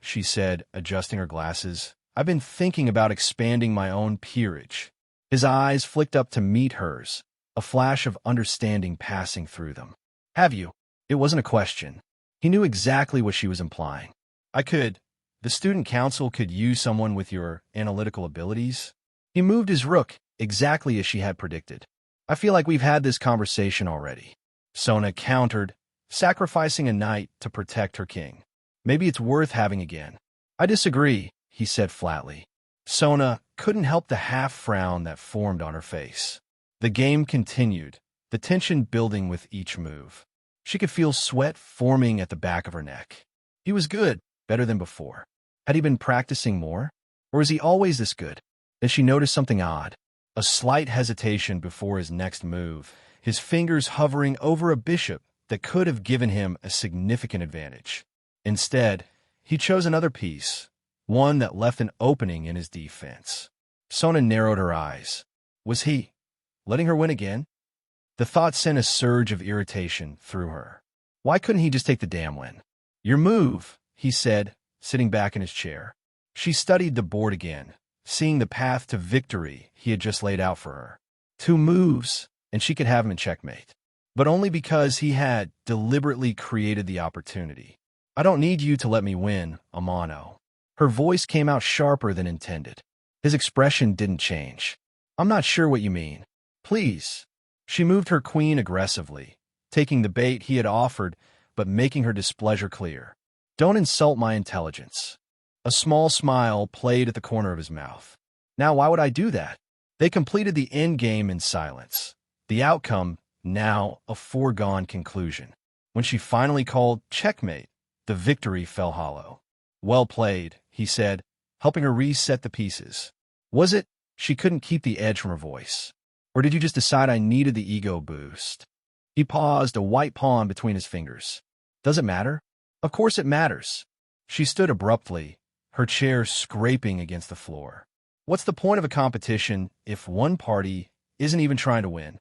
she said, adjusting her glasses, "I've been thinking about expanding my own peerage." His eyes flicked up to meet hers, a flash of understanding passing through them. "Have you?" It wasn't a question. He knew exactly what she was implying. The student council could use someone with your analytical abilities." He moved his rook exactly as she had predicted. "I feel like we've had this conversation already." Sona countered, sacrificing a knight to protect her king. "Maybe it's worth having again." "I disagree," he said flatly. Sona couldn't help the half-frown that formed on her face. The game continued, the tension building with each move. She could feel sweat forming at the back of her neck. He was good, better than before. Had he been practicing more? Or was he always this good? Then she noticed something odd. A slight hesitation before his next move, his fingers hovering over a bishop that could have given him a significant advantage. Instead, he chose another piece, one that left an opening in his defense. Sona narrowed her eyes. Was he letting her win again? The thought sent a surge of irritation through her. Why couldn't he just take the damn win? "Your move," he said, sitting back in his chair. She studied the board again, seeing the path to victory he had just laid out for her. 2 moves, and she could have him in checkmate. But only because he had deliberately created the opportunity. "I don't need you to let me win, Amano." Her voice came out sharper than intended. His expression didn't change. "I'm not sure what you mean. Please." She moved her queen aggressively, taking the bait he had offered, but making her displeasure clear. "Don't insult my intelligence." A small smile played at the corner of his mouth. "Now why would I do that?" They completed the endgame in silence. The outcome, now a foregone conclusion. When she finally called checkmate, the victory fell hollow. "Well played," he said, helping her reset the pieces. "Was it?" She couldn't keep the edge from her voice. "Or did you just decide I needed the ego boost?" He paused, a white pawn between his fingers. "Does it matter?" "Of course it matters." She stood abruptly, her chair scraping against the floor. "What's the point of a competition if one party isn't even trying to win?"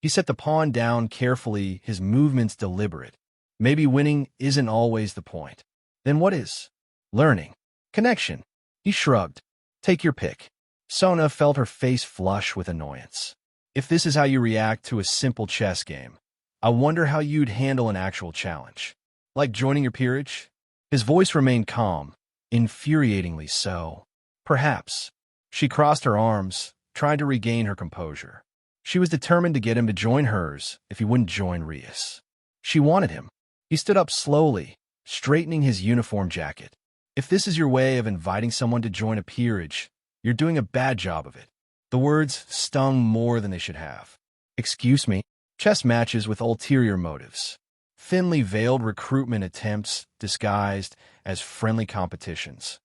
He set the pawn down carefully, his movements deliberate. "Maybe winning isn't always the point. Then what is?" "Learning. Connection." He shrugged. "Take your pick." Sona felt her face flush with annoyance. "If this is how you react to a simple chess game, I wonder how you'd handle an actual challenge. Like joining your peerage?" His voice remained calm, infuriatingly so. "Perhaps." She crossed her arms, trying to regain her composure. She was determined to get him to join hers if he wouldn't join Rias. She wanted him. He stood up slowly, straightening his uniform jacket. "If this is your way of inviting someone to join a peerage, you're doing a bad job of it." The words stung more than they should have. "Excuse me." Chess matches with ulterior motives. Thinly veiled recruitment attempts disguised as friendly competitions.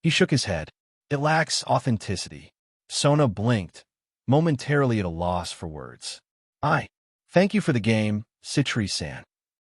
He shook his head. "It lacks authenticity." Sona blinked, momentarily at a loss for words. Thank you for the game, Citri-san."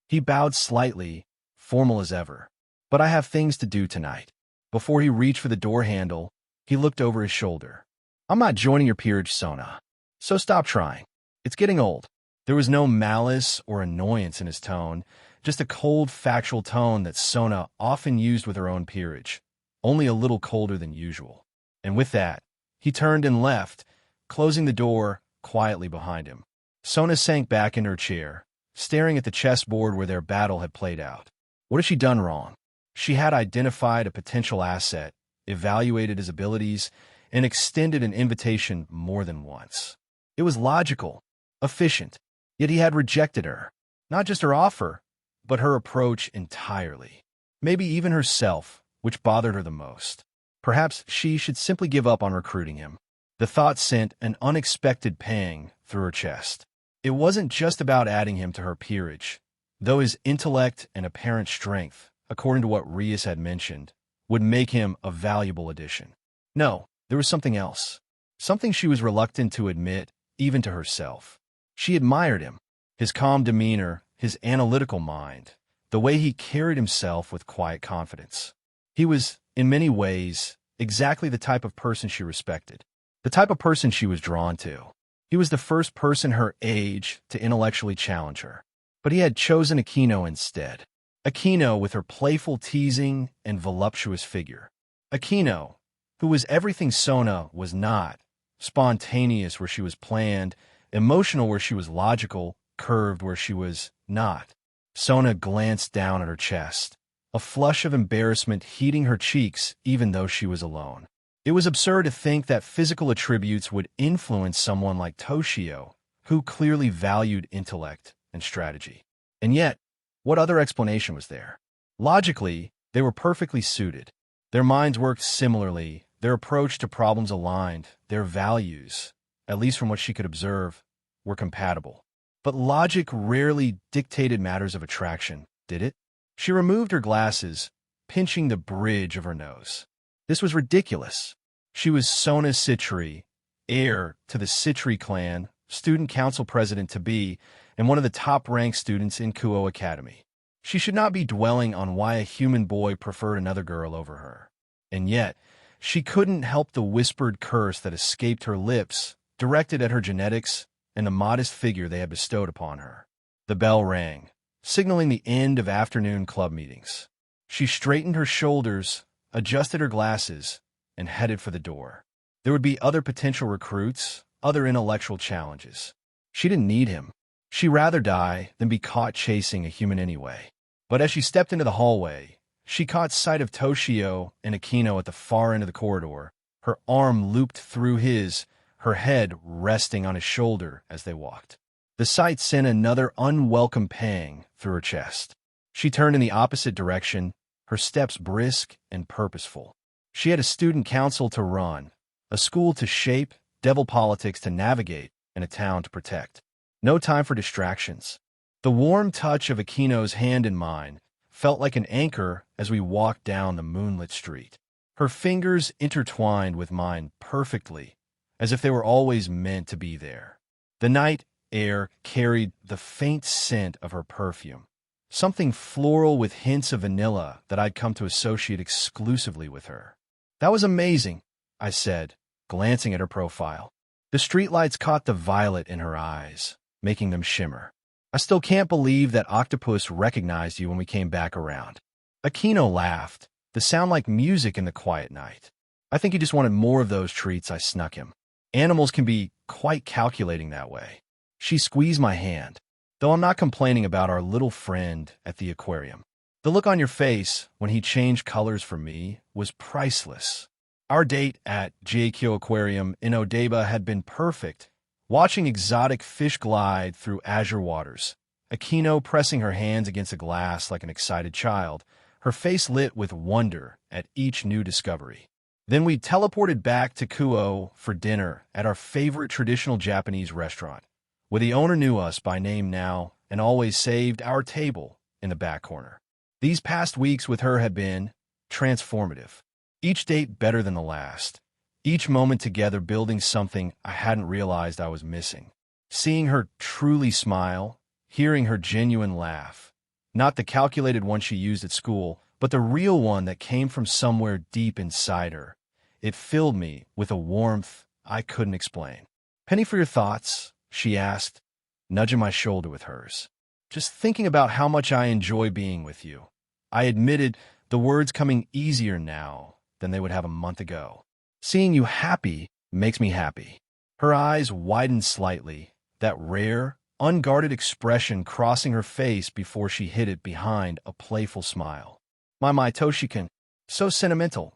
He bowed slightly, formal as ever. "But I have things to do tonight." Before he reached for the door handle, he looked over his shoulder. "I'm not joining your peerage, Sona. So stop trying. It's getting old." There was no malice or annoyance in his tone, just a cold, factual tone that Sona often used with her own peerage, only a little colder than usual. And with that, he turned and left, closing the door quietly behind him. Sona sank back in her chair, staring at the chessboard where their battle had played out. What had she done wrong? She had identified a potential asset, evaluated his abilities, and extended an invitation more than once. It was logical, efficient, yet he had rejected her. Not just her offer, but her approach entirely. Maybe even herself, which bothered her the most. Perhaps she should simply give up on recruiting him. The thought sent an unexpected pang through her chest. It wasn't just about adding him to her peerage, though his intellect and apparent strength, according to what Rias had mentioned, would make him a valuable addition. No, there was something else. Something she was reluctant to admit, even to herself. She admired him, his calm demeanor, his analytical mind, the way he carried himself with quiet confidence. He was, in many ways, exactly the type of person she respected, the type of person she was drawn to. He was the first person her age to intellectually challenge her. But he had chosen Aquino instead. Aquino with her playful teasing and voluptuous figure. Aquino, who was everything Sona was not, spontaneous where she was planned, emotional where she was logical, curved where she was not. Sona glanced down at her chest, a flush of embarrassment heating her cheeks even though she was alone. It was absurd to think that physical attributes would influence someone like Toshio, who clearly valued intellect and strategy. And yet, what other explanation was there? Logically, they were perfectly suited. Their minds worked similarly, their approach to problems aligned, their values, at least from what she could observe, were compatible. But logic rarely dictated matters of attraction, did it? She removed her glasses, pinching the bridge of her nose. This was ridiculous. She was Sona Citri, heir to the Citri clan, student council president-to-be, and one of the top-ranked students in Kuo Academy. She should not be dwelling on why a human boy preferred another girl over her. And yet, she couldn't help the whispered curse that escaped her lips, directed at her genetics and the modest figure they had bestowed upon her. The bell rang, signaling the end of afternoon club meetings. She straightened her shoulders, adjusted her glasses, and headed for the door. There would be other potential recruits, other intellectual challenges. She didn't need him. She'd rather die than be caught chasing a human anyway. But as she stepped into the hallway, she caught sight of Toshio and Aquino at the far end of the corridor, her arm looped through his, her head resting on his shoulder as they walked. The sight sent another unwelcome pang through her chest. She turned in the opposite direction, her steps brisk and purposeful. She had a student council to run, a school to shape, devil politics to navigate, and a town to protect. No time for distractions. The warm touch of Aquino's hand in mine felt like an anchor as we walked down the moonlit street. Her fingers intertwined with mine perfectly, as if they were always meant to be there. The night air carried the faint scent of her perfume, something floral with hints of vanilla that I'd come to associate exclusively with her. "That was amazing," I said, glancing at her profile. The streetlights caught the violet in her eyes, making them shimmer. "I still can't believe that octopus recognized you when we came back around." Aquino laughed, the sound like music in the quiet night. "I think he just wanted more of those treats I snuck him. Animals can be quite calculating that way." She squeezed my hand, though I'm not complaining about our little friend at the aquarium. The look on your face when he changed colors for me was priceless. Our date at JQ Aquarium in Odeba had been perfect, watching exotic fish glide through azure waters, Aquino pressing her hands against a glass like an excited child, her face lit with wonder at each new discovery. Then we teleported back to Kuo for dinner at our favorite traditional Japanese restaurant, where the owner knew us by name now and always saved our table in the back corner. These past weeks with her had been transformative. Each date better than the last. Each moment together building something I hadn't realized I was missing. Seeing her truly smile, hearing her genuine laugh. Not the calculated one she used at school, but the real one that came from somewhere deep inside her. It filled me with a warmth I couldn't explain. "Penny for your thoughts?" she asked, nudging my shoulder with hers. "Just thinking about how much I enjoy being with you." I admitted, the words coming easier now than they would have a month ago. "Seeing you happy makes me happy." Her eyes widened slightly, that rare, unguarded expression crossing her face before she hid it behind a playful smile. My Toshikin, so sentimental."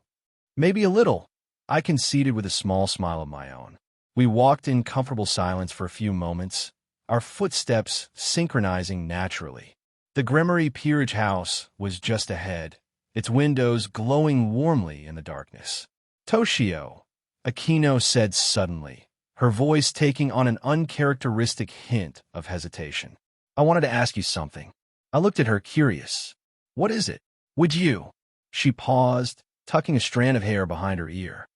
"Maybe a little," I conceded with a small smile of my own. We walked in comfortable silence for a few moments, our footsteps synchronizing naturally. The Gremory Peerage House was just ahead, its windows glowing warmly in the darkness. "Toshio," Akino said suddenly, her voice taking on an uncharacteristic hint of hesitation. "I wanted to ask you something." I looked at her, curious. "What is it?" "Would you?" She paused, tucking a strand of hair behind her ear.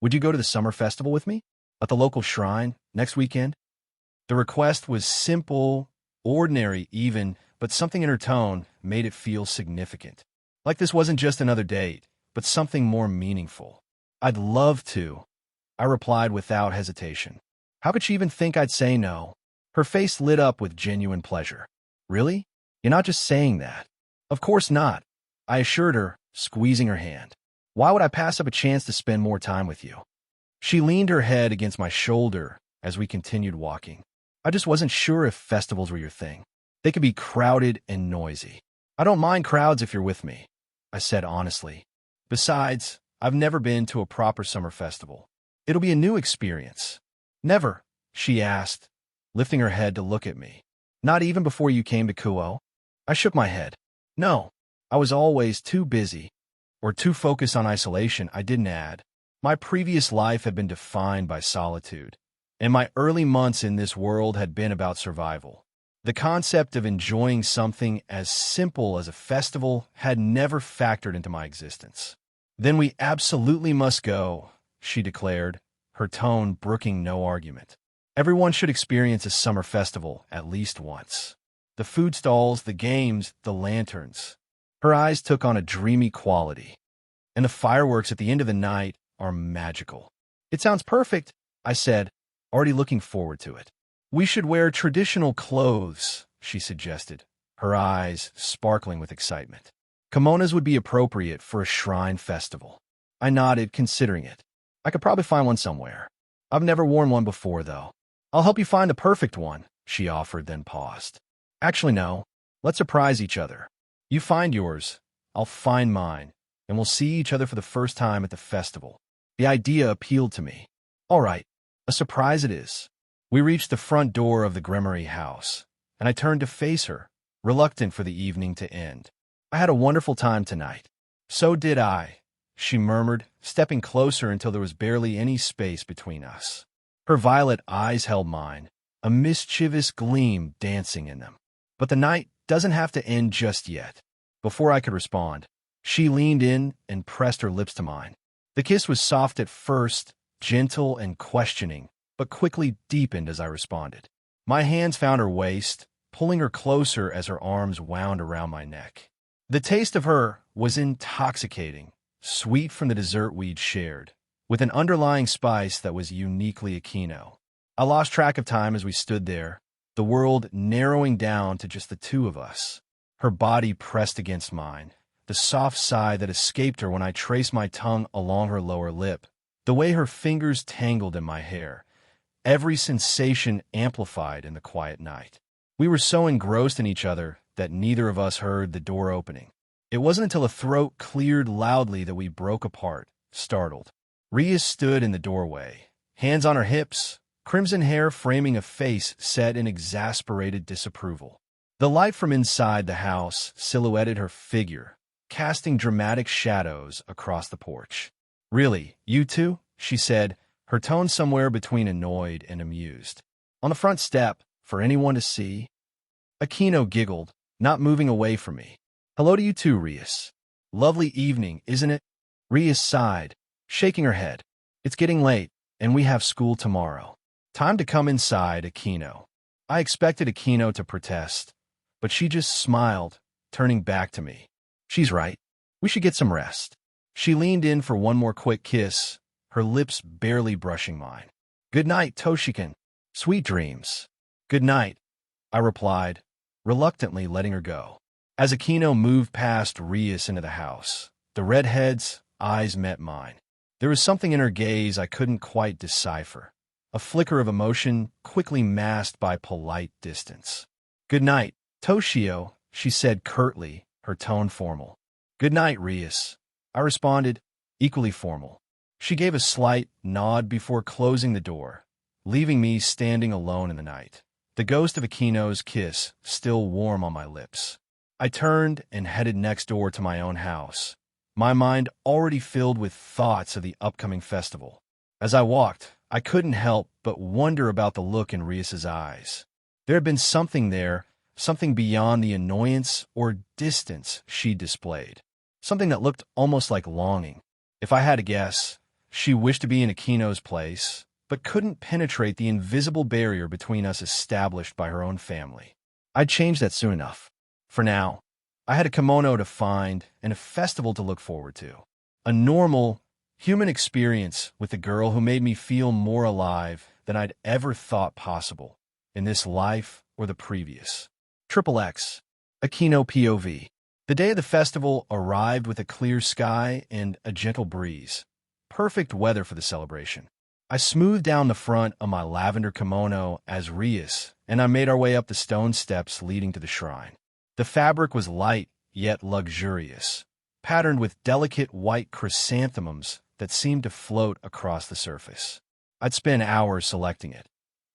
"Would you go to the summer festival with me? At the local shrine, next weekend?" The request was simple, ordinary even, but something in her tone made it feel significant. Like this wasn't just another date, but something more meaningful. "I'd love to," I replied without hesitation. How could she even think I'd say no? Her face lit up with genuine pleasure. "Really? You're not just saying that?" "Of course not," I assured her, squeezing her hand. "Why would I pass up a chance to spend more time with you?" She leaned her head against my shoulder as we continued walking. "I just wasn't sure if festivals were your thing. They could be crowded and noisy." "I don't mind crowds if you're with me," I said honestly. "Besides, I've never been to a proper summer festival. It'll be a new experience." "Never?" she asked, lifting her head to look at me. "Not even before you came to Kuo?" I shook my head. "No, I was always too busy, or too focused on isolation," I didn't add. My previous life had been defined by solitude, and my early months in this world had been about survival. The concept of enjoying something as simple as a festival had never factored into my existence. "Then we absolutely must go," she declared, her tone brooking no argument. "Everyone should experience a summer festival at least once. The food stalls, the games, the lanterns." Her eyes took on a dreamy quality. "And the fireworks at the end of the night are magical." "It sounds perfect," I said, already looking forward to it. "We should wear traditional clothes," she suggested, her eyes sparkling with excitement. "Kimonos would be appropriate for a shrine festival." I nodded, considering it. "I could probably find one somewhere. I've never worn one before, though." "I'll help you find the perfect one," she offered, then paused. "Actually, no. Let's surprise each other. You find yours, I'll find mine, and we'll see each other for the first time at the festival." The idea appealed to me. "All right, a surprise it is." We reached the front door of the Gremory house, and I turned to face her, reluctant for the evening to end. "I had a wonderful time tonight." "So did I," she murmured, stepping closer until there was barely any space between us. Her violet eyes held mine, a mischievous gleam dancing in them. "But the night doesn't have to end just yet." Before I could respond, she leaned in and pressed her lips to mine. The kiss was soft at first, gentle and questioning, but quickly deepened as I responded. My hands found her waist, pulling her closer as her arms wound around my neck. The taste of her was intoxicating, sweet from the dessert we'd shared, with an underlying spice that was uniquely Akino. I lost track of time as we stood there, the world narrowing down to just the two of us. Her body pressed against mine, the soft sigh that escaped her when I traced my tongue along her lower lip, the way her fingers tangled in my hair, every sensation amplified in the quiet night. We were so engrossed in each other that neither of us heard the door opening. It wasn't until a throat cleared loudly that we broke apart, startled. Rias stood in the doorway, hands on her hips, crimson hair framing a face set in exasperated disapproval. The light from inside the house silhouetted her figure, casting dramatic shadows across the porch. "Really, you two?" she said, her tone somewhere between annoyed and amused. "On the front step, for anyone to see?" Akino giggled, not moving away from me. "Hello to you too, Rias. Lovely evening, isn't it?" Rias sighed, shaking her head. "It's getting late, and we have school tomorrow. Time to come inside, Akino." I expected Akino to protest, but she just smiled, turning back to me. "She's right. We should get some rest." She leaned in for one more quick kiss, her lips barely brushing mine. "Good night, Toshikin. Sweet dreams." "Good night," I replied, reluctantly letting her go. As Akino moved past Rias into the house, the redhead's eyes met mine. There was something in her gaze I couldn't quite decipher, a flicker of emotion quickly masked by polite distance. "Good night, Toshio," she said curtly, her tone formal. "Good night, Rias," I responded, equally formal. She gave a slight nod before closing the door, leaving me standing alone in the night, the ghost of Akino's kiss still warm on my lips. I turned and headed next door to my own house, my mind already filled with thoughts of the upcoming festival. As I walked, I couldn't help but wonder about the look in Rias's eyes. There had been something there, something beyond the annoyance or distance she displayed, something that looked almost like longing. If I had to guess, she wished to be in Akino's place, but couldn't penetrate the invisible barrier between us established by her own family. I'd change that soon enough. For now, I had a kimono to find and a festival to look forward to. A normal, human experience with a girl who made me feel more alive than I'd ever thought possible, in this life or the previous. XXX, Akino POV. The day of the festival arrived with a clear sky and a gentle breeze. Perfect weather for the celebration. I smoothed down the front of my lavender kimono as Rias and I made our way up the stone steps leading to the shrine. The fabric was light yet luxurious, patterned with delicate white chrysanthemums that seemed to float across the surface. I'd spend hours selecting it,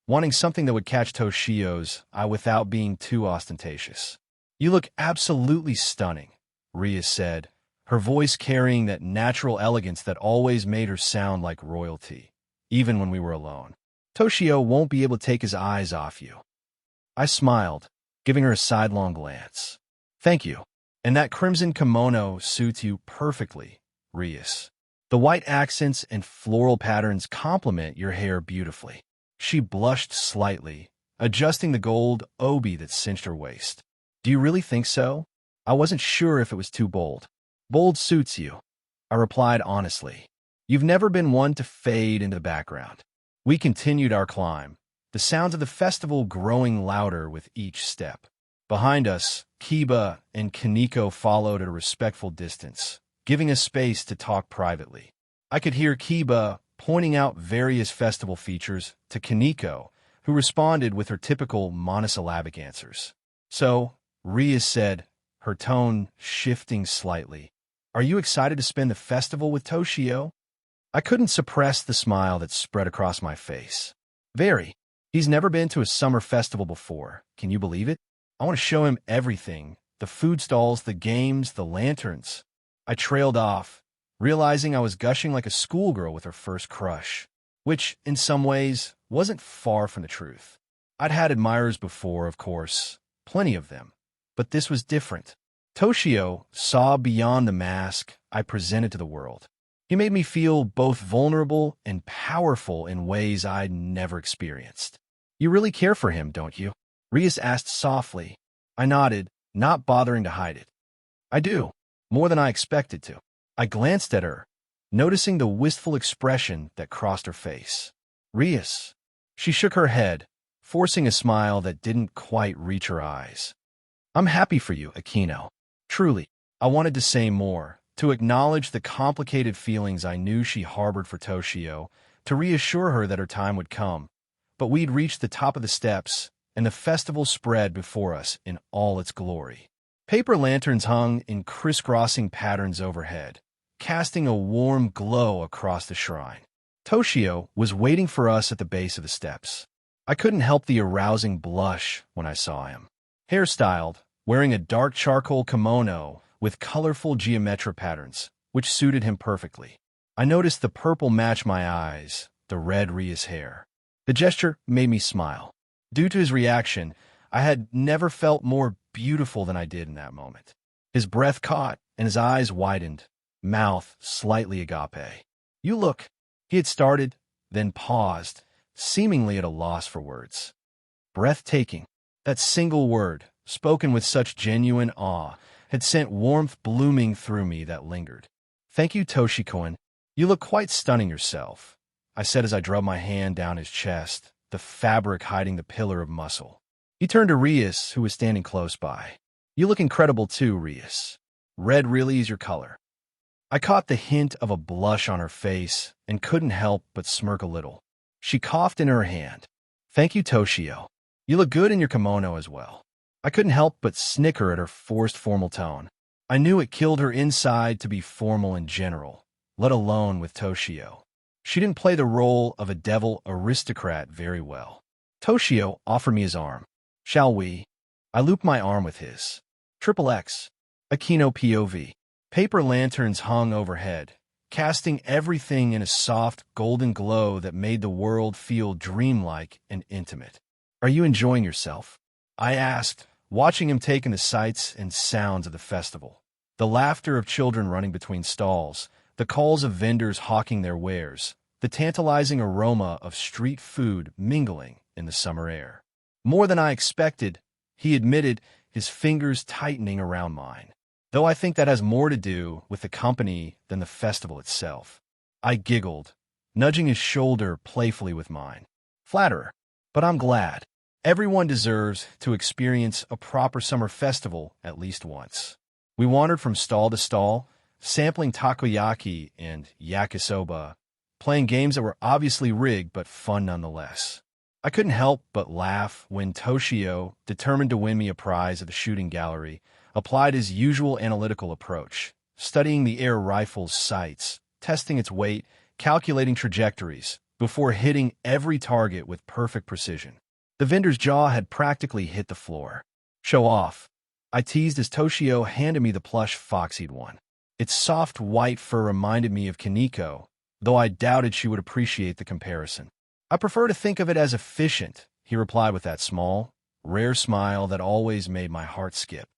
wanting something that would catch Toshio's eye without being too ostentatious. "You look absolutely stunning," Rias said, her voice carrying that natural elegance that always made her sound like royalty, even when we were alone. "Toshio won't be able to take his eyes off you." I smiled, giving her a sidelong glance. "Thank you. And that crimson kimono suits you perfectly, Rias. The white accents and floral patterns complement your hair beautifully." She blushed slightly, adjusting the gold obi that cinched her waist. "Do you really think so?" I wasn't sure if it was too bold. "Bold suits you," I replied honestly. "You've never been one to fade into the background." We continued our climb, the sounds of the festival growing louder with each step. Behind us, Kiba and Kaneko followed at a respectful distance, giving us space to talk privately. I could hear Kiba pointing out various festival features to Kaneko, who responded with her typical monosyllabic answers. "So," Rias said, her tone shifting slightly, "are you excited to spend the festival with Toshio?" I couldn't suppress the smile that spread across my face. "Very. He's never been to a summer festival before. Can you believe it? I want to show him everything, the food stalls, the games, the lanterns." I trailed off, realizing I was gushing like a schoolgirl with her first crush, which, in some ways, wasn't far from the truth. I'd had admirers before, of course, plenty of them, but this was different. Toshio saw beyond the mask I presented to the world. He made me feel both vulnerable and powerful in ways I'd never experienced. "You really care for him, don't you?" Rias asked softly. I nodded, not bothering to hide it. "I do, more than I expected to." I glanced at her, noticing the wistful expression that crossed her face. "Rias." She shook her head, forcing a smile that didn't quite reach her eyes. "I'm happy for you, Akino. Truly." I wanted to say more, to acknowledge the complicated feelings I knew she harbored for Toshio, to reassure her that her time would come. But we'd reached the top of the steps, and the festival spread before us in all its glory. Paper lanterns hung in crisscrossing patterns overhead, casting a warm glow across the shrine. Toshio was waiting for us at the base of the steps. I couldn't help the arousing blush when I saw him. Hairstyled, wearing a dark charcoal kimono with colorful geometric patterns, which suited him perfectly. I noticed the purple match my eyes, the red Rias hair. The gesture made me smile. Due to his reaction, I had never felt more beautiful than I did in that moment. His breath caught, and his eyes widened, mouth slightly agape. "You look," he had started, then paused, seemingly at a loss for words. Breathtaking. That single word, spoken with such genuine awe, had sent warmth blooming through me that lingered. "Thank you, Toshiko. You look quite stunning yourself," I said as I drove my hand down his chest, the fabric hiding the pillar of muscle. He turned to Rias, who was standing close by. "You look incredible too, Rias. Red really is your color." I caught the hint of a blush on her face and couldn't help but smirk a little. She coughed in her hand. "Thank you, Toshio. You look good in your kimono as well." I couldn't help but snicker at her forced formal tone. I knew it killed her inside to be formal in general, let alone with Toshio. She didn't play the role of a devil aristocrat very well. Toshio offered me his arm. Shall we? I looped my arm with his. XXX. Akino POV. Paper lanterns hung overhead, casting everything in a soft, golden glow that made the world feel dreamlike and intimate. Are you enjoying yourself? I asked, watching him take in the sights and sounds of the festival. The laughter of children running between stalls, the calls of vendors hawking their wares, the tantalizing aroma of street food mingling in the summer air. More than I expected, he admitted, his fingers tightening around mine. Though I think that has more to do with the company than the festival itself. I giggled, nudging his shoulder playfully with mine. Flatterer. But I'm glad. Everyone deserves to experience a proper summer festival at least once. We wandered from stall to stall, sampling takoyaki and yakisoba, playing games that were obviously rigged but fun nonetheless. I couldn't help but laugh when Toshio, determined to win me a prize at the shooting gallery, applied his usual analytical approach, studying the air rifle's sights, testing its weight, calculating trajectories, before hitting every target with perfect precision. The vendor's jaw had practically hit the floor. Show off. I teased as Toshio handed me the plush fox he'd won. Its soft white fur reminded me of Kaneko, though I doubted she would appreciate the comparison. I prefer to think of it as efficient, he replied with that small, rare smile that always made my heart skip.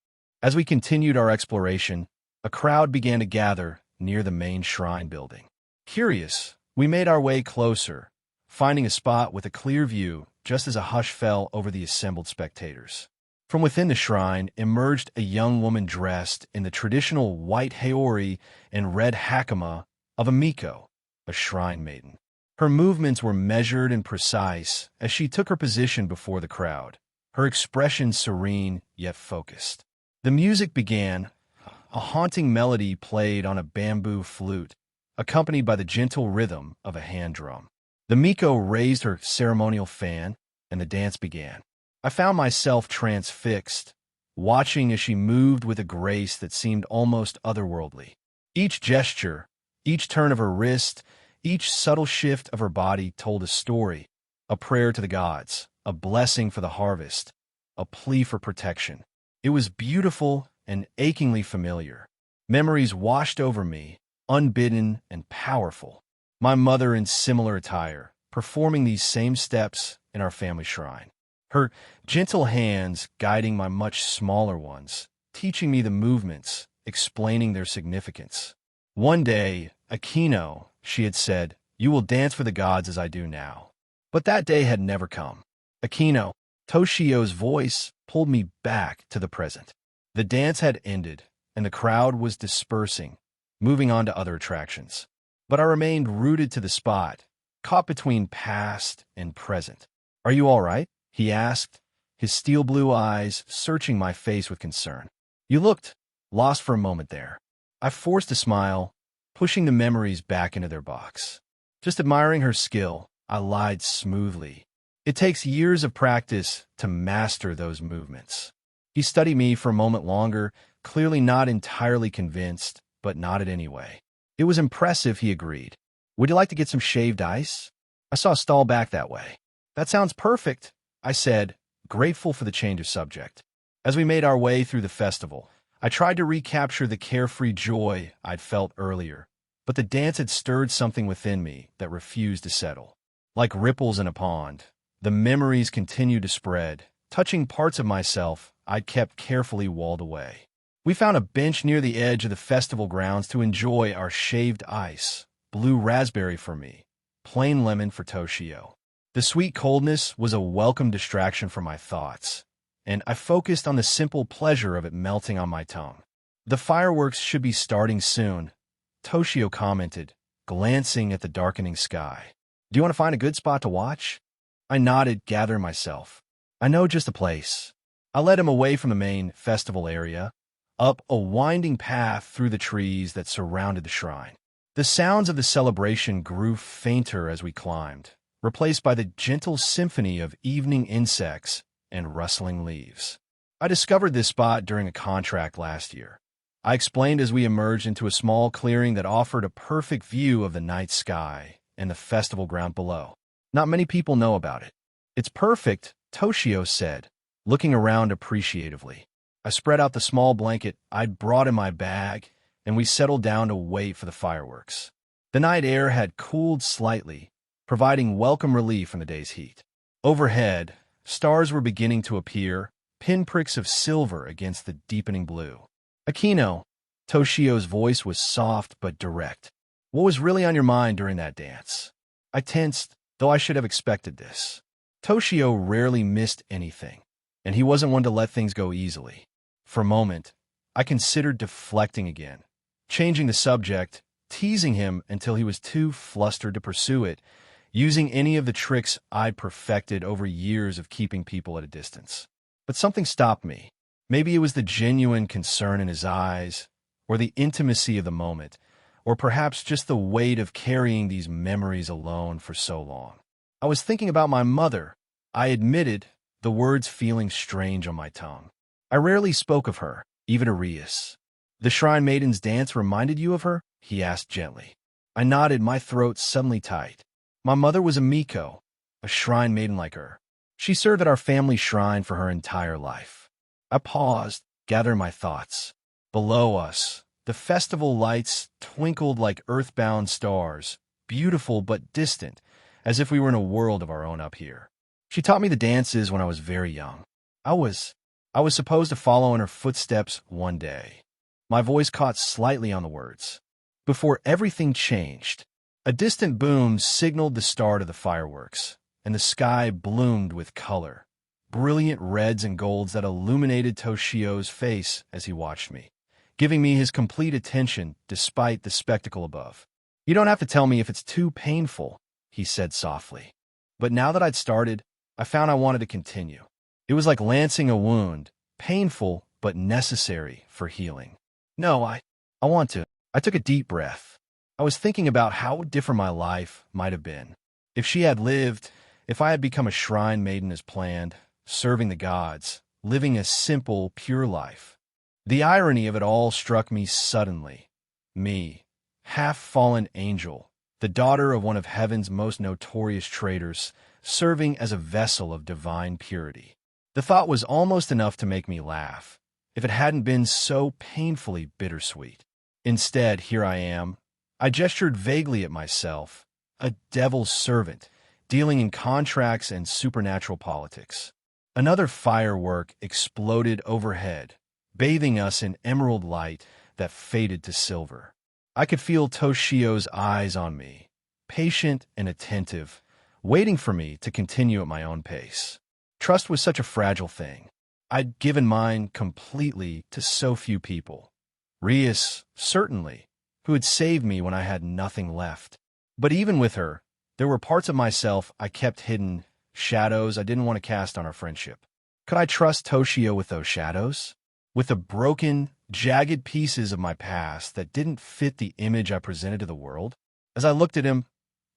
As we continued our exploration, a crowd began to gather near the main shrine building. Curious, we made our way closer, finding a spot with a clear view just as a hush fell over the assembled spectators. From within the shrine emerged a young woman dressed in the traditional white haori and red hakama of a miko, a shrine maiden. Her movements were measured and precise as she took her position before the crowd, her expression serene yet focused. The music began. A haunting melody played on a bamboo flute, accompanied by the gentle rhythm of a hand drum. The miko raised her ceremonial fan, and the dance began. I found myself transfixed, watching as she moved with a grace that seemed almost otherworldly. Each gesture, each turn of her wrist, each subtle shift of her body told a story, a prayer to the gods, a blessing for the harvest, a plea for protection. It was beautiful and achingly familiar. Memories washed over me, unbidden and powerful. My mother in similar attire, performing these same steps in our family shrine. Her gentle hands guiding my much smaller ones, teaching me the movements, explaining their significance. One day, Akino, she had said, you will dance for the gods as I do now. But that day had never come. Akino, Toshio's voice pulled me back to the present. The dance had ended, and the crowd was dispersing, moving on to other attractions. But I remained rooted to the spot, caught between past and present. Are you all right? He asked, his steel blue eyes searching my face with concern. You looked lost for a moment there. I forced a smile, pushing the memories back into their box. Just admiring her skill, I lied smoothly. It takes years of practice to master those movements. He studied me for a moment longer, clearly not entirely convinced, but nodded anyway. It was impressive, he agreed. Would you like to get some shaved ice? I saw a stall back that way. That sounds perfect, I said, grateful for the change of subject. As we made our way through the festival, I tried to recapture the carefree joy I'd felt earlier, but the dance had stirred something within me that refused to settle. Like ripples in a pond, the memories continued to spread, touching parts of myself I'd kept carefully walled away. We found a bench near the edge of the festival grounds to enjoy our shaved ice, blue raspberry for me, plain lemon for Toshio. The sweet coldness was a welcome distraction from my thoughts, and I focused on the simple pleasure of it melting on my tongue. The fireworks should be starting soon, Toshio commented, glancing at the darkening sky. Do you want to find a good spot to watch? I nodded, gathering myself. I know just the place. I led him away from the main festival area, up a winding path through the trees that surrounded the shrine. The sounds of the celebration grew fainter as we climbed, replaced by the gentle symphony of evening insects and rustling leaves. I discovered this spot during a contract last year. I explained as we emerged into a small clearing that offered a perfect view of the night sky and the festival ground below. Not many people know about it. It's perfect, Toshio said, looking around appreciatively. I spread out the small blanket I'd brought in my bag, and we settled down to wait for the fireworks. The night air had cooled slightly, providing welcome relief from the day's heat. Overhead, stars were beginning to appear, pinpricks of silver against the deepening blue. Akino, Toshio's voice was soft but direct. What was really on your mind during that dance? I tensed, though I should have expected this. Toshio rarely missed anything, and he wasn't one to let things go easily. For a moment, I considered deflecting again, changing the subject, teasing him until he was too flustered to pursue it, using any of the tricks I'd perfected over years of keeping people at a distance. But something stopped me. Maybe it was the genuine concern in his eyes, or the intimacy of the moment, or perhaps just the weight of carrying these memories alone for so long. I was thinking about my mother. I admitted, the words feeling strange on my tongue. I rarely spoke of her, even to Rias. The Shrine Maiden's dance reminded you of her? He asked gently. I nodded, my throat suddenly tight. My mother was a Miko, a Shrine Maiden like her. She served at our family shrine for her entire life. I paused, gathering my thoughts. Below us, the festival lights twinkled like earthbound stars, beautiful but distant, as if we were in a world of our own up here. She taught me the dances when I was very young. I was supposed to follow in her footsteps one day. My voice caught slightly on the words. Before everything changed, a distant boom signaled the start of the fireworks, and the sky bloomed with color, brilliant reds and golds that illuminated Toshio's face as he watched me, giving me his complete attention despite the spectacle above. You don't have to tell me if it's too painful, he said softly. But now that I'd started, I found I wanted to continue. It was like lancing a wound, painful but necessary for healing. No, I want to. I took a deep breath. I was thinking about how different my life might have been. If she had lived, if I had become a shrine maiden as planned, serving the gods, living a simple, pure life. The irony of it all struck me suddenly. Me, half-fallen angel, the daughter of one of heaven's most notorious traitors, serving as a vessel of divine purity. The thought was almost enough to make me laugh, if it hadn't been so painfully bittersweet. Instead, here I am. I gestured vaguely at myself, a devil's servant, dealing in contracts and supernatural politics. Another firework exploded overhead, bathing us in emerald light that faded to silver. I could feel Toshio's eyes on me, patient and attentive, waiting for me to continue at my own pace. Trust was such a fragile thing. I'd given mine completely to so few people. Rias, certainly, who had saved me when I had nothing left. But even with her, there were parts of myself I kept hidden, shadows I didn't want to cast on our friendship. Could I trust Toshio with those shadows? With the broken, jagged pieces of my past that didn't fit the image I presented to the world? As I looked at him,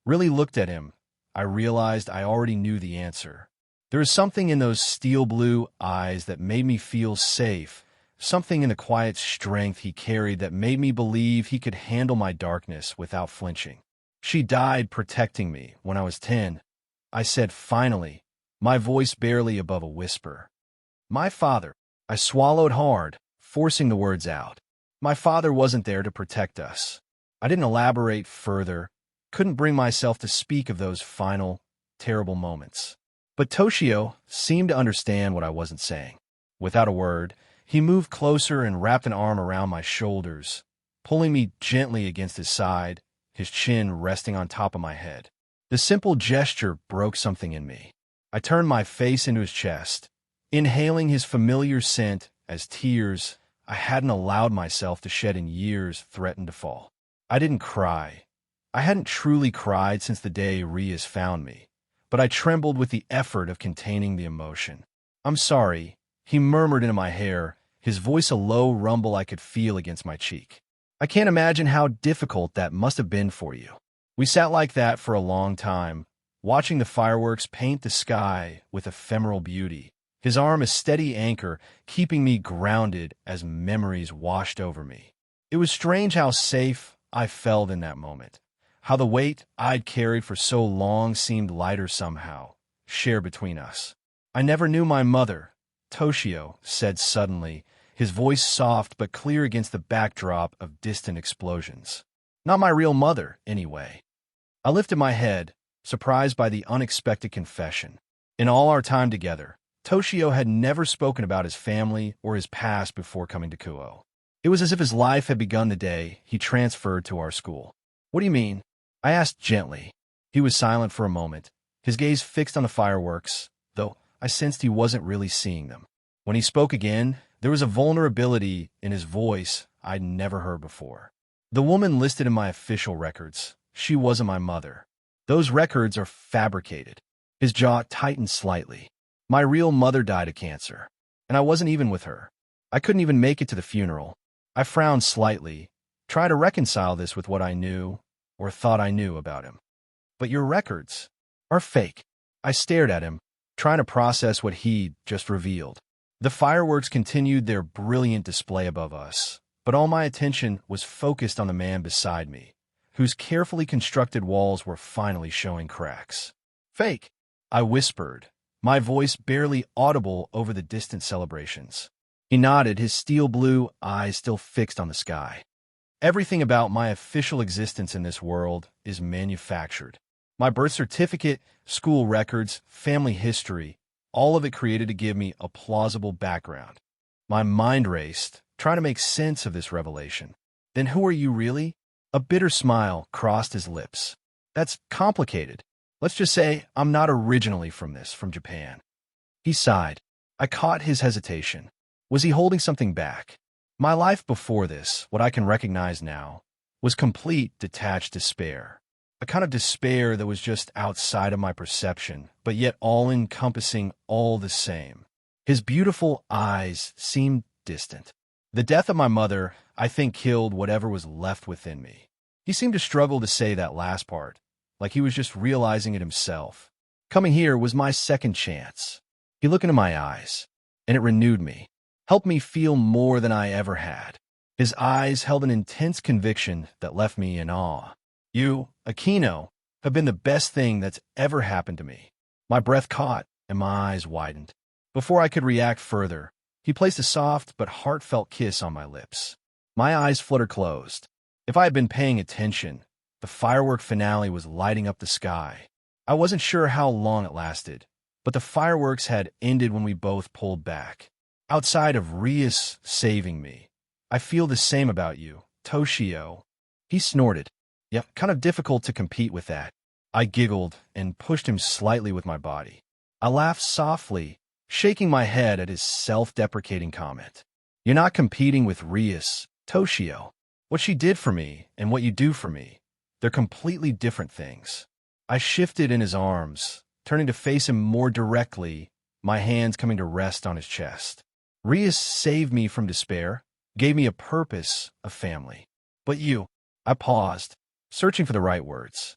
really looked at him, I realized I already knew the answer. There was something in those steel blue eyes that made me feel safe, something in the quiet strength he carried that made me believe he could handle my darkness without flinching. She died protecting me when I was 10. I said finally, my voice barely above a whisper. My father. I swallowed hard, forcing the words out. My father wasn't there to protect us. I didn't elaborate further, couldn't bring myself to speak of those final, terrible moments. But Toshio seemed to understand what I wasn't saying. Without a word, he moved closer and wrapped an arm around my shoulders, pulling me gently against his side, his chin resting on top of my head. The simple gesture broke something in me. I turned my face into his chest, inhaling his familiar scent as tears I hadn't allowed myself to shed in years threatened to fall. I didn't cry. I hadn't truly cried since the day Rias found me, but I trembled with the effort of containing the emotion. I'm sorry, he murmured into my hair, his voice a low rumble I could feel against my cheek. I can't imagine how difficult that must have been for you. We sat like that for a long time, watching the fireworks paint the sky with ephemeral beauty, his arm a steady anchor, keeping me grounded as memories washed over me. It was strange how safe I felt in that moment, how the weight I'd carried for so long seemed lighter somehow, shared between us. I never knew my mother, Toshio said suddenly, his voice soft but clear against the backdrop of distant explosions. Not my real mother, anyway. I lifted my head, surprised by the unexpected confession. In all our time together, Toshio had never spoken about his family or his past before coming to Kuo. It was as if his life had begun the day he transferred to our school. What do you mean? I asked gently. He was silent for a moment, his gaze fixed on the fireworks, though I sensed he wasn't really seeing them. When he spoke again, there was a vulnerability in his voice I'd never heard before. The woman listed in my official records, she wasn't my mother. Those records are fabricated. His jaw tightened slightly. My real mother died of cancer, and I wasn't even with her. I couldn't even make it to the funeral. I frowned slightly, trying to reconcile this with what I knew, or thought I knew about him. But your records are fake. I stared at him, trying to process what he'd just revealed. The fireworks continued their brilliant display above us, but all my attention was focused on the man beside me, whose carefully constructed walls were finally showing cracks. Fake, I whispered, my voice barely audible over the distant celebrations. He nodded, his steel blue eyes still fixed on the sky. Everything about my official existence in this world is manufactured. My birth certificate, school records, family history, all of it created to give me a plausible background. My mind raced, trying to make sense of this revelation. Then who are you really? A bitter smile crossed his lips. That's complicated. Let's just say I'm not originally from Japan. He sighed. I caught his hesitation. Was he holding something back? My life before this, what I can recognize now, was complete detached despair. A kind of despair that was just outside of my perception, but yet all-encompassing all the same. His beautiful eyes seemed distant. The death of my mother, I think, killed whatever was left within me. He seemed to struggle to say that last part, like he was just realizing it himself. Coming here was my second chance. He looked into my eyes, and it renewed me, helped me feel more than I ever had. His eyes held an intense conviction that left me in awe. You, Aquino, have been the best thing that's ever happened to me. My breath caught, and my eyes widened. Before I could react further, he placed a soft but heartfelt kiss on my lips. My eyes fluttered closed. If I had been paying attention, the firework finale was lighting up the sky. I wasn't sure how long it lasted, but the fireworks had ended when we both pulled back. Outside of Rias saving me, I feel the same about you, Toshio. He snorted. Yeah, kind of difficult to compete with that. I giggled and pushed him slightly with my body. I laughed softly, shaking my head at his self-deprecating comment. You're not competing with Rias, Toshio. What she did for me and what you do for me, they're completely different things. I shifted in his arms, turning to face him more directly, my hands coming to rest on his chest. Rias saved me from despair, gave me a purpose, a family. But you, I paused, searching for the right words.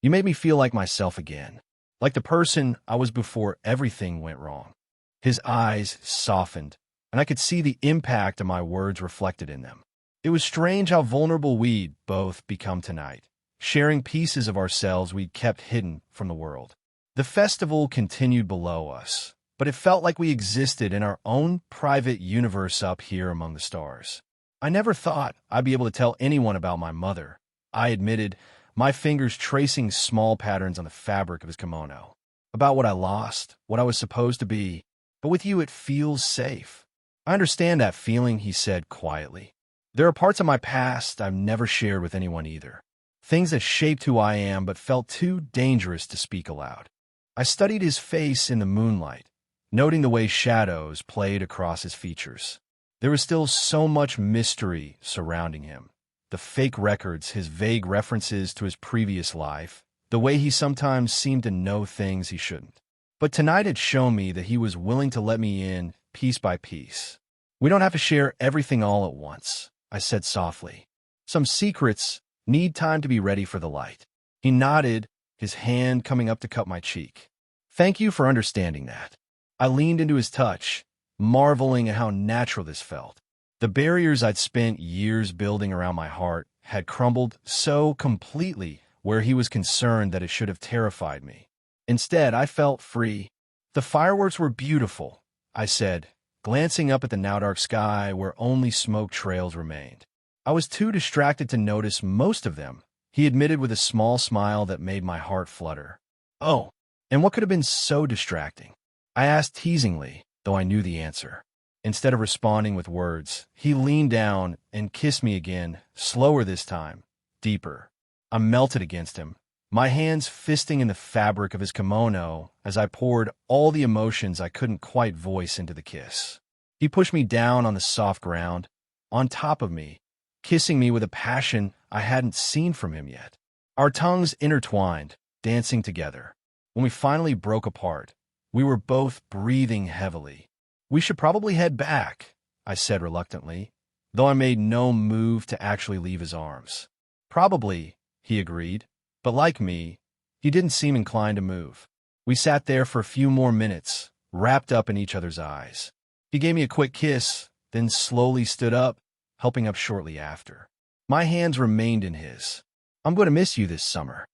You made me feel like myself again, like the person I was before everything went wrong. His eyes softened, and I could see the impact of my words reflected in them. It was strange how vulnerable we'd both become tonight, sharing pieces of ourselves we'd kept hidden from the world. The festival continued below us, but it felt like we existed in our own private universe up here among the stars. I never thought I'd be able to tell anyone about my mother, I admitted, my fingers tracing small patterns on the fabric of his kimono. About what I lost, what I was supposed to be. But with you it feels safe. I understand that feeling, he said quietly. There are parts of my past I've never shared with anyone either. Things that shaped who I am but felt too dangerous to speak aloud. I studied his face in the moonlight, noting the way shadows played across his features. There was still so much mystery surrounding him. The fake records, his vague references to his previous life, the way he sometimes seemed to know things he shouldn't. But tonight had shown me that he was willing to let me in piece by piece. We don't have to share everything all at once, I said softly. Some secrets need time to be ready for the light. He nodded, his hand coming up to cup my cheek. Thank you for understanding that. I leaned into his touch, marveling at how natural this felt. The barriers I'd spent years building around my heart had crumbled so completely where he was concerned that it should have terrified me. Instead, I felt free. The fireworks were beautiful, I said, glancing up at the now dark sky where only smoke trails remained. I was too distracted to notice most of them, he admitted with a small smile that made my heart flutter. Oh, and what could have been so distracting? I asked teasingly, though I knew the answer. Instead of responding with words, he leaned down and kissed me again, slower this time, deeper. I melted against him, my hands fisting in the fabric of his kimono as I poured all the emotions I couldn't quite voice into the kiss. He pushed me down on the soft ground, on top of me, kissing me with a passion I hadn't seen from him yet. Our tongues intertwined, dancing together. When we finally broke apart, we were both breathing heavily. We should probably head back, I said reluctantly, though I made no move to actually leave his arms. Probably, he agreed, but like me, he didn't seem inclined to move. We sat there for a few more minutes, wrapped up in each other's eyes. He gave me a quick kiss, then slowly stood up, helping up shortly after. My hands remained in his. I'm going to miss you this summer.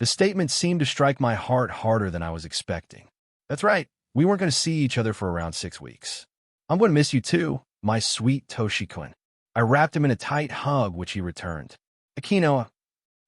The statement seemed to strike my heart harder than I was expecting. That's right, we weren't going to see each other for around 6 weeks. I'm going to miss you too, my sweet Toshi-kun. I wrapped him in a tight hug, which he returned. Akino.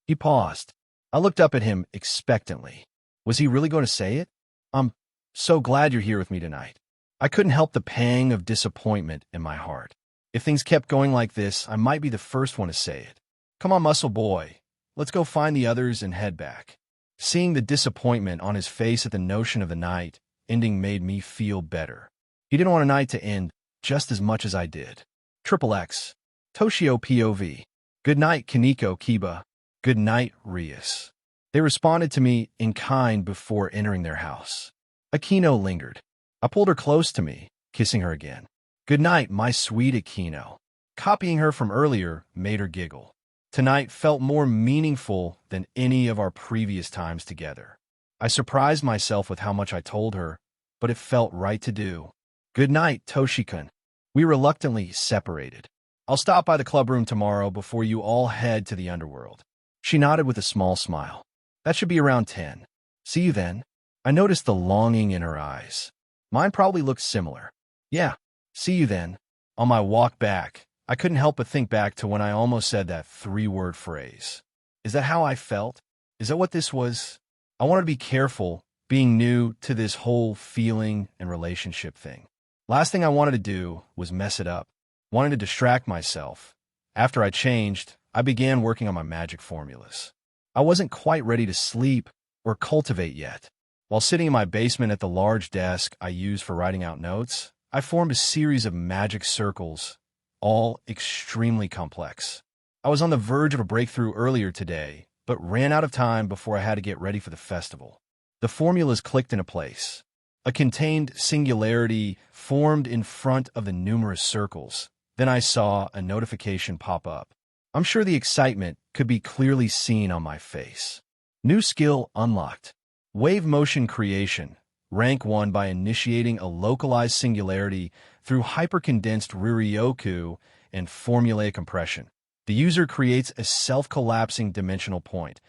He paused. I looked up at him expectantly. Was he really going to say it? I'm so glad you're here with me tonight. I couldn't help the pang of disappointment in my heart. If things kept going like this, I might be the first one to say it. Come on, muscle boy. Let's go find the others and head back. Seeing the disappointment on his face at the notion of the night ending made me feel better. He didn't want a night to end just as much as I did. XXX. Toshio POV. Good night, Kaneko Kiba. Good night, Rias. They responded to me in kind before entering their house. Akino lingered. I pulled her close to me, kissing her again. Good night, my sweet Akino. Copying her from earlier made her giggle. Tonight felt more meaningful than any of our previous times together. I surprised myself with how much I told her, but it felt right to do. Good night, Toshi-kun. We reluctantly separated. I'll stop by the club room tomorrow before you all head to the underworld. She nodded with a small smile. That should be around 10. See you then. I noticed the longing in her eyes. Mine probably looked similar. Yeah, see you then. On my walk back, I couldn't help but think back to when I almost said that 3-word phrase. Is that how I felt? Is that what this was? I wanted to be careful, being new to this whole feeling and relationship thing. Last thing I wanted to do was mess it up. Wanting to distract myself. After I changed, I began working on my magic formulas. I wasn't quite ready to sleep or cultivate yet. While sitting in my basement at the large desk I use for writing out notes, I formed a series of magic circles, all extremely complex. I was on the verge of a breakthrough earlier today, but ran out of time before I had to get ready for the festival. The formulas clicked into place. A contained singularity formed in front of the numerous circles. Then I saw a notification pop up. I'm sure the excitement could be clearly seen on my face. New skill unlocked. Wave motion creation. Rank 1 by initiating a localized singularity through hypercondensed Riryoku and formulaic compression. The user creates a self-collapsing dimensional point,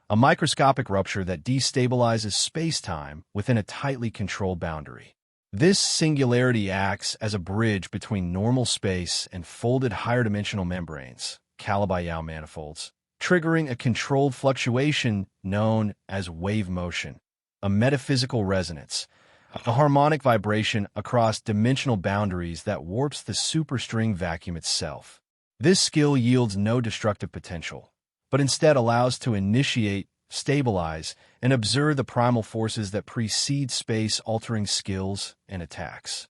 a microscopic rupture that destabilizes space-time within a tightly controlled boundary. This singularity acts as a bridge between normal space and folded higher-dimensional membranes, Calabi-Yau manifolds, triggering a controlled fluctuation known as wave motion, a metaphysical resonance, a harmonic vibration across dimensional boundaries that warps the superstring vacuum itself. This skill yields no destructive potential, but instead allows to initiate, stabilize, and observe the primal forces that precede space-altering skills and attacks.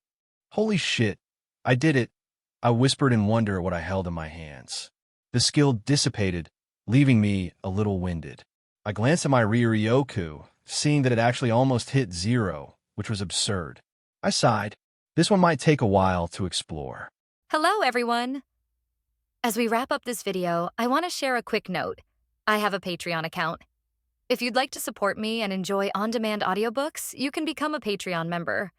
Holy shit, I did it, I whispered in wonder at what I held in my hands. The skill dissipated, leaving me a little winded. I glanced at my Riryoku, seeing that it actually almost hit 0, which was absurd. I sighed. This one might take a while to explore. Hello, everyone! As we wrap up this video, I want to share a quick note. I have a Patreon account. If you'd like to support me and enjoy on-demand audiobooks, you can become a Patreon member.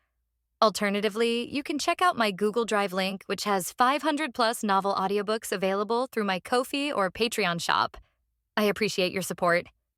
Alternatively, you can check out my Google Drive link, which has 500+ novel audiobooks available through my Ko-fi or Patreon shop. I appreciate your support.